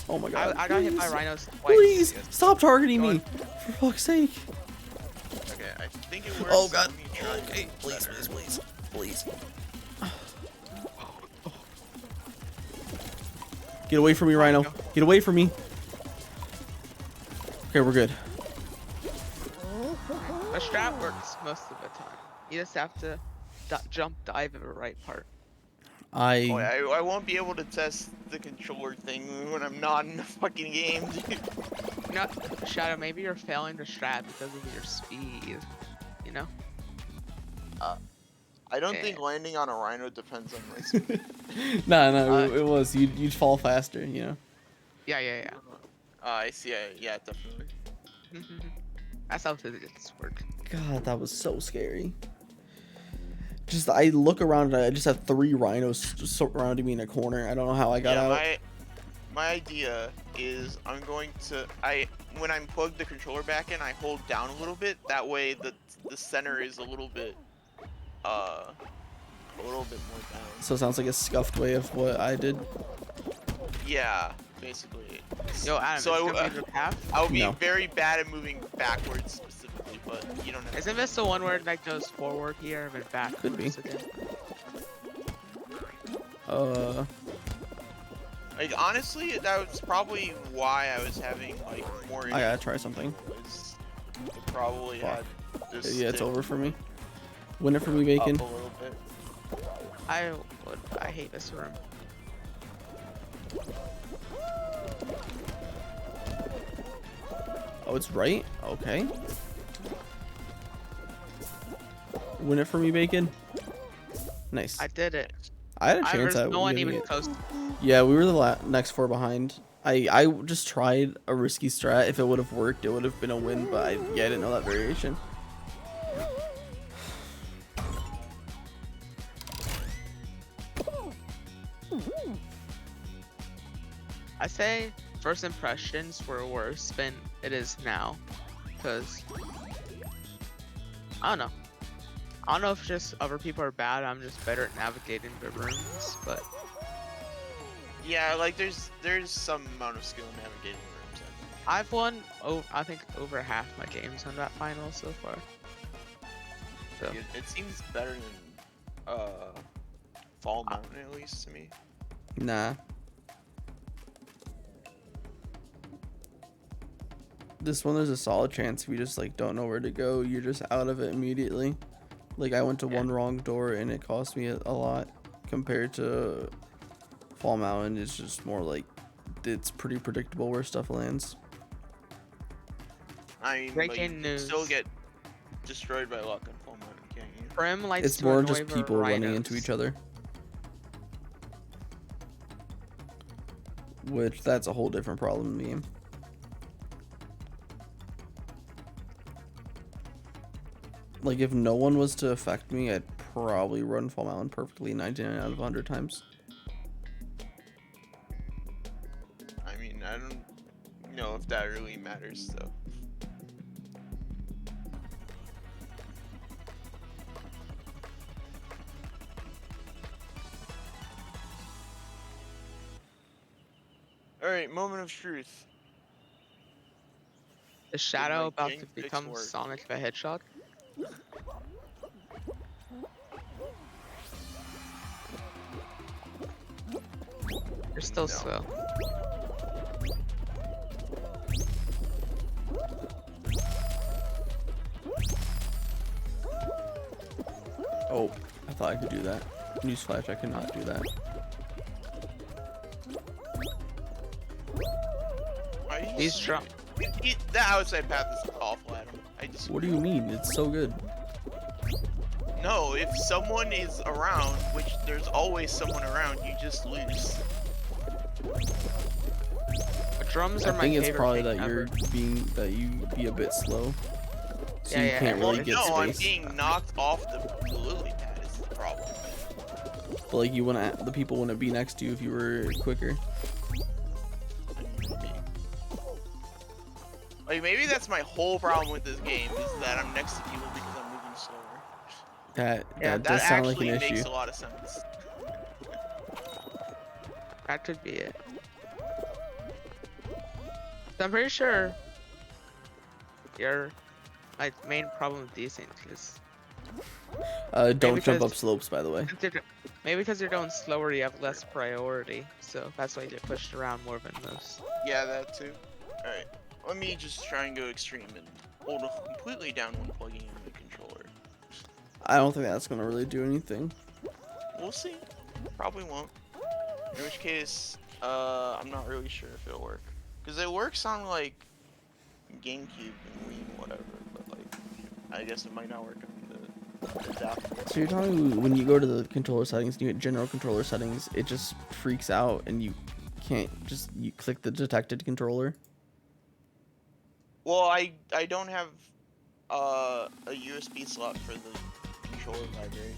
Oh my god. I got hit by please. rhinos twice. Please stop targeting Go me. For fuck's sake. Okay, I think it works. Oh god. Let me try Okay. it Please, better. please, please. Please. Get away from me, Rhino. Get away from me. Okay, we're good. A strat works most of the time. You just have to jump dive at the right part. Oh, I won't be able to test the controller thing when I'm not in the fucking game, dude. You know, Shadow, maybe you're failing the strat because of your speed. You know? I don't think landing on a rhino depends on my speed. No, it was. You'd fall faster, you know? Yeah. I see. Yeah, definitely. That's how physics work. God, that was so scary. Just, I look around and I just have 3 rhinos surrounding me in a corner. I don't know how I got out. My idea is I'm going to when I'm plugged the controller back in, I hold down a little bit. That way the center is a little bit more balanced. So it sounds like a scuffed way of what I did. Yeah, basically. Yo, Adam, So is gonna be the path? I would be No. very bad at moving backwards specifically, but you don't have Isn't this the one where it like goes forward here and then back? Could be. Again? Like honestly, that was probably why I was having like more. I gotta try something. was it probably Fuck. had this Yeah, it's stick over for me. Win it for me, up Bacon. a little bit. I hate this room. Oh, it's right? Okay. Win it for me, Bacon. Nice. I did it. I had a chance There's at no one winning even it. close. Yeah, we were the next 4 behind. I just tried a risky strat. If it would have worked, it would have been a win, but I didn't know that variation. I say first impressions were worse than it is now, because I don't know. I don't know if just other people are bad. I'm just better at navigating the rooms, but Yeah, like there's some amount of skill in navigating rooms. I've won. I think over half my games on that final so far. So It seems better than Fall Mountain at least to me. Nah. This one, there's a solid chance if you just like don't know where to go, you're just out of it immediately. Like I went to one wrong door and it cost me a lot compared to Fall Mountain. It's just more like it's pretty predictable where stuff lands. I mean, but Breaking you can news. still get destroyed by luck on Fall Mountain, can't you? Prim likes It's to more annoy just the people running rhinos. into each other. Which that's a whole different problem in the game. Like if no one was to affect me, I'd probably run Fall Mountain perfectly 99 out of 100 times. I mean, I don't know if that really matters though. Alright, moment of truth. Is Shadow my about King to fix become work? Sonic the Hedgehog? You're still No. slow. Oh, I thought I could do that. Newsflash, I cannot do that. Are you He's drunk. The outside path is awful, Adam. I just What do you mean? It's so good. no. If someone is around, which there's always someone around, you just lose. Drums I are my think it's favorite probably thing that ever. you be a bit slow. So Yeah, you yeah, can't well, really get no, I'm space. being knocked off the lily pad is the problem. But like you wouldn't, the people wouldn't be next to you if you were quicker. Like maybe that's my whole problem with this game is that I'm next to people because I'm moving slower. That Yeah, that does sound like an actually makes issue. a lot of sense. That could be it. So I'm pretty sure your like main problem with these things is Don't jump up because- slopes, by the way. maybe because you're going slower, you have less priority, so that's why you get pushed around more than most. Yeah, that too. Alright, let me just try and go extreme and hold completely down when plugging in the controller. I don't think that's gonna really do anything. We'll see. Probably won't. In which case, I'm not really sure if it'll work. Because it works on, like, GameCube and Wii and whatever, but, like, I guess it might not work on the adapter. So you're telling me when you go to the controller settings, you hit general controller settings, it just freaks out and you can't just you click the detected controller? Well, I don't have a USB slot for the controller library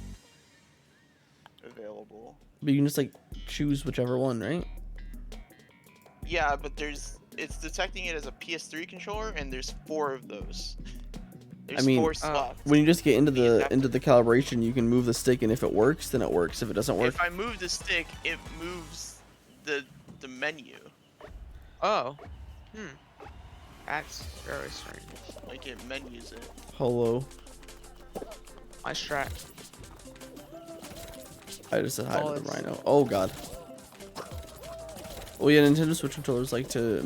available. But you can just like choose whichever one, right? Yeah, but it's detecting it as a PS3 controller, and there's 4 of those. There's mean, 4 slots. When you just get into The the calibration, you can move the stick, and if it works, then it works. If it doesn't work, If I move the stick, it moves the menu. Oh, that's very strange. Like it menus it. hello. My strat. I just said hi Oh, to the it's- Rhino. Oh god. Well, yeah, Nintendo Switch controllers like to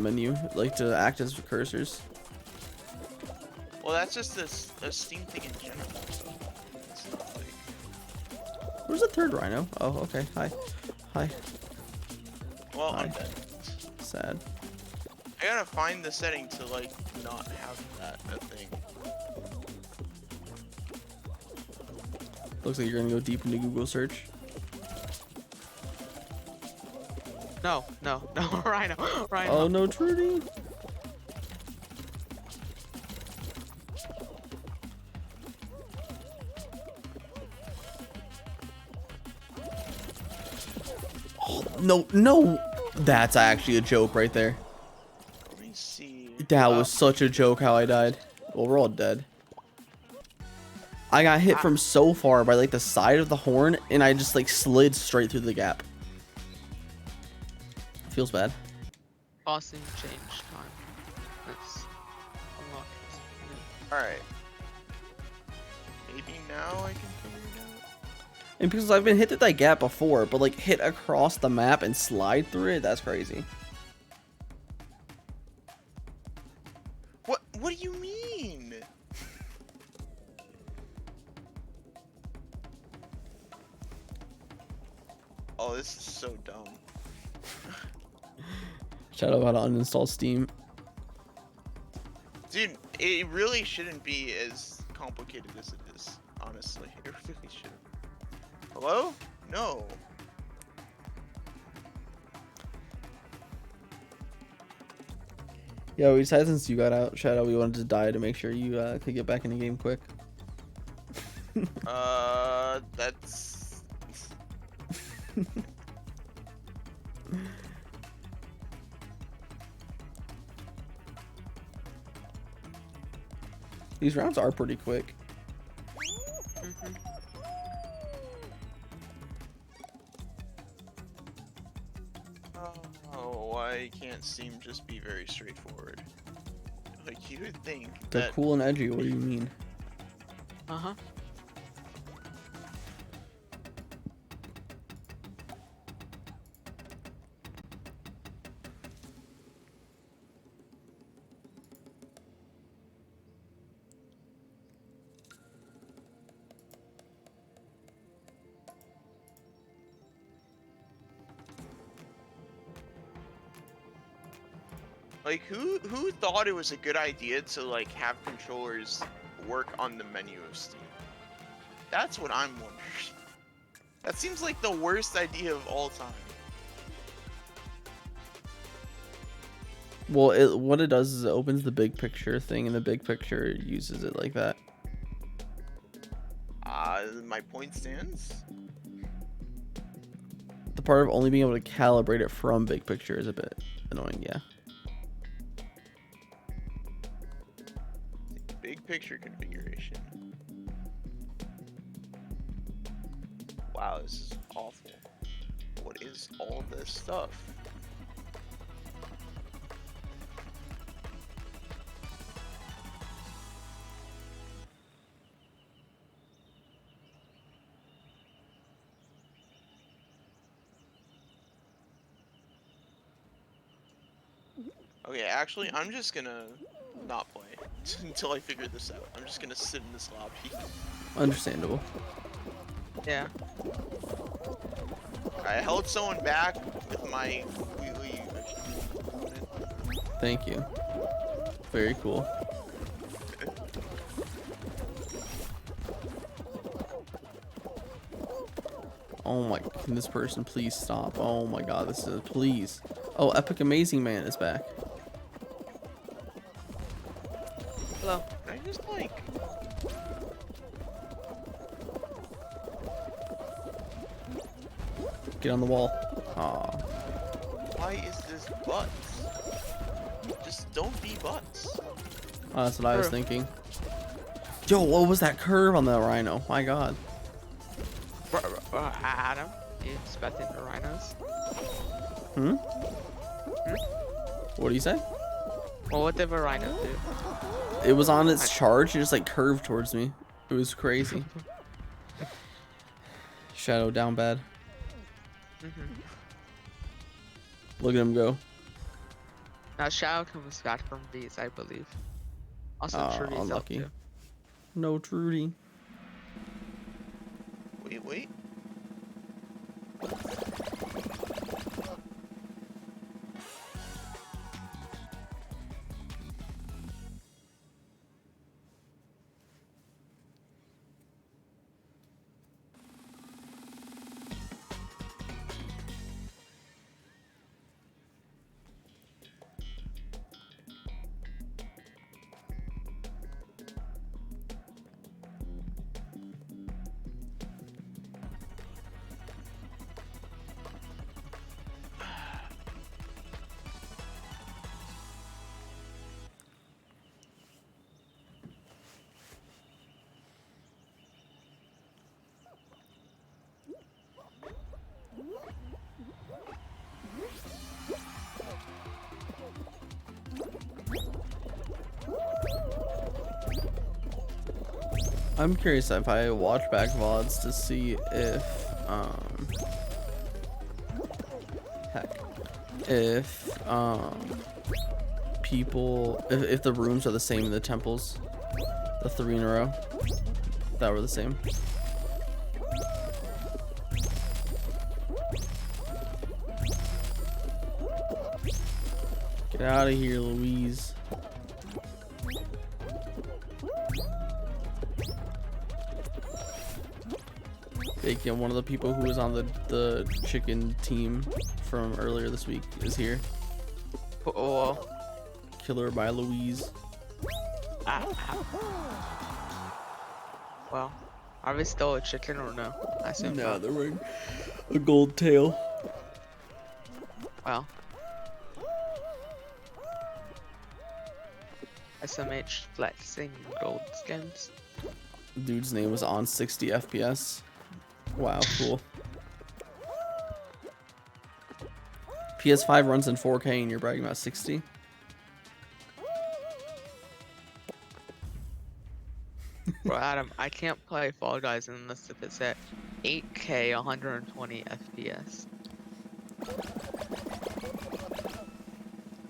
act as cursors. Well, that's just a Steam thing in general. So it's not like. Where's the third Rhino? Oh, okay. Hi. Hi. Well, I'm Hi. dead. Sad. I gotta find the setting to like not have that a thing. Looks like you're gonna go deep into Google search. No, Rhino. Oh no, Trudy. Oh, no. That's actually a joke right there. Let me see. That was such a joke how I died. Well, we're all dead. I got hit from so far by like the side of the horn and I just like slid straight through the gap. Feels bad. Pausing change time. Let's unlock it. All right. Maybe now I can figure it out. And because I've been hit through that gap before, but like hit across the map and slide through it, that's crazy. What do you mean? Oh, this is so dumb. Shout out how to uninstall Steam. Dude, it really shouldn't be as complicated as it is, honestly. It really shouldn't. Hello? No. Yeah, we decided since you got out, Shadow, we wanted to die to make sure you could get back in the game quick. That's... These rounds are pretty quick. Oh, why can't Steam just be very straightforward? Like, you would think They're that... cool and edgy, what do you mean? Uh-huh. Like, who thought it was a good idea to like have controllers work on the menu of Steam? That's what I'm wondering. That seems like the worst idea of all time. Well, what it does is it opens the big picture thing, and the big picture uses it like that. My point stands. The part of only being able to calibrate it from big picture is a bit annoying, yeah. Big picture configuration. Wow, this is awful. What is all this stuff? Okay, actually, I'm just gonna not play until I figure this out. I'm just gonna sit in this lobby. Understandable. Yeah. I held someone back with my wheelie. Thank you. Very cool. Oh my, can this person please stop? Oh my god, this is, please. Oh, Epic Amazing Man is back. Hello. Can I just like... Get on the wall. Aw. Why is this butts? Just don't be butts. Oh, that's what I was True. thinking. Yo, what was that curve on the rhino? My god. Adam, you expecting the rhinos? Hmm? What do you say? Well, what did a rhino do? It was on its charge, it just like curved towards me. It was crazy. Shadow down bad. Look at him go. Now Shadow comes back from these, I believe. Also, Oh, Trudy's up unlucky. too. No Trudy. Wait. I'm curious if I watch back VODs to see if, people, if the rooms are the same in the temples, the 3 in a row, that were the same. Get out of here, Louise. Bacon, one of the people who was on the chicken team from earlier this week, is here. Oh, Killer by Louise. well, are we still a chicken or no? I assume No, not. they're wearing a gold tail. Well, SMH flexing gold skins. Dude's name was on 60 FPS. Wow, cool. PS5 runs in 4K and you're bragging about 60? Bro, Adam, I can't play Fall Guys unless if it's at 8K 120 FPS.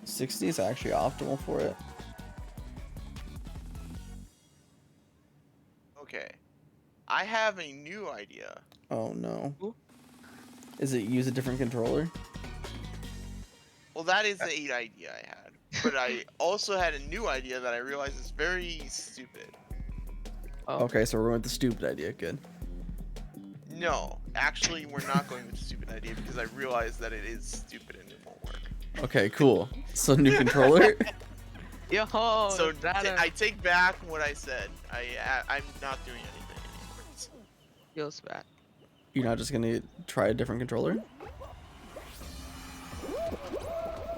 60 is actually optimal for it. Okay. I have a new idea. Oh no. Ooh. Is it use a different controller? Well, that is the 8 idea I had. But I also had a new idea that I realized is very stupid. Oh. Okay, so we're going with the stupid idea. Good. No, actually, we're not going with the stupid idea because I realized that it is stupid and it won't work. Okay, cool. So new controller. Yo, So that I take back what I said. I'm not doing anything anymore. feels bad. You're not just gonna try a different controller?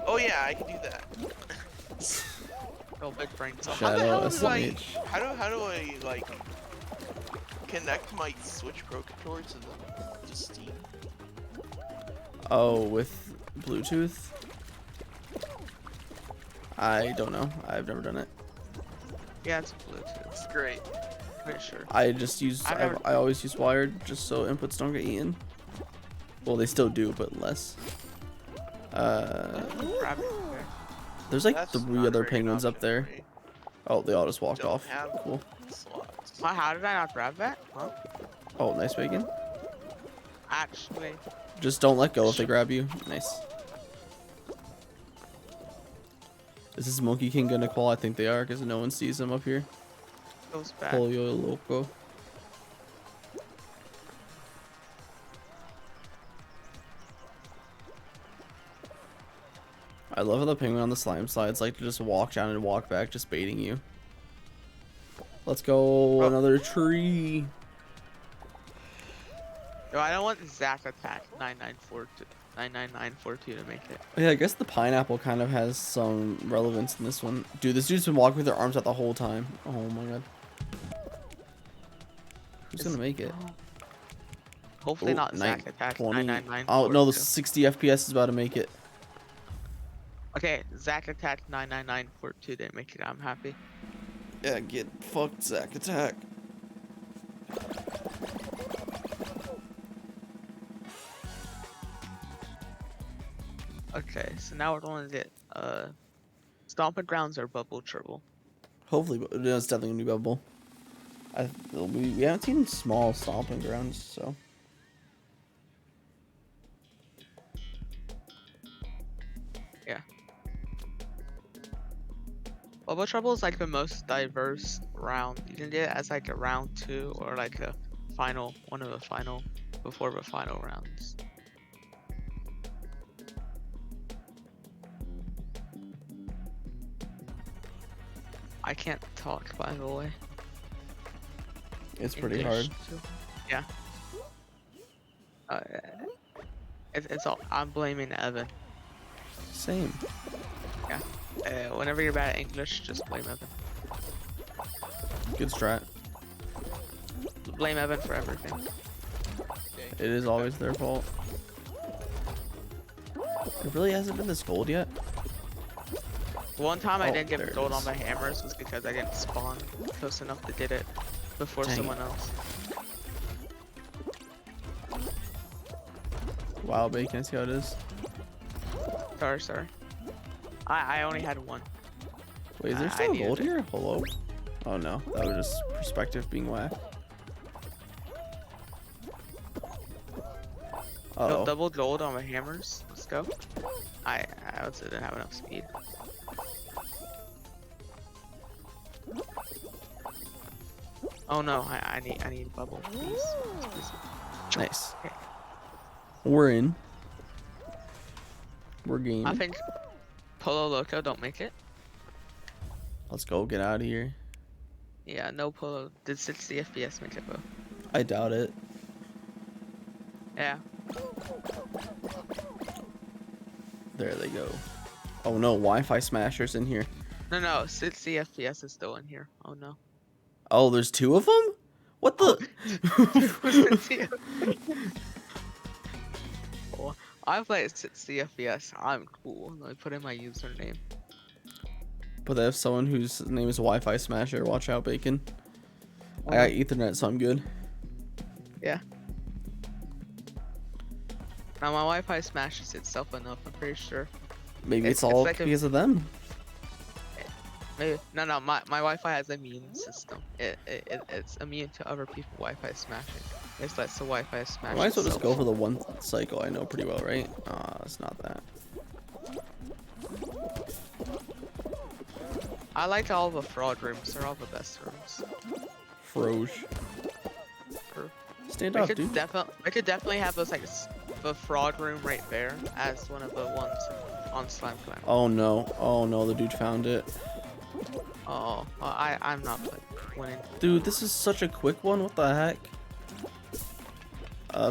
Oh yeah, I can do that. Oh, big brain. So how the Shadow hell do I? SMH. How do I like connect my Switch Pro controller to Steam? Oh, with Bluetooth? I don't know. I've never done it. Yeah, it's Bluetooth. It's great. Pretty sure. I just use. I've never- I always use wired just so inputs don't get eaten. Well, they still do, but less. Grab it. Okay. There's like That's 3 not a other very good penguins up option there. for me. Oh, they all just walked Don't off. have Cool. slots. Wow, how did I not grab that? Huh? Oh, nice bacon. Actually, Just don't let go if they grab you. Nice. Is this Monkey King gonna call? I think they are because no one sees them up here. feels bad. Pollo Loco. I love how the penguin on the slime slides like to just walk down and walk back, just baiting you. Let's go, another tree. No, I don't want Zack Attack 99942 to make it. Yeah, I guess the pineapple kind of has some relevance in this one. Dude, this dude's been walking with their arms out the whole time. Oh my god. Who's gonna make it? Hopefully Ooh, not Zack nine- Attack 20. 99942. Oh no, the 60 FPS is about to make it. Okay, Zack Attack 99942 didn't make it. I'm happy. Yeah, get fucked, Zack Attack. Okay, so now what one is it? Stomping Grounds or Bubble Trouble? Hopefully, but no, it's definitely gonna be bubble. We haven't seen small stomping grounds, so. Bubble Trouble is like the most diverse round. You can get it as like a round 2 or like a final, one of the final, before the final rounds. I can't talk, by the way. It's pretty English, hard. too. Yeah. It's all. I'm blaming Evan. Same. Whenever you're bad at English, just blame Evan. Good strat. Blame Evan for everything. It is always their fault. It really hasn't been this gold yet. One time I Oh, didn't there get it gold on is. my hammers was because I didn't spawn close enough to get it before Dang someone it. else. Wow, bacon, I see how it is. Sorry. I only had one. Wait, is there I still needed gold it. here? Hello? Oh no, that was just perspective being whacked. Uh-oh. Double gold on my hammers. Let's go. I also didn't have enough speed. Oh no, I need a bubble. Please. Nice. Okay. We're in. We're game. I think Polo Loco don't make it. Let's go, get out of here. Yeah, no Polo. Did 60 FPS make it though? I doubt it. Yeah. There they go. Oh no, Wi-Fi smashers in here. No, 60 FPS is still in here. Oh no. Oh, there's 2 of them? What the? Oh, I play at 60 FPS. I'm cool. Let me put in my username. But they have someone whose name is Wi-Fi Smasher. Watch out, Bacon. I got Ethernet, so I'm good. Now my Wi-Fi smashes itself enough. I'm pretty sure. Maybe it's It's all like a- because of them. Maybe no. My Wi-Fi has an immune system. It's immune to other people's Wi-Fi smashing. It lets the Wi-Fi smash. Might as well just itself. go for the one cycle I know pretty well, right? It's not that. I like all the fraud rooms. They're all the best rooms. Froge. Stand I up, could dude. definitely have those like the fraud room right there as one of the ones on Slime Climb. Oh no. Oh no, the dude found it. Oh, well, I'm not winning. Dude, this is such a quick one. What the heck?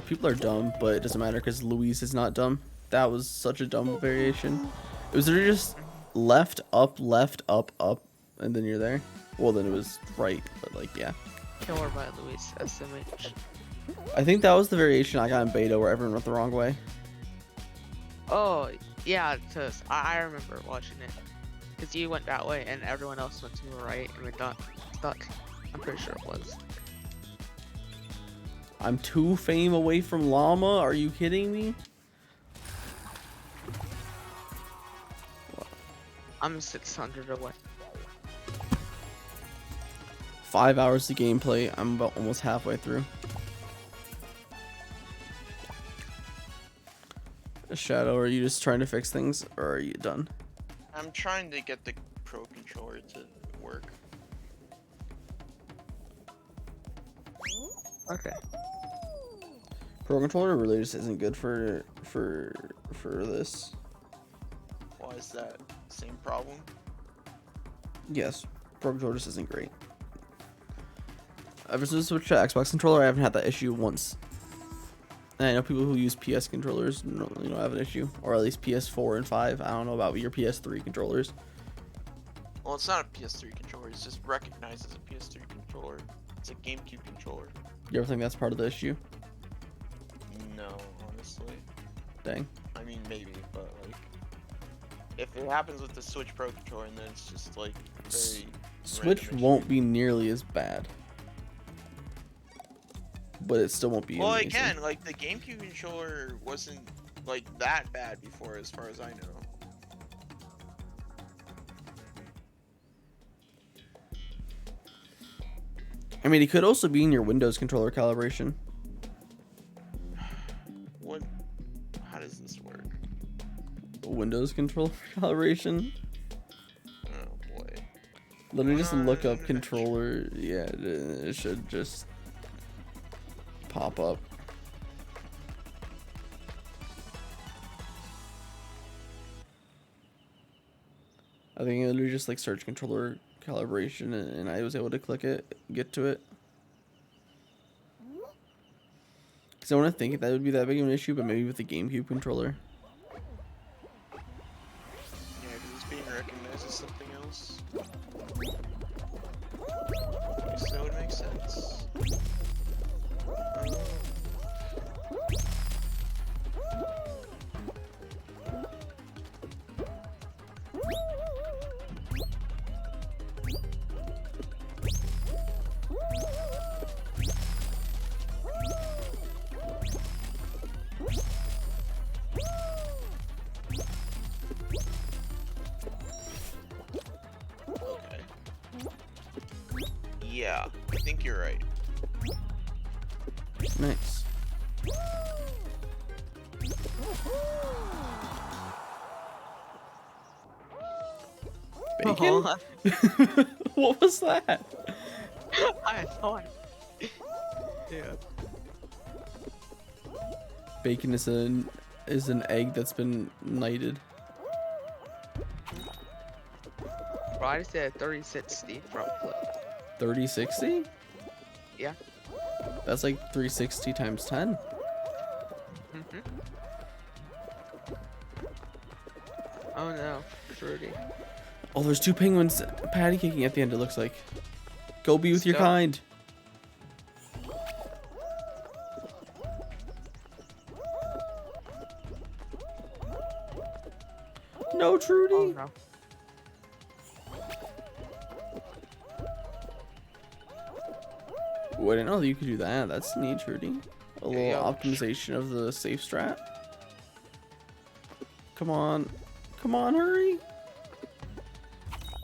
People are dumb, but it doesn't matter because Louise is not dumb. That was such a dumb variation. It was literally just left, up, up, and then you're there. Well, then it was right, but like, yeah. Killer by Luis SMH. I think that was the variation I got in beta where everyone went the wrong way. Oh, yeah, cause I remember watching it. Cause you went that way and everyone else went to the right and we got stuck. I'm pretty sure it was. I'm 2 fame away from llama. Are you kidding me? I'm 600 away. 5 hours of gameplay. I'm about almost halfway through. Shadow, are you just trying to fix things, or are you done? I'm trying to get the Pro Controller to work. Okay. Pro controller really just isn't good for this. Why is that? Same problem? Yes, Pro controller just isn't great. Ever since I switched to Xbox controller, I haven't had that issue once. And I know people who use PS controllers don't have an issue, or at least PS4 and 5. I don't know about your PS3 controllers. Well, it's not a PS3 controller. It's just recognized as a PS3 controller. It's a GameCube controller. You ever think that's part of the issue? No, honestly. Dang. I mean, maybe, but like, if it happens with the Switch Pro controller, then it's just like very. Switch random won't be nearly as bad, but it still won't be. Well, amazing. again, like the GameCube controller wasn't like that bad before, as far as I know. I mean, it could also be in your Windows controller calibration. What? How does this work? Windows controller calibration. Oh boy. Literally just look up controller. Yeah, it should just pop up. I think I literally just like search controller calibration and I was able to click it, get to it. Because I want to think that would be that big of an issue, but maybe with the GameCube controller. Yeah, because it's being recognized as something else. So that would make sense. Okay. Yeah, I think you're right. Nice. Bacon? What was that? I thought. Yeah. Bacon is an egg that's been knighted. Bro, I just did a 3060 front flip. 3060? Yeah. That's like 360 times 10. Oh no, Fruity. Oh, there's 2 penguins patty caking at the end, it looks like. Go be with your Stop. kind. No, Trudy. Oh no. Ooh, I didn't know that you could do that. That's neat, Trudy. A little Yeah. optimization of the safe strat. Come on. Come on, hurry.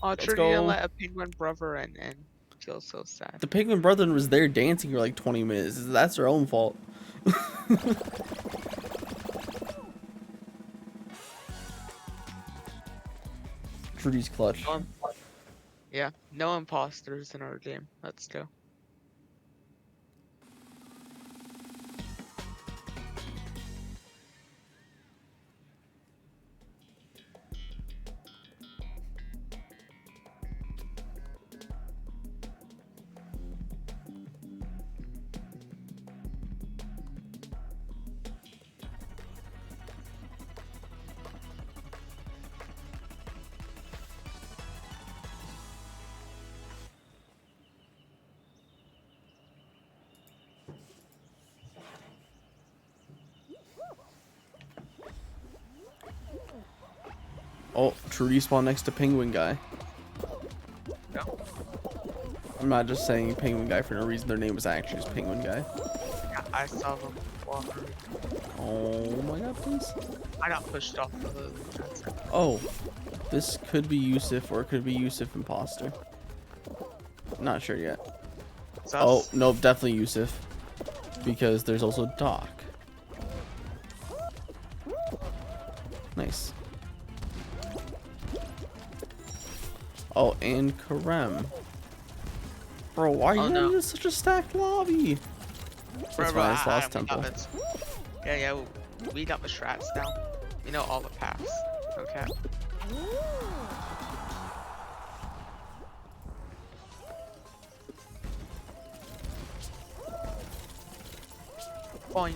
Oh, Let's Trudy go. let a penguin brother in and feels so sad. The penguin brother was there dancing for like 20 minutes. That's their own fault. Trudy's clutch. Yeah, no imposters in our game. Let's go. Oh, Trudy spawned next to penguin guy. No. I'm not just saying penguin guy for no reason. Their name was actually just penguin guy. Yeah, I saw them walk. Oh my god, please. I got pushed off of the. That's it. Oh, this could be Yusuf or it could be Yusuf imposter. Not sure yet. Sus. Oh, nope, definitely Yusuf. Because there's also Doc. Nice. Oh, and Karem. Bro, why are you Oh, running no. in such a stacked lobby? That's Bro, why it's Lost we Temple. got this. Yeah, we got the strats down. We know all the paths. Okay. Boing.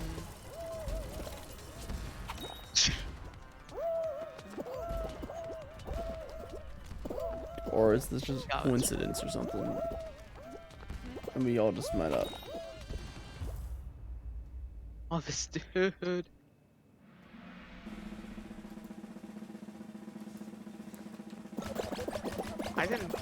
Or is this just Yeah, it's- coincidence or something? And we all just met up. Oh, this dude. I didn't.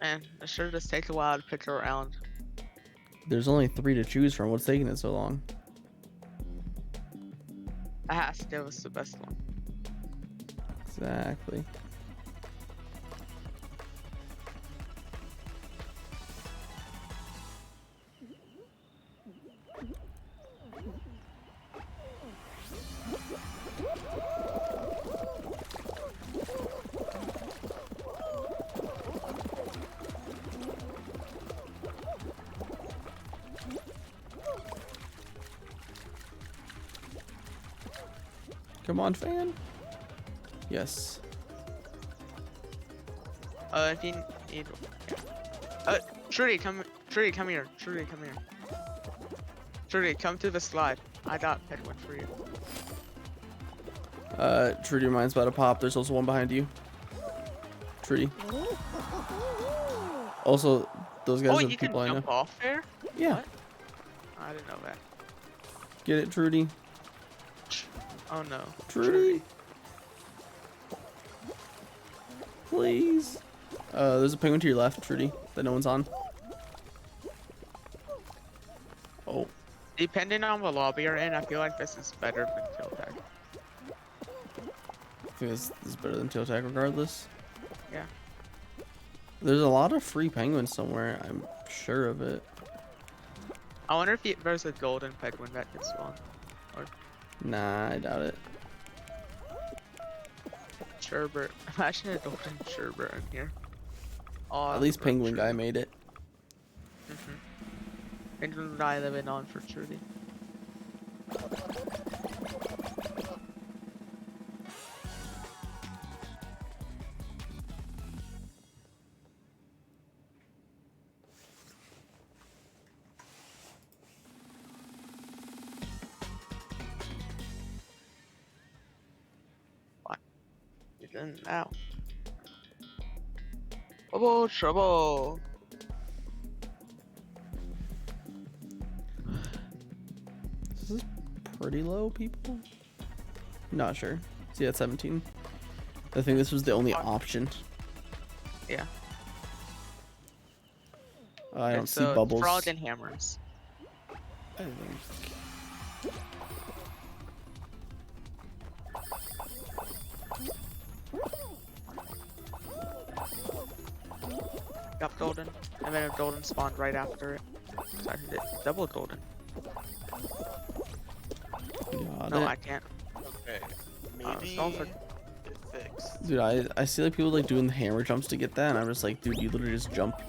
Man, it sure does take a while to pick around. There's only 3 to choose from. What's taking it so long? That has to give us the best one. Exactly. Come on, fan. Yes. If you need. Trudy, come here. Trudy, come here. Trudy, come to the slide. I got Penguin for you. Trudy, mine's about to pop. There's also one behind you. Trudy. Also, those guys Oh, are you the can people I know. jump off there? Yeah. What? I didn't know that. Get it, Trudy. Oh no. Trudy. Please. There's a penguin to your left, Trudy, that no one's on. Oh, Depending on the lobby you're in, I feel like this is better than Kill Tag. I think this is better than Tail Tag regardless. Yeah. There's a lot of free penguins somewhere. I'm sure of it. I wonder if there's a golden penguin that can spawn. Nah, I doubt it. Sherbert. Imagine a golden Sherbert in here. Oh, At least Penguin Guy made it. Penguin Guy living on for Trudy. Get in now. Trouble, trouble. This is pretty low, people. Not sure. See, at 17. I think this was the only option. Yeah. I don't see so bubbles. Frog and hammers. I think. Got golden, and then a golden spawned right after it. So I did double golden. Got No, it. I can't. Okay. I was Maybe going for- it fixed. Dude, I see like people like doing the hammer jumps to get that, and I'm just like, dude, you literally just jump.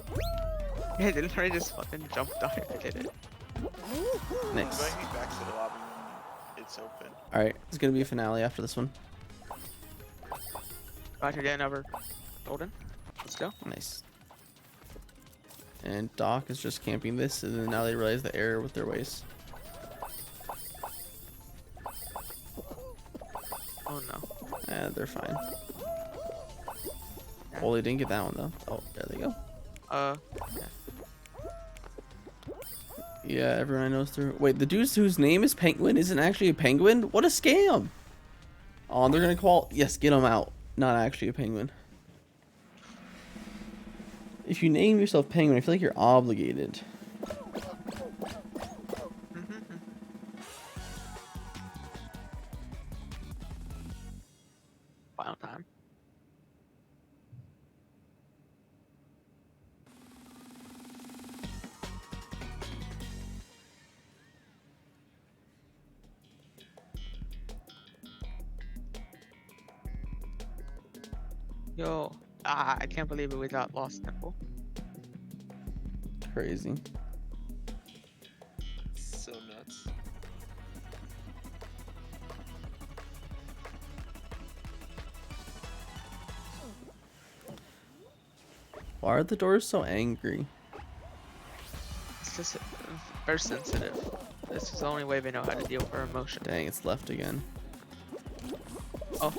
Yeah, didn't I just fucking jump down and did it? Nice. Going back to the lobby. It's open. All right, it's gonna be a finale after this one. About to get another golden. Let's go. Nice. And Doc is just camping this, and then now they realize the error with their ways. Oh no. They're fine. Well, they didn't get that one though. Oh, there they go. Yeah, everyone I know is through. Wait, the dude whose name is Penguin isn't actually a penguin? What a scam! Oh, and they're gonna call. Yes, get him out. Not actually a penguin. If you name yourself Penguin, I feel like you're obligated. Final time. Yo, I can't believe it without Lost Temple. Crazy. So nuts. Why are the doors so angry? It's just very sensitive. This is the only way they know how to deal with our emotion. Dang, it's left again. Oh.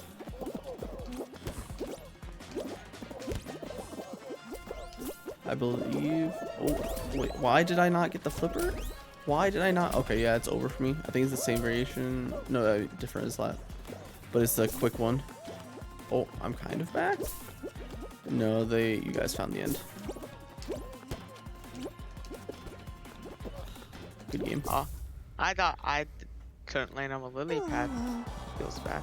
I believe. Oh, wait. Why did I not get the flipper? Why did I not? Okay, yeah, it's over for me. I think it's the same variation. No, different is that. But it's the quick one. Oh, I'm kind of back. No, you guys found the end. Good game. Oh, I thought I couldn't land on a lily pad. Feels bad.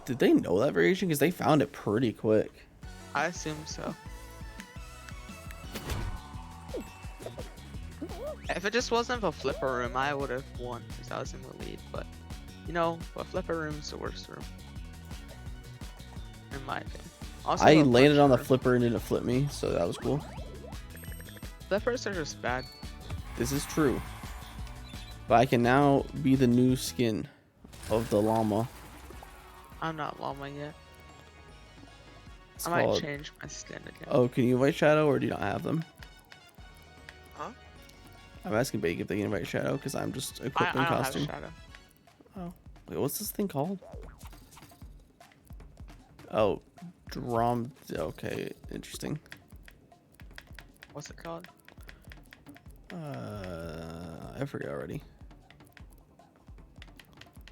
Did they know that variation? Because they found it pretty quick. I assume so. If it just wasn't for flipper room, I would have won because I was in the lead. But you know, a flipper room's the worst room, in my opinion. Also, I a landed on the punch flipper and it didn't flip me, so that was cool. room. Flippers are just bad. This is true. But I can now be the new skin of the llama. I'm not llama yet. It's I might called- change my skin again. Oh, can you invite Shadow or do you not have them? Huh? I'm asking Bake if they can invite Shadow because I'm just I equipped in don't have costume. shadow. Oh, wait, what's this thing called? Oh, drum. Okay, interesting. What's it called? I forgot already.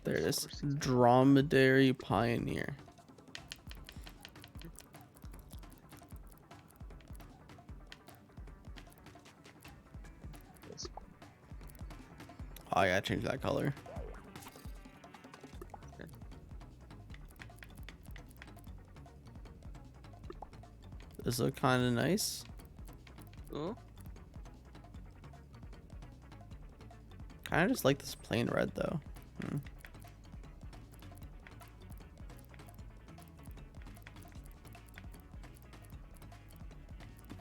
There it is. Silver Season. Dromedary Pioneer. This one. Oh, I gotta change that color. Good. This look kind of nice. Ooh. Kind of just like this plain red though.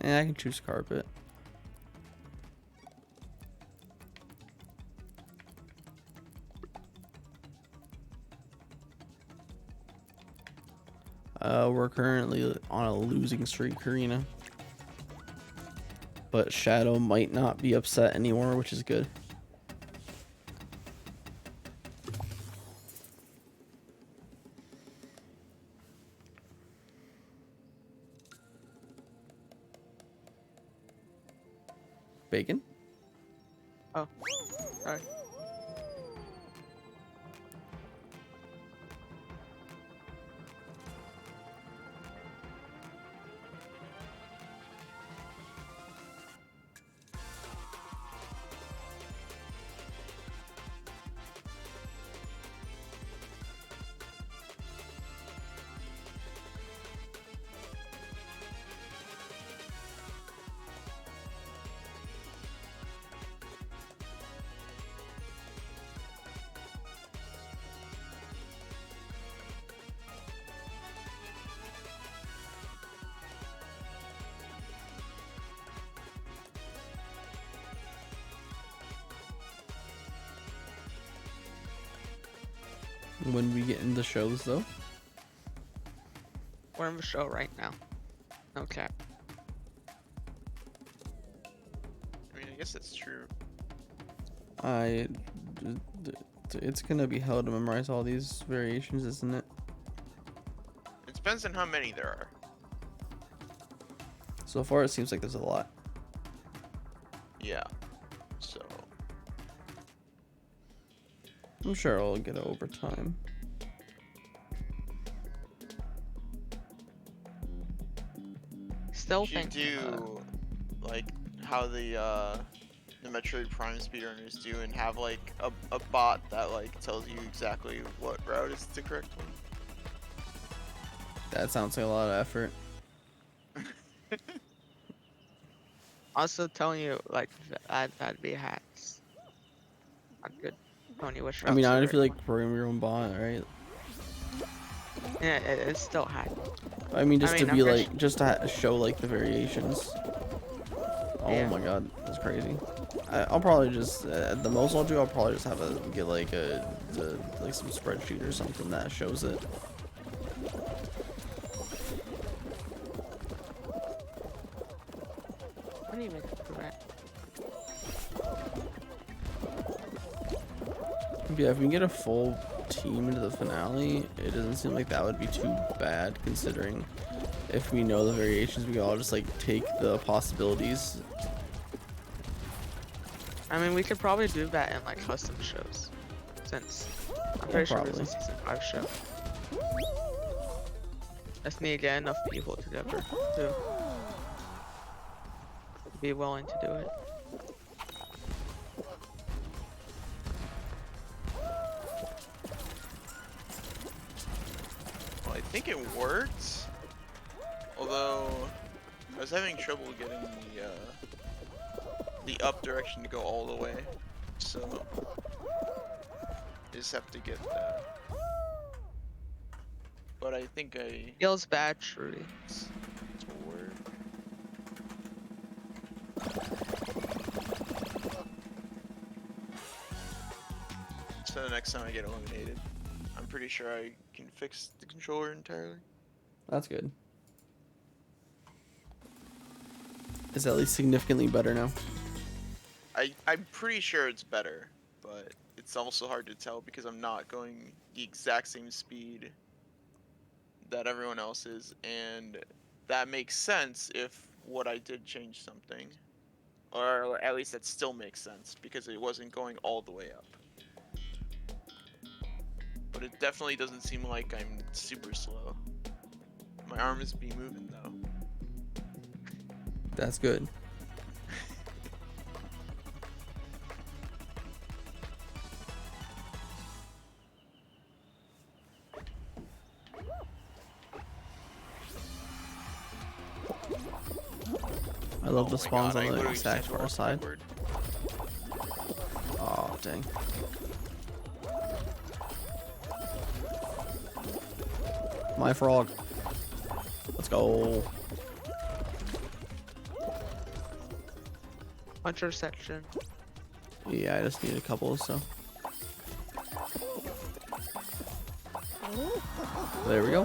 And I can choose carpet. We're currently on a losing streak, Karina. But Shadow might not be upset anymore, which is good. Bacon? Oh, sorry. When we get into shows, though. We're in the show right now. Okay. I mean, I guess that's true. It's gonna be hell to memorize all these variations, isn't it? It depends on how many there are. So far, it seems like there's a lot. Yeah. So. I'm sure I'll get it over time. Still You should thinking. do like how the Metroid Prime speedrunners do, and have like a bot that like tells you exactly what route is the correct one. That sounds like a lot of effort. Also telling you like that'd be hacks. Not good. Telling you which I mean, routes I are don't feel right. like program your own bot, right? Yeah, it's still hacked. I mean, just I mean, to I'm be pretty like, just to show like the variations. Oh Yeah. my god, that's crazy. I'll probably just, at the most I'll do, I'll probably just have a get like like some spreadsheet or something that shows it. What do you make it correct? Yeah, if we can get a full team into the finale, it doesn't seem like that would be too bad, considering if we know the variations, we can all just like take the possibilities. I mean, we could probably do that in like custom shows, since I'm pretty sure there's a probably. season 5 show. Just need to get enough people together to be willing to do it. Well, I think it worked. Although I was having trouble getting the up direction to go all the way, so I just have to get that. But I think I Feels bad, Trudy. it's will work. So the next time I get eliminated, I'm pretty sure I can fix the controller entirely. That's good. It's at least significantly better now. I'm pretty sure it's better, but it's also hard to tell because I'm not going the exact same speed that everyone else is, and that makes sense if what I did change something. Or at least that still makes sense because it wasn't going all the way up. But it definitely doesn't seem like I'm super slow. My arm is be moving though. That's good. I love Oh the my spawns God, I on the literally exact just far walked side. backward. Oh, dang. My frog. Let's go. Puncher section. Yeah, I just need a couple, so. There we go.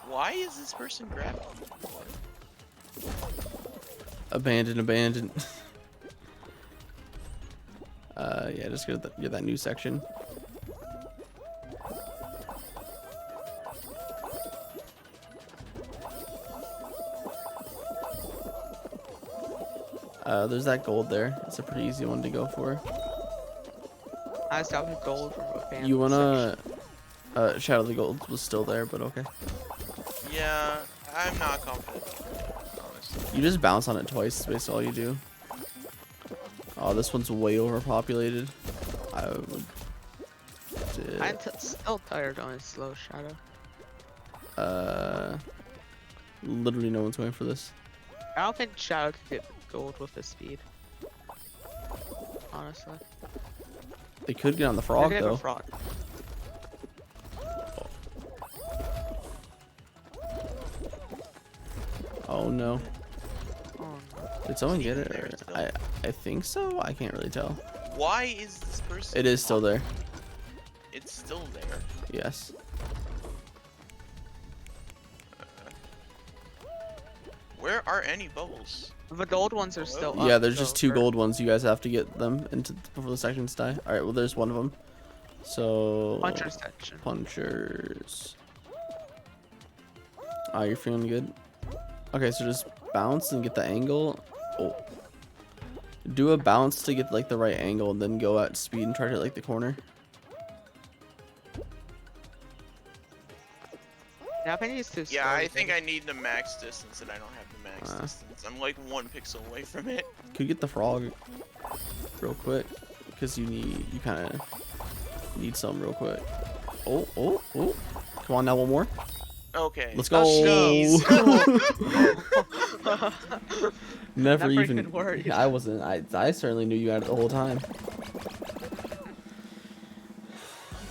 Why is this person grabbing? Abandoned. Yeah, just get that new section. There's that gold there. It's a pretty easy one to go for. I just got the gold from a fan. You wanna? Shadow of the Gold was still there, but okay. Yeah, I'm not confident. Honestly. You just bounce on it twice. Is basically all you do. Oh, this one's way overpopulated. I would. I'm still tired on his slow shadow. Literally no one's going for this. I don't think Shadow could get gold with his speed. Honestly. They could get on the frog They're gonna though. go frog. Oh no. Oh, no. Did someone get even it? there Or- still? I think so. I can't really tell. Why is this person? It is still there. It's still there. Yes. Where are any bubbles? The gold ones are still up. Yeah, there's just so 2 for- gold ones. You guys have to get them into before the sections die. All right. Well, there's one of them. So. Puncher section. Punchers. Ah, you're feeling good. Okay, so just bounce and get the angle. Oh. Do a bounce to get like the right angle, and then go at speed and try to hit like the corner. Yeah, I think he's too Yeah, slow I to think get I need the max distance, and I don't have the max distance. I'm like 1 pixel away from it. Could get the frog real quick because you kind of need some real quick. Oh. Come on now, one more. Okay. Let's go. Jeez. Never Never even. even worried. I wasn't. I certainly knew you had it the whole time.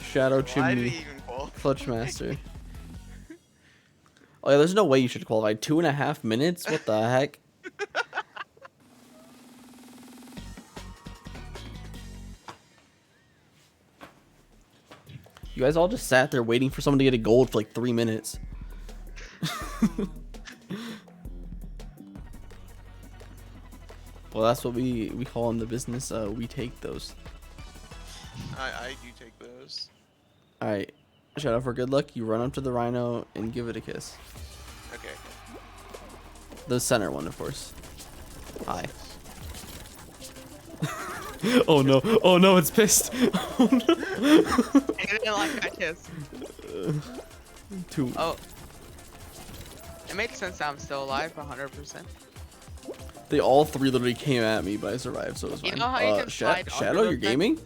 Shadow Why did Chimney, he even fall? Clutch Master. Oh yeah, there's no way you should qualify. 2.5 minutes? What the heck? You guys all just sat there waiting for someone to get a gold for like 3 minutes. Well, that's what we call in the business. We take those. I do take those. All right, shout out for good luck. You run up to the rhino and give it a kiss. Okay. The center one, of course. Hi. Oh no! Oh no! It's pissed. Oh no! I didn't like that kiss. Two. Oh. It makes sense that I'm still alive 100%. They all 3 literally came at me, but I survived, so it was fine. You know how you can slide under Shadow, the you're fence? gaming?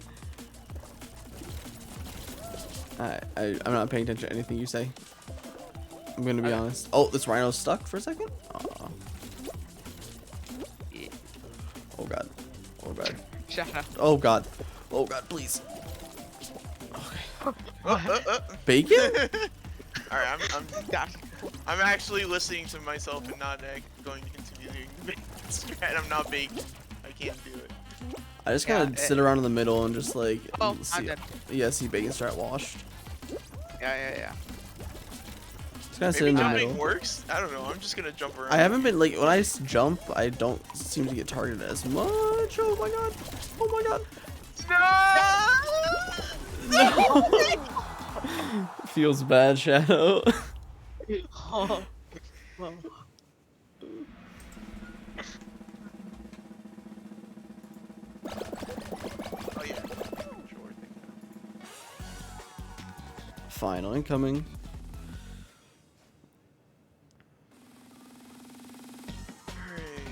I'm not paying attention to anything you say. I'm gonna be honest. Oh, this rhino's stuck for a second? Aw. Yeah. Oh god. Oh god. Shut up. Oh god. Oh god, please. Bacon? All right, Gosh. I'm actually listening to myself and not going to continue doing the bacon strat. I'm not baked. I can't do it. I just gotta sit around in the middle and just like Oh, see, I'm dead. yeah, see bacon start washed. Yeah. Just gotta sit Maybe in the jumping middle. works. I don't know. I'm just gonna jump around. I haven't been like when I jump, I don't seem to get targeted as much. Oh my god! Oh my god! Feels bad, Shadow. Oh. Oh yeah. Sure. Final incoming. Alright.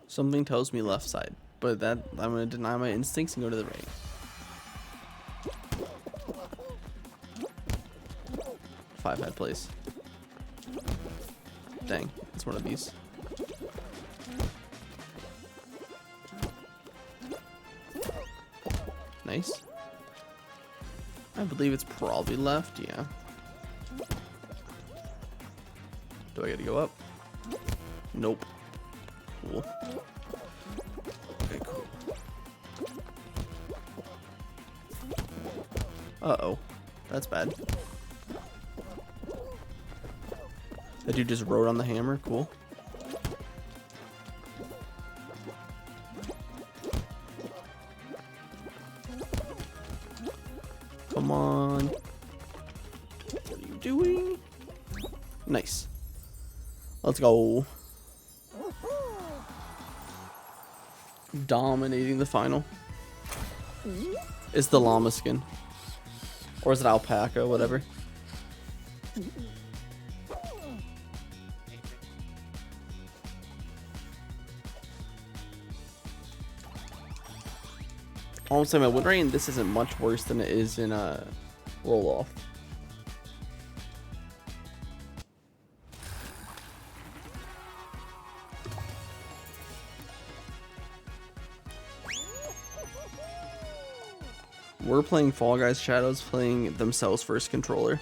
Something tells me left side, but that I'm gonna deny my instincts and go to the right. 5 head place. Dang, it's one of these. Nice. I believe it's probably left, yeah. Do I gotta go up? Nope. Cool. Okay, cool. Uh-oh. That's bad. That dude just rode on the hammer. Cool. Come on. What are you doing? Nice. Let's go. Dominating the final. It's the llama skin. Or is it alpaca? Whatever. Almost in my win rate, and this isn't much worse than it is in roll off. We're playing Fall Guys. Shadow's playing themselves first controller.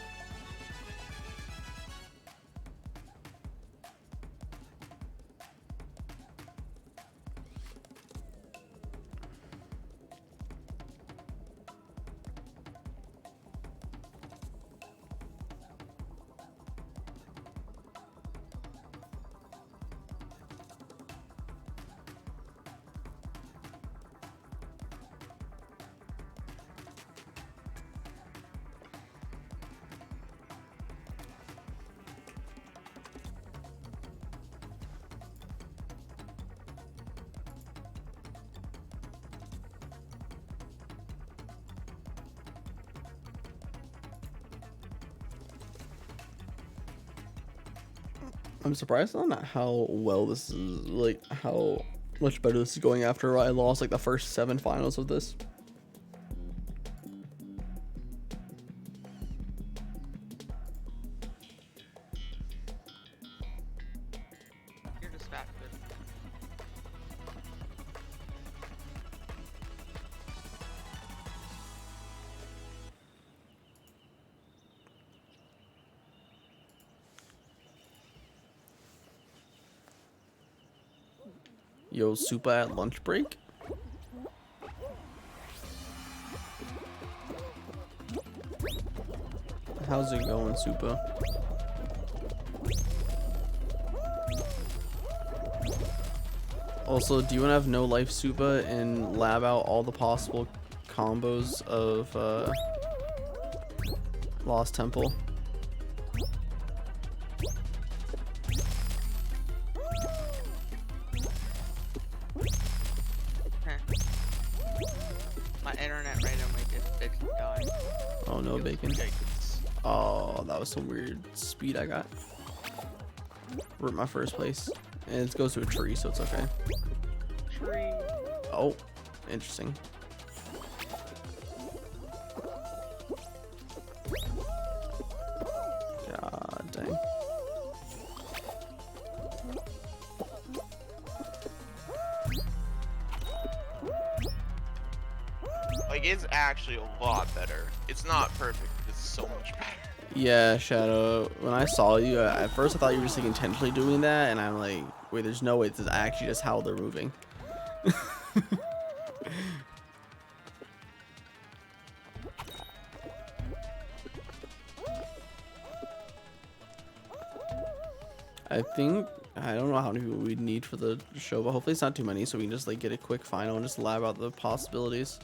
I'm surprised on how well this is, like, how much better this is going after I lost, like, the first 7 finals of this. You're distracted. Yo, Supa at lunch break? How's it going, Supa? Also, do you want to have no life, Supa, and lab out all the possible combos of Lost Temple? My internet randomly did die. Oh no, Bacon. Yikes. Oh, that was some weird speed I got. We're at my first place. And it goes to a tree, so it's okay. Tree. Oh, interesting. God dang. Like, it's actually a lot better. It's not perfect, but it's so much better. Yeah, Shadow. When I saw you, at first I thought you were just like intentionally doing that, and I'm like, wait, there's no way this is actually just how they're moving. I don't know how many people we'd need for the show, but hopefully it's not too many, so we can just like get a quick final and just lab out the possibilities.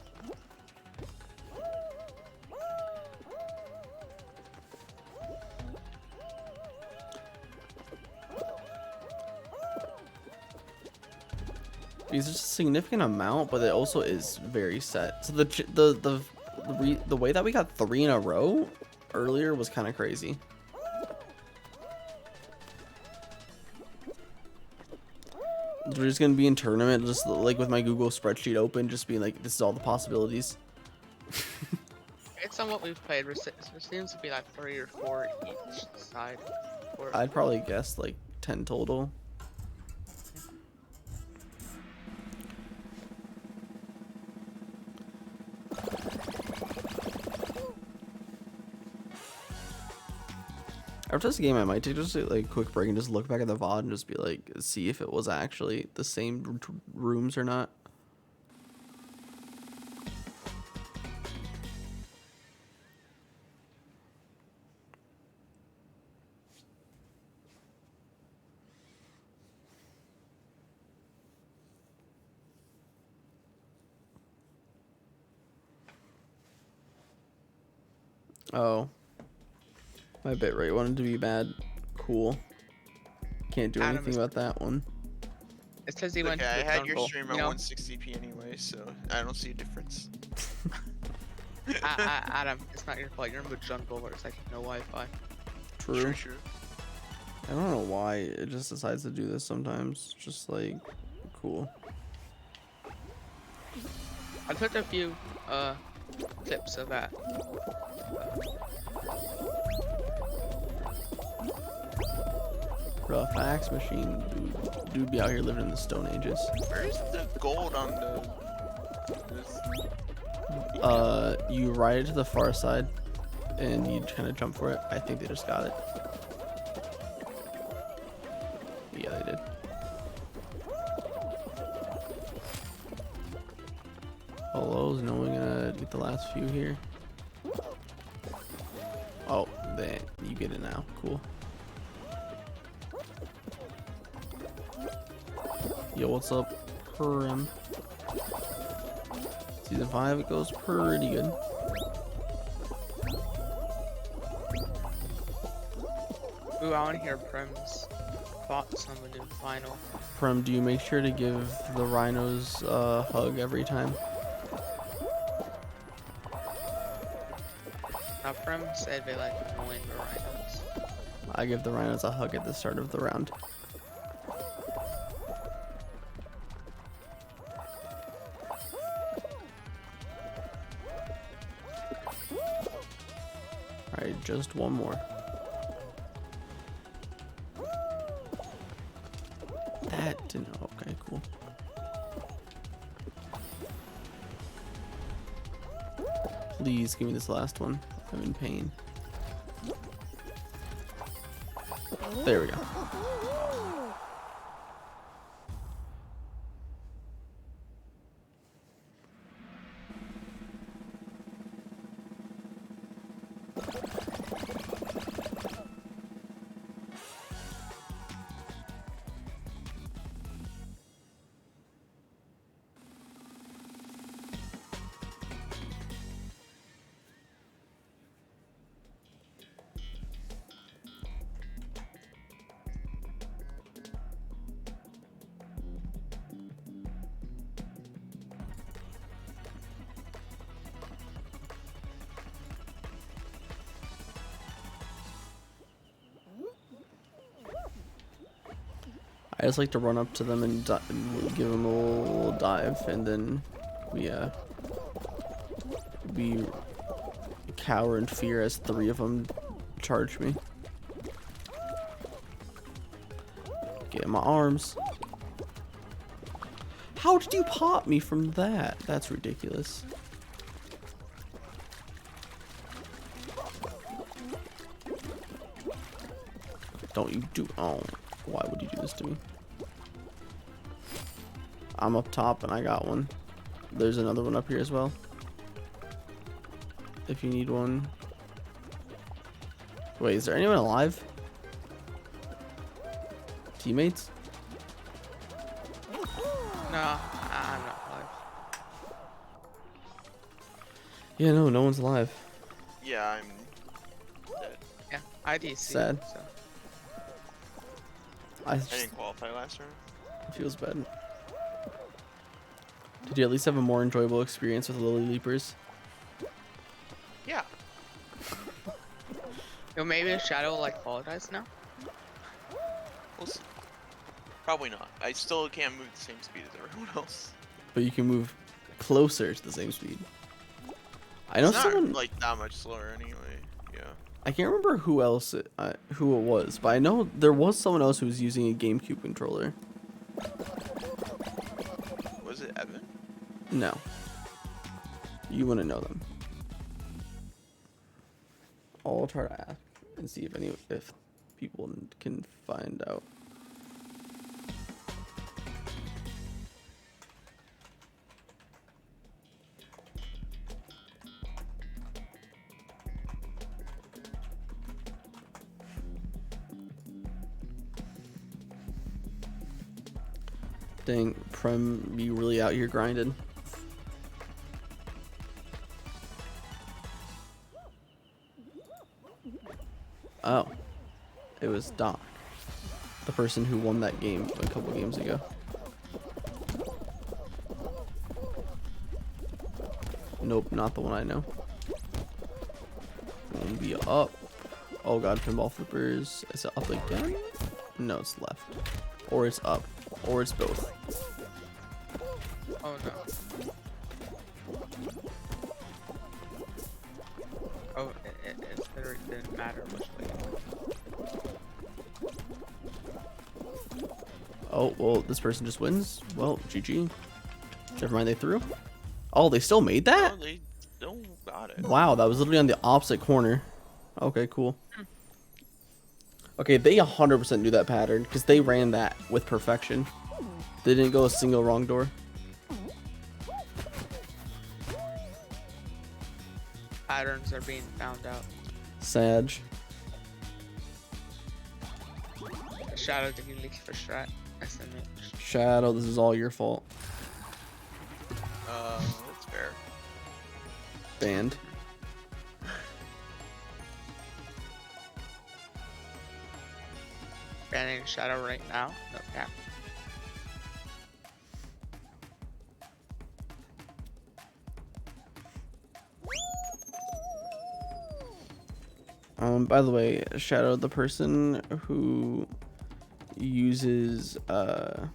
Because it's a significant amount, but it also is very set. So the way that we got 3 in a row earlier was kind of crazy. We're just gonna be in tournament, just like with my Google spreadsheet open, just being like, this is all the possibilities. Based on what we've played, there seems to be like 3 or 4 each side. I'd probably guess like 10 total. After this game, I might take just like a quick break and just look back at the VOD and just be like, see if it was actually the same rooms or not. Oh. My bitrate wanted to be bad. Cool. Can't do Adam anything is- about that one. It's because he went Okay, I to the had your jungle, stream you at know? 160p anyway, so I don't see a difference. Adam, it's not your fault. You're in the jungle where it's like no Wi-Fi. True. True. I don't know why it just decides to do this sometimes. Just like, cool. I took a few clips of that. Bro, fax machine, dude be out here living in the Stone Ages. Where's the gold on the? This... You ride it to the far side, and you kind of jump for it. I think they just got it. Yeah, they did. Hello, is no one gonna get the last few here? Oh, then you get it now. Cool. Yo, what's up, Prim? Season 5, it goes pretty good. Ooh, I want to hear Prim's thoughts on the new final. Prim, do you make sure to give the rhinos a hug every time? Now, Prim said they like annoying the rhinos. I give the rhinos a hug at the start of the round. Alright, just one more. That didn't. Okay, cool. Please give me this last one. I'm in pain. There we go. I just like to run up to them and give them a little dive, and then we cower in fear as 3 of them charge me. Get in my arms. How did you pop me from that? That's ridiculous. Don't you do? Oh. Why would you do this to me? I'm up top and I got one. There's another one up here as well. If you need one. Wait, is there anyone alive? Teammates? No, I'm not alive. Yeah, no one's alive. Yeah, I'm dead. Yeah, IDC. Sad. So. I didn't qualify last round. Feels bad. Did you at least have a more enjoyable experience with Lily Leapers? Yeah. Yo, maybe Shadow will like Fall Guys now? We'll see. Probably not. I still can't move the same speed as everyone else. But you can move closer to the same speed. I know It's not someone like that much slower anyway. Yeah. I can't remember who it was, but I know there was someone else who was using a GameCube controller. Was it Evan? No. You wouldn't know them. I'll try to ask and see if people can find out. Dang, Prem, you really out here grinding? Oh. It was Doc. The person who won that game a couple games ago. Nope, not the one I know. And be up. Oh god, pinball flippers. Is it up again? No, it's left. Or it's up. Or it's both. Oh no. Oh, it literally didn't matter which way. Oh, well, this person just wins. Well, GG. Never mind, they threw. Oh, they still made that? No, they still got it. Wow, that was literally on the opposite corner. Okay, cool. Okay, they 100% knew that pattern because they ran that with perfection. They didn't go a single wrong door. Patterns are being found out. Sag. Shadow did you leak for strat? SMH. Shadow, this is all your fault. That's fair. Banned. Banning Shadow right now? No cap. By the way, Shadow, the person who uses what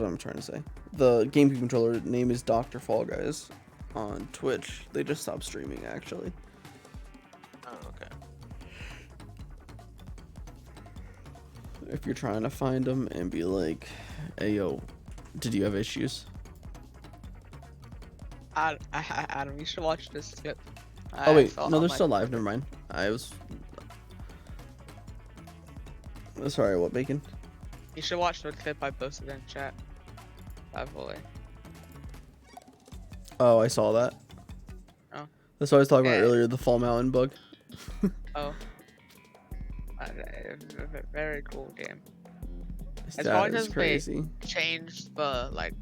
I'm trying to say. The GameCube controller name is Dr. Fall Guys on Twitch. They just stopped streaming actually. Oh, okay. If you're trying to find them and be like, hey yo, did you have issues? Adam, you should watch this skip. Oh wait, no, they're still live. Never mind. I was. Sorry, what, Bacon? You should watch the clip I posted in chat. Fully. Oh, I saw that. Oh. That's what I was talking about Yeah. earlier, the Fall Mountain bug. Oh. Very cool game. As That long is as crazy. they change the like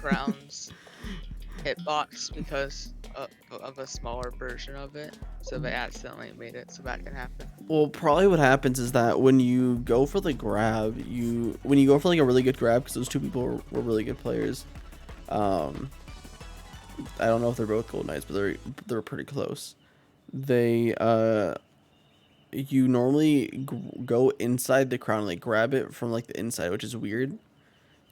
grounds hitbox because of a smaller version of it, so they accidentally made it so that can happen. Well, probably what happens is that when you go for the grab, when you go for like a really good grab, because those two people were really good players. I don't know if they're both Gold Knights, but they're pretty close. You normally go inside the crown, like grab it from like the inside, which is weird.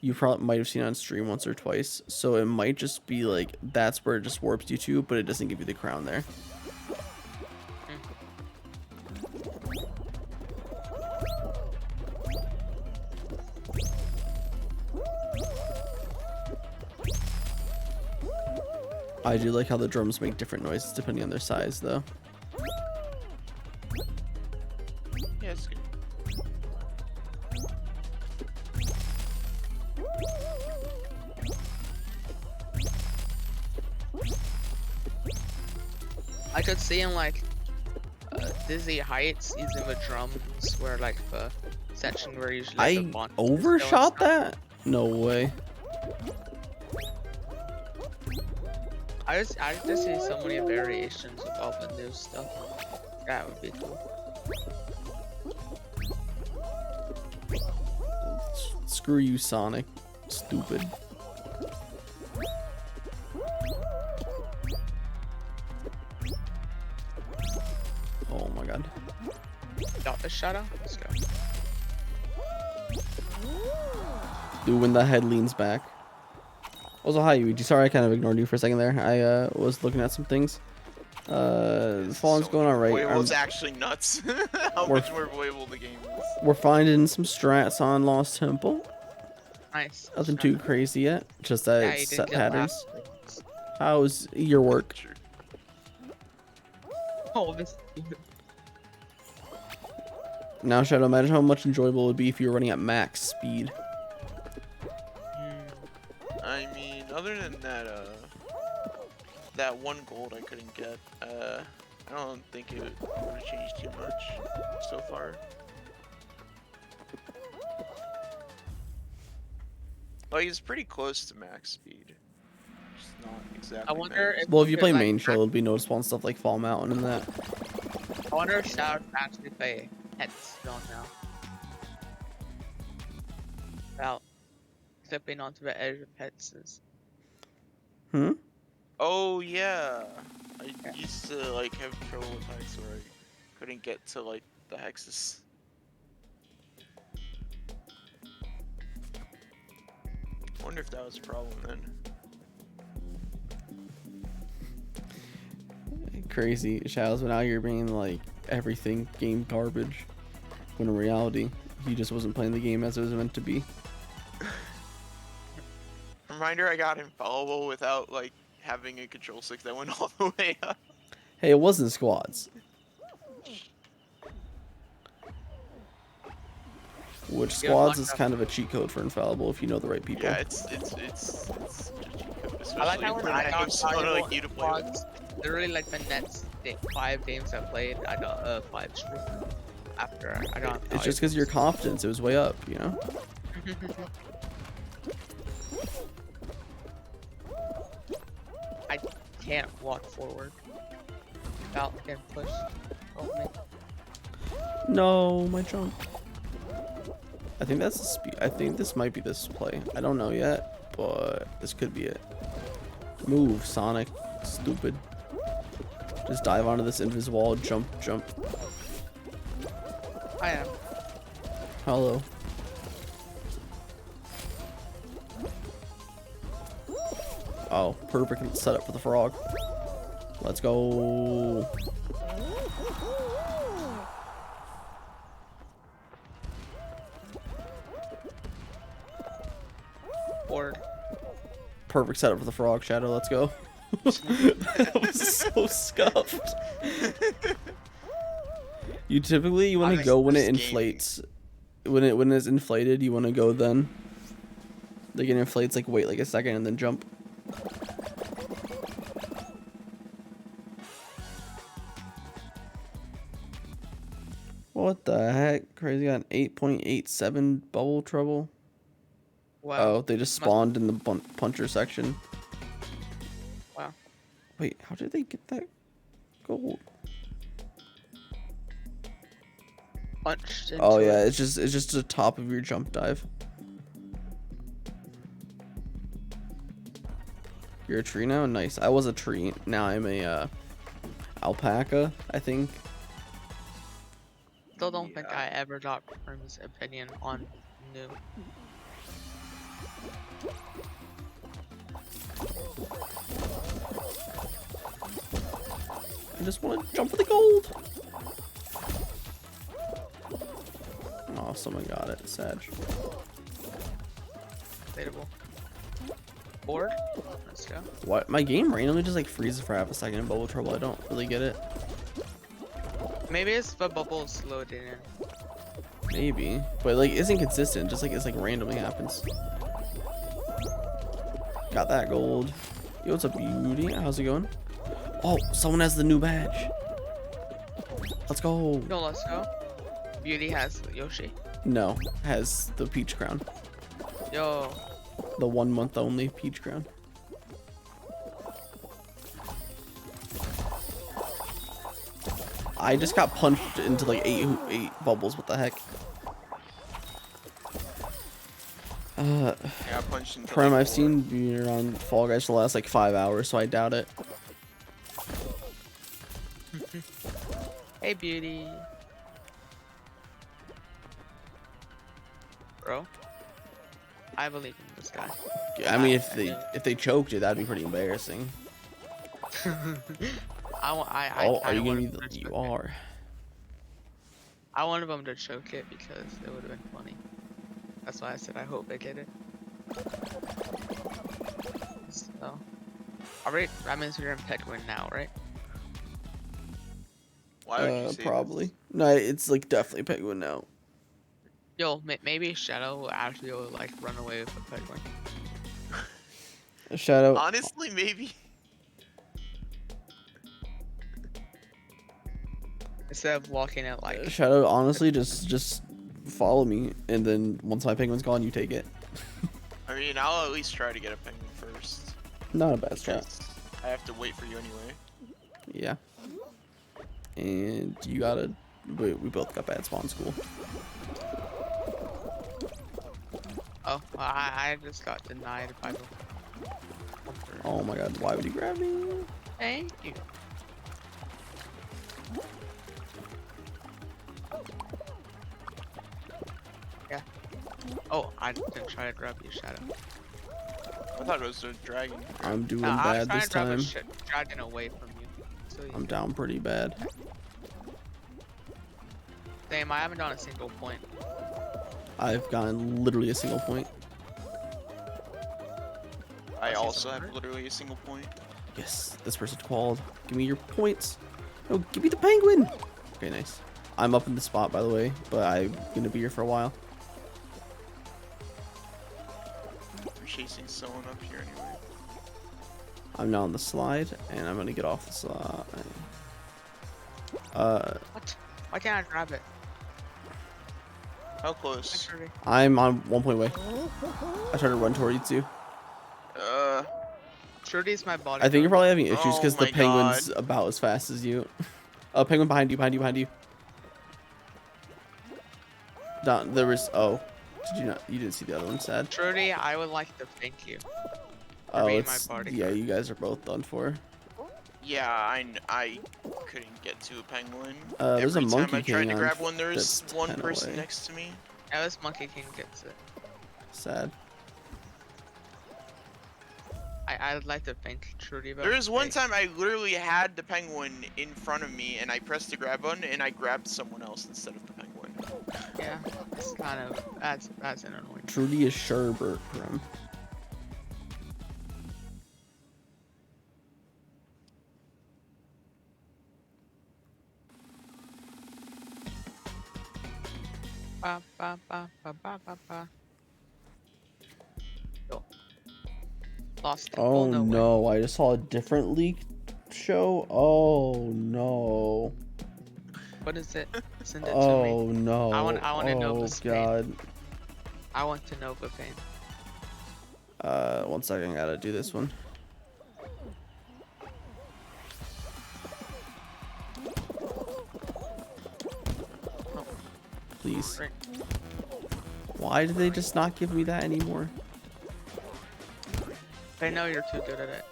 You probably might have seen it on stream once or twice, so it might just be like that's where it just warps you to, but it doesn't give you the crown there. I do like how the drums make different noises depending on their size, though. Yeah, it's good. I could see in like Dizzy Heights using the drums where like the section where usually the I bond is overshot going that? No way. I just see so many variations of all the new stuff. That would be cool. Screw you, Sonic. Stupid. Oh my god. Got the shadow? Let's go. Dude, when the head leans back. Also, hi, Yuichi. Sorry I kind of ignored you for a second there. I was looking at some things. Fallen's going on right. Wayville's actually nuts. How much more Wayville the game is. We're finding some strats on Lost Temple. Nice. Nothing too crazy yet. Just that Yeah, it's you didn't set get patterns. last place. How's your work? Sure. Oh, this. Now, Shadow, imagine how much enjoyable it would be if you were running at max speed. I mean, other than that, that one gold I couldn't get, I don't think it would have changed too much so far. Like it's pretty close to max speed. Just not exactly. I wonder max. if Well, if you could, play like, main show, it'll be noticeable on stuff like Fall Mountain and that. I wonder if Shadow can actually play Headstone now. Without stepping onto the edge of Headses. Hmm? Oh yeah, I used to like have trouble with hex where I couldn't get to like the hexes. Wonder if that was a problem then. Crazy. Shadows went out here being like everything game garbage. When in reality, he just wasn't playing the game as it was meant to be. Reminder, I got infallible without like having a control stick that went all the way up. Hey, it wasn't squads. Which Get squads locked is up. kind of a cheat code for infallible if you know the right people. Yeah, it's I like how when I got someone valuable like you to play with. squads, literally like the next 5 games I played, I got a 5 streak. After I got. It's just because your confidence, it was way up, you know? I can't walk forward without getting pushed. Oh, man. No, my jump. I think that's the speed. I think this might be this play. I don't know yet, but this could be it. Move, Sonic. Stupid. Just dive onto this invisible wall, jump, jump. I am. Hello. Oh, perfect setup for the frog. Let's go. Bored. Perfect setup for the frog, Shadow. Let's go. That was so scuffed. You typically want to Honest, go when it this game- inflates. When it's inflated, you want to go then. Like it inflates, like wait like a second and then jump. What the heck? Crazy got an 8.87 bubble trouble. Wow. Oh, they just spawned in the puncher section. Wow. Wait, how did they get that gold? Punched into Oh yeah, it. it's just the top of your jump dive. You're a tree now? Nice. I was a tree. Now I'm a alpaca, I think. Still don't think Yeah. I ever got Prim's opinion on new. I just want to jump for the gold. Oh, someone got it. Sag. Debatable. Bored? Let's go. What? My game randomly just like freezes for half a second in bubble trouble. I don't really get it. Maybe it's the bubble slowed in. Maybe, but like isn't consistent. Just like it's like randomly happens. Got that gold. Yo, what's up, Beauty? How's it going? Oh, someone has the new badge. Let's go. No, let's go. Beauty has Yoshi. No, has the peach crown. Yo. The 1 month only peach crown. I just got punched into like eight bubbles. What the heck? Yeah, I punched into Prime, like I've 4. seen you on Fall Guys for the last like 5 hours, so I doubt it. Hey, Beauty. Bro. I believe in this guy. I mean, if they choked you, that'd be pretty embarrassing. Oh, are you gonna be the? You are. I wanted them to choke it because it would have been funny. That's why I said I hope they get it. So, alright, that means we're in Penguin now, right? Why would you say Probably. No, it's like definitely Penguin now. Yo, maybe Shadow will actually like run away with the Penguin. Shadow. this? Honestly, maybe. Instead of walking it like Shadow, honestly, just follow me, and then once my penguin's gone, you take it. I mean, I'll at least try to get a penguin first. Not a bad strat. Because I have to wait for you anyway. Yeah. And you gotta. We both got bad spawn school. Oh, well, I just got denied by the. Oh my god, why would you grab me? Thank you. Yeah. Oh, I didn't try to grab you, Shadow. I thought it was a dragon. I'm doing I was bad trying this to grab time. a dragon away from you. So you I'm down pretty bad. Damn, I haven't done a single point. I've gotten literally a single point. I see also some have literally a single point. Yes, this person's qualled. Give me your points. No, give me the penguin. Okay, nice. I'm up in the spot, by the way, but I'm gonna be here for a while. I'm chasing someone up here anyway. I'm now on the slide, and I'm gonna get off the slide. What? Why can't I grab it? How close? I'm on 1 point away. I tried to run towards you. Trudy's my body. I think you're probably having issues because the my penguin's God. about as fast as you. Penguin behind you, behind you, behind you. Down, there was. Oh, did you not? You didn't see the other one. Sad. Trudy, I would like to thank you. Oh, being it's my yeah. You guys are both done for. Yeah, I couldn't get to a penguin. There's a Every time monkey I tried king to on grab one, there was that's one 10 person away. next to me. Yeah, this Monkey King gets it. Sad. I'd like to thank Trudy. About There was one hey, time I literally had the penguin in front of me, and I pressed the grab button, and I grabbed someone else instead of the penguin. Yeah, it's kind of that's an annoying. Trudy is Sherbert from. Ba, ba, ba, ba, ba, ba, ba. Yo. Lost in Oh nowhere. no! I just saw a different leak show. Oh no! What is it? Send it to Oh me. no! I wanna know Oh the speed. god! I want to know the pain. 1 second. I gotta do this one. Please. Frick. Why did they just not give me that anymore? They know you're too good at it.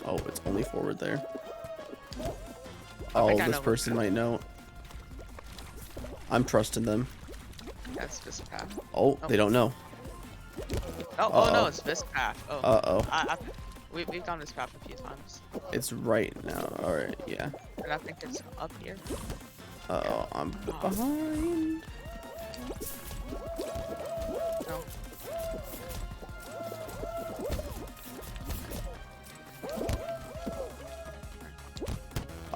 Oh, it's only forward there. think Oh, I this know what person might know. I'm trusting them. That's this path. Oh, they don't know. Oh, Uh-oh. no, it's this path. Oh. Uh-oh. We've done this path a few times. It's right now. Alright, yeah. And I think it's up here. Uh-oh, I'm behind. No.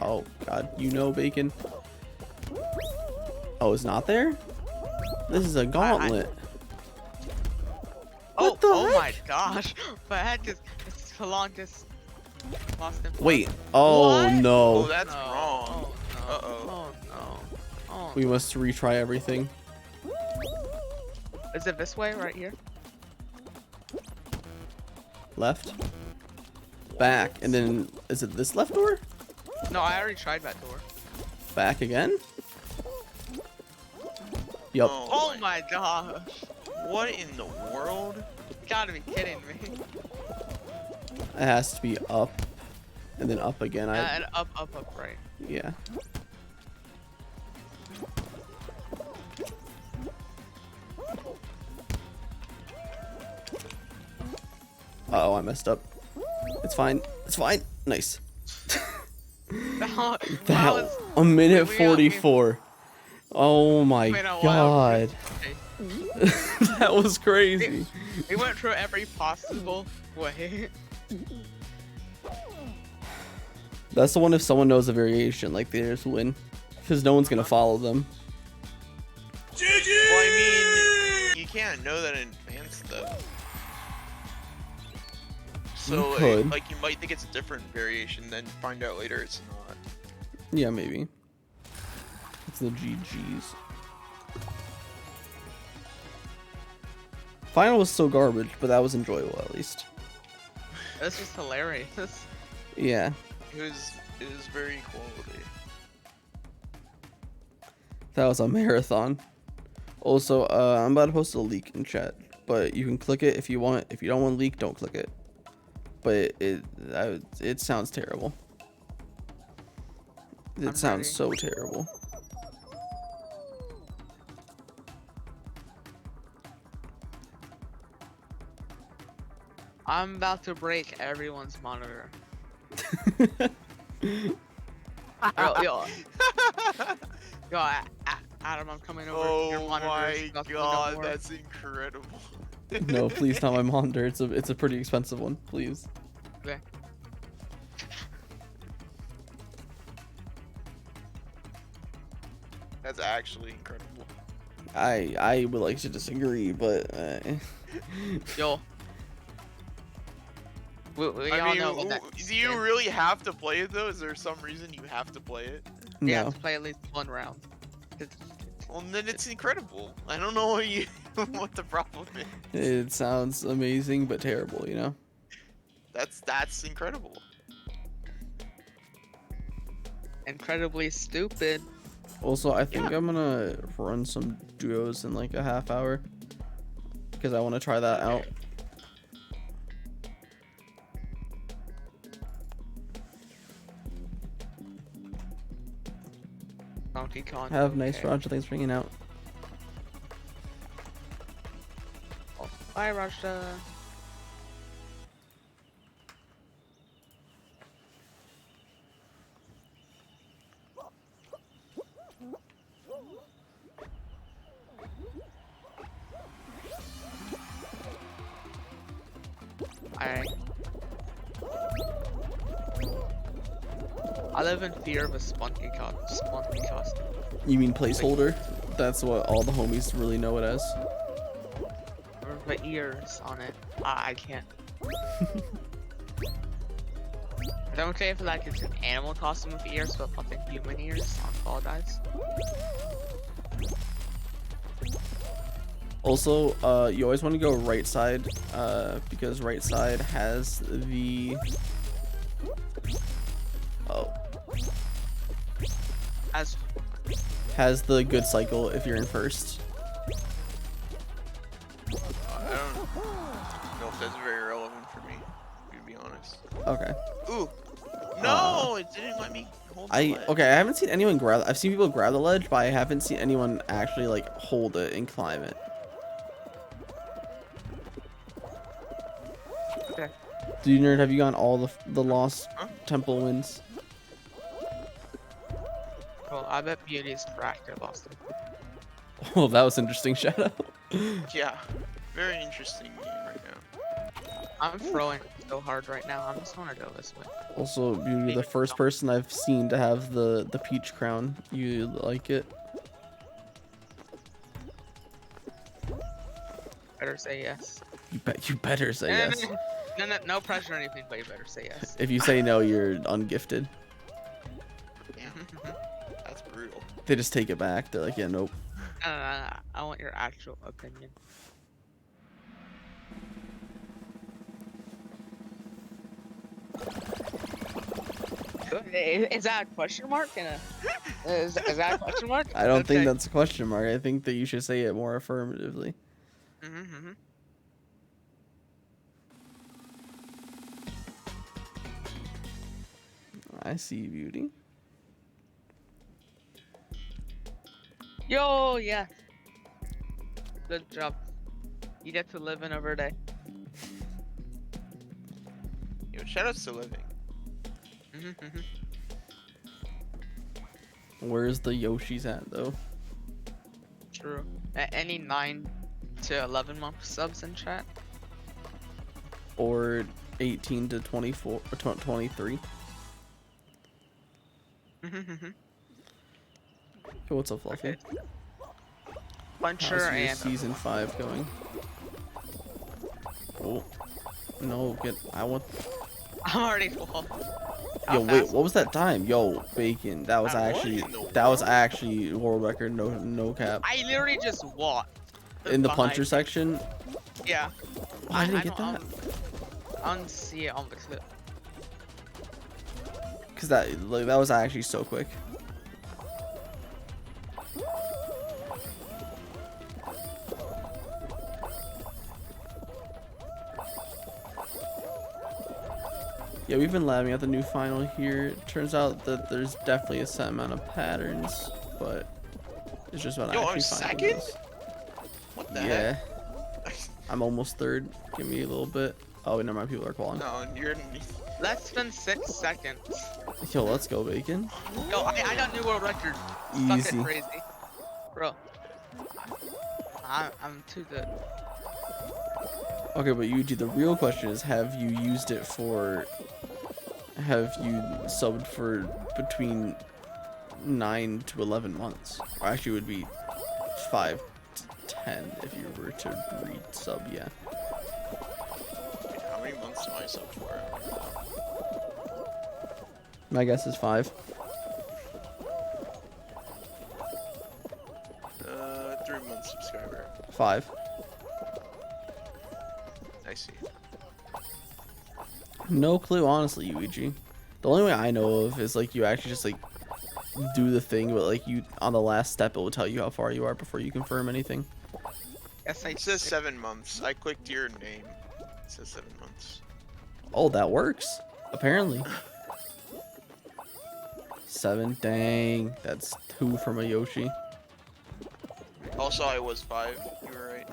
Oh, God. You know, Bacon. Oh, it's not there? This is a gauntlet. Oh, the oh my heck? gosh. But I had to prolong this lost in Wait. Oh, What? no. Oh, that's No. wrong. Oh, no. Uh-oh. Oh, no. Oh, We must retry everything. is it this way right here? Left. Back. And then, is it this left door? No, I already tried that door. Back again? Yup. Oh my gosh. What in the world? You gotta be kidding me. It has to be up. And then up again. And up, right. Yeah. Uh-oh, I messed up. It's fine. It's fine. Nice. That That was... a minute we got- 44. Oh my Wait, no, god. Okay. That was crazy. We went through every possible way. That's the one if someone knows a variation, like they just win. Because no one's gonna follow them. Well, I mean, you can't know that in advance, though. So, You could. like, you might think it's a different variation, then find out later it's not. Yeah, maybe. It's the GGs. Final was so garbage, but that was enjoyable at least. That's just hilarious. Yeah. It was very quality. That was a marathon. Also, I'm about to post a leak in chat, but you can click it if you want. If you don't want leak, don't click it. But it sounds terrible. It I'm sounds ready. so terrible. I'm about to break everyone's monitor. Yo, Adam, I'm coming over. Your Oh monitor is my about to go god, more. that's incredible. No, please not my monitor. It's a pretty expensive one. Please. Okay. That's actually incredible. I would like to disagree, but Yo. We I all mean, know what that do you really have to play it though? Is there some reason you have to play it? You no. have to play at least one round. Well, then it's incredible. I don't know what you what the problem is. It sounds amazing but terrible, you know? That's incredible. Incredibly stupid. Also, I think I'm gonna run some duos in like a half hour because I want to try that out. Donkey Kong. Have a nice okay. Roger. Thanks for hanging out. Oh, bye, Rajda. Alright. I live in fear of a spunky costume. You mean placeholder? That's what all the homies really know it as. With my ears on it. I can't. Is that okay if like it's an animal costume with ears, but fucking human ears on Fall Guys? Also, you always want to go right side, because right side has the... Oh. Has the good cycle if you're in first. I don't know if that's very relevant for me, to be honest. Okay. Ooh. No, it didn't let me hold the ledge. Okay, I haven't seen anyone grab... I've seen people grab the ledge, but I haven't seen anyone actually, like, hold it and climb it. Okay. Dude, nerd, have you gotten all the Lost Huh? Temple wins? Well, I bet Beauty's cracked at Boston. Oh, that was interesting, Shadow. Yeah, very interesting game right now. I'm throwing so hard right now. I just want to go this way. Also, Beauty, the first person I've seen to have the peach crown. You like it? Better say yes. You better say yes. No pressure or anything, but you better say yes. If you say no, you're ungifted. Damn, that's brutal. They just take it back. They're like, yeah, nope. I want your actual opinion. Is that a question mark? Is that a question mark? I don't think Okay. that's a question mark. I think that you should say it more affirmatively. Mm-hmm. I see, Beauty. Yo, yeah. Good job. You get to live another day. Yo, shoutouts to living. Mm-hmm. Where's the Yoshis at, though? True. Any 9 to 11 month subs in chat? Or 18 to 24 or 23? Mm-hmm. Yo, what's up, Fluffy? Okay. Puncher How's your and season 5 going? Oh. No, I want... I'm already full. Yo, wait, what was that time? Yo, Bacon, that was What actually... in the That was world? actually world record, no cap. I literally just walked. In the behind puncher section, Yeah. Oh, I didn't get that. I don't see it on the clip. Cause that was actually so quick. Yeah, we've been labbing at the new final here. It turns out that there's definitely a set amount of patterns, but it's just about Yo, I'm actually finding second? those. What the Yeah, heck? I'm almost third. Give me a little bit. Oh, never mind. People are calling. No, you're. Less than 6 seconds. Yo, let's go, Bacon. Yo, I got new world record. Easy. Fucking crazy. Bro. I'm too good. Okay, but Yuji, the real question is, have you used it for? Have you subbed for between 9 to 11 months? Or actually, it would be 5 to 10 if you were to re-sub. Yeah. How many months am I sub for? My guess is 5. 3-month subscriber. 5. I see. No clue, honestly, Yuji. The only way I know of is like you actually just like do the thing, but like you on the last step it will tell you how far you are before you confirm anything. Yes, It says 7 months. I clicked your name. It says 7 months. Oh, that works. Apparently. 7. Dang, that's 2 from a Yoshi. Also, I was 5. You were right.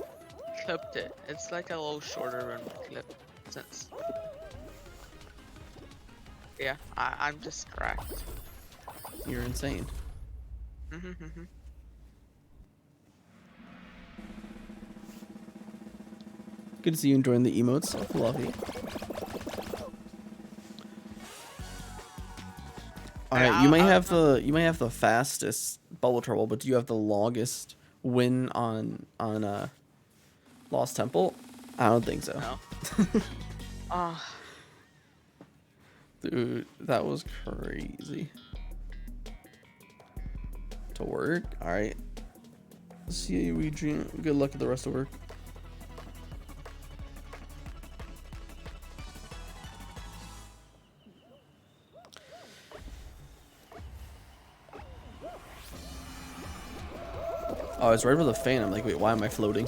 clipped it. It's like a little shorter than the clip. Since. Yeah, I'm just cracked. You're insane. Good to see you enjoying the emotes, Fluffy. Alright, you might have the fastest Bubble Trouble, but do you have the longest win on Lost Temple? I don't think so. No. Dude, that was crazy. To work? Alright. See you, Luigi. Good luck with the rest of work. Oh, I was right with the fan. I'm like, wait, why am I floating?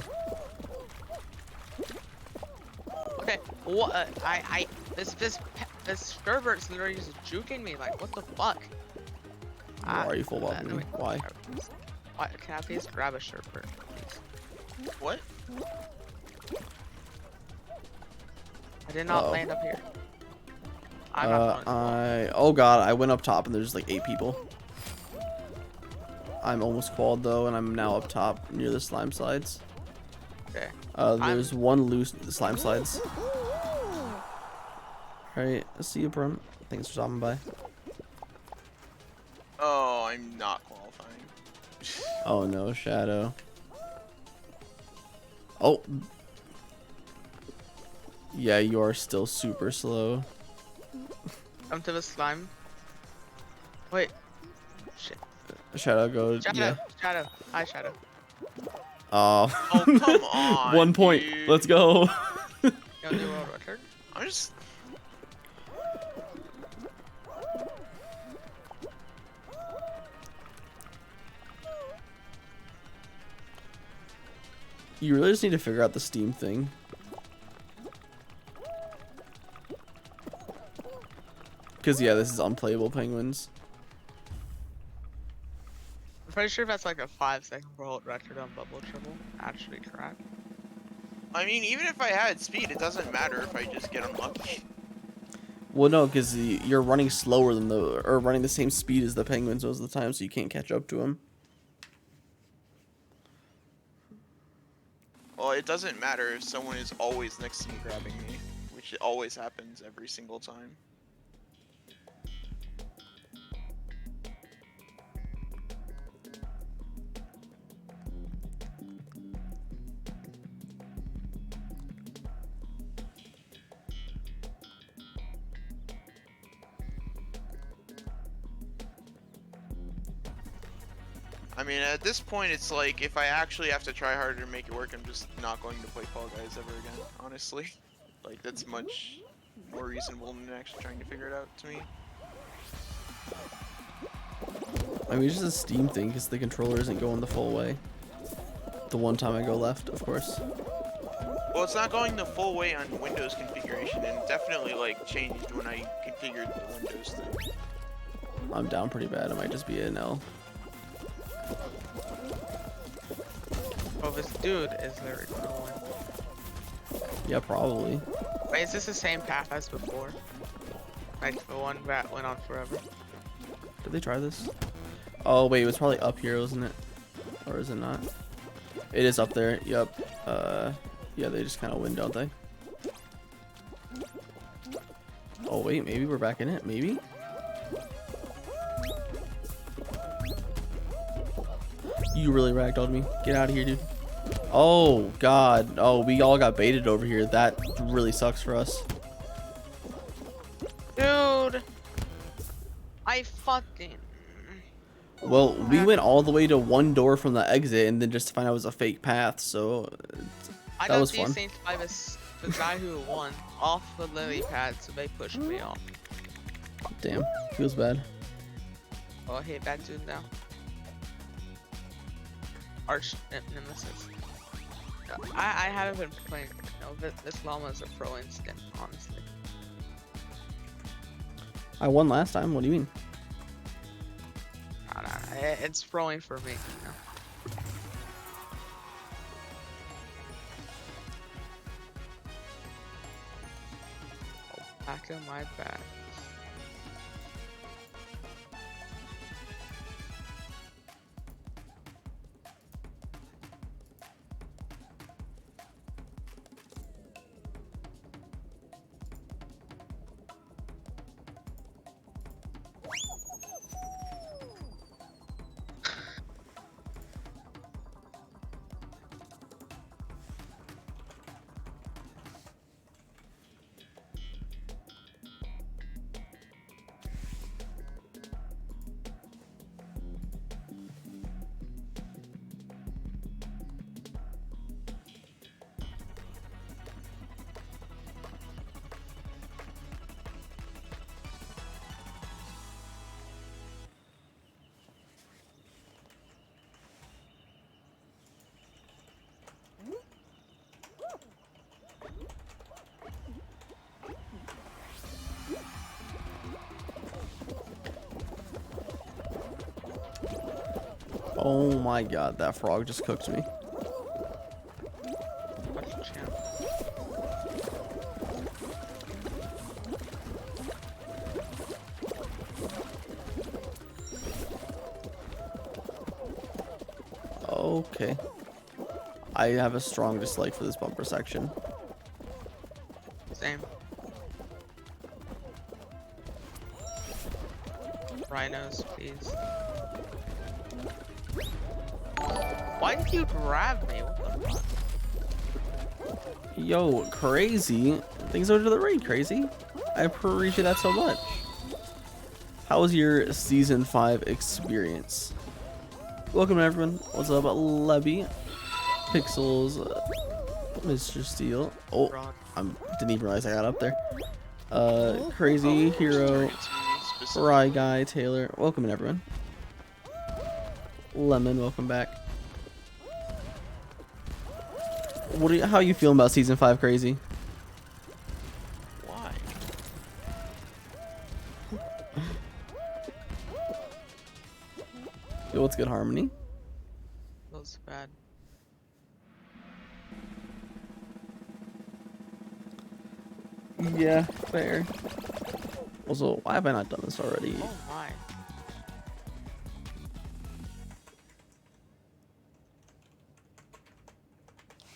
Okay, what? This pervert's literally just juking me. Like, what the fuck? Why are you full bobbing me? Why? Why? Can I please grab a sherbert, please? What? I did not land up here. I'm not going oh god, I went up top and there's like 8 people. I'm almost qualled though, and I'm now up top near the slime slides. Okay. There's one loose slime slides. Alright, I'll see you, Brum. Thanks for stopping by. Oh, I'm not qualifying. Oh no, Shadow. Oh. Yeah, you are still super slow. Come to the slime. Wait. Shit. Shadow, go. Shadow. Yeah. Shadow. Hi, Shadow. Oh. Oh, come on. 1 point. Dude. Let's go. You want to do a world record? I'm just. You really just need to figure out the Steam thing. Because, yeah, this is unplayable penguins. I'm pretty sure that's like a 5-second world record on Bubble Trouble. Actually, correct. I mean, even if I had speed, it doesn't matter if I just get unlucky. Well, no, because you're running slower than or running the same speed as the penguins most of the time, so you can't catch up to them. Well, it doesn't matter if someone is always next to me grabbing me, which always happens every single time. I mean, at this point, it's like if I actually have to try harder to make it work, I'm just not going to play Fall Guys ever again. Honestly, like that's much more reasonable than actually trying to figure it out to me. I mean, it's just a Steam thing because the controller isn't going the full way. The one time I go left, of course. Well, it's not going the full way on Windows configuration, and it definitely like changed when I configured the Windows thing. I'm down pretty bad. It might just be an L. Oh, this dude is literally gonna win. Yeah, probably. Wait, is this the same path as before? Like the one that went on forever? Did they try this? Oh wait, it was probably up here, wasn't it? Or is it not? It is up there. Yep. Yeah, they just kind of win, don't they? Oh wait, maybe we're back in it. Maybe. You really ragdolled me. Get out of here, dude. Oh god. Oh, we all got baited over here. That really sucks for us. Dude! I fucking... Well, we went all the way to one door from the exit and then just to find out it was a fake path, so I that got was these fun. things by the guy who won off the lily pad, so they pushed me off. Damn, feels bad. Oh, I hate that dude now. Arch Nemesis. I haven't been playing. No, this llama is a pro instant, honestly. I won last time. What do you mean? I don't know, it's throwing for me, you know. Oh, back of my back. Oh my god, that frog just cooked me. What's the champ? Okay. I have a strong dislike for this bumper section. Same. Rhinos, please. Why did you grab me? What the fuck? Yo, crazy. Things over to the right, crazy. I appreciate that so much. How was your season 5 experience? Welcome everyone. What's up, Lebby, Pixels, Mr. Steel. Oh, didn't even realize I got up there. Crazy Hero, Fry Guy, Taylor. Welcome in everyone. Lemon, welcome back. How you feeling about season 5, Crazy? Why? Yo, what's good, Harmony? Feels bad. Yeah, fair. Also, why have I not done this already? Oh my.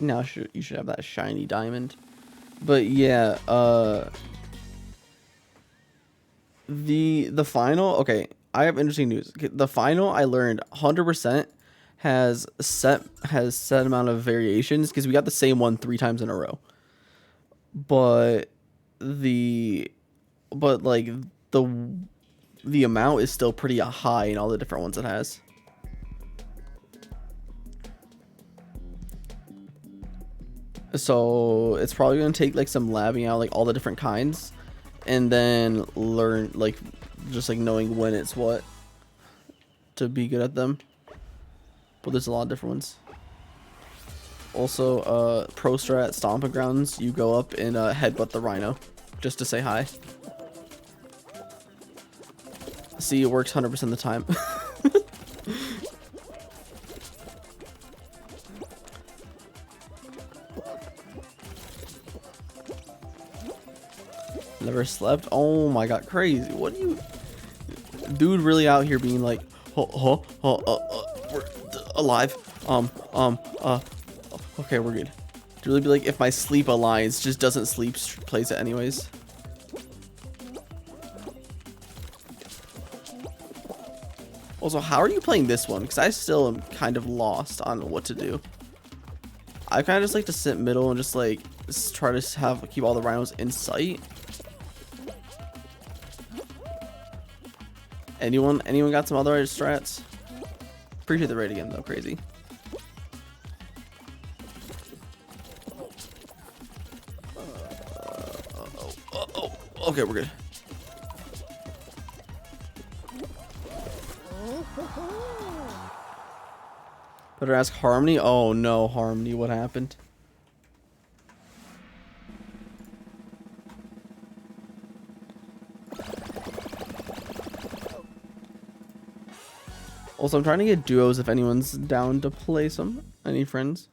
Now you should have that shiny diamond. But yeah, the final, okay, I have interesting news. The final, I learned 100% has set amount of variations because we got the same one 3 times in a row. But the amount is still pretty high in all the different ones it has. So it's probably gonna take like some labbing out like all the different kinds, and then learn like just like knowing when it's what to be good at them. But there's a lot of different ones. Also, pro strat stomping grounds, you go up and headbutt the rhino just to say hi. See, it works 100% of the time. Never slept. Oh my god, crazy. What do you, dude? Really out here being like, we're alive. Okay, we're good. To really be like, if my sleep aligns, just doesn't sleep, plays it anyways. Also, how are you playing this one? Because I still am kind of lost on what to do. I kind of just like to sit middle and just like try to keep all the rhinos in sight. Anyone got some other strats? Appreciate the raid again though, crazy. Okay, we're good. Better ask Harmony. Oh no, Harmony, what happened? Also, I'm trying to get duos if anyone's down to play some. Any friends?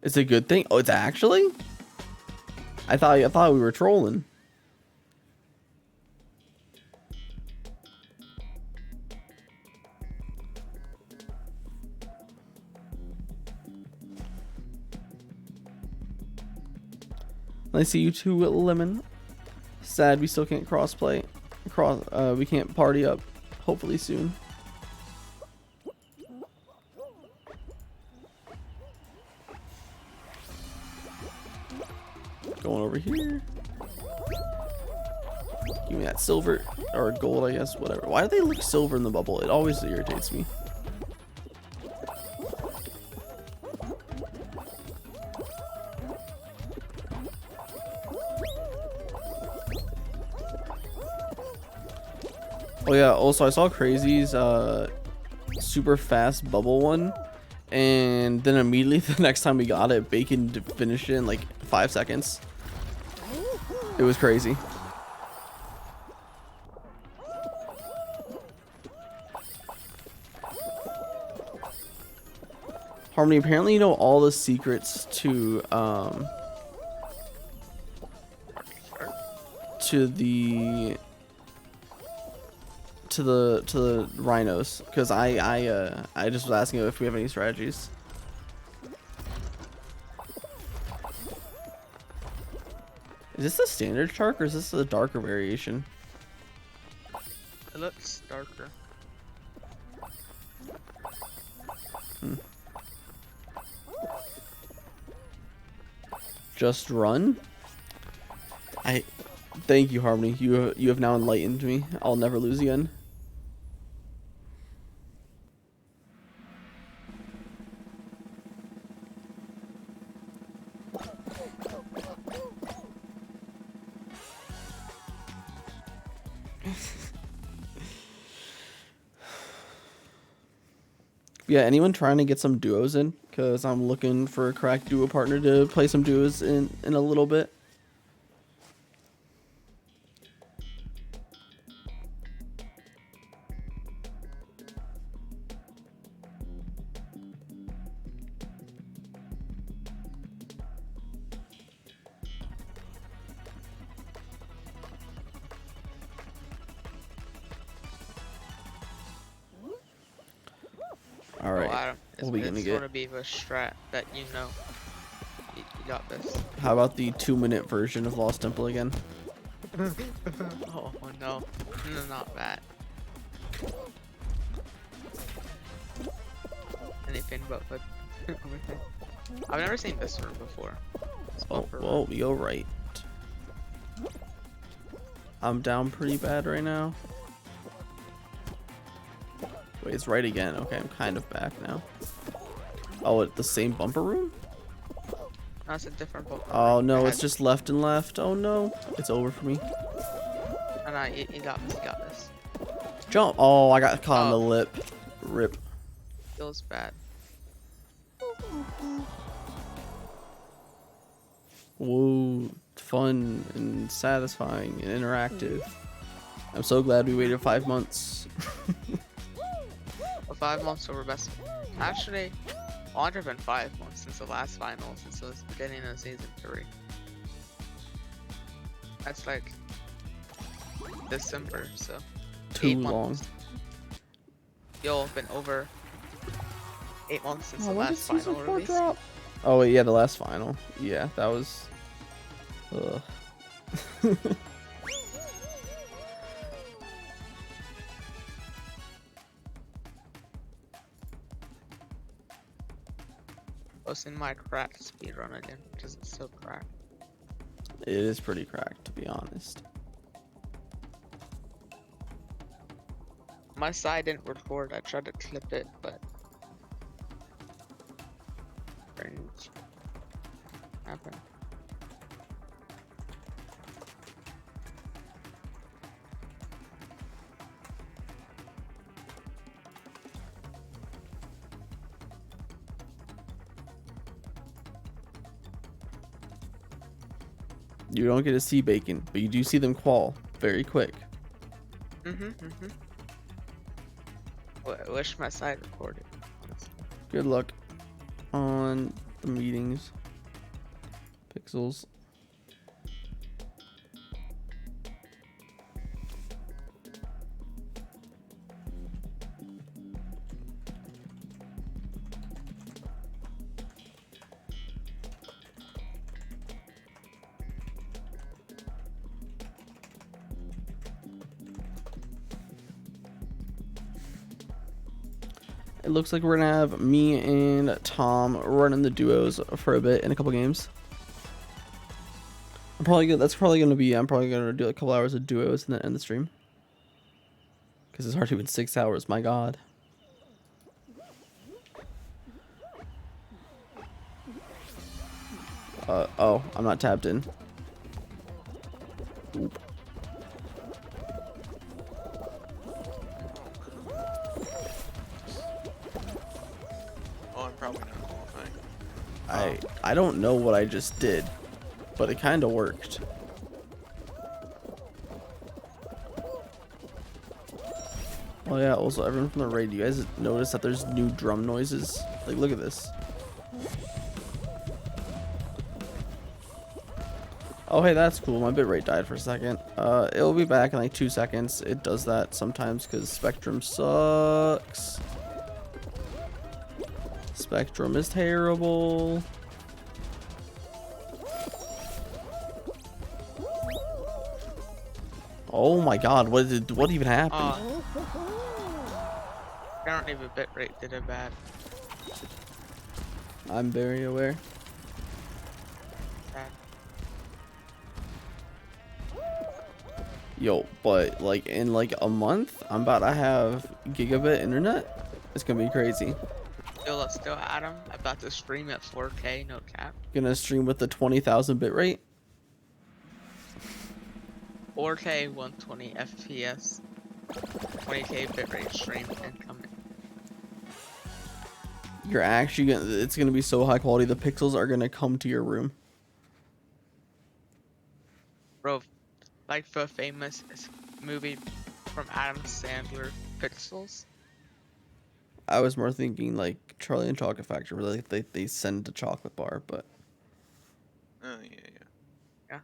It's a good thing. Oh, it's actually? I thought we were trolling. I see you too, Lemon. Sad we still can't crossplay. We can't party up. Hopefully soon. Going over here. Give me that silver or gold, I guess. Whatever. Why do they look silver in the bubble? It always irritates me. Oh yeah, also I saw Crazy's super fast bubble one, and then immediately the next time we got it, Bacon finished it in like 5 seconds. It was crazy. Harmony, apparently you know all the secrets to the rhinos, because I just was asking if we have any strategies. Is this the standard shark or is this the darker variation? It looks darker. Just run. Thank you, Harmony. You have now enlightened me. I'll never lose again. Yeah, anyone trying to get some duos in? Because I'm looking for a cracked duo partner to play some duos in a little bit. All right, Adam, what are we gonna it's get? gonna be the strat that you know. You got this. How about the 2-minute version of Lost Temple again? Oh no, no, not that. Anything but I've never seen this room before. Oh, you're right. I'm down pretty bad right now. Wait, it's right again. Okay, I'm kind of back now. Oh, the same bumper room? That's a different Pokemon. Oh no, I it's just left and left. Oh no, it's over for me. had- No, you got this. You got this. Jump. Oh, I got caught on the Oh. lip. Rip. Feels bad. Whoa, fun and satisfying and interactive. I'm so glad we waited 5 months. Well, 5 months over best. Actually, longer than 5 months since the last final, since it was the beginning of season 3. That's like December, so Too 8 long. months. Yo, been over 8 months since Oh, the when did last season final 4 release. drop? Oh wait, yeah, the last final. Yeah, that was. Ugh. Posting my cracked speedrun again because it's so cracked. It is pretty cracked, to be honest. My side didn't record. I tried to clip it, but cringe happened. You don't get to see bacon, but you do see them qual very quick. Wish my side recorded. Good luck on the meetings. Pixels. It looks like we're gonna have me and Tom running the duos for a bit in a couple games. I'm probably gonna do a couple hours of duos and then end the stream. Because it's already been 6 hours, my god. Oh, I'm not tapped in. Oop. Oh, I'm probably not qualifying. I don't know what I just did, but it kind of worked. Oh yeah, also everyone from the raid, you guys notice that there's new drum noises? Like, look at this. Oh hey, that's cool. My bitrate died for a second. It'll be back in like 2 seconds. It does that sometimes because Spectrum sucks. Spectrum is terrible. Oh my god, what even happened? Apparently the bitrate did it bad. I'm very aware. Bad. Yo, but like in like a month, I'm about to have gigabit internet. It's gonna be crazy. Yo, let's go, Adam. I'm about to stream at 4K, no cap. Gonna stream with the 20,000 bit rate. 4K 120 FPS. 20K bitrate stream incoming. You're actually gonna, it's gonna be so high quality. The pixels are gonna come to your room. Bro, like the famous movie from Adam Sandler, Pixels. I was more thinking like Charlie and Chocolate Factory, where like they send a chocolate bar, but Oh, yeah.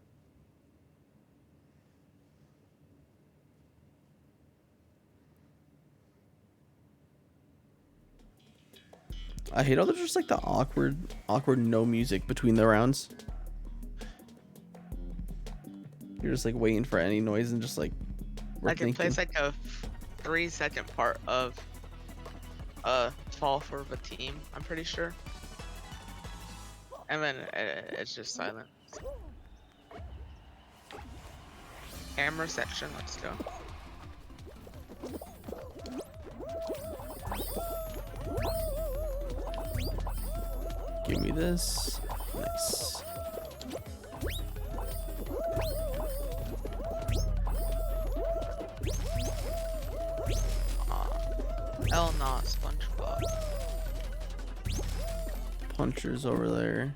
I hate how there's just like the awkward no music between the rounds. You're just like waiting for any noise and just like we're Like it thinking. plays like a 3-second part of Fall for the Team, I'm pretty sure. And then it's just silent. Camera section, let's go. Give me this. Nice. butcher's over there.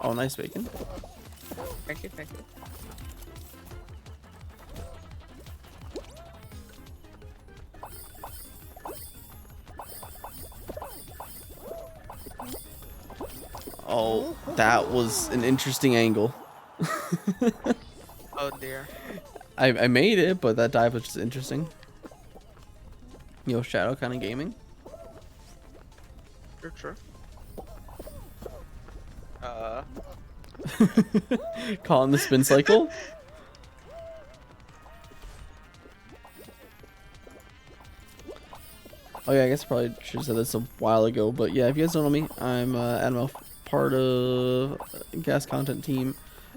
Oh, nice bacon. Thank you, thank you. Oh, that was an interesting angle. Oh dear. I made it, but that dive was just interesting. Yo, Shadow kind of gaming. You're true. Calling the spin cycle. Oh yeah, I guess I probably should have said this a while ago, but yeah, if you guys don't know me, I'm Adam Elf, part of Gas Content team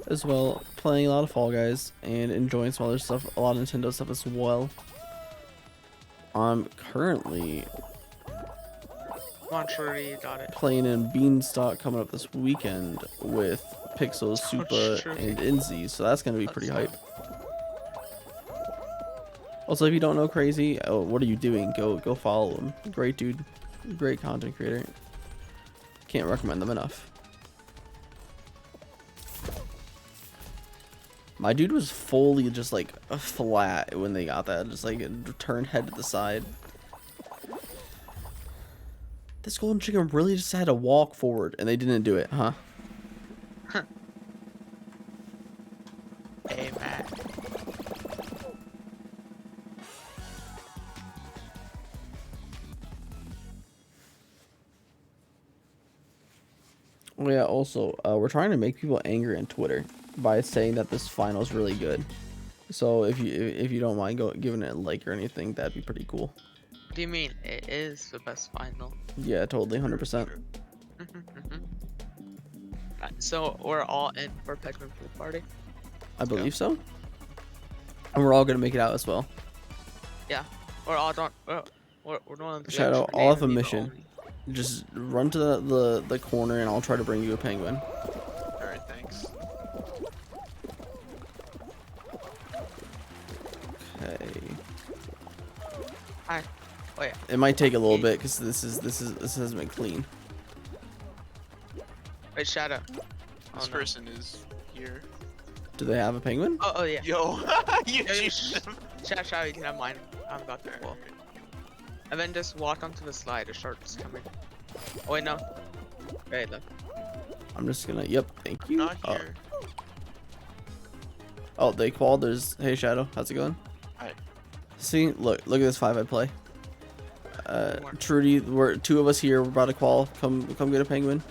as well, playing a lot of Fall Guys and enjoying some other stuff, a lot of Nintendo stuff as well. I'm currently Come on, Shuri, you got it. playing in Beanstalk coming up this weekend with Pixels, Supa, sure. and Inzi, so that's gonna be pretty Let's hype. Also, if you don't know Crazy, oh, what are you doing? Go follow him. Great dude, great content creator. Can't recommend them enough. My dude was fully just like flat when they got that, just like turned head to the side. This golden chicken really just had to walk forward, and they didn't do it, huh? Hey, Matt. Oh yeah, also, we're trying to make people angry on Twitter by saying that this final is really good. So if you don't mind giving it a like or anything, that'd be pretty cool. What do you mean? It is the best final. Yeah, totally, 100%. So we're all in for Pegman Pool Party? I believe so. And we're all gonna make it out as well. Yeah. We're all done. We're doing the Shadow, I'll have a mission. Just run to the corner and I'll try to bring you a penguin. Alright, thanks. Okay. Hi. Oh yeah. It might take a little bit because this hasn't been clean. Wait, Shadow. This person is here. Do they have a penguin? Oh yeah. Yo, you Yeah, cheated. Shadow, you can have mine. I'm about to pull. And then just walk onto the slide. The shark's coming. Oh wait, no. Wait, look. I'm just gonna. Yep. Thank you. Not here. Oh, they called. There's. Hey, Shadow. How's it going? Hi. See, look at this 5 I play. Trudy, we're 2 of us here. We're about to qual. Come get a penguin.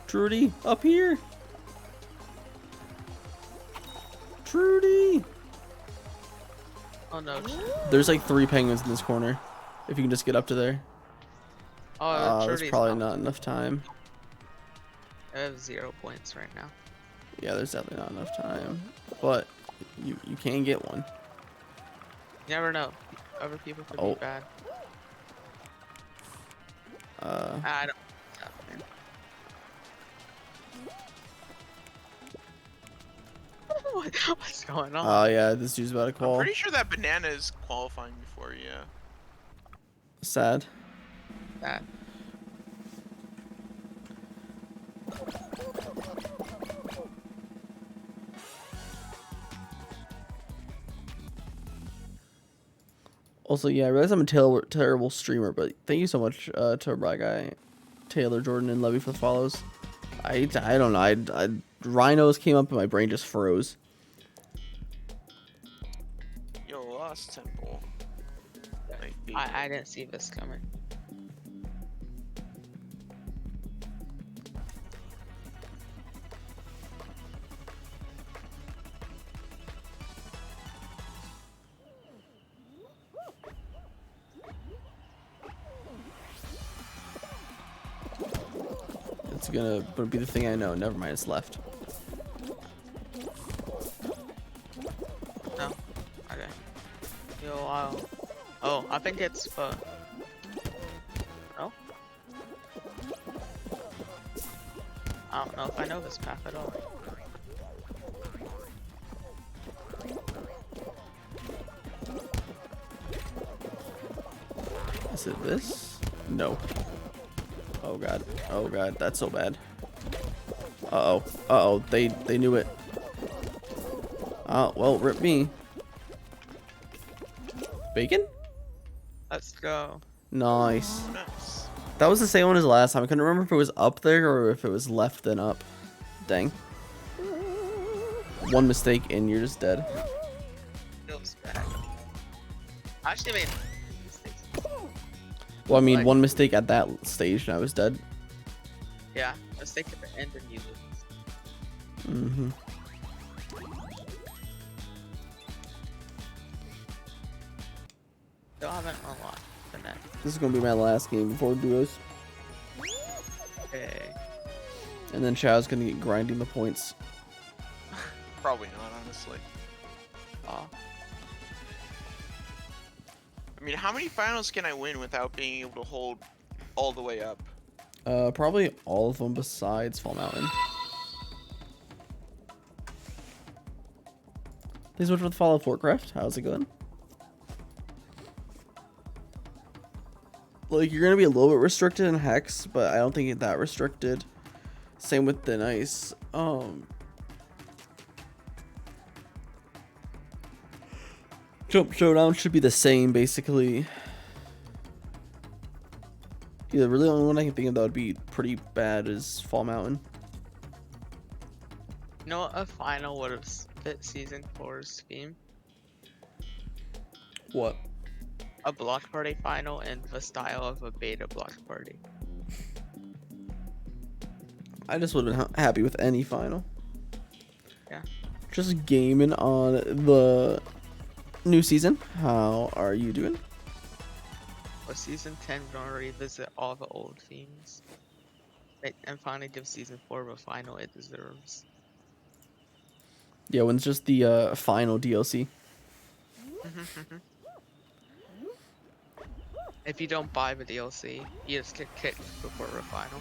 Trudy, up here. Trudy. Oh no. There's like 3 penguins in this corner. If you can just get up to there. Oh, There's probably not enough time. I have 0 points right now. Yeah, there's definitely not enough time. But you can get one. You never know. Other people could Oh. be bad. I don't. What's going on? Oh yeah, this dude's about to I'm call. pretty sure that banana is qualifying before you. Sad. That. Also, yeah, I realize I'm a terrible streamer, but thank you so much to Bry Guy, Taylor, Jordan, and Levy for the follows. I don't know. Rhinos came up and my brain just froze. Yo, Lost Temple. I didn't see this coming. It's gonna be the thing I know. Never mind, it's left. No. Okay. Yo, oh, I think it's no. I don't know if I know this path at all. Is it this? No. Oh god. Oh god. That's so bad. Uh-oh. Uh-oh. They knew it. Oh, well, rip me. Bacon? Let's go. Nice. Nice. That was the same one as last time. I couldn't remember if it was up there or if it was left then up. Dang. One mistake and you're just dead. Feels bad. I actually made mistakes. Well, I mean, Like- one mistake at that stage and I was dead. Yeah, mistake at the end and you lose. Mm-hmm. Still haven't unlocked the net. This is gonna be my last game before duos. Okay. And then Chao's gonna get grinding the points. Probably not, honestly. Oh. I mean, how many finals can I win without being able to hold all the way up? Probably all of them besides Fall Mountain. Please watch for the Fall of Warcraft. How's it going? Like, you're gonna be a little bit restricted in Hex, but I don't think it's that restricted. Same with Thin Ice. Jump Showdown should be the same, basically. Yeah, really the only one I can think of that would be pretty bad is Fall Mountain. You know what a final would have fit Season 4's theme? What? A block party final in the style of a beta block party. I just would have been happy with any final. Yeah. Just gaming on the new season. How are you doing? With Season 10, we're gonna revisit all the old themes. And finally give Season 4 the final it deserves. Yeah, when it's just the final DLC. If you don't buy the DLC, you just get kicked before the final.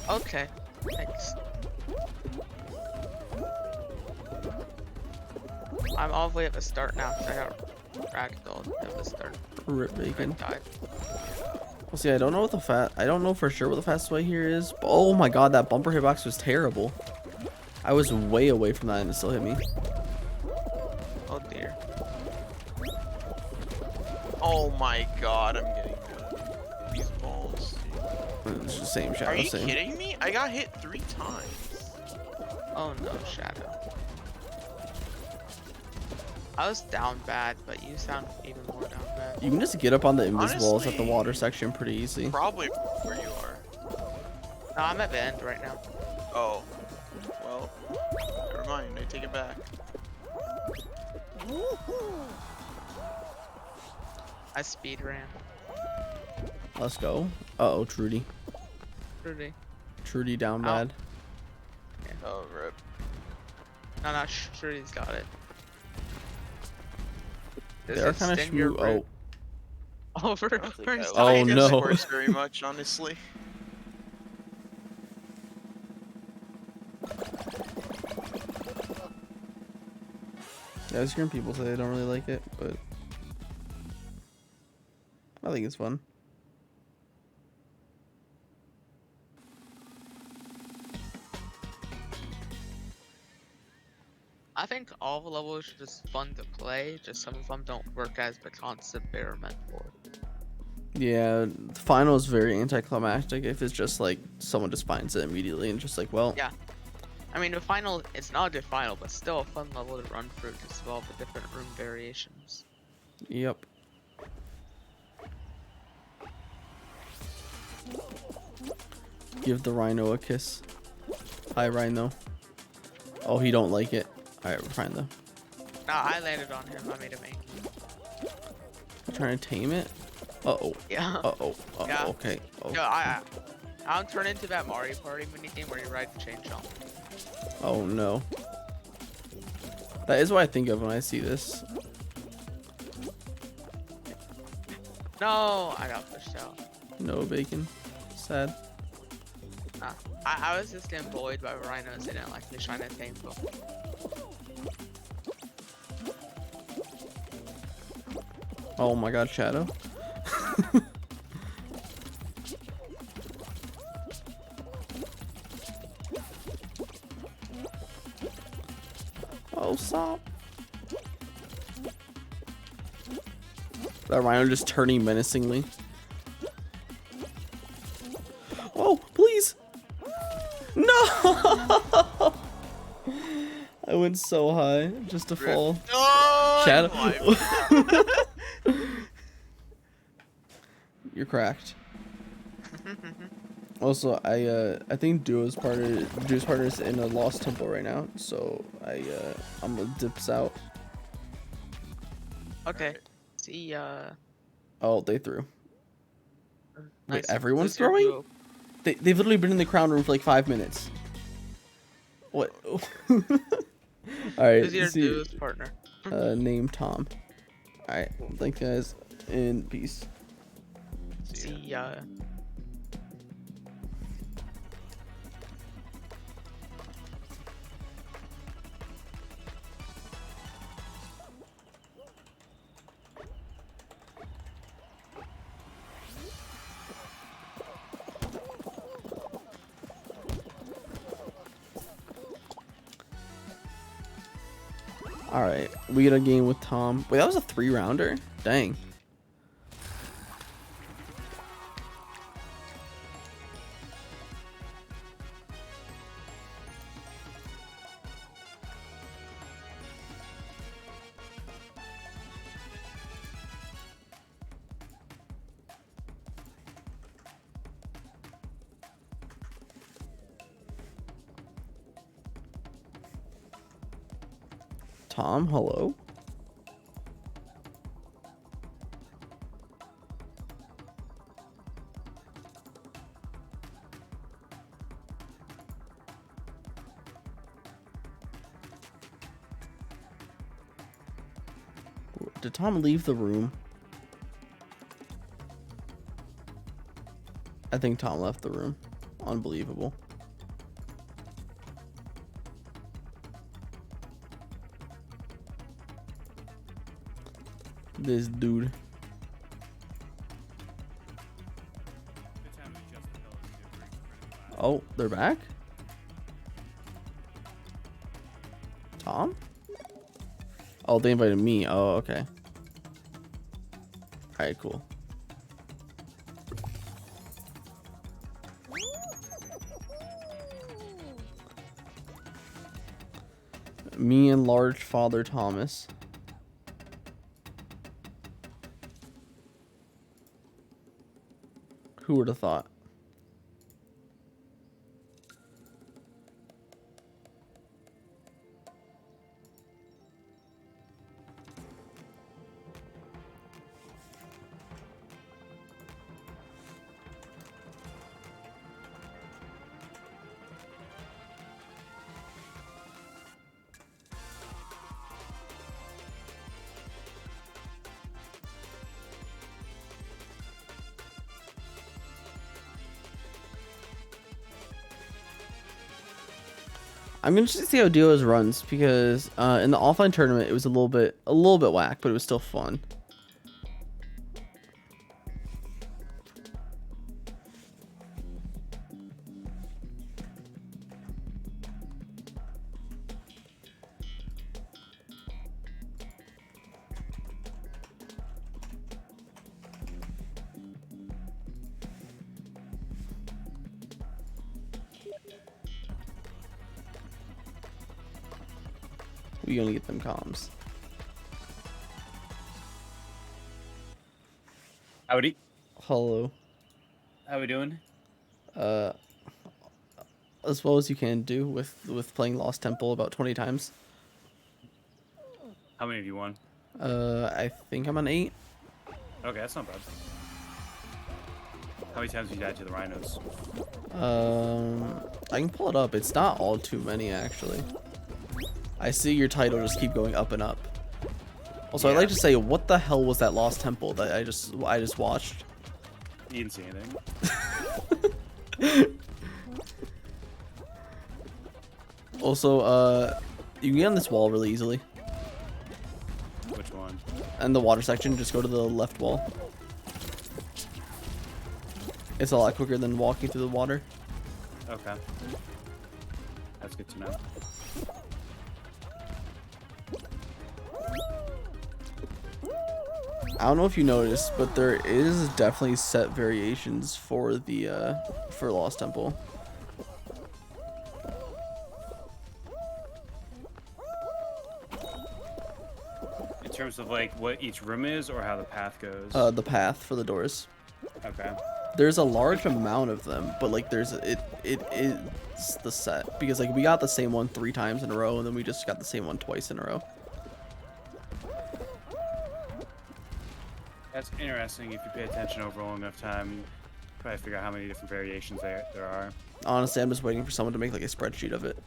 Okay, thanks. I'm all the way at the start now because I got ragdolled at the start. Rip I bacon. died. Well, see, I don't know what I don't know for sure what the fastest way here is. But, oh my god, that bumper hitbox was terrible. I was way away from that and it still hit me. Oh dear. Oh my god, I'm getting these balls. It's the same shadow. Are you same. kidding me? I got hit 3 times. Oh no, Shadow. I was down bad, but you sound even more down bad. You can just get up on the invis walls at the Honestly, water section pretty easy. Probably where you are. No, I'm at the end right now. Oh. Well, never mind. I take it back. I speed ran. Let's go. Uh-oh, Trudy. Trudy. Trudy down Ow. bad. Oh, rip. No, not Trudy's got it. Does They're it kind of sting your smooth. Oh, over? I don't think I Oh, like no. Discourse very much, honestly. yeah, I've heard people say they don't really like it, but I think it's fun. I think all the levels are just fun to play, just some of them don't work as the concept they're meant for. Yeah, the final is very anticlimactic if it's just like someone just finds it immediately and just like, well, Yeah. I mean, the final, it's not a good final, but still a fun level to run through to solve the different room variations. yep. Give the rhino a kiss. Hi, rhino. Oh, he don't like it. Alright, we're fine though. Nah, I landed on him, I made him angry. I'm trying to tame it. Uh-oh. Yeah. Uh-oh. Uh-oh. Yeah. Okay. Oh. Yo, I'll turn into that Mario Party minigame where you ride the chain jump. Oh no. That is what I think of when I see this. No, I got pushed out. No bacon. Sad. I was just getting bullied by rhinos. They didn't like me trying to tame them. Oh my god, Shadow. Oh, stop. That rhino just turning menacingly. Oh, please. No! I went so high just to fall. No, Shadow. I'm alive. You're cracked. Also, I think Duo's partner's in a lost temple right now, so I'm gonna dips out. Okay. Alright. See ya. Oh, they threw. Wait, Nice. everyone's Who's your throwing? duo? They've literally been in the crown room for like 5 minutes. What? Alright, Who's your see, duo's partner? name Tom. Alright, thank you guys, and peace. See ya. Alright, we get a game with Tom. Wait, that was a 3-rounder? Dang. Tom, hello? Did Tom leave the room? I think Tom left the room. Unbelievable. This dude. Oh, they're back? Tom? Oh, they invited me. Oh, okay. Alright, cool. Me and large father Thomas. Who would have thought? I'm gonna just see how Duos runs because in the offline tournament it was a little bit whack, but it was still fun. We gonna get them comms. Howdy. Hello. How we doing? As well as you can do with playing Lost Temple about 20 times. How many have you won? I think I'm on 8. Okay, that's not bad. How many times have you died to the rhinos? I can pull it up. It's not all too many actually. I see your title just keep going up and up. Also, Yeah. I'd like to say, what the hell was that Lost Temple that I just watched? You didn't see anything. Also, you can get on this wall really easily. Which one? And the water section, just go to the left wall. It's a lot quicker than walking through the water. Okay. That's good to know. I don't know if you noticed, but there is definitely set variations for the for Lost Temple. In terms of like what each room is or how the path goes. The path for the doors. Okay. There's a large amount of them, but like there's it is the set because like we got the same one 3 times in a row, and then we just got the same one twice in a row. That's interesting. If you pay attention over a long enough time, you probably figure out how many different variations there are. Honestly, I'm just waiting for someone to make like a spreadsheet of it.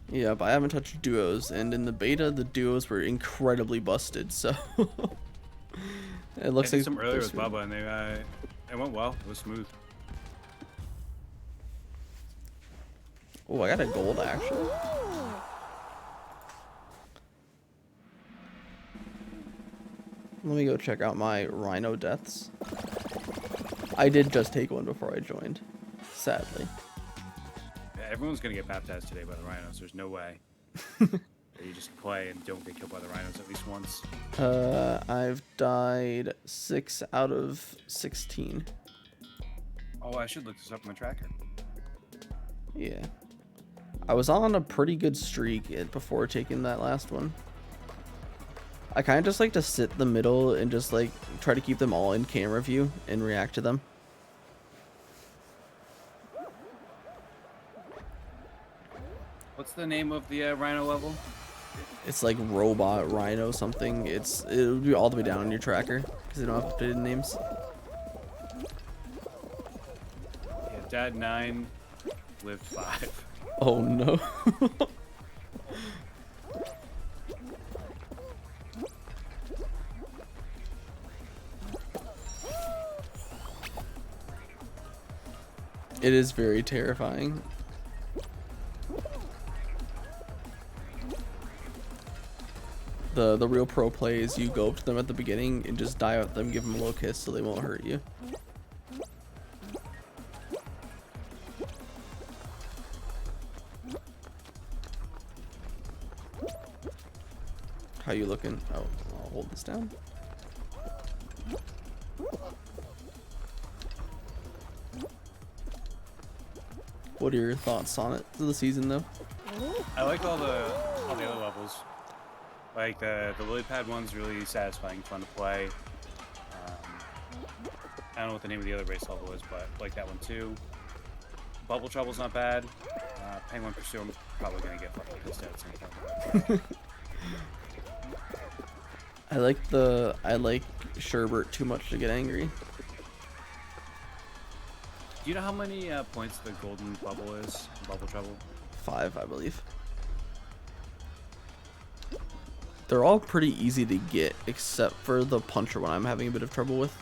Yeah, but I haven't touched duos, and in the beta, the duos were incredibly busted, so... It looks I did like some earlier they're with smooth. Bubba, and it went well. It was smooth. Oh, I got a gold, actually. Let me go check out my rhino deaths. I did just take one before I joined, sadly. Yeah, everyone's gonna get baptized today by the rhinos. There's no way. You just play and don't get killed by the rhinos at least once. I've died 6 out of 16. Oh, I should look this up on my tracker. Yeah. I was on a pretty good streak before taking that last one. I kind of just like to sit in the middle and just like try to keep them all in camera view and react to them. What's the name of the rhino level? It's like robot rhino something. It'll be all the way down on your tracker because they don't have updated names. Yeah, died 9, lived 5. Oh no. It is very terrifying. The real pro play is you go up to them at the beginning and just dive at them, give them a little kiss so they won't hurt you. How you looking? Oh, I'll hold this down. What are your thoughts on it for the season, though? I like all the other levels. Like the lily pad one's really satisfying, fun to play. I don't know what the name of the other race level is, but I like that one too. Bubble Trouble's not bad. Penguin Pursuit, I'm probably gonna get fucking pissed at some point. I like Sherbert too much to get angry. Do you know how many points the golden bubble is? Bubble Trouble? 5, I believe. They're all pretty easy to get, except for the puncher one I'm having a bit of trouble with.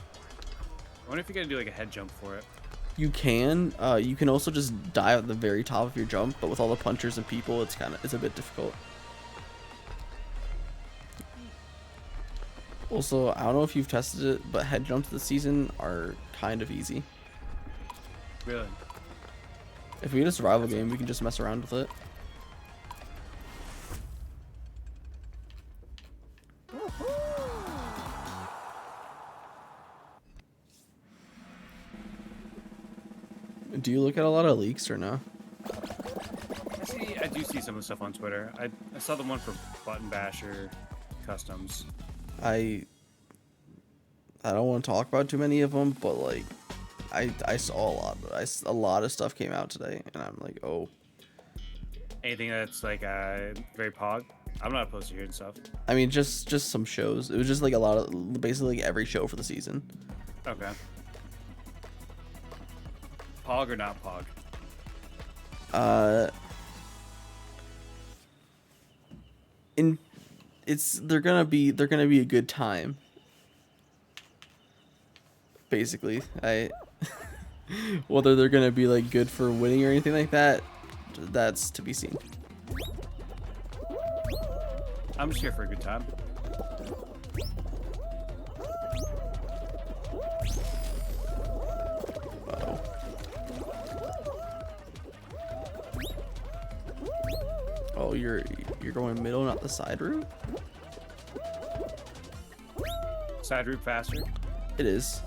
I wonder if you gotta do like a head jump for it. You can also just dive at the very top of your jump, but with all the punchers and people, it's a bit difficult. Also, I don't know if you've tested it, but head jumps this season are kind of easy. Really? If we get a survival game, we can just mess around with it. Do you look at a lot of leaks or no? I do see some of the stuff on Twitter. I saw the one for Button Basher Customs. I don't want to talk about too many of them, but like I saw a lot. A lot of stuff came out today, and I'm like, oh. Anything that's like very pog? I'm not opposed to hearing stuff. I mean, just some shows. It was just like a lot of basically like every show for the season. Okay. Pog or not pog? They're gonna be a good time. basically. Whether they're gonna be like good for winning or anything like that, that's to be seen. I'm just here for a good time. Uh-oh. Oh, you're going middle, not the side route? Side route faster. It is.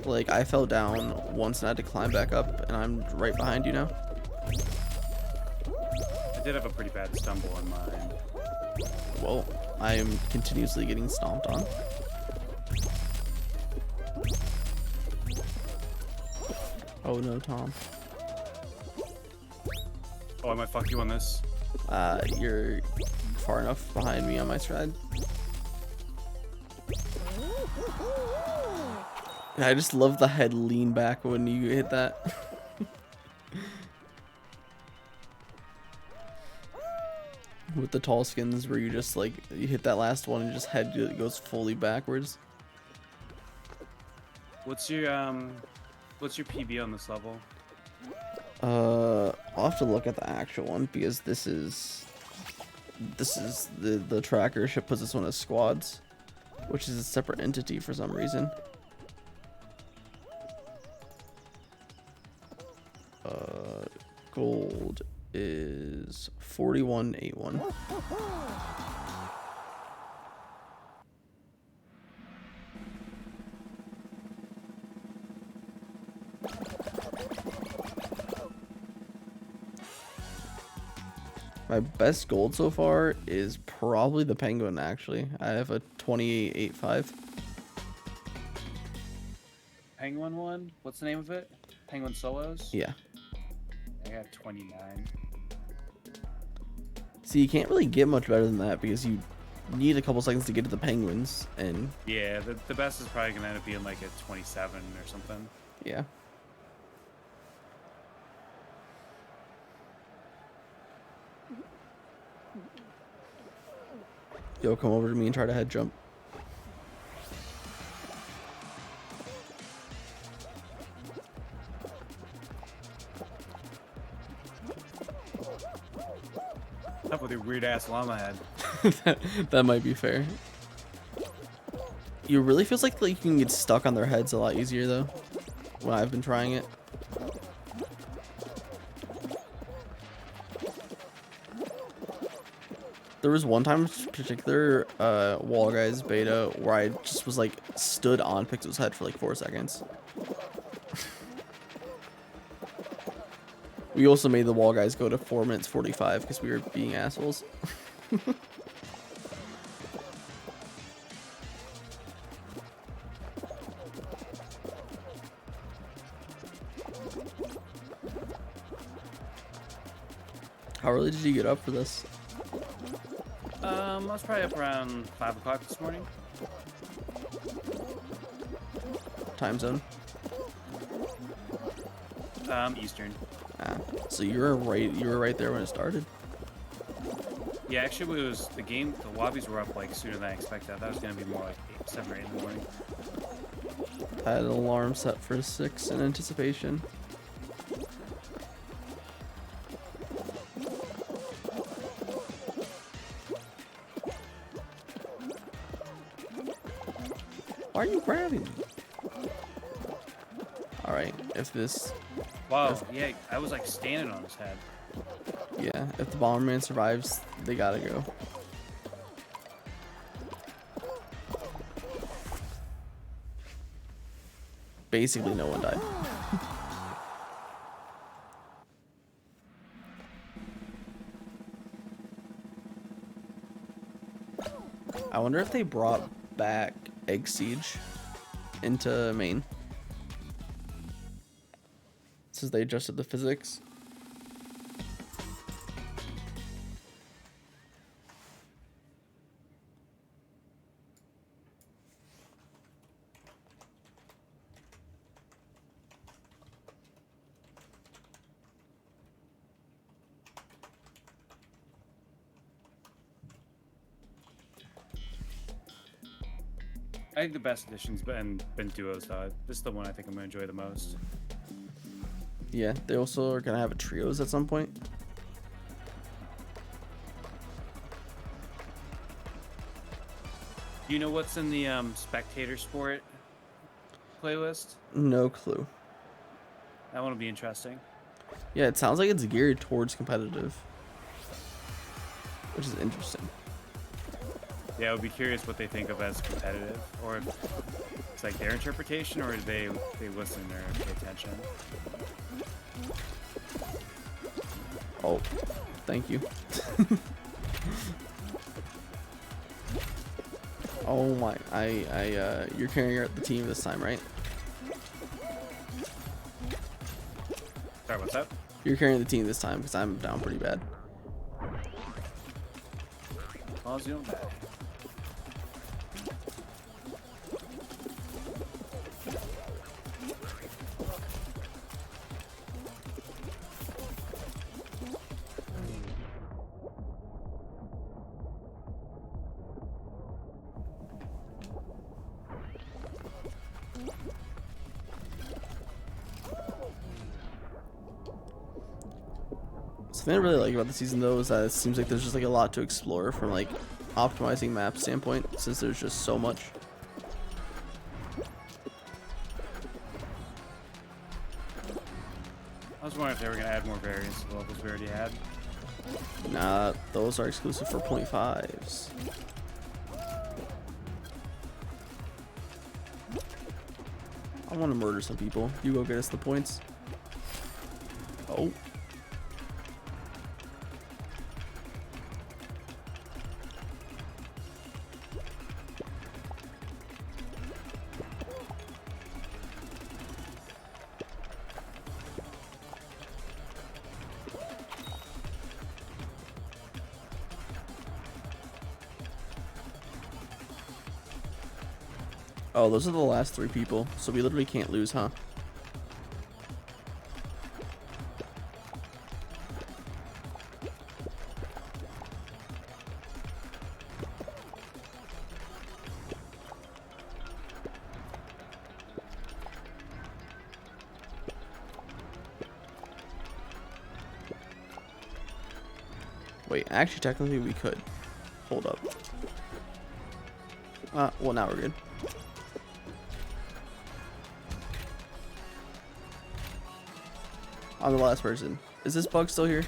Like, I fell down once and I had to climb back up, and I'm right behind you now. I did have a pretty bad stumble on mine. Well, I am continuously getting stomped on. Oh no, Tom. Oh, I might fuck you on this. You're far enough behind me on my stride. I just love the head lean back when you hit that. With the tall skins where you just like, you hit that last one and just head goes fully backwards. What's your PB on this level? I'll have to look at the actual one because this is the tracker ship puts this one as squads, which is a separate entity for some reason. Gold is 4181. My best gold so far is probably the penguin, actually. I have a 2885. Penguin one? What's the name of it? Penguin Solos? Yeah. I got 29. See, you can't really get much better than that because you need a couple seconds to get to the penguins, and Yeah, the best is probably gonna end up being like a 27 or something. yeah. Yo, come over to me and try to head jump. Up with your weird ass llama head. that might be fair. It really feels like you can get stuck on their heads a lot easier though, when I've been trying it. There was one time in particular, Wall Guys beta, where I just was like stood on Pixel's head for like 4 seconds. We also made the Wall Guys go to 4 minutes 45 because we were being assholes. How early did you get up for this? I was probably up around 5 o'clock this morning. Time zone? Eastern. Ah, so you were right there when it started. Yeah, actually, it was the lobbies were up like sooner than I expected. I thought it was gonna be more like 7 or 8 in the morning. I had an alarm set for 6 in anticipation. Why are you grabbing me? Alright, if this... Wow, yeah, I was like standing on his head. Yeah, if the Bomberman survives, they gotta go. Basically, no one died. I wonder if they brought back Egg Siege into main, since they adjusted the physics. I think the best addition's been duos though. This is the one I think I'm gonna enjoy the most. Yeah, they also are gonna have a trios at some point. Do you know what's in the spectator sport playlist? No clue. That one will be interesting. Yeah, it sounds like it's geared towards competitive, which is interesting. Yeah, I would be curious what they think of as competitive, or if it's like their interpretation, or they listen or pay attention. Oh, thank you. Oh my, you're carrying the team this time, right? Sorry, what's up? You're carrying the team this time because I'm down pretty bad. How's you doing that? Something I really like about the season though is that it seems like there's just like a lot to explore from like optimizing map standpoint, since there's just so much. I was wondering if they were gonna add more variants to the levels we already had. Nah, those are exclusive for 0.5s. I want to murder some people. You go get us the points. Oh. Oh, those are the last 3 people, so we literally can't lose, huh? Wait, actually, technically we could. Hold up. Well, now we're good. I'm the last person. Is this bug still here?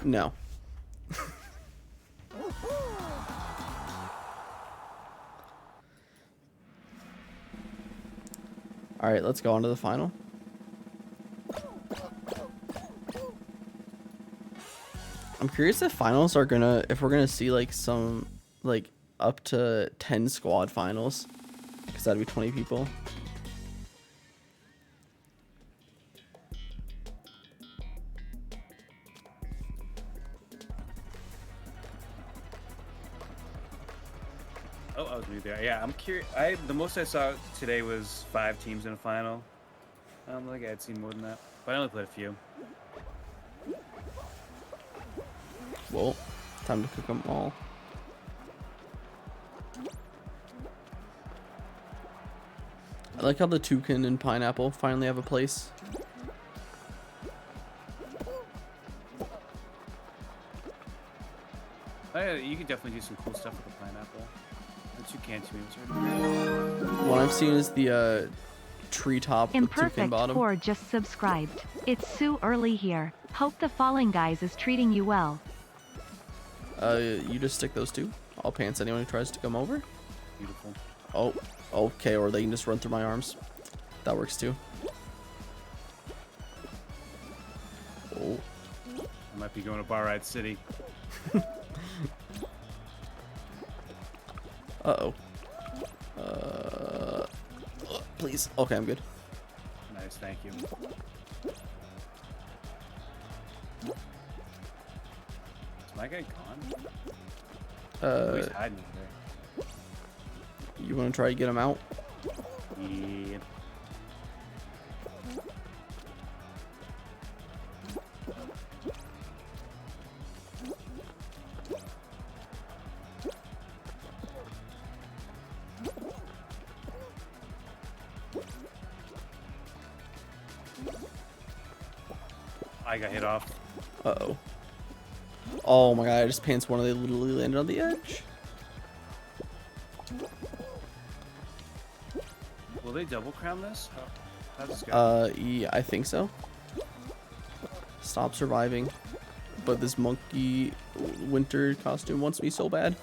No. Alright, let's go on to the final. I'm curious if finals are gonna, if we're gonna see like some, like up to 10 squad finals. Because that'd be 20 people. Oh, I was new there. Yeah, I'm curious. The most I saw today was 5 teams in a final. I don't think I'd seen more than that, but I only played a few. Well, time to cook them all. I like how the toucan and pineapple finally have a place. You could definitely do some cool stuff with the pineapple. The toucan teams. What I've seen is the treetop with toucan Imperfect bottom. 4 just subscribed. It's Sue Early here. Hope the Falling Guys is treating you well. You just stick those 2. I'll pants anyone who tries to come over. Beautiful. Oh, okay, or they can just run through my arms. That works too. Oh. I might be going to Bar Ride City. Uh-oh. Please. Okay, I'm good. Nice, thank you. Is my guy gone? Oh, he's hiding over there. You want to try to get him out? Yeah. I got hit off. Uh-oh. Oh my god, I just pants one and they literally landed on the edge. Will they double crown this? How's this go? Yeah, I think so. Stop surviving. But this monkey winter costume wants me so bad.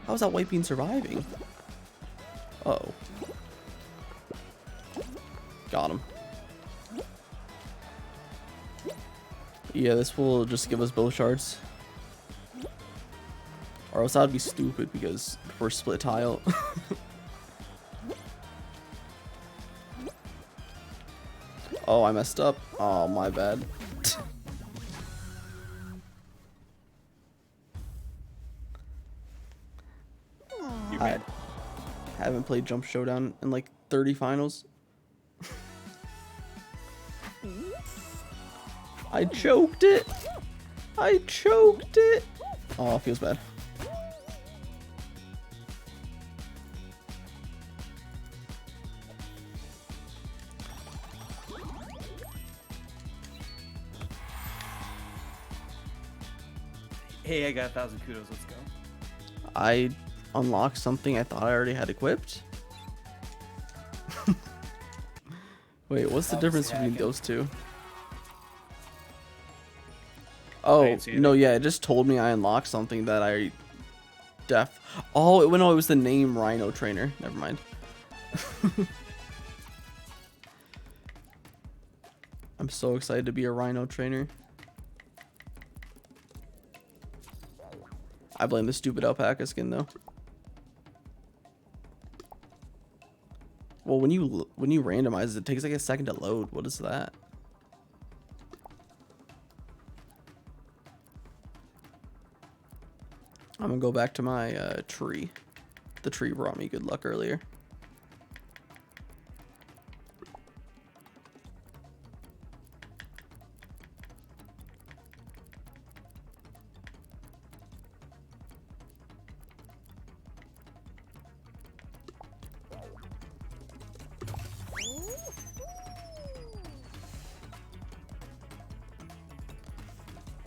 How is that white bean surviving? Uh-oh. Got him. Yeah, this will just give us both shards. Or else that would be stupid because we're split tile. Oh, I messed up. Oh, my bad. I haven't played Jump Showdown in like 30 finals. I choked it. I choked it. Oh, it feels bad. Hey, I got 1,000 kudos. Let's go. I unlocked something I thought I already had equipped. Wait, what's the difference between those two? Oh, no, yeah, it just told me I unlocked something that I Oh, no, it was the name Rhino Trainer. Never mind. I'm so excited to be a Rhino Trainer. I blame the stupid alpaca skin though. Well, when you randomize it takes like a second to load. What is that? I'm gonna go back to my tree. The tree brought me good luck earlier.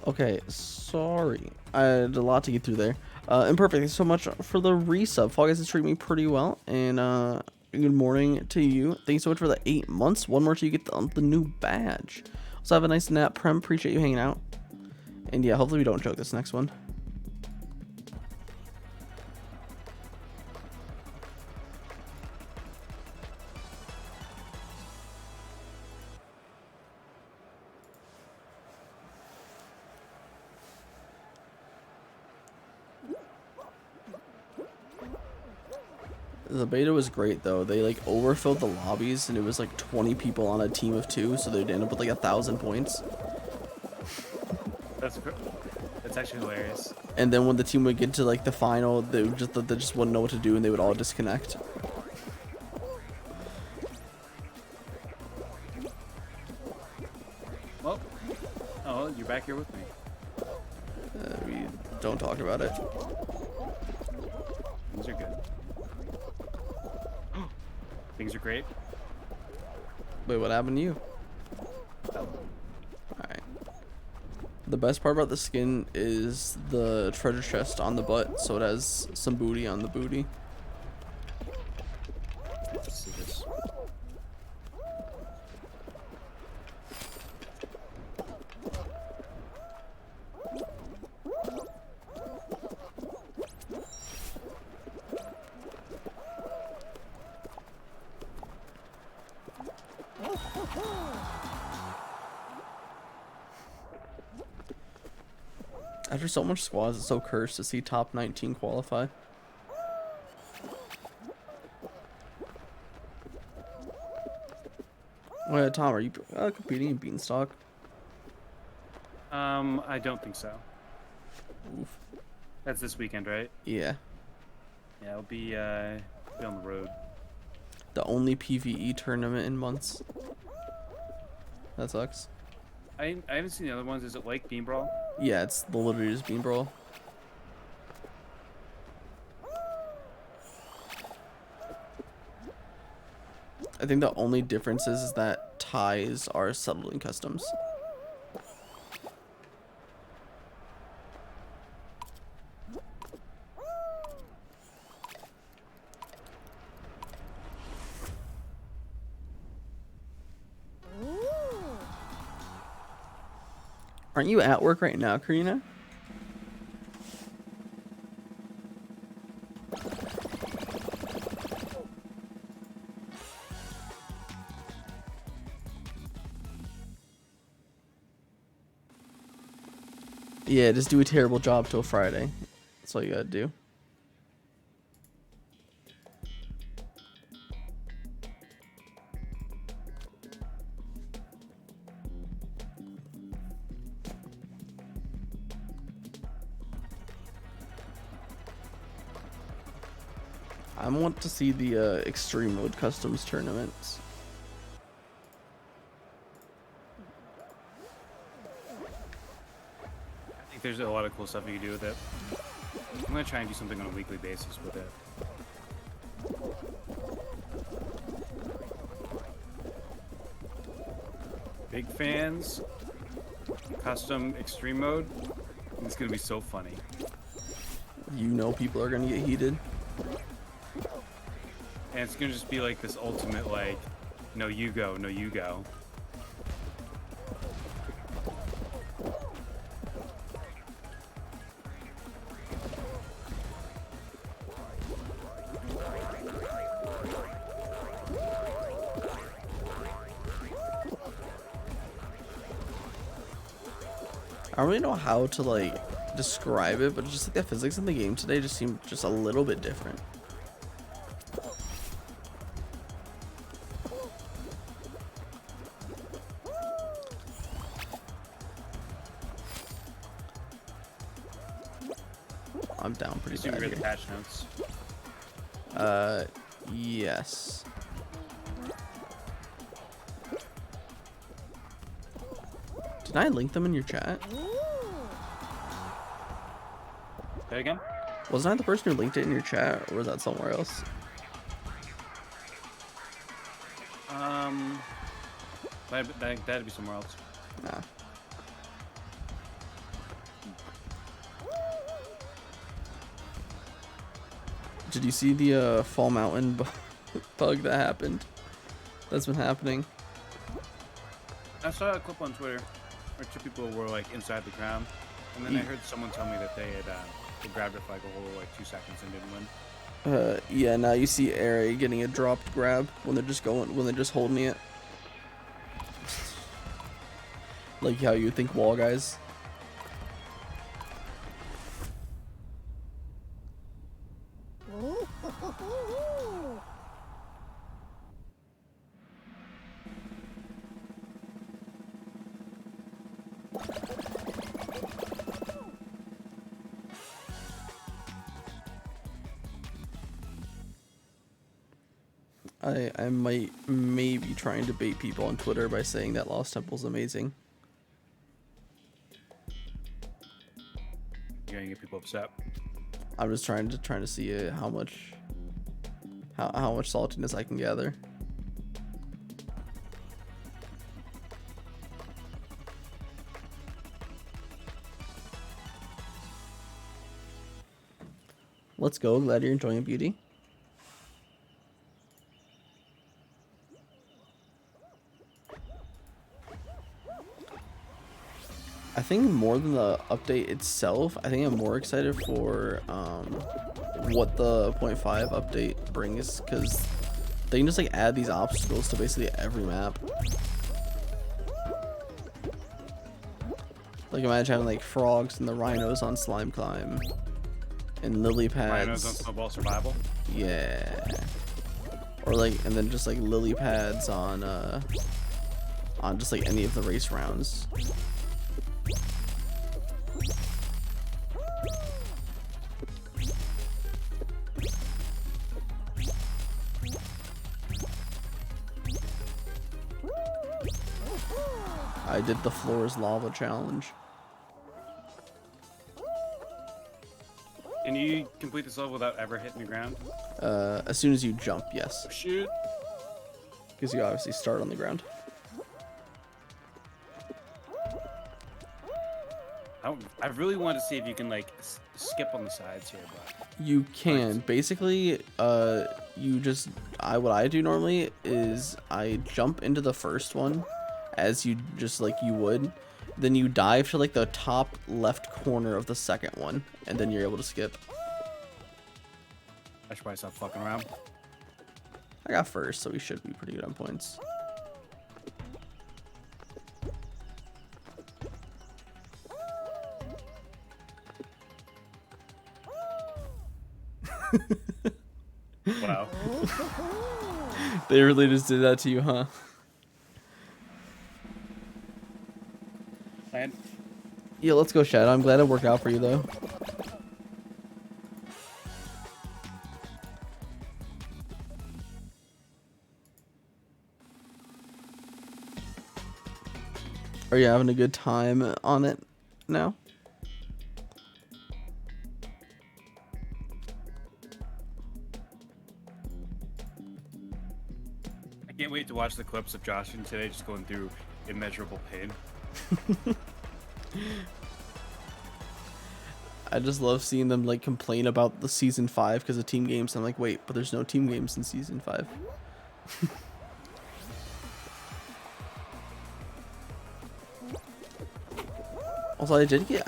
Okay, sorry. I had a lot to get through there. Imperfect, thanks so much for the resub. Fall Guys is treating me pretty well. And good morning to you. Thanks so much for the 8 months. One more till you get the new badge. So have a nice nap, Prem. Appreciate you hanging out. And yeah, hopefully we don't choke this next one. The beta was great though. They like overfilled the lobbies and it was like 20 people on a team of 2, so they'd end up with like 1,000 points. That's actually hilarious. And then when the team would get to like the final, they just wouldn't know what to do and they would all disconnect. Well, oh, you're back here with me. We don't talk about it. Things are good. Things are great. Wait, what happened to you? Alright. The best part about the skin is the treasure chest on the butt, so it has some booty on the booty. Let's see this. After so much squads, it's so cursed to see top 19 qualify. Wait, Tom, are you competing in Beanstalk? I don't think so. Oof. That's this weekend, right? Yeah. Yeah, I'll be on the road. The only PvE tournament in months. That sucks. I haven't seen the other ones. Is it like Beam Brawl? Yeah, it's literally just Beam Brawl. I think the only difference is that ties are settled in customs. Aren't you at work right now, Karina? Yeah, just do a terrible job till Friday. That's all you gotta do. I want to see the extreme mode customs tournaments. I think there's a lot of cool stuff you can do with it. I'm gonna try and do something on a weekly basis with it. Big fans. Custom extreme mode. It's gonna be so funny. You know people are gonna get heated. And it's gonna just be like this ultimate, like, no you go, no you go. I don't really know how to like describe it, but just like the physics in the game today just seemed just a little bit different. I'm down pretty Assume bad you read the here. patch notes. Yes. Did I link them in your chat? Say again? Wasn't I the person who linked it in your chat, or was that somewhere else? That'd be somewhere else. Nah. Did you see the Fall Mountain bug that happened? That's been happening. I saw a clip on Twitter where two people were like inside the ground, and then I heard someone tell me that they had they grabbed it for like a whole like 2 seconds and didn't win. Yeah, now you see Ari getting a dropped grab when they're just holding it. Like how you think wall guys. I might maybe trying to bait people on Twitter by saying that Lost Temple's amazing. You're gonna get people upset. I'm just trying to see how much saltiness I can gather. Let's go. Glad you're enjoying beauty. I think more than the update itself, I think I'm more excited for what the 0.5 update brings, because they can just like add these obstacles to basically every map. Like imagine having like frogs and the rhinos on Slime Climb and lily pads. Rhinos on Snowball Survival. Yeah. Or like, and then just like lily pads on just like any of the race rounds. I did the floor is lava challenge. Can you complete this level without ever hitting the ground? As soon as you jump, yes. Oh, shoot. Because you obviously start on the ground. I really want to see if you can like skip on the sides here, but You can basically, what I do normally is I jump into the first one, as you just like you would, then you dive to like the top left corner of the second one, and then you're able to skip. I should probably stop fucking around. I got first, so we should be pretty good on points. Wow. They really just did that to you, huh? And Yeah, let's go, Shadow. I'm glad it worked out for you, though. Are you having a good time on it now? I can't wait to watch the clips of Josh and today just going through immeasurable pain. I just love seeing them like complain about the season 5 because of team games. I'm like, wait, but there's no team games in season 5. Also, I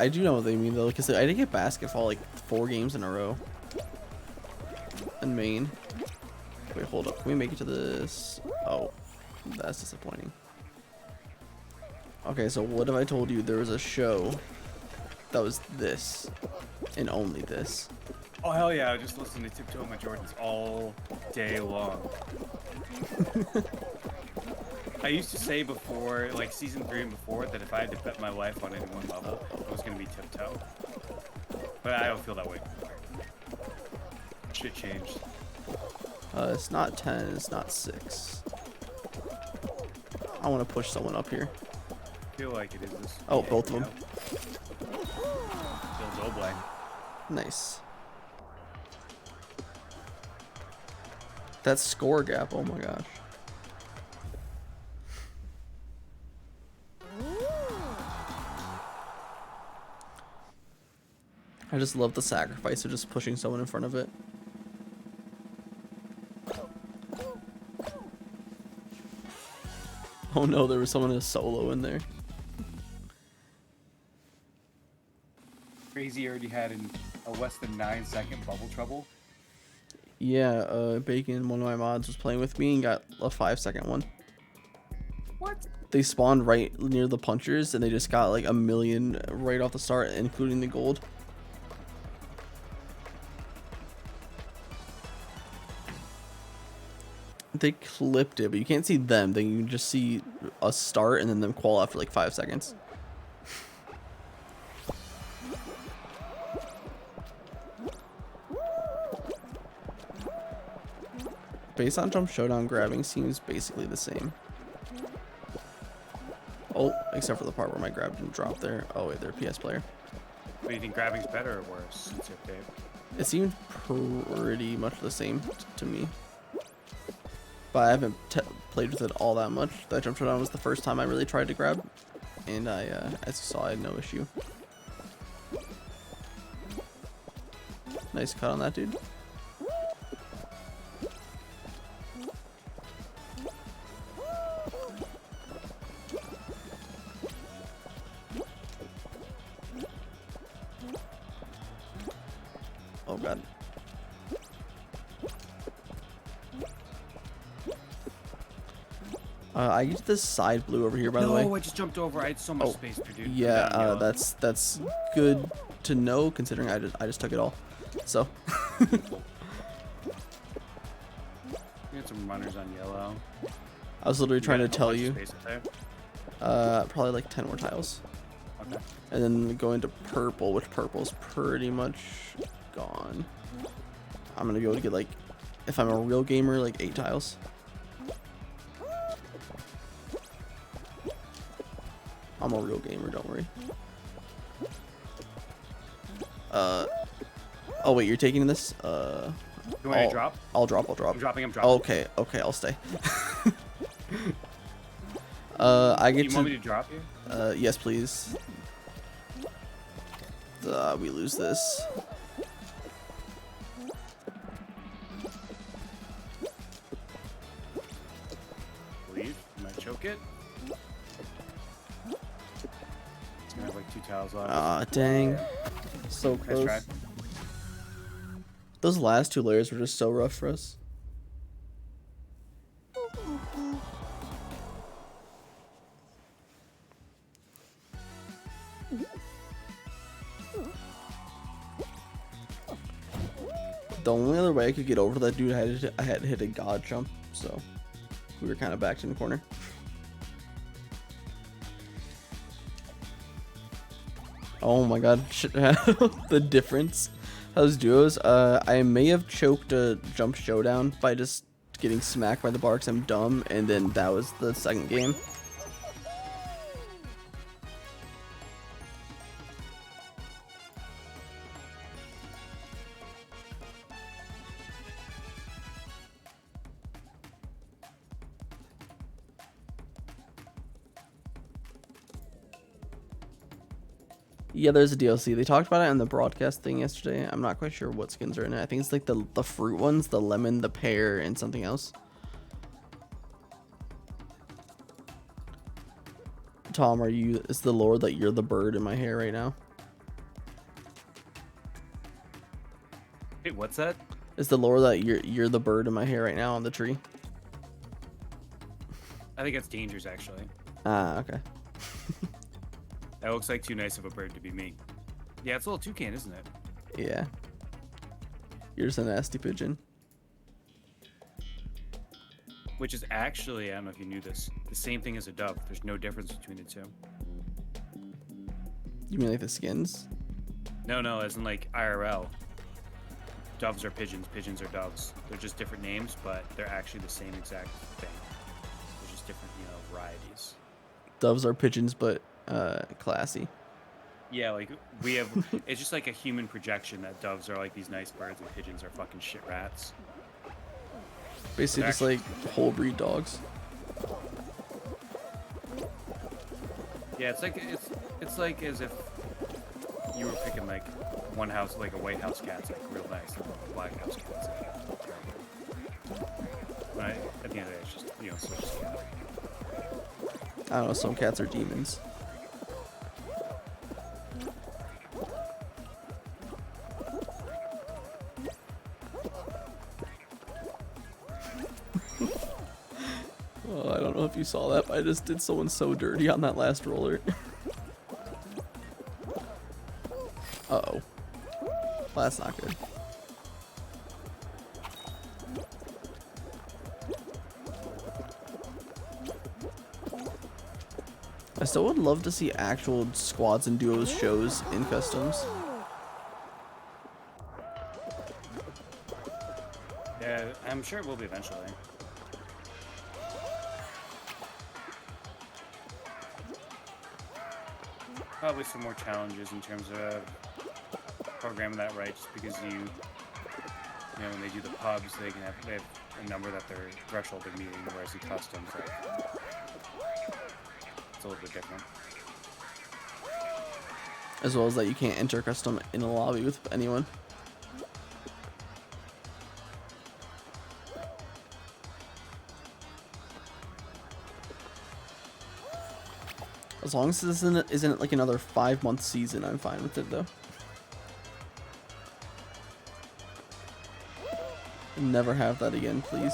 do know what they mean though, because I did get basketball like 4 games in a row. In Maine. Wait, hold up. Can we make it to this? Oh, that's disappointing. Okay, so what if I told you there was a show that was this and only this? Oh hell yeah, I just listened to Tiptoe My Jordans all day long. I used to say before, like season 3 and before, that if I had to bet my life on any one level, it was gonna be Tiptoe. But I don't feel that way. Shit changed. It's not 10, it's not 6. I want to push someone up here. I feel like it is this. Oh, both of them. Still Doblak. Nice. That score gap, oh my gosh. I just love the sacrifice of just pushing someone in front of it. Oh no, there was someone in a solo in there. Crazy already had a less than 9-second bubble trouble. Yeah, Bacon, one of my mods, was playing with me and got a 5-second one. What? They spawned right near the punchers and they just got like a million right off the start, including the gold. They clipped it, but you can't see them. Then you can just see us start and then them qual after like 5 seconds. Based on Jump Showdown, grabbing seems basically the same. Oh, except for the part where my grab didn't drop there. Oh wait, they're a PS player. Do you think grabbing's better or worse since you're Dave? It seemed pretty much the same to me. But I haven't played with it all that much. That Jump Showdown was the first time I really tried to grab. And I, as you saw, I had no issue. Nice cut on that dude. Oh god. I used this side blue over here, by the way. No, I just jumped over. I had so much space to do. Yeah, that's good to know, considering I just took it all. So. We had some runners on yellow. I was literally trying to tell you. Space up there. Probably like 10 more tiles. Okay. And then go into purple, which purple's pretty much gone. I'm gonna go to get like, if I'm a real gamer, like 8 tiles. I'm a real gamer, don't worry. Oh wait, you're taking this? You want me to drop? I'll drop. I'm dropping. Okay, I'll stay. I You get want me to. to drop you? Yes, please. We lose this. Leave. Might choke it. It's gonna have like 2 tiles left. Ah, dang. So Nice close. try. Those last 2 layers were just so rough for us. The only other way I could get over that dude, I had to hit a god jump, so we were kind of backed in the corner. Oh my god, the difference. Those duos, I may have choked a jump showdown by just getting smacked by the bar 'cause I'm dumb, and then that was the second game. Yeah, there's a DLC. They talked about it on the broadcast thing yesterday. I'm not quite sure what skins are in it. I think it's like the fruit ones, the lemon, the pear, and something else. Tom, is the lore that you're the bird in my hair right now? Wait, what's that? Is the lore that you're the bird in my hair right now on the tree? I think it's Danger's actually. Ah, okay. That looks like too nice of a bird to be me. Yeah, it's a little toucan, isn't it? Yeah. You're just a nasty pigeon. Which is actually, I don't know if you knew this, the same thing as a dove. There's no difference between the two. You mean like the skins? No, as in like IRL. Doves are pigeons, pigeons are doves. They're just different names, but they're actually the same exact thing. They're just different, varieties. Doves are pigeons, but classy. Yeah, like we have, it's just like a human projection that doves are like these nice birds and pigeons are fucking shit rats. Basically just like whole breed dogs. Yeah, it's like as if you were picking like one house, like a white house cat's like real nice, and a black house cat's like terrible. But at the end of the day, it's just so it's just cat. I don't know, some cats are demons. Oh, I don't know if you saw that, but I just did someone so dirty on that last roller. Uh-oh. Well, that's not good. I still would love to see actual squads and duos shows in customs. Yeah, I'm sure it will be eventually. Probably some more challenges in terms of programming that right, just because when they do the pubs, they have a number that their threshold are meeting, whereas in customs, like, it's a little bit different. As well as that you can't enter custom in a lobby with anyone. As long as this isn't like another 5-month season, I'm fine with it though. Never have that again, please.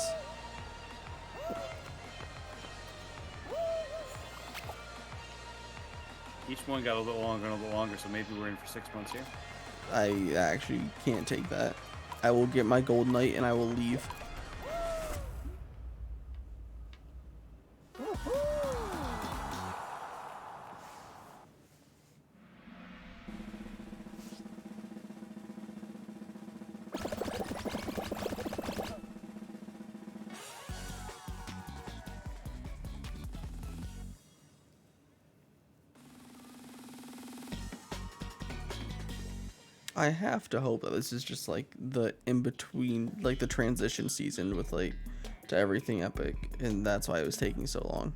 Each one got a little bit longer and a little longer, so maybe we're in for 6 months here. I actually can't take that. I will get my gold knight and I will leave. I have to hope that this is just like the in-between, like the transition season with like to everything epic, and that's why it was taking so long.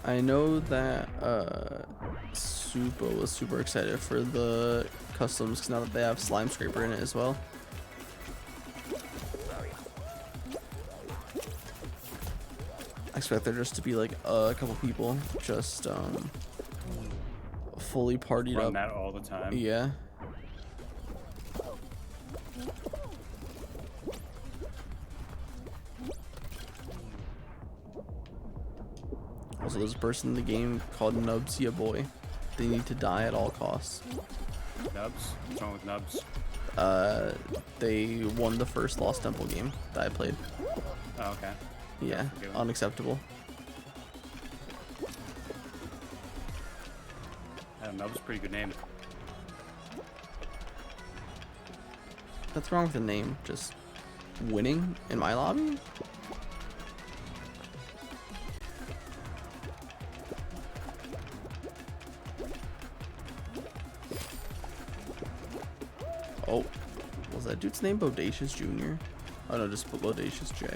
I know that Supo was super excited for the customs 'cause now that they have Slime Scraper in it as well. I expect there just to be like a couple people just fully partied Run up. that all the time. Yeah. Also, there's a person in the game called Nubsia Boy. They need to die at all costs. Nubs? What's wrong with Nubs? They won the first Lost Temple game that I played. Oh, okay. Yeah, forgiven. unacceptable. Nubs is a pretty good name. What's wrong with the name? Just winning in my lobby? Oh, was that dude's name Bodacious Jr.? Oh no, just Bodacious J.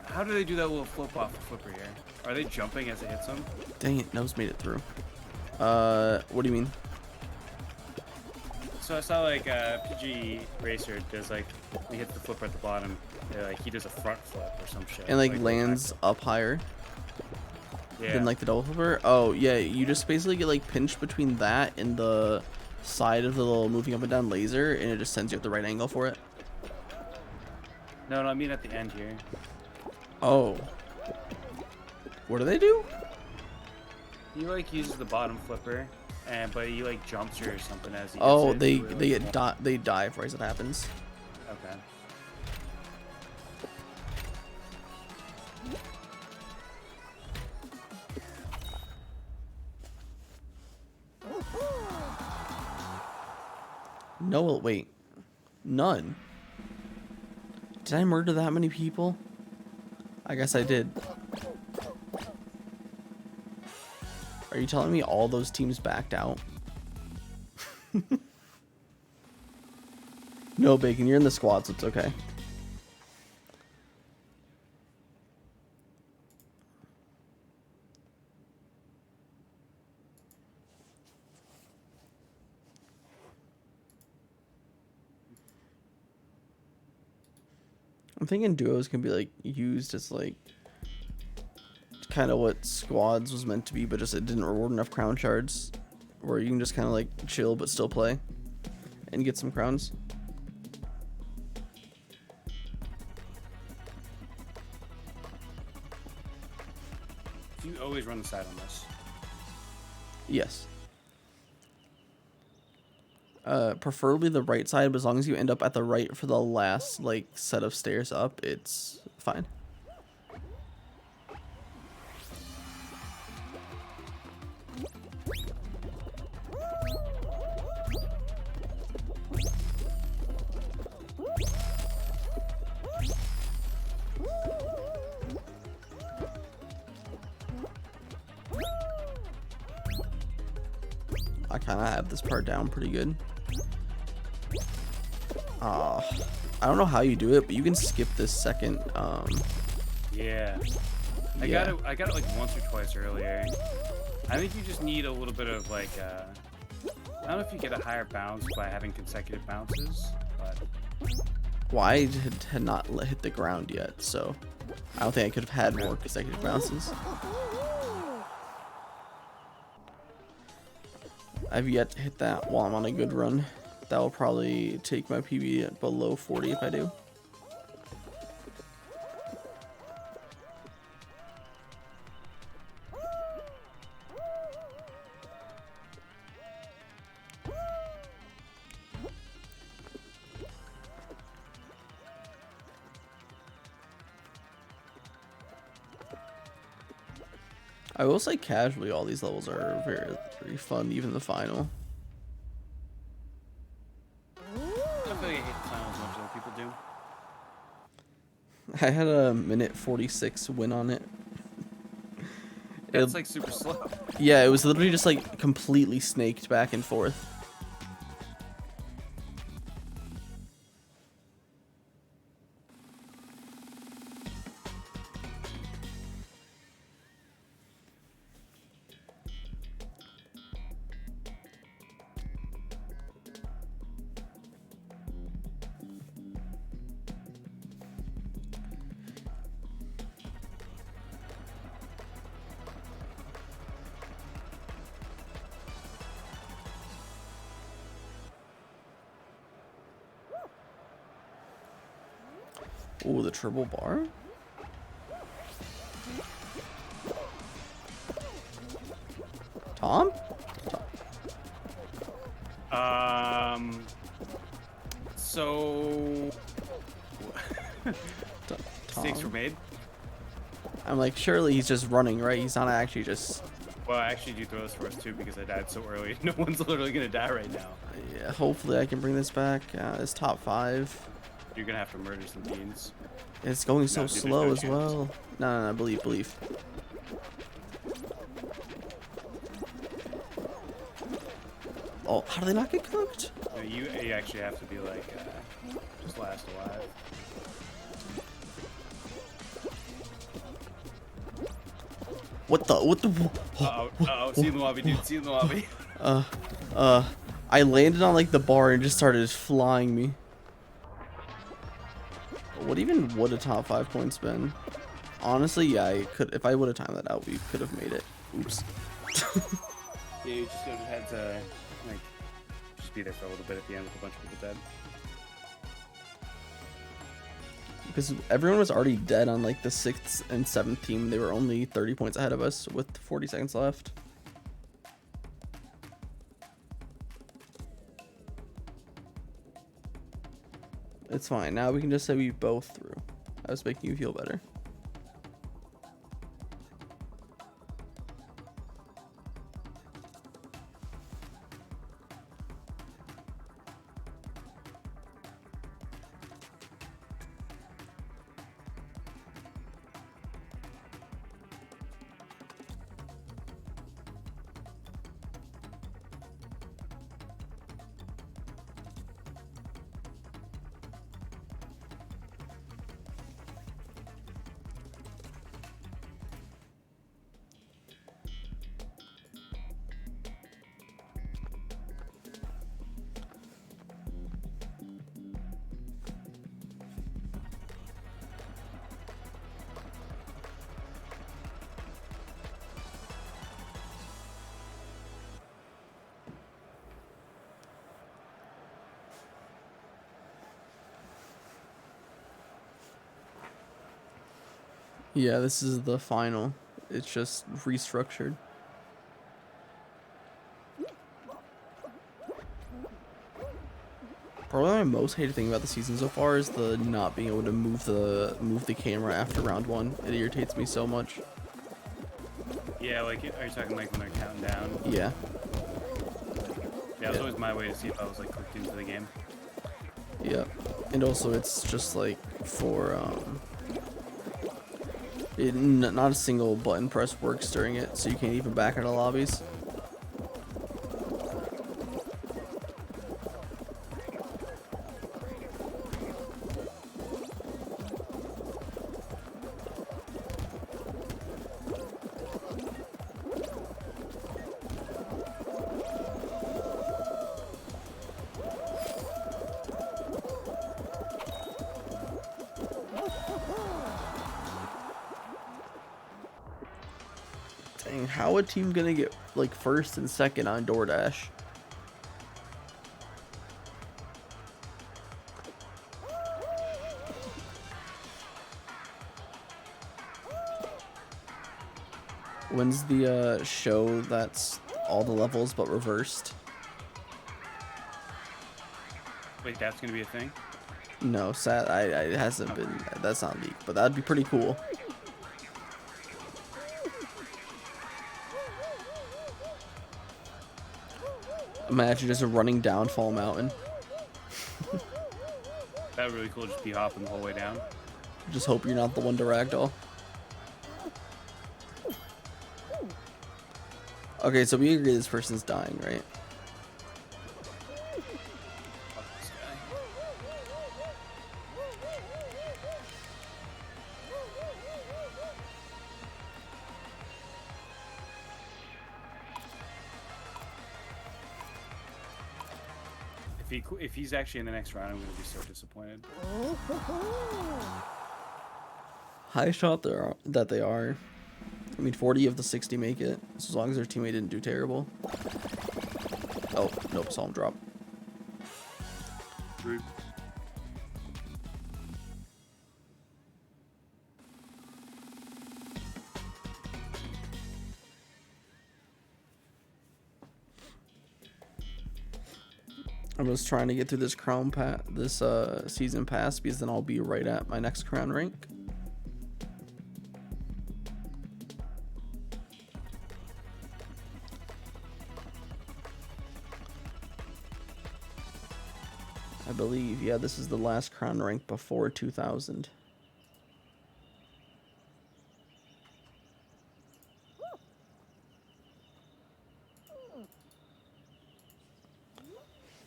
How do they do that little flip off the flipper here? Are they jumping as it hits them? Dang it, Nose made it through. What do you mean? So I saw like PG Racer does like he hits the flipper at the bottom, like he does a front flip or some shit. And like lands up higher yeah. than like the double flipper? Oh yeah, you just basically get like pinched between that and the side of the little moving up and down laser, and it just sends you at the right angle for it. No, I mean at the end here. Oh. What do they do? He like uses the bottom flipper, but he like jumps or something as he. Oh, hits it. they dive right as it happens. Okay. No, wait. None. Did I murder that many people? I guess I did. Are you telling me all those teams backed out? No, Bacon, you're in the squad, so it's okay. I'm thinking duos can be like used as like kind of what squads was meant to be, but just it didn't reward enough crown shards, where you can just kind of like chill but still play and get some crowns. Do you always run the side on this? Yes. Preferably the right side, but as long as you end up at the right for the last like set of stairs up, it's fine. I kind of have this part down pretty good. I don't know how you do it, but you can skip this second. Yeah. I got it like once or twice earlier. I think you just need a little bit of like I don't know if you get a higher bounce by having consecutive bounces, but Well, I had not hit the ground yet, so I don't think I could have had more consecutive bounces. I've yet to hit that while I'm on a good run. That will probably take my PB at below 40 if I do. I will say casually all these levels are very, very fun, even the final. I don't feel like I hate the final as much as other people do. I had a minute 46 win on it. That's like super slow. Yeah, it was literally just like completely snaked back and forth. Ooh, the triple bar? Tom? So Tom? mistakes were made. I'm like, surely he's just running, right? He's not actually just... Well, I actually do throw this for us too because I died so early. No one's literally gonna die right now. Yeah, hopefully I can bring this back. It's top 5. You're gonna have to murder some teens. It's going so No, dude, there's slow no as chance. well. No, believe. Oh, how do they not get cooked? No, you actually have to be like just last alive. What the? See you in the lobby, dude. See you in the lobby. I landed on like the bar and just started flying me. What even would a top 5 points been? Honestly, yeah, I could. If I would have timed that out, we could have made it. Oops. Yeah, you just would have had to like just be there for a little bit at the end with a bunch of people dead. Because everyone was already dead on like the 6th and 7th team. They were only 30 points ahead of us with 40 seconds left. It's fine. Now we can just say we both threw. I was making you feel better. Yeah, this is the final. It's just restructured. Probably my most hated thing about the season so far is the not being able to move the camera after round 1. It irritates me so much. Yeah, like are you talking like when they're counting down? Yeah. Yeah, it was always my way to see if I was like clicked into the game. Yeah. And also it's just like for not a single button press works during it, so you can't even back out of lobbies. Dang, how a team gonna get like 1st and 2nd on DoorDash? When's the show that's all the levels but reversed? Wait, that's gonna be a thing? No, it hasn't been. That's not leaked, but that'd be pretty cool. Imagine just running down Fall Mountain. That'd be really cool. Just be hopping the whole way down. Just hope you're not the one to ragdoll. Okay, so we agree this person's dying, right? Fuck this guy. If he's actually in the next round, I'm gonna be so disappointed. High shot that they are. I mean, 40 of the 60 make it, so as long as their teammate didn't do terrible. Oh, nope, saw him drop. Rude. I'm just trying to get through this season pass, because then I'll be right at my next crown rank. I believe, yeah, this is the last crown rank before 2000.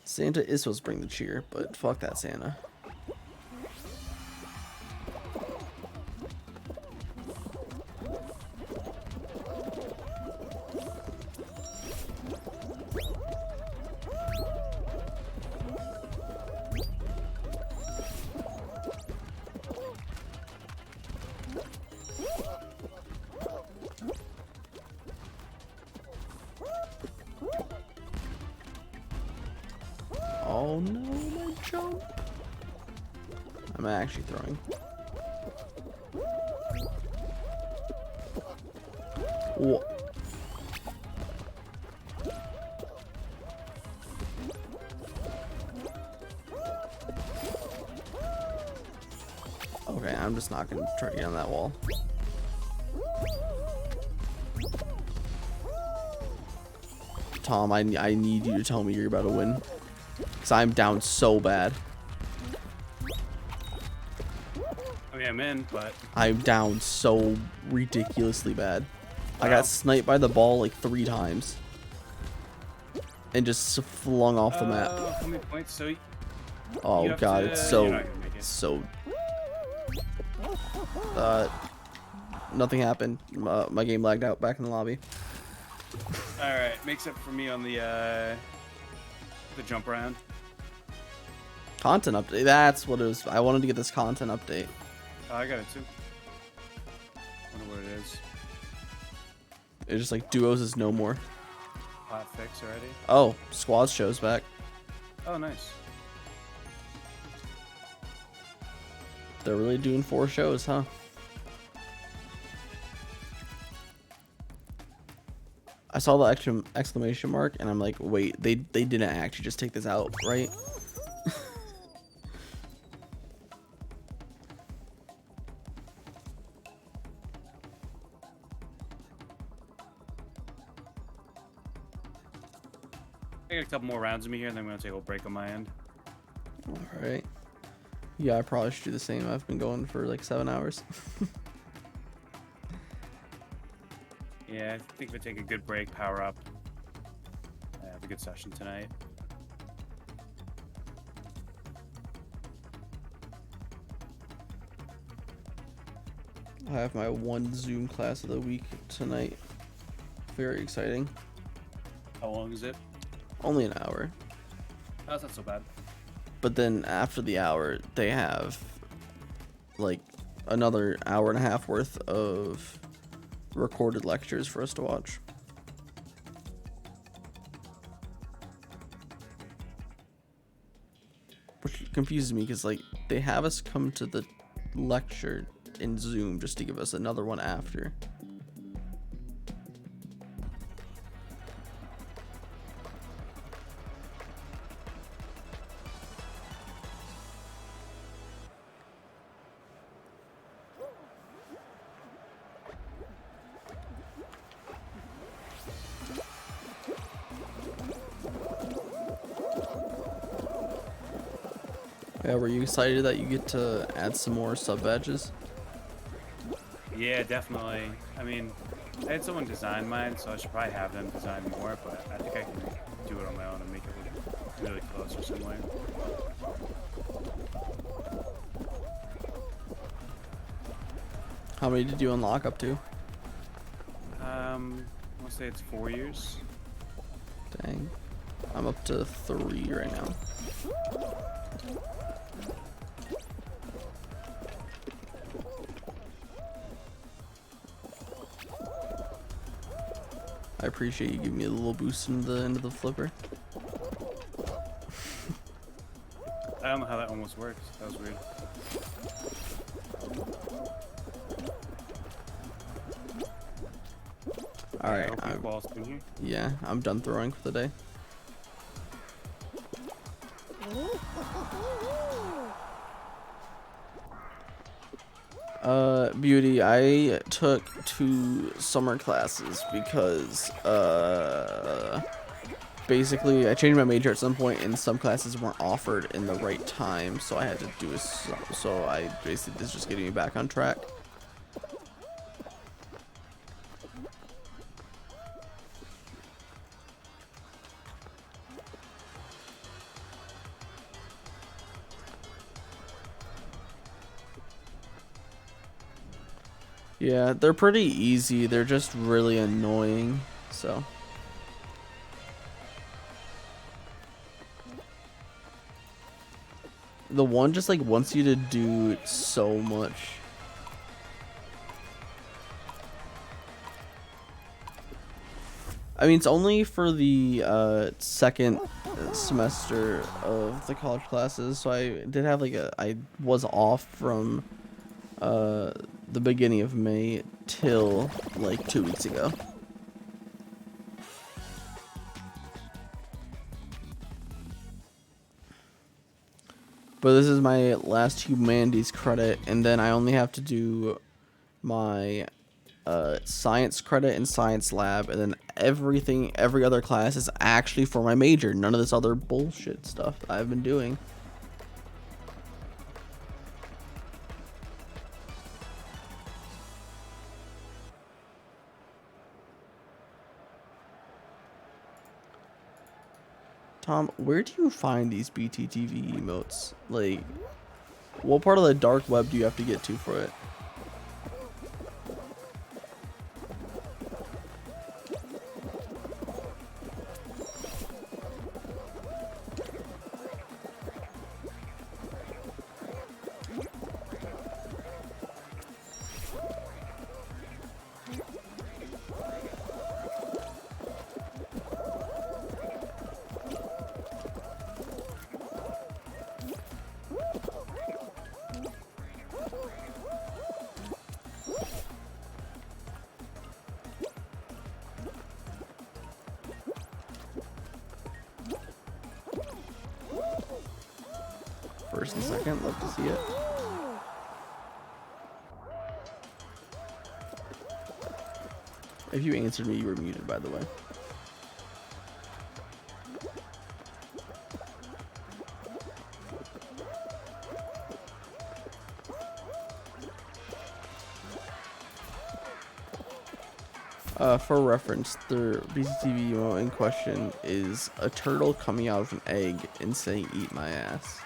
Santa is supposed to bring the cheer, but fuck that Santa. Oh no, my jump. I'm actually throwing. Whoa. Okay, I'm just not gonna try to get on that wall. Tom, I need you to tell me you're about to win. Because I'm down so bad. I mean, I'm in, but I'm down so ridiculously bad. I got sniped by the ball like 3 times. And just flung off the map. How many points? So Oh you have god, to- it's you're so not gonna make it. so nothing happened. My game lagged out back in the lobby. All right, makes up for me on the jump around. Content update. That's what it was. I wanted to get this content update. Oh, I got it too. Wonder what it is. It's just like duos is no more. Hot fix already. Oh, squad shows back. Oh, nice. They're really doing 4 shows, huh? I saw the exclamation mark and I'm like, wait, they didn't actually just take this out, right? I got a couple more rounds of me here, and then I'm gonna take a little break on my end. Alright. Yeah, I probably should do the same. I've been going for like 7 hours. Yeah, I think if I take a good break, power up, have a good session tonight. I have my 1 Zoom class of the week tonight. Very exciting. How long is it? Only an hour. Oh, that's not so bad. But then after the hour, they have like another hour and a half worth of recorded lectures for us to watch. Which confuses me because like they have us come to the lecture in Zoom just to give us another one after. Yeah, were you excited that you get to add some more sub badges? Yeah, definitely. I mean, I had someone design mine, so I should probably have them design more, but I think I can do it on my own and make it look really close or similar. How many did you unlock up to? I want to say it's 4 years. Dang. I'm up to 3 right now. I appreciate you giving me a little boost in the end of the flipper. I don't know how that almost works. That was weird. Alright, Open balls in here. yeah, I'm done throwing for the day. Beauty, I took 2 summer classes because, basically I changed my major at some point and some classes weren't offered in the right time, so I had to do so I basically, this is just getting me back on track. Yeah, they're pretty easy. They're just really annoying. So. The one just like wants you to do so much. I mean, it's only for the second semester of the college classes, so I did have like I was off from the beginning of May till like 2 weeks ago. But this is my last humanities credit, and then I only have to do my science credit and science lab, and then every other class is actually for my major. None of this other bullshit stuff I've been doing. Tom, where do you find these BTTV emotes? Like, what part of the dark web do you have to get to for it? First and second, love to see it. If you answered me, you were muted, by the way. For reference, the BTTV emote in question is a turtle coming out of an egg and saying "eat my ass."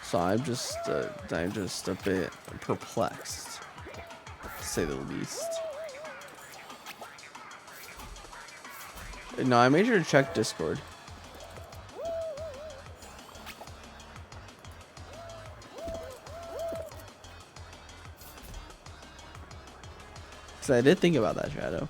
So I'm just a bit perplexed, to say the least. No, I made sure to check Discord. Because I did think about that, Shadow.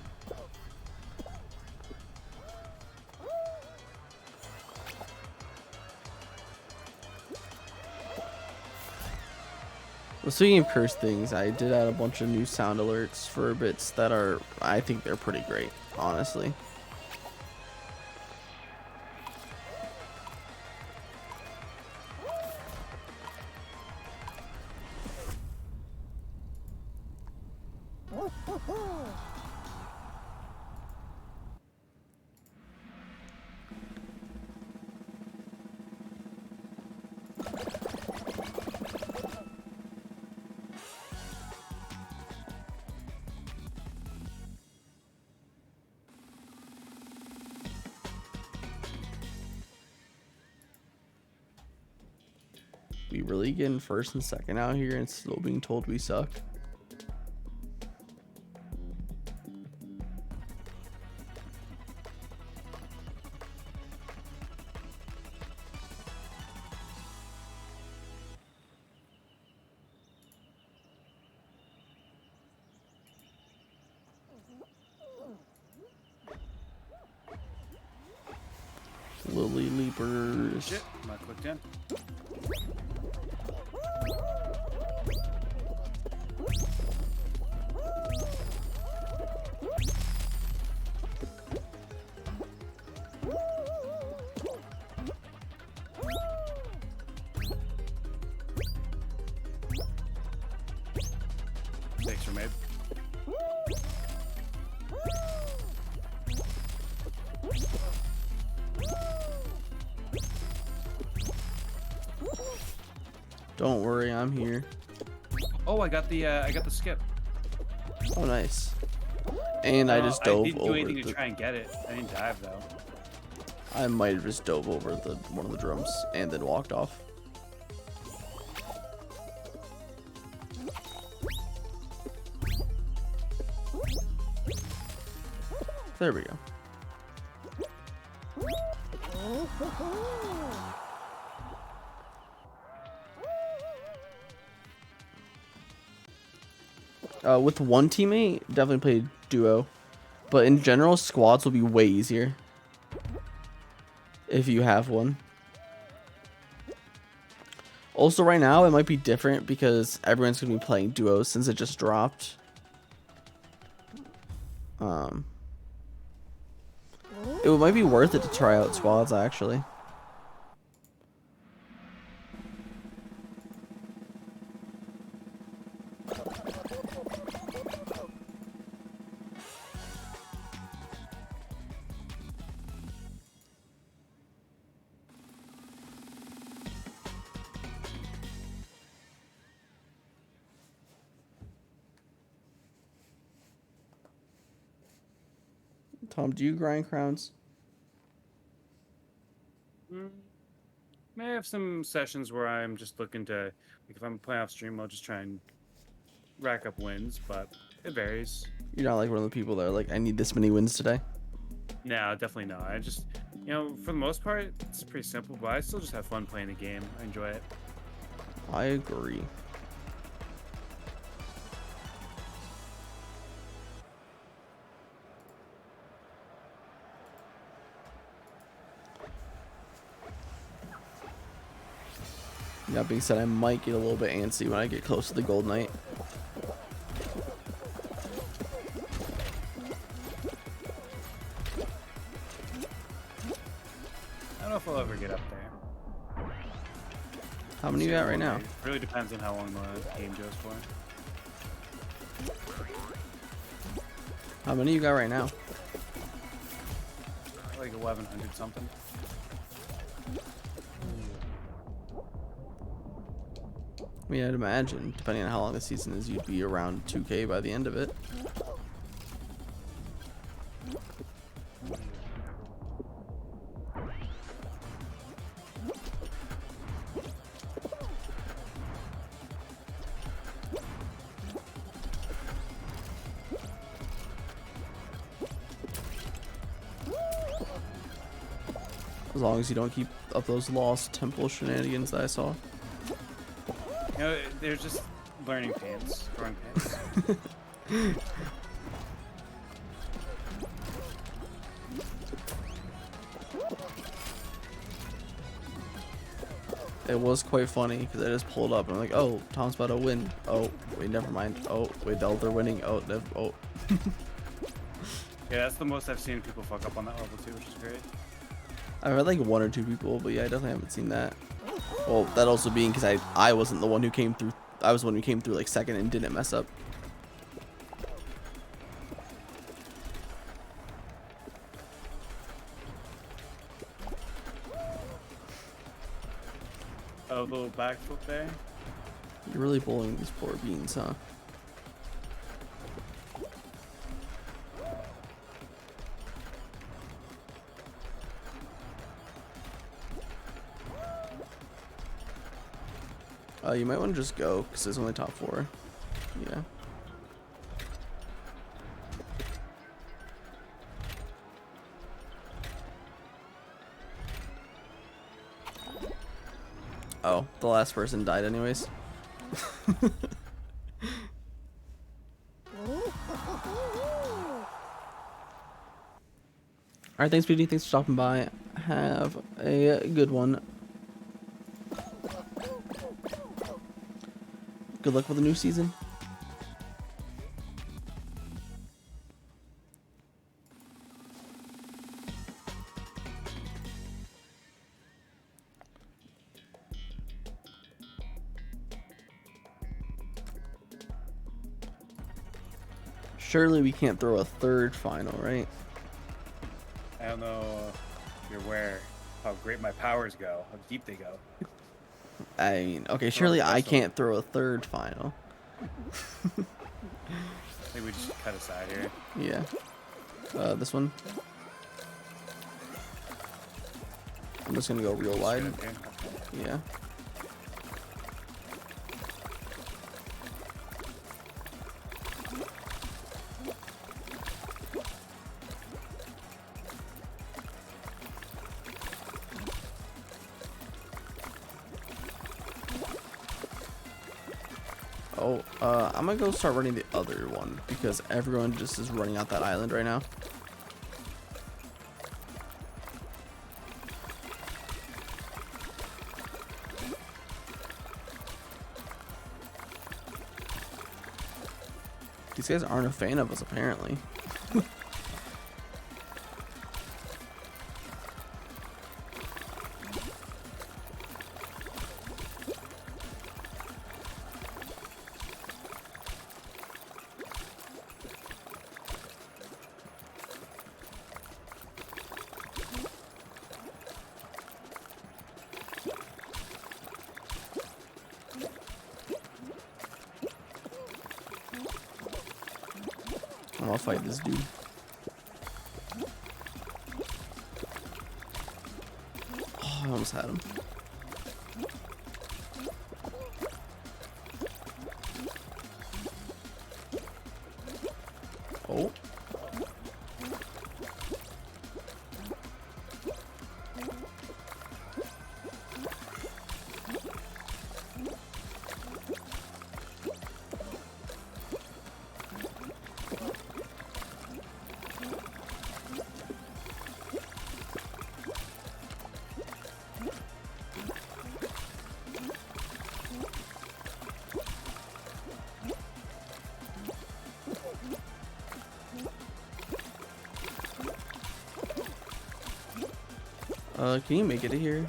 Well, speaking of cursed things, I did add a bunch of new sound alerts for bits that are, I think they're pretty great, honestly. We really getting first and second out here and still being told we suck. Lily Leapers. Shit, I'm not clicked in. Thanks, Remaid. Don't worry, I'm here. Oh, I got the skip. Oh, nice. And I just dove I didn't do over anything to the, try and get it. I didn't dive though. I might have just dove over the one of the drums and then walked off. There we go. With one teammate, definitely play duo. But in general, squads will be way easier. If you have one. Also, right now, it might be different because everyone's going to be playing duos since it just dropped. It might be worth it to try out squads, actually. Tom, do you grind crowns? May have some sessions where I'm just looking to, like, if I'm playing off stream, I'll just try and rack up wins, but it varies. You're not like one of the people that are like, I need this many wins today. No, definitely not. I just, you know, for the most part, it's pretty simple, but I still just have fun playing the game. I enjoy it. I agree. That being said, I might get a little bit antsy when I get close to the Gold Knight. I don't know if I'll ever get up there. How many you got right now? It really depends on how long the game goes for. How many you got right now? Like 1100 something. I mean, I'd imagine, depending on how long the season is, you'd be around 2K by the end of it. As long as you don't keep up those lost temple shenanigans that I saw. You know, they're just learning pains, growing pains. It was quite funny because I just pulled up and I'm like, oh, Tom's about to win. Oh, wait, never mind. Oh, wait, they're winning. Oh, oh. Yeah, that's the most I've seen people fuck up on that level too, which is great. I've had like 1 or 2 people, but yeah, I definitely haven't seen that. Well, that also being because I wasn't the one who came through. I was the one who came through like second and didn't mess up. Oh, a little backflip there. You're really bullying these poor beans, huh? You might want to just go because it's only top 4. Yeah. Oh, the last person died anyways. Alright, thanks BD, thanks for stopping by. Have a good one. Good luck with the new season. Surely we can't throw a third final, right? I don't know if you're aware how great my powers go, how deep they go. I mean, okay, surely I can't throw a third final. I think we just cut aside here. Yeah. This one. I'm just gonna go real wide. Yeah. I'm gonna go start running the other one because everyone just is running out that island right now. These guys aren't a fan of us apparently. I'll fight this dude. Oh, I almost had him. Oh. Can you make it here?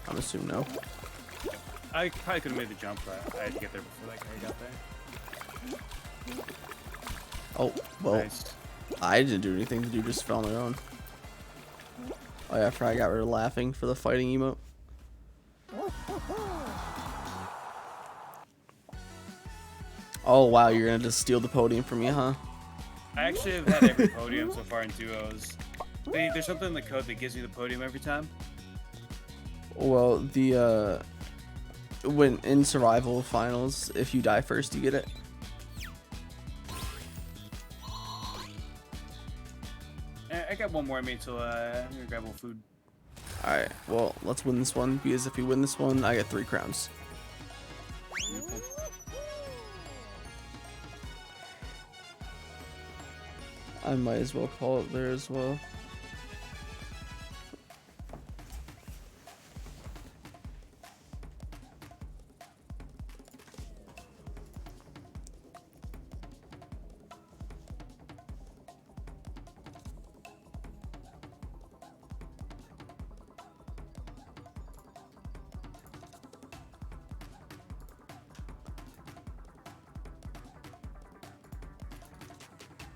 I'm assuming no. I probably could have made the jump, but I had to get there before that guy got there. Oh, well, Nice. I didn't do anything. The dude just fell on their own. Oh yeah, I forgot I got rid of laughing for the fighting emote. Oh wow, you're gonna just steal the podium from me, huh? I actually have had every podium so far in duos. There's something in the code that gives you the podium every time. Well, the when in survival finals, if you die first, you get it. I got one more I made, so I'm gonna grab more food. All right, well, let's win this one because if we win this one, I get 3 crowns. I might as well call it there as well.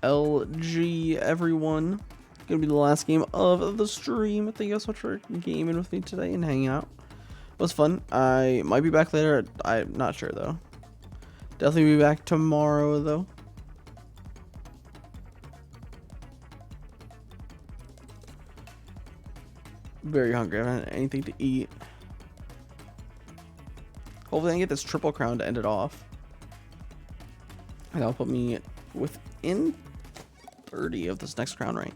LG, everyone. Gonna be the last game of the stream. Thank you guys so much for gaming with me today and hanging out. It was fun. I might be back later. I'm not sure though. Definitely be back tomorrow though. Very hungry. I haven't had anything to eat. Hopefully I can get this triple crown to end it off. And that'll put me within 30 of this next crown rank.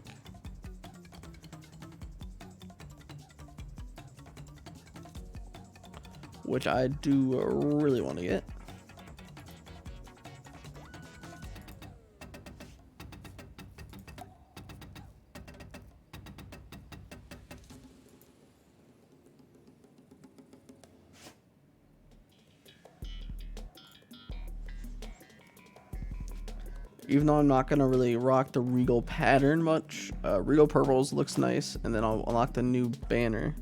Which I do really want to get. Even though I'm not going to really rock the Regal pattern much, Regal Purples looks nice, and then I'll unlock the new banner.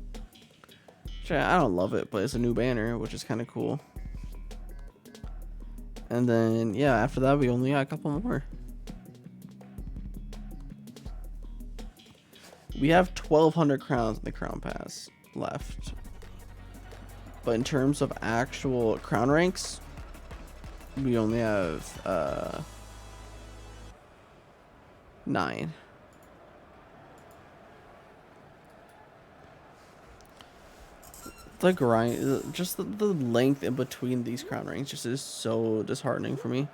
Which I don't love it, but it's a new banner, which is kind of cool. And then, yeah, after that, we only got a couple more. We have 1,200 crowns in the Crown Pass left. But in terms of actual crown ranks, we only have 9. The grind, just the length in between these crown ranks just is so disheartening for me.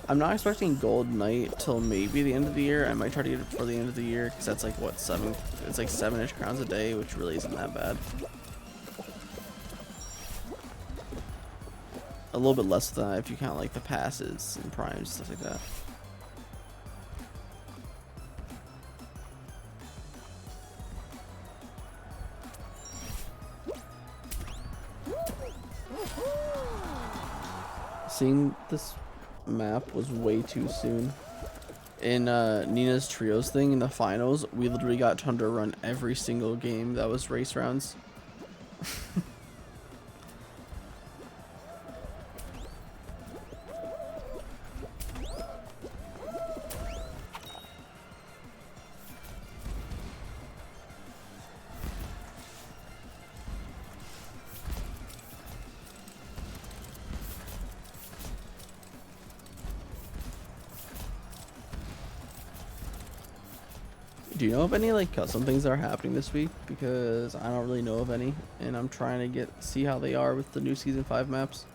I'm not expecting Gold Knight till maybe the end of the year. I might try to get it before the end of the year because that's like what, 7? It's like 7-ish crowns a day, which really isn't that bad. A little bit less than that if you count like the passes and primes, stuff like that. Seeing this map was way too soon. In Nina's trios thing in the finals, we literally got Tundra to run every single game that was race rounds. Do you know of any like custom things that are happening this week? Because I don't really know of any, and I'm trying to see how they are with the new season 5 maps.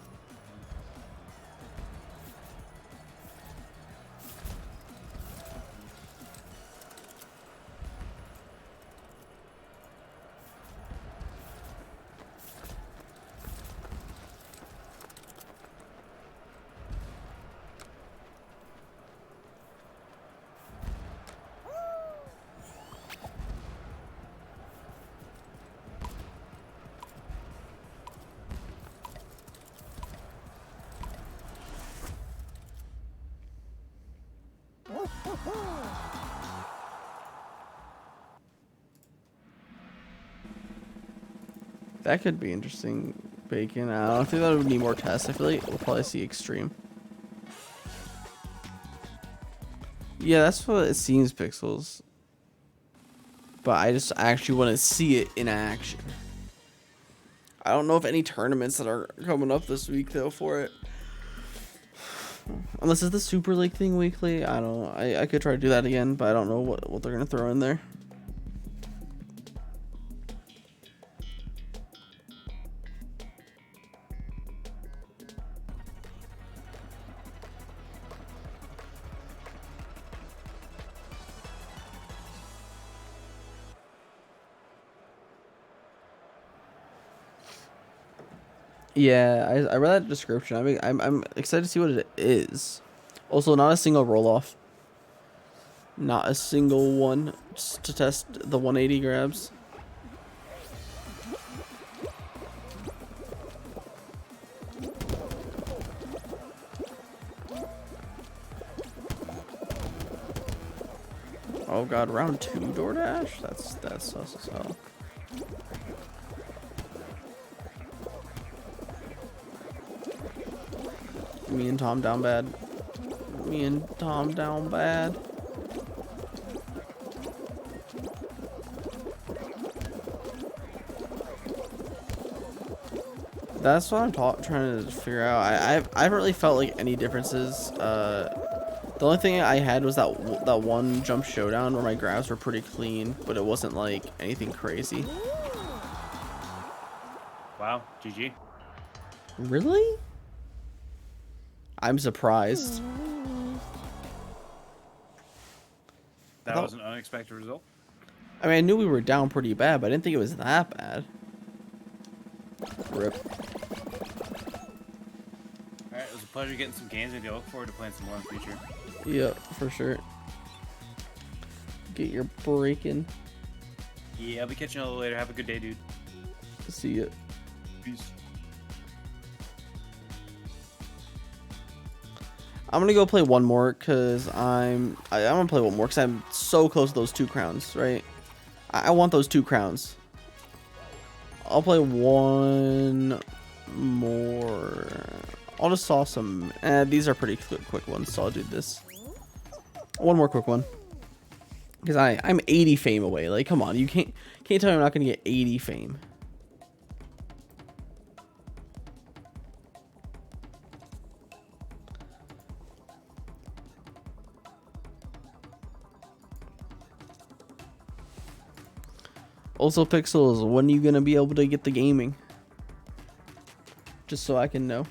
That could be interesting, Bacon. I don't think that would need more tests. I feel like we'll probably see Extreme. Yeah, that's what it seems, Pixels. But I just actually want to see it in action. I don't know if any tournaments that are coming up this week, though, for it. Unless it's the Super League thing weekly. I don't know. I could try to do that again, but I don't know what they're going to throw in there. Yeah, I read that description. I mean, I'm excited to see what it is. Also, not a single roll-off. Not a single one just to test the 180 grabs. Oh god, round 2 DoorDash? That's sus as hell. Me and Tom down bad. Me and Tom down bad. That's what I'm trying to figure out. I haven't really felt like any differences. The only thing I had was that one jump showdown where my grabs were pretty clean, but it wasn't like anything crazy. Wow, GG. Really? I'm surprised. That was an unexpected result. I mean, I knew we were down pretty bad, but I didn't think it was that bad. Rip. Alright, it was a pleasure getting some games with you. I look forward to playing some more in the future. Yeah, for sure. Get your breaking. Yeah, I'll be catching you a little later. Have a good day, dude. See ya. Peace. I'm gonna go play one more because I'm gonna play one more because I'm so close to those 2 crowns, right? I want those 2 crowns. I'll play one more. I'll just saw some. These are pretty quick ones, so I'll do this. One more quick one. Because I'm 80 fame away. Like, come on, you can't tell me I'm not gonna get 80 fame. Also, Pixels, when are you gonna be able to get the gaming? Just so I can know.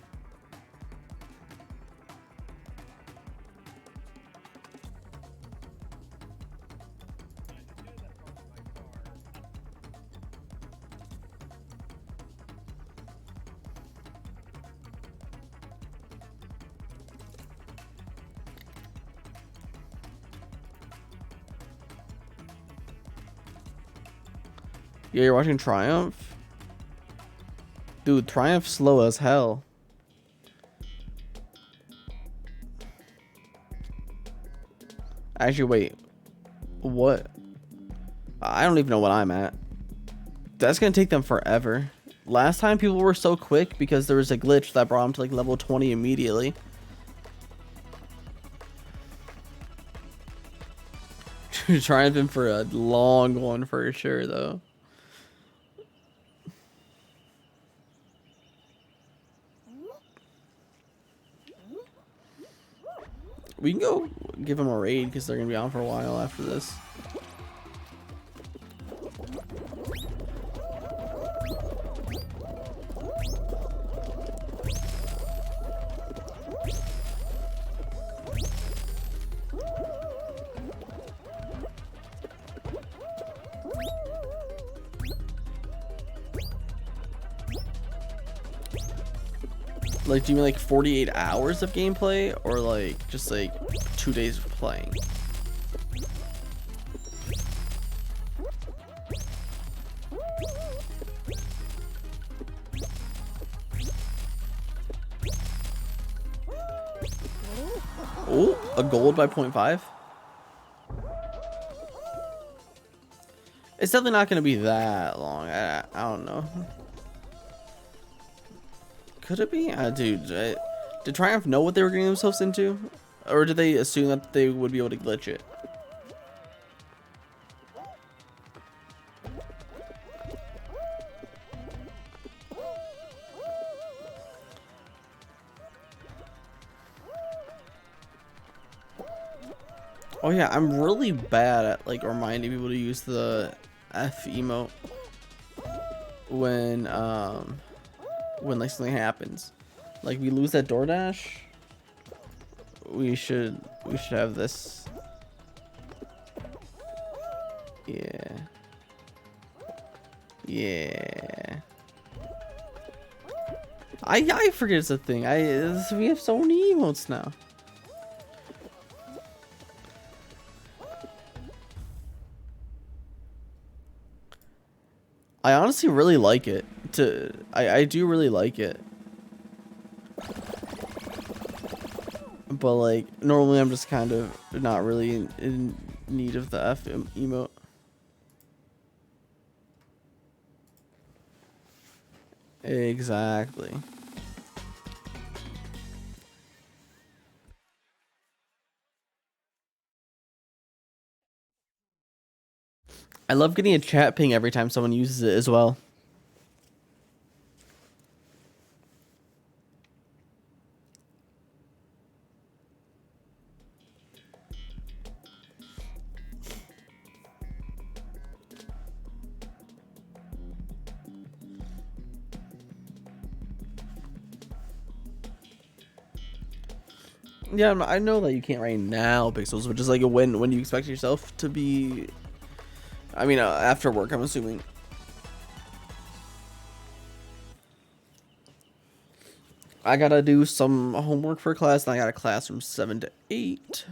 Yeah, you're watching Triumph? Dude, Triumph's slow as hell. Actually, wait. What? I don't even know what I'm at. That's gonna take them forever. Last time people were so quick because there was a glitch that brought them to like level 20 immediately. Triumphing for a long one for sure, though. We can go give them a raid because they're gonna be on for a while after this. Like, do you mean like 48 hours of gameplay or like just like 2 days of playing? Oh, a gold by 0.5. It's definitely not going to be that long. I don't know. Could it be? Dude, did Triumph know what they were getting themselves into? Or did they assume that they would be able to glitch it? Oh yeah, I'm really bad at like reminding people to use the F emote when like something happens. Like we lose that DoorDash, we should have this. Yeah. Yeah. I forget it's a thing. We have so many emotes now. I honestly really like it. I do really like it. But like normally I'm just kind of not really in need of the F emote. Exactly. I love getting a chat ping every time someone uses it as well. Yeah, I know that you can't right now, Pixels, but just like when you expect yourself to be. I mean, after work, I'm assuming. I gotta do some homework for class, and I got a class from 7 to 8.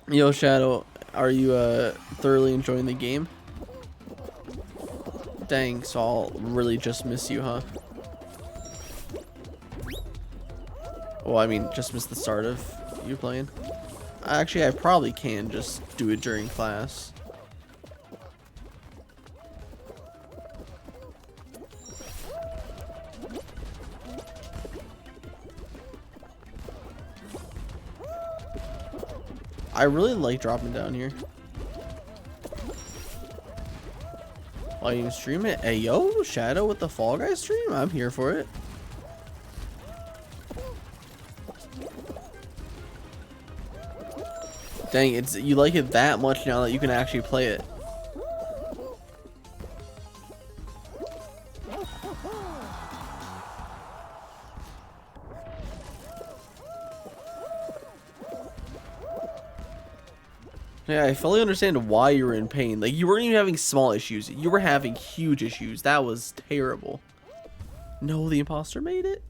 Yo, Shadow, are you thoroughly enjoying the game? Dang, so I'll really just miss you, huh? Well, I mean, just miss the start of you playing. Actually, I probably can just do it during class. I really like dropping down here. While you stream it? Hey, yo, Shadow with the Fall Guys stream? I'm here for it. Dang, you like it that much now that you can actually play it. Yeah, I fully understand why you were in pain. Like, you weren't even having small issues. You were having huge issues. That was terrible. No, the imposter made it.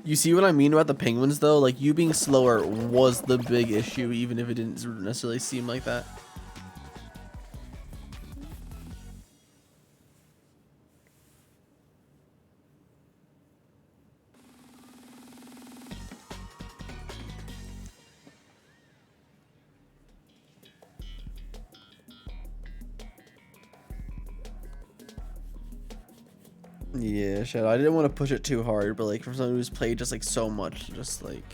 You see what I mean about the penguins, though? Like, you being slower was the big issue, even if it didn't necessarily seem like that. Yeah, Shadow, I didn't want to push it too hard, but like for someone who's played just like so much, just like,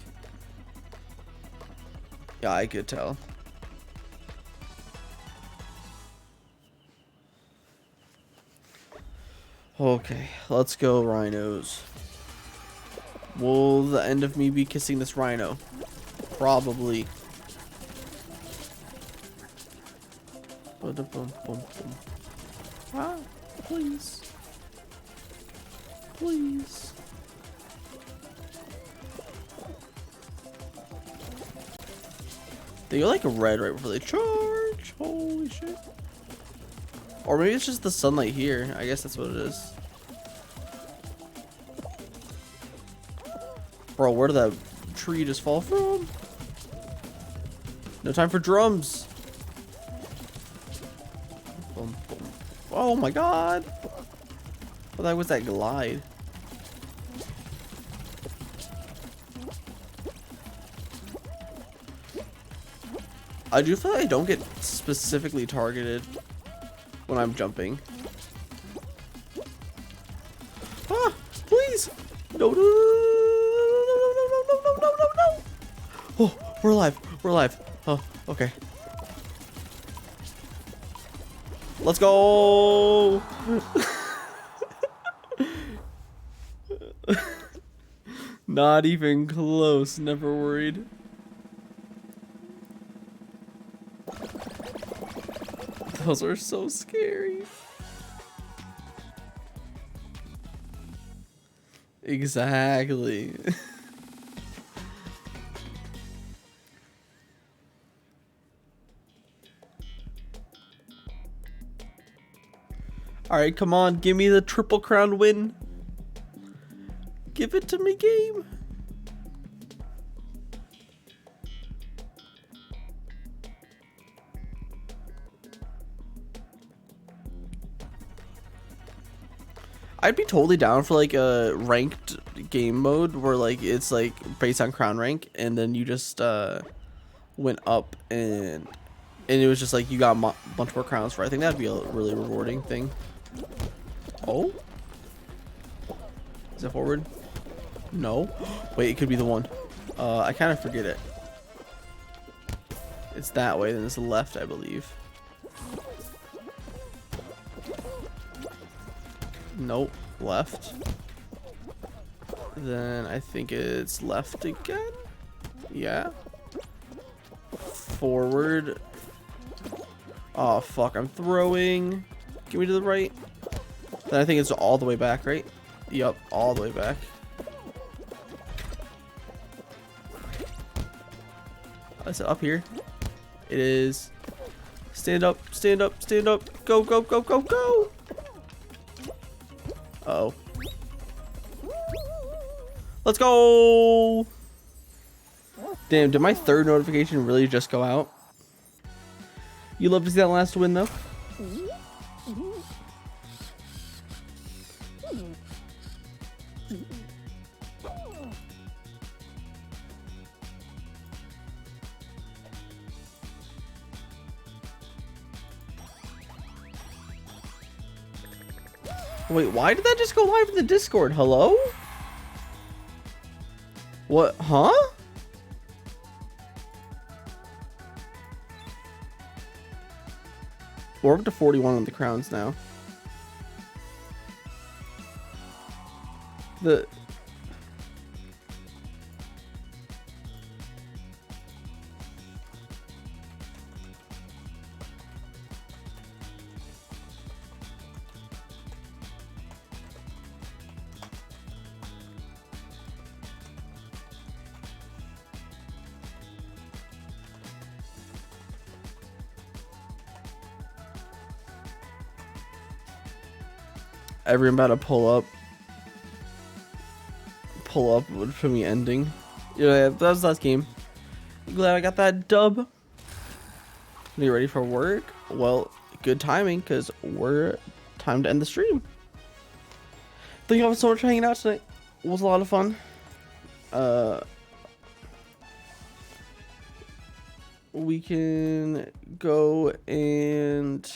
yeah, I could tell. Okay, let's go, rhinos. Will the end of me be kissing this rhino? Probably. Ah, please. Please. They go like red right before they charge. Holy shit. Or maybe it's just the sunlight here. I guess that's what it is. Bro, where did that tree just fall from? No time for drums. Boom, boom. Oh my god. Well, that was that glide. I do feel like I don't get specifically targeted when I'm jumping. Ah, please! No, no, no, no, no, no, no, no, no, no! Oh, we're alive. We're alive. Oh, okay. Let's go! Not even close. Never worried. Those are so scary. Exactly. Alright, come on. Give me the Triple Crown win. Give it to me, game. I'd be totally down for like a ranked game mode where like it's like based on crown rank and then you just went up and it was just like you got a bunch more crowns for. I think that'd be a really rewarding thing. Oh, is it forward? No. Wait, it could be the one. I kind of forget it. It's that way, then it's left, I believe. Nope, left. Then I think it's left again. Yeah. Forward. Oh fuck, I'm throwing. Give me to the right. Then I think it's all the way back, right? Yup, all the way back. Is it up here? It is. Stand up, stand up, stand up. Go, go, go, go, go. Uh-oh. Let's go. Damn, did my third notification really just go out? You love to see that last win, though? Wait, why did that just go live in the Discord? Hello? What? Huh? We're up to 41 on the crowns now. The... Everyone about to pull up for me ending. Yeah, that was the last game. Glad I got that dub. Are you ready for work? Well, good timing, because we're time to end the stream. Thank you all so much for hanging out tonight. It was a lot of fun. We can go and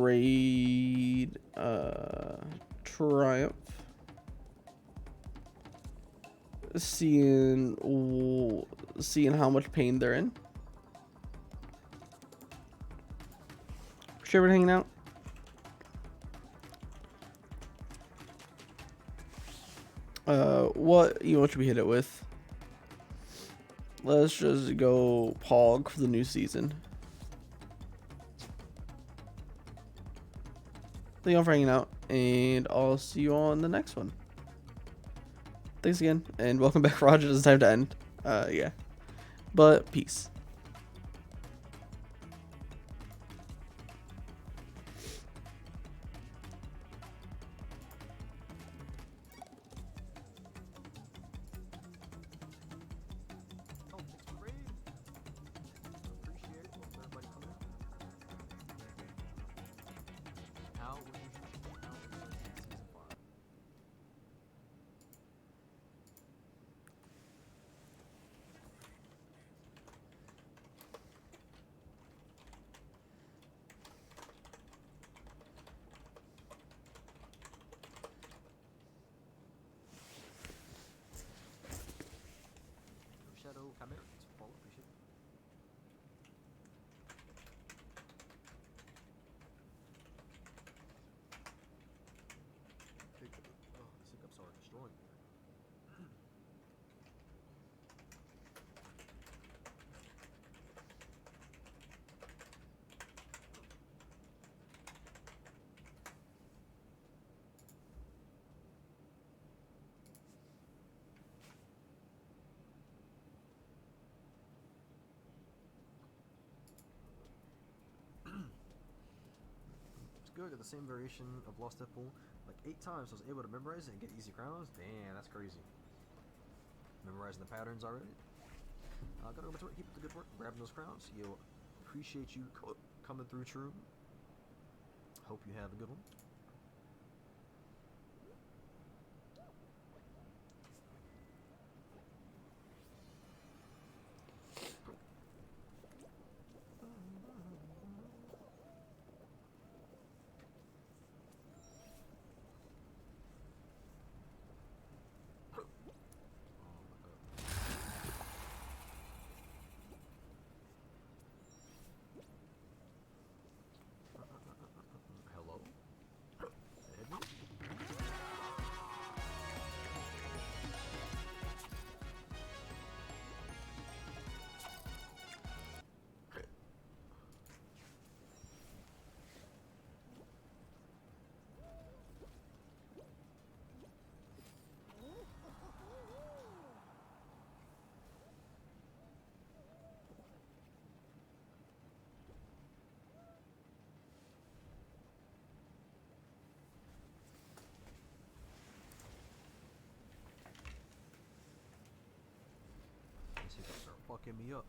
raid Triumph. Seeing how much pain they're in. Sure, we're hanging out. What emote should we hit it with? Let's just go Pog for the new season. Thank you all for hanging out, and I'll see you on the next one. Thanks again, and welcome back, Roger. It's time to end. Yeah. But peace. Good, got the same variation of Lost Temple like 8 times. So I was able to memorize it and get easy crowns. Damn, that's crazy. Memorizing the patterns already. Gotta go back to work, keep up the good work, grabbing those crowns. You'll appreciate you coming through True. Hope you have a good one. Hello? These hiccups are fucking me up.